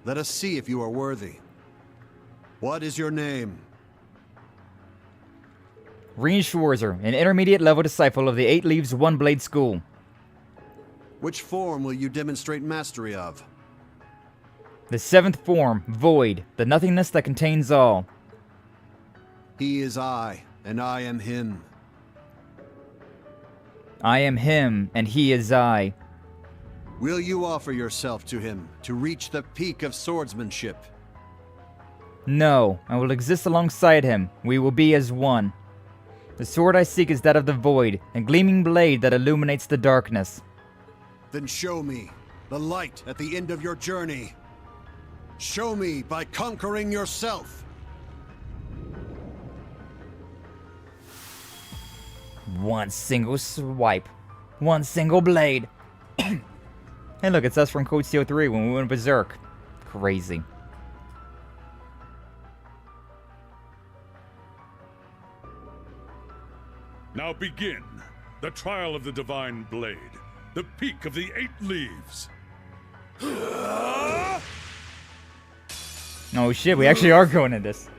Let us see if you are worthy. What is your name? Reen Schwarzer, an intermediate level disciple of the 8 leaves, 1 blade school. Which form will you demonstrate mastery of? The 7th form, Void, the nothingness that contains all. He is I, and I am him. I am him, and he is I. Will you offer yourself to him to reach the peak of swordsmanship? No, I will exist alongside him. We will be as one. The sword I seek is that of the Void, a gleaming blade that illuminates the darkness. Then show me the light at the end of your journey. Show me by conquering yourself. One single swipe. One single blade. Hey look, it's us from Code CO3 when we went berserk. Crazy. Now begin the trial of the Divine Blade, the peak of the 8 leaves. Oh shit, we actually are going in this.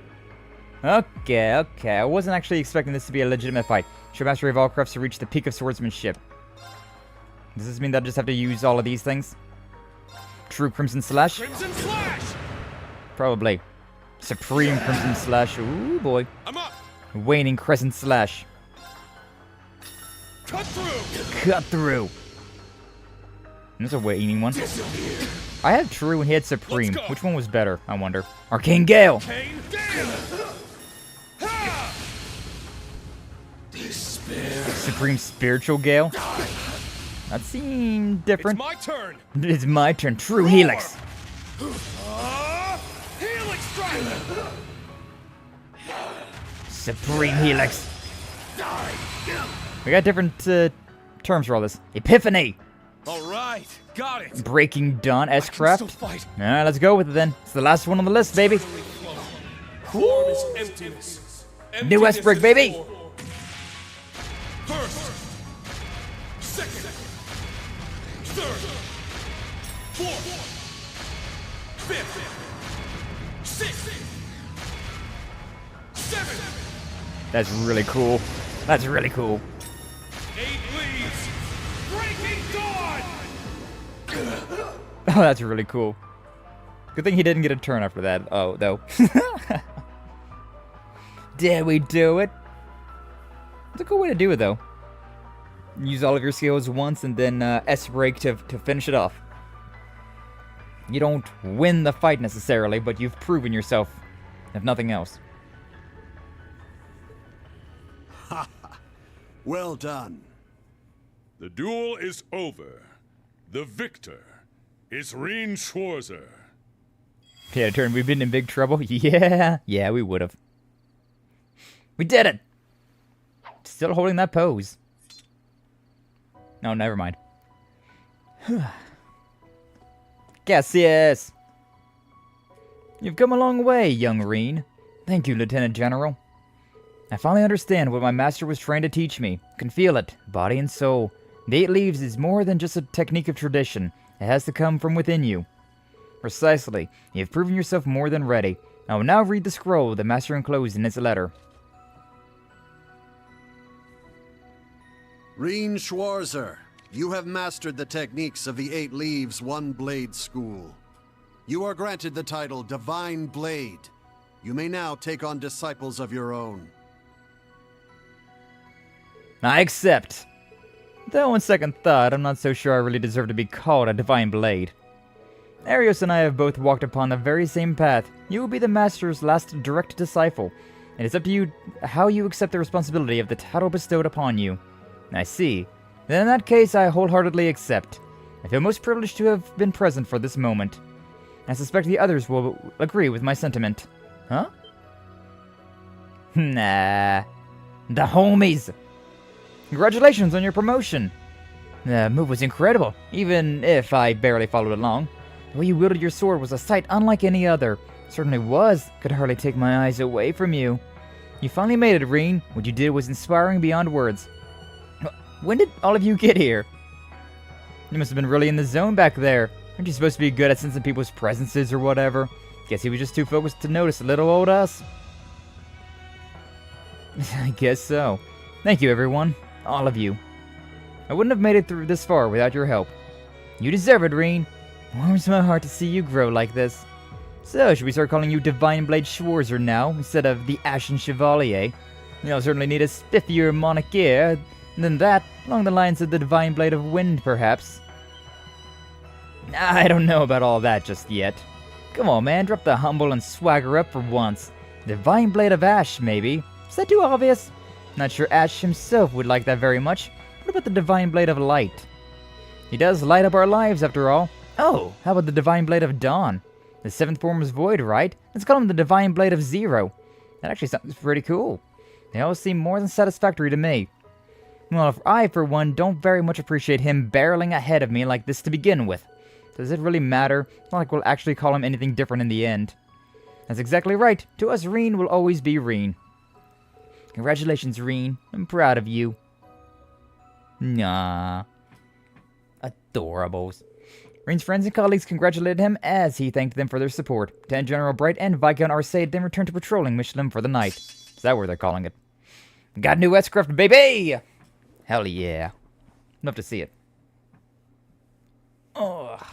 Okay. I wasn't actually expecting this to be a legitimate fight. Show mastery of all crafts to reach the peak of swordsmanship. Does this mean that I just have to use all of these things? True Crimson Slash? Crimson Slash! Probably. Supreme Crimson Slash. Ooh boy. I'm up! Waning Crescent Slash. Cut through! Cut through! There's a waning one. I had True and he had Supreme. Which one was better, I wonder? Arcane Gale! Arcane Gale! Supreme Spiritual Gale? That seemed different. It's my turn! It's my turn. True Helix! Helix Strike! Supreme Helix! We got different terms for all this. Epiphany! Alright, got it! Breaking Dawn S-Craft. Alright, let's go with it then. It's the last one on the list, baby. Form is emptiness. New S-Brick, baby! First, second, third, fourth, fifth, sixth, That's really cool. That's really cool. 8 leaves! Breaking dawn! Oh, that's really cool. Good thing he didn't get a turn after that. Oh, though. Did we do it? It's a cool way to do it, though. Use all of your skills once and then S-break to finish it off. You don't win the fight necessarily, but you've proven yourself, if nothing else. Ha ha! Well done. The duel is over. The victor is Rien Schwarzer. Yeah, turn. We've been in big trouble. Yeah, we would have. We did it. Still holding that pose. No, never mind. Cassius! You've come a long way, young Rien. Thank you, Lieutenant General. I finally understand what my master was trying to teach me. Can feel it, body and soul. The 8 Leaves is more than just a technique of tradition. It has to come from within you. Precisely. You have proven yourself more than ready. I will now read the scroll the master enclosed in its letter. Rien Schwarzer, you have mastered the techniques of the 8 Leaves One Blade School. You are granted the title Divine Blade. You may now take on disciples of your own. I accept. Though on second thought, I'm not so sure I really deserve to be called a Divine Blade. Arios and I have both walked upon the very same path. You will be the Master's last direct disciple, and it's up to you how you accept the responsibility of the title bestowed upon you. I see. Then in that case, I wholeheartedly accept. I feel most privileged to have been present for this moment. I suspect the others will agree with my sentiment. Huh? Nah. The homies! Congratulations on your promotion! The move was incredible, even if I barely followed along. The way you wielded your sword was a sight unlike any other. Certainly was. Could hardly take my eyes away from you. You finally made it, Rien. What you did was inspiring beyond words. When did all of you get here? You must have been really in the zone back there. Aren't you supposed to be good at sensing people's presences or whatever? Guess he was just too focused to notice little old us. I guess so. Thank you, everyone. All of you. I wouldn't have made it through this far without your help. You deserve it, Rien. Warms my heart to see you grow like this. So, should we start calling you Divine Blade Schwarzer now, instead of the Ashen Chevalier? You'll certainly need a spiffier moniker than that, along the lines of the Divine Blade of Wind, perhaps. I don't know about all that just yet. Come on, man, drop the humble and swagger up for once. Divine Blade of Ash, maybe? Is that too obvious? Not sure Ash himself would like that very much. What about the Divine Blade of Light? He does light up our lives, after all. Oh, how about the Divine Blade of Dawn? The 7th form is void, right? Let's call him the Divine Blade of Zero. That actually sounds pretty cool. They all seem more than satisfactory to me. Well, if I, for one, don't very much appreciate him barreling ahead of me like this to begin with. Does it really matter? It's not like we'll actually call him anything different in the end. That's exactly right. To us, Rien will always be Rien. Congratulations, Rien. I'm proud of you. Nah. Adorables. Rien's friends and colleagues congratulated him as he thanked them for their support. Lieutenant General Bright and Viscount Arseid then returned to patrolling Michelin for the night. Is that what they're calling it? Got a new S-Craft, baby! Hell yeah. Love to see it. Ugh.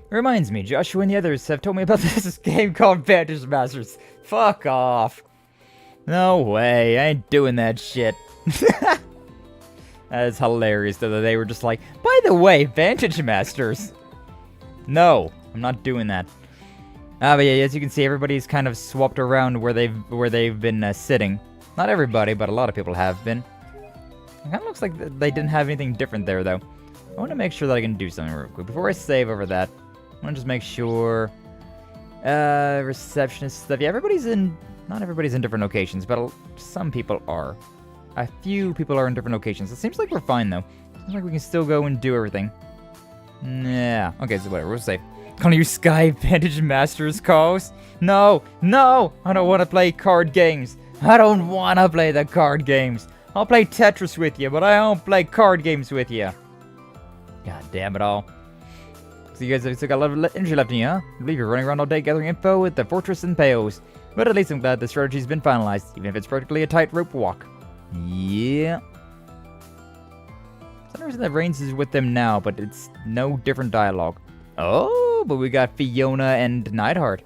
Reminds me, Joshua and the others have told me about this game called Vantage Masters. Fuck off. No way, I ain't doing that shit. That is hilarious, though, that they were just like, by the way, Vantage Masters. No, I'm not doing that. But yeah, as you can see, everybody's kind of swapped around where they've been sitting. Not everybody, but a lot of people have been. It kind of looks like they didn't have anything different there, though. I want to make sure that I can do something real quick. Before I save over that, I want to just make sure... receptionist stuff. Yeah, not everybody's in different locations, but some people are. A few people are in different locations. It seems like we're fine, though. Seems like we can still go and do everything. Yeah. Okay, so whatever. We'll save. Calling you Sky Vantage Masters calls? No! No! I don't want to play card games. I don't want to play the card games. I'll play Tetris with you, but I don't play card games with you. God damn it all. So you guys have still got a lot of energy left in you, huh? I believe you're running around all day gathering info at the Fortress and Pales. But at least I'm glad the strategy's been finalized, even if it's practically a tightrope walk. Yeah. I don't understand that Reigns is with them now, but it's no different dialogue. Oh, but we got Fiona and Neidhart.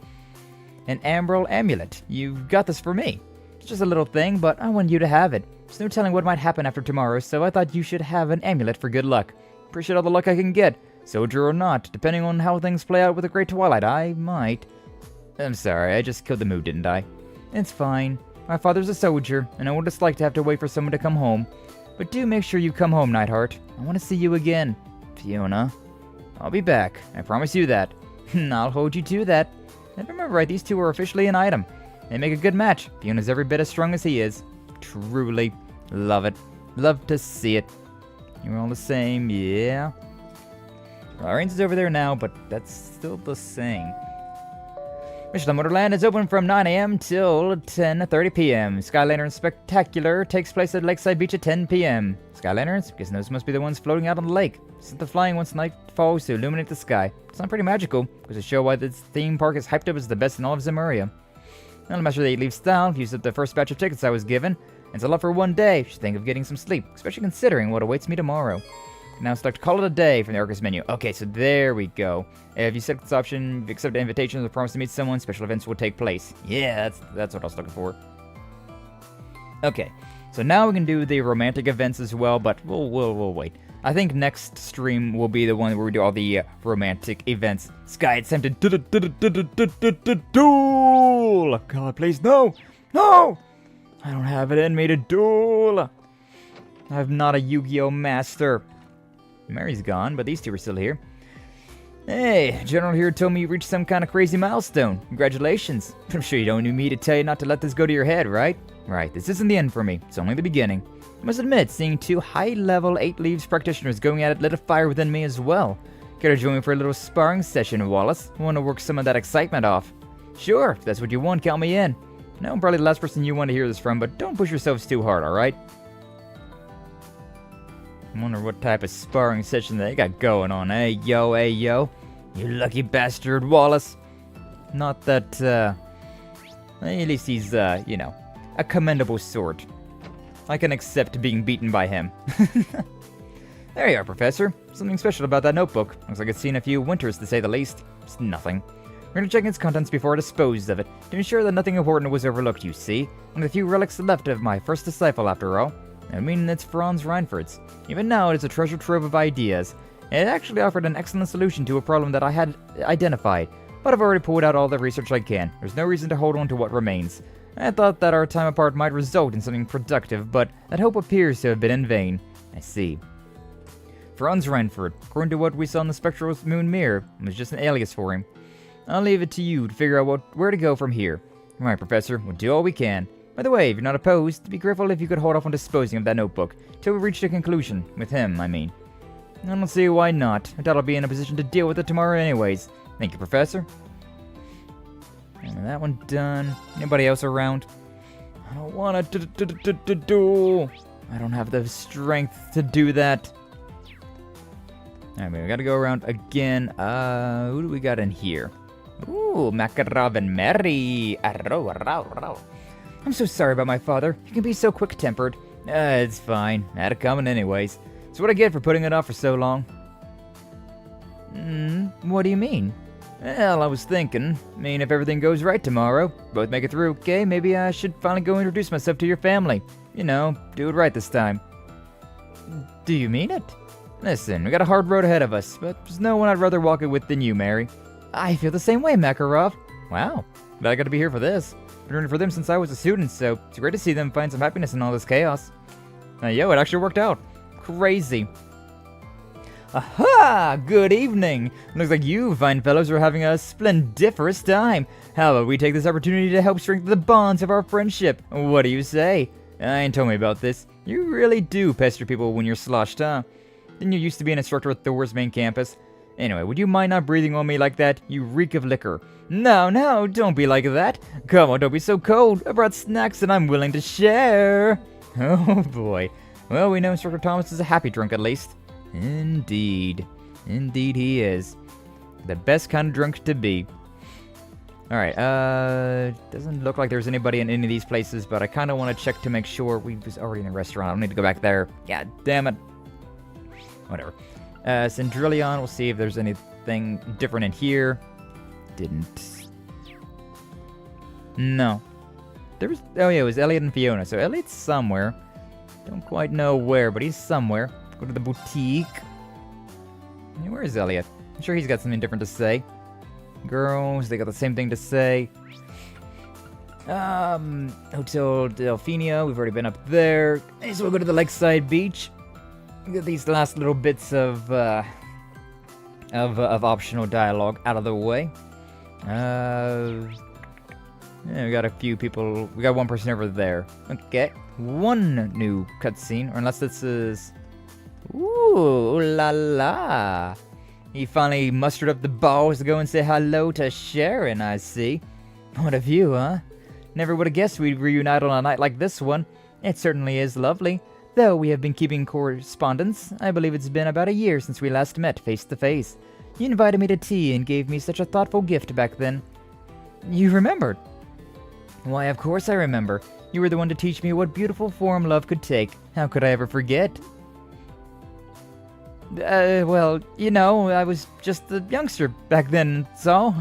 An Emerald Amulet. You've got this for me. It's just a little thing, but I want you to have it. There's no telling what might happen after tomorrow, so I thought you should have an amulet for good luck. Appreciate all the luck I can get. Soldier or not, depending on how things play out with the Great Twilight, I might. I'm sorry, I just killed the mood, didn't I? It's fine. My father's a soldier, and I would just like to have to wait for someone to come home. But do make sure you come home, Neidhart. I want to see you again. Fiona. I'll be back. I promise you that. I'll hold you to that. And remember, right, these two are officially an item. They make a good match. Fiona's every bit as strong as he is. Truly. Love it. Love to see it. You're all the same, yeah. Well, Reigns is over there now, but that's still the same. Michelin Wonderland is open from 9 a.m. till 10:30 p.m. Sky Lantern Spectacular takes place at Lakeside Beach at 10 p.m. Sky Lanterns? Guess those must be the ones floating out on the lake. Set the flying once night falls to illuminate the sky. Sounds pretty magical, because to show why this theme park is hyped up as the best in all of Zemuria. I'll master the 8 leave style, use up the first batch of tickets I was given, and it's a lot for one day. Should think of getting some sleep, especially considering what awaits me tomorrow. Now select Call It a Day from the Orchis menu. Okay, so there we go. If you select this option, accept invitations or promise to meet someone, special events will take place. Yeah, that's what I was looking for. Okay, so now we can do the romantic events as well, but we'll wait. I think next stream will be the one where we do all the romantic events. Sky, it's time to duel! God, please, no! No! I don't have it in me to duel! I'm not a Yu-Gi-Oh! Master. Mary's gone, but these two are still here. Hey, General here told me you reached some kind of crazy milestone. Congratulations. I'm sure you don't need me to tell you not to let this go to your head, right? Right, this isn't the end for me. It's only the beginning. I must admit, seeing 2 high-level 8 leaves practitioners going at it lit a fire within me as well. Care to join me for a little sparring session, Wallace? I want to work some of that excitement off. Sure, if that's what you want, count me in. I know I'm probably the last person you want to hear this from, but don't push yourselves too hard, alright? I wonder what type of sparring session they got going on. Hey, yo. You lucky bastard, Wallace. Not that, at least he's, you know, a commendable sort. I can accept being beaten by him. There you are, Professor. Something special about that notebook. Looks like it's seen a few winters, to say the least. It's nothing. We're gonna check its contents before I dispose of it, to ensure that nothing important was overlooked, you see. And the few relics left of my first disciple, after all. I mean, it's Franz Reinford's. Even now, it is a treasure trove of ideas. It actually offered an excellent solution to a problem that I had identified, but I've already pulled out all the research I can. There's no reason to hold on to what remains. I thought that our time apart might result in something productive, but that hope appears to have been in vain. I see. Franz Reinford, according to what we saw in the Spectral Moon Mirror, was just an alias for him. I'll leave it to you to figure out where to go from here. Alright, Professor, we'll do all we can. By the way, if you're not opposed, be grateful if you could hold off on disposing of that notebook, till we reach a conclusion. With him, I mean. I don't see why not. I doubt I'll be in a position to deal with it tomorrow anyways. Thank you, Professor. And that one done. Anybody else around? I don't want to do. I don't have the strength to do that. Alright, we gotta go around again. Who do we got in here? Ooh, Makarov and Mary. I'm so sorry about my father. He can be so quick-tempered. It's fine. Had it coming anyways. It's what I get for putting it off for so long. What do you mean? Well, I was thinking. If everything goes right tomorrow, both make it through, okay, maybe I should finally go introduce myself to your family. You know, do it right this time. Do you mean it? Listen, we got a hard road ahead of us, but there's no one I'd rather walk it with than you, Mary. I feel the same way, Makarov. Wow, but I gotta be here for this. Been rooting for them since I was a student, so it's great to see them find some happiness in all this chaos. Yo, it actually worked out. Crazy. Aha! Good evening! Looks like you fine fellows are having a splendiferous time. How about we take this opportunity to help strengthen the bonds of our friendship? What do you say? Ain't told me about this. You really do pester people when you're sloshed, huh? Didn't you used to be an instructor at Thor's main campus? Anyway, would you mind not breathing on me like that? You reek of liquor. No, don't be like that. Come on, don't be so cold. I brought snacks and I'm willing to share. Oh boy. Well, we know Instructor Thomas is a happy drunk at least. Indeed. Indeed he is. The best kind of drunk to be. Alright, doesn't look like there's anybody in any of these places, but I kind of want to check to make sure. We was already in a restaurant. I don't need to go back there. God damn it. Whatever. Cendrillon, we'll see if there's anything different in here. Didn't. No. There was, oh yeah, it was Elliot and Fiona. So Elliot's somewhere. Don't quite know where, but he's somewhere. Go to the boutique. Hey, where is Elliot? I'm sure he's got something different to say. Girls, they got the same thing to say. Hotel Delphina, we've already been up there. So we'll go to the lakeside beach. Get these last little bits of optional dialogue out of the way. Yeah, we got a few people. We got one person over there. Okay, one new cutscene, or unless this is. Ooh la la! He finally mustered up the balls to go and say hello to Sharon. I see. What a view, huh? Never would have guessed we'd reunite on a night like this one. It certainly is lovely. Though we have been keeping correspondence, I believe it's been about a year since we last met face to face. You invited me to tea and gave me such a thoughtful gift back then. You remembered? Why, of course I remember. You were the one to teach me what beautiful form love could take. How could I ever forget? Well, you know, I was just a youngster back then, so.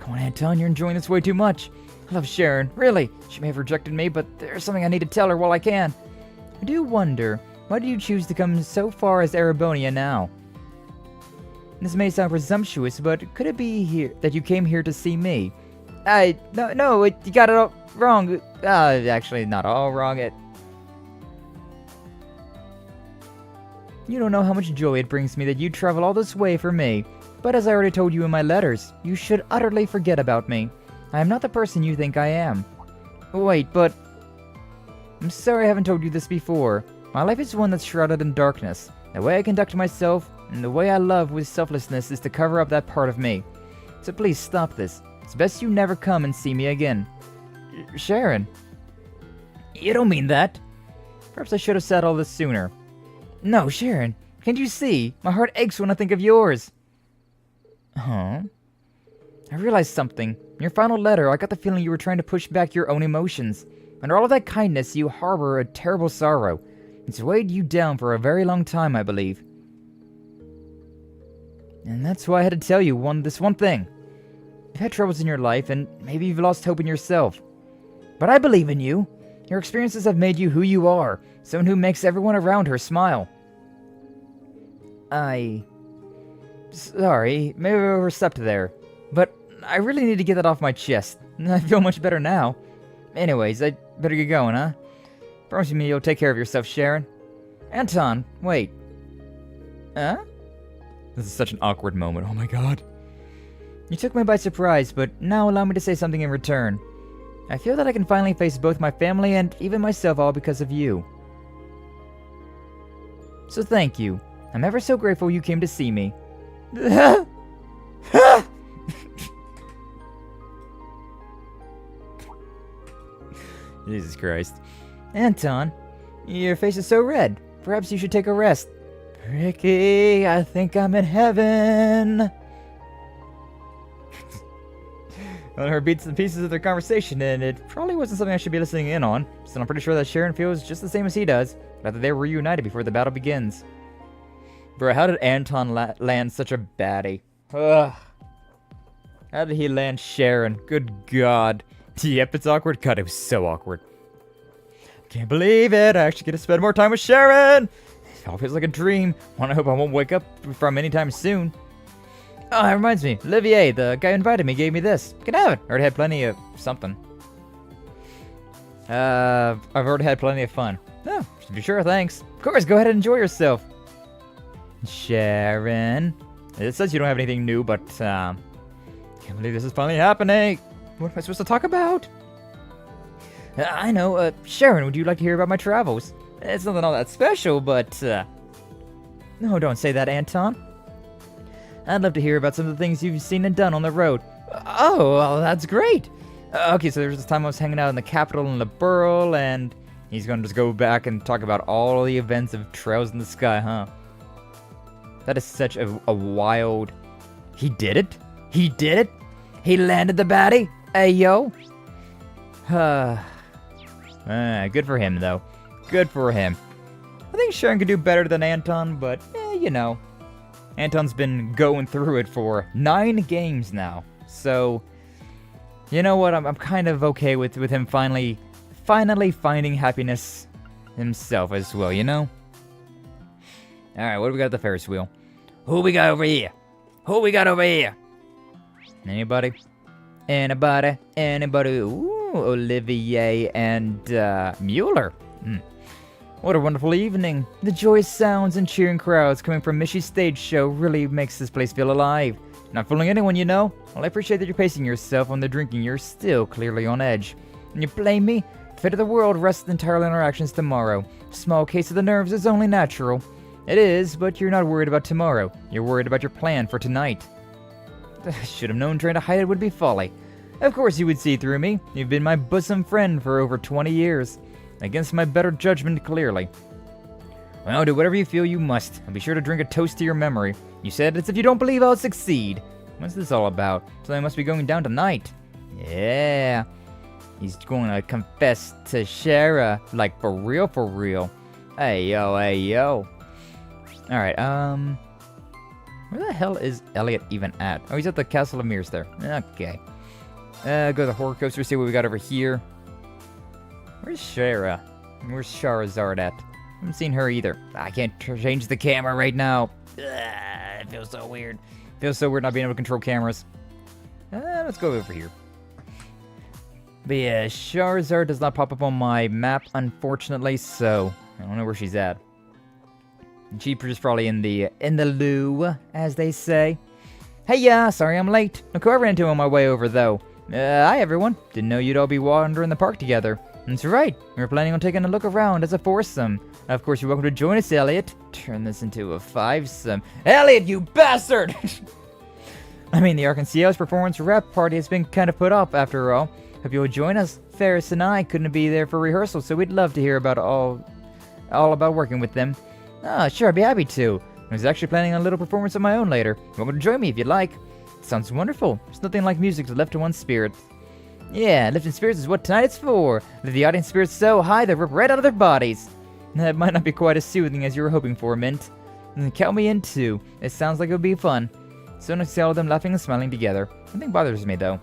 Come on, Anton, you're enjoying this way too much. I love Sharon, really. She may have rejected me, but there's something I need to tell her while I can. I do wonder, why did you choose to come so far as Arabonia now? This may sound presumptuous, but could it be here that you came here to see me? No, you got it all wrong. Actually, not all wrong. You don't know how much joy it brings me that you travel all this way for me. But as I already told you in my letters, you should utterly forget about me. I am not the person you think I am. Wait, but... I'm sorry I haven't told you this before. My life is one that's shrouded in darkness. The way I conduct myself, and the way I love with selflessness is to cover up that part of me. So please stop this. It's best you never come and see me again. Sharon. You don't mean that. Perhaps I should have said all this sooner. No, Sharon. Can't you see? My heart aches when I think of yours. Huh? I realized something. In your final letter, I got the feeling you were trying to push back your own emotions. Under all of that kindness, you harbor a terrible sorrow. It's weighed you down for a very long time, I believe. And that's why I had to tell you this one thing. You've had troubles in your life, and maybe you've lost hope in yourself. But I believe in you. Your experiences have made you who you are, someone who makes everyone around her smile. Sorry, maybe I overstepped there. But I really need to get that off my chest. I feel much better now. Anyways, I'd better get going, huh? Promise me you'll take care of yourself, Sharon. Anton, wait. Huh? This is such an awkward moment, oh my god. You took me by surprise, but now allow me to say something in return. I feel that I can finally face both my family and even myself all because of you. So thank you. I'm ever so grateful you came to see me. Jesus Christ. Anton, your face is so red. Perhaps you should take a rest. Ricky, I think I'm in heaven. Well, her beats and pieces of their conversation, and it probably wasn't something I should be listening in on. Still, I'm pretty sure that Sharon feels just the same as he does, but that they were reunited before the battle begins. Bro, how did Anton land such a baddie? Ugh. How did he land Sharon? Good God. Yep, it's awkward. God, it was so awkward. Can't believe it. I actually get to spend more time with Sharon. It all feels like a dream. One I hope I won't wake up from anytime soon. Oh, that reminds me. Olivier, the guy who invited me, gave me this. You can have it. I already had plenty of something. I've already had plenty of fun. Oh, to be sure, thanks. Of course, go ahead and enjoy yourself. Sharon. It says you don't have anything new, but, can't believe this is finally happening. What am I supposed to talk about? I know, Sharon, would you like to hear about my travels? It's nothing all that special, but, no, don't say that, Anton. I'd love to hear about some of the things you've seen and done on the road. Oh, well, that's great. Okay, so there was this time I was hanging out in the capital in Liberl, and he's going to just go back and talk about all the events of Trails in the Sky, huh? That is such a wild... He did it? He did it? He landed the baddie. Hey, yo. Good for him, though. Good for him. I think Sharon could do better than Anton, but, you know. Anton's been going through it for 9 games now. So, you know what? I'm kind of okay with him finally finding happiness himself as well, you know? Alright, what do we got at the Ferris wheel? Who we got over here? Who we got over here? Anybody? Anybody? Anybody? Ooh, Olivier and Mueller. What a wonderful evening. The joyous sounds and cheering crowds coming from Mishy's stage show really makes this place feel alive. Not fooling anyone, you know. Well, I appreciate that you're pacing yourself on the drinking. You're still clearly on edge. And you blame me? The fate of the world rests entirely on our actions tomorrow. Small case of the nerves is only natural. It is, but you're not worried about tomorrow. You're worried about your plan for tonight. Should have known trying to hide it would be folly. Of course you would see through me. You've been my bosom friend for over 20 years. Against my better judgment, clearly. Well, do whatever you feel you must. And be sure to drink a toast to your memory. You said it's if you don't believe I'll succeed. What's this all about? Something must be going down tonight. Yeah. He's going to confess to Shara. Like, for real, for real. Hey, yo, hey, yo. Alright, where the hell is Elliot even at? Oh, he's at the Castle of Mirrors there. Okay. Go to the horror coaster, see what we got over here. Where's Shara? Where's Charizard at? I haven't seen her either. I can't change the camera right now. It feels so weird. Feels so weird not being able to control cameras. Let's go over here. But yeah, Charizard does not pop up on my map, unfortunately, so I don't know where she's at. Jeepers probably in the loo, as they say. Hey, sorry I'm late. Look who I ran into on my way over, though. Hi, everyone. Didn't know you'd all be wandering the park together. That's right. We were planning on taking a look around as a foursome. Of course, you're welcome to join us, Elliot. Turn this into a fivesome. Elliot, you bastard! I mean, the Arkansas's performance rep party has been kind of put up, after all. Hope you'll join us. Ferris and I couldn't be there for rehearsal, so we'd love to hear about all about working with them. Sure, I'd be happy to. I was actually planning on a little performance of my own later. You're welcome to join me if you'd like. Sounds wonderful. There's nothing like music to lift one's spirits. Yeah, lifting spirits is what tonight's for. Lift the audience spirits so high they rip right out of their bodies. That might not be quite as soothing as you were hoping for, Mint. Count me in too. It sounds like it would be fun. So nice to see all of them laughing and smiling together. Nothing bothers me though.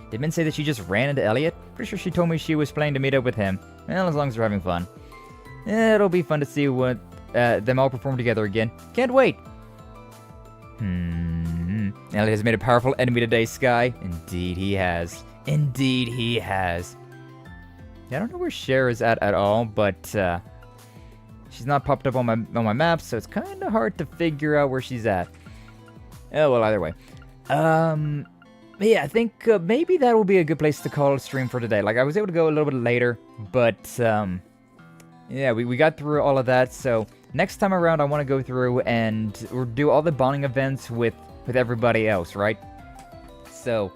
Did Mint say that she just ran into Elliot? Pretty sure she told me she was planning to meet up with him. Well, as long as they're having fun. It'll be fun to see what them all perform together again. Can't wait. Elliot has made a powerful enemy today, Sky. Indeed he has. Indeed he has. Yeah, I don't know where Cher is at all, but she's not popped up on my map, so it's kind of hard to figure out where she's at. Oh, well, either way. Yeah, I think maybe that will be a good place to call a stream for today. Like, I was able to go a little bit later, but yeah, we got through all of that, so next time around I want to go through and do all the bonding events with everybody else, right? So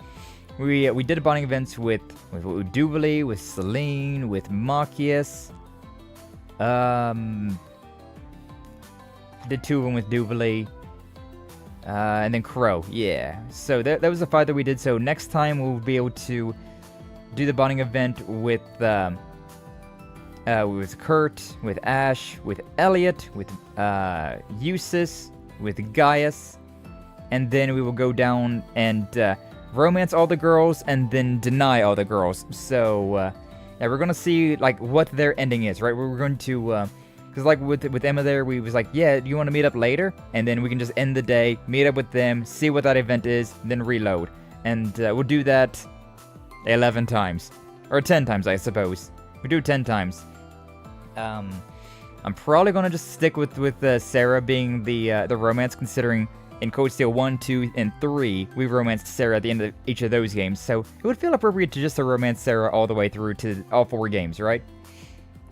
we did bonding events with Duvalie, with Celine, with Machias. Did 2 of them with Duvalie. And then Crow, yeah. So that was the 5 that we did. So next time we'll be able to do the bonding event with Kurt, with Ash, with Elliot, with Eustace, with Gaius, and then we will go down and romance all the girls and then deny all the girls. So yeah, we're gonna see like what their ending is, right? We're going to because like with Emma there, we was like, yeah, do you want to meet up later? And then we can just end the day, meet up with them, see what that event is, then reload. And we'll do that 11 times. Or 10 times, I suppose. We do 10 times. I'm probably going to just stick with Sarah being the romance, considering in Code Steel 1, 2, and 3, we romanced Sarah at the end of each of those games. So it would feel appropriate to just romance Sarah all the way through to all 4 games, right?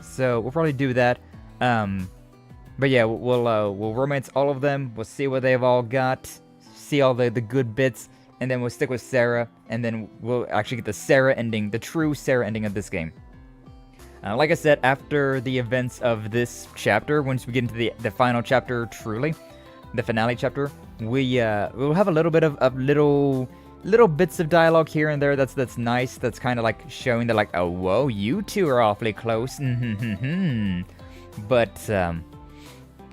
So we'll probably do that. But yeah, we'll romance all of them. We'll see what they've all got, see all the good bits, and then we'll stick with Sarah, and then we'll actually get the Sarah ending, the true Sarah ending of this game. Like I said, after the events of this chapter, once we get into the final chapter, truly, the finale chapter, we'll have a little bit of little little bits of dialogue here and there that's nice. That's kind of like showing that like, oh, whoa, you two are awfully close. But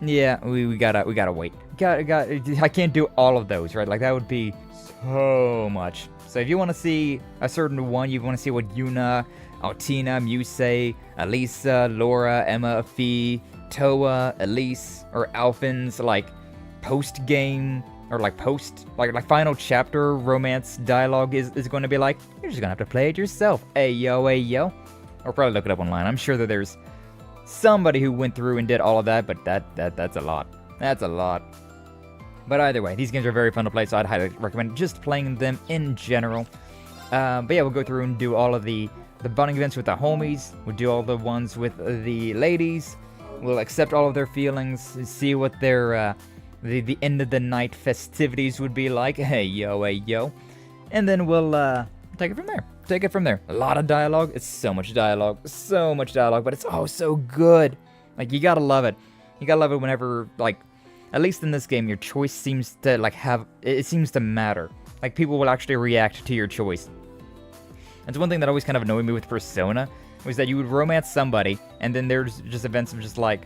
yeah, we gotta wait. I can't do all of those, right? Like that would be so much. So if you want to see a certain one, you want to see what Yuna, Altina, Musei, Elisa, Laura, Emma, Fee, Toa, Elise, or Alphin's like post-game or like like final chapter romance dialogue is going to be like, you're just gonna have to play it yourself. Ayo. Or probably look it up online. I'm sure that there's somebody who went through and did all of that, but that's a lot. That's a lot. But either way, these games are very fun to play, so I'd highly recommend just playing them in general. But yeah, we'll go through and do all of the bonding events with the homies. We'll do all the ones with the ladies. We'll accept all of their feelings, see what their the end of the night festivities would be like. Hey yo. And then we'll take it from there. A lot of dialogue. It's so much dialogue, but it's oh so good. Like you gotta love it. You gotta love it whenever, like, at least in this game, your choice seems to like it seems to matter. Like people will actually react to your choice. That's one thing that always kind of annoyed me with Persona, was that you would romance somebody, and then there's just events of just like,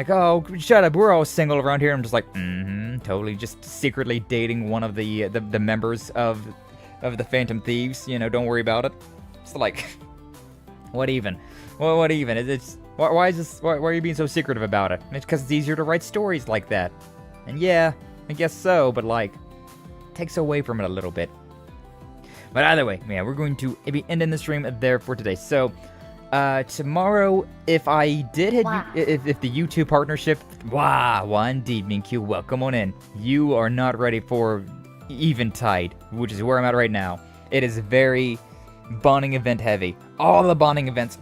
oh, shut up, we're all single around here. I'm just like, totally, just secretly dating one of the members of the Phantom Thieves. You know, don't worry about it. It's like, what even? Well, what even? Why are you being so secretive about it? It's because it's easier to write stories like that. And yeah, I guess so, but like, it takes away from it a little bit. But either way, yeah, we're going to be ending the stream there for today. So, tomorrow, if I did hit, if the YouTube partnership, indeed, Minkyu, welcome on in. You are not ready for Eventide, which is where I'm at right now. It is very bonding event heavy. All the bonding events.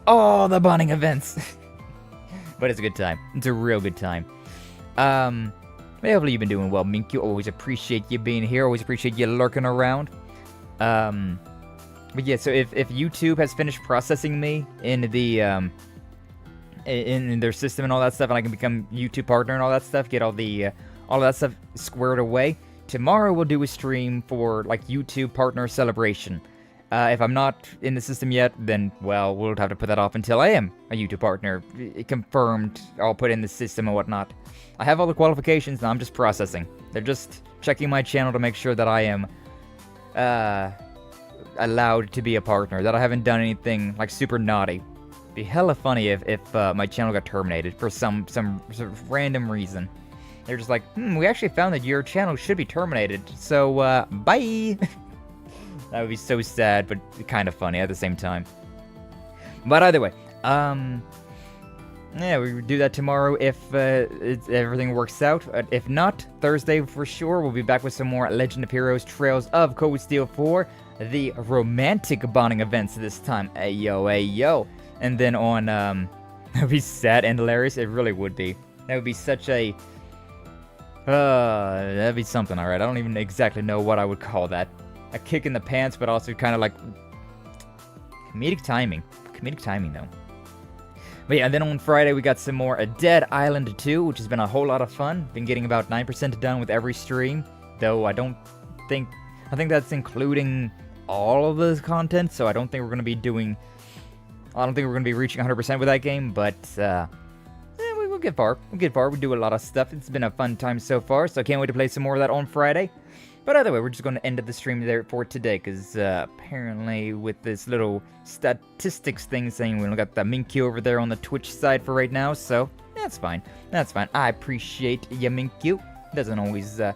But it's a good time. It's a real good time. Hopefully you've been doing well, Minkyu. Always appreciate you being here. Always appreciate you lurking around. But yeah, so if YouTube has finished processing me in the in their system and all that stuff, and I can become YouTube partner and all that stuff, get all that stuff squared away, tomorrow we'll do a stream for like YouTube partner celebration. If I'm not in the system yet, then, well, we'll have to put that off until I am a YouTube partner. Confirmed, I'll put in the system and whatnot. I have all the qualifications, now I'm just processing. They're just checking my channel to make sure that I am allowed to be a partner, that I haven't done anything, like, super naughty. It'd be hella funny if my channel got terminated for some sort of random reason. They're just like, we actually found that your channel should be terminated, so, bye! That would be so sad, but kind of funny at the same time. But either way, yeah, we do that tomorrow if everything works out. If not, Thursday for sure, we'll be back with some more Legend of Heroes Trails of Cold Steel 4, the romantic bonding events this time. Ayo. And then on, that would be sad and hilarious. It really would be. That would be such a, that'd be something, alright. I don't even exactly know what I would call that. A kick in the pants, but also kind of like comedic timing. Comedic timing, though. But yeah, and then on Friday we got some more Dead Island 2, which has been a whole lot of fun. Been getting about 9% done with every stream, though I think that's including all of the content, so I don't think we're going to be reaching 100% with that game, but we'll get far. We do a lot of stuff. It's been a fun time so far, so I can't wait to play some more of that on Friday. But either way, we're just going to end the stream there for today, because apparently with this little statistics thing saying we only got the Minkyu over there on the Twitch side for right now, so that's fine. I appreciate you, Minkyu. Doesn't always, yeah,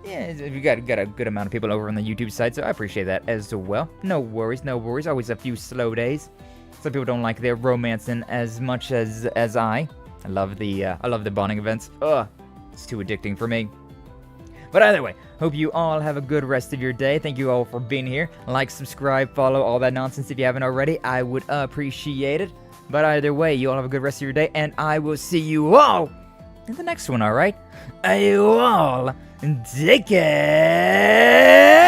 we got a good amount of people over on the YouTube side, so I appreciate that as well. No worries. Always a few slow days. Some people don't like their romancing as much as I. I love the bonding events. Ugh, it's too addicting for me. But either way, hope you all have a good rest of your day. Thank you all for being here. Like, subscribe, follow, all that nonsense if you haven't already. I would appreciate it. But either way, you all have a good rest of your day, and I will see you all in the next one, alright? You all take care!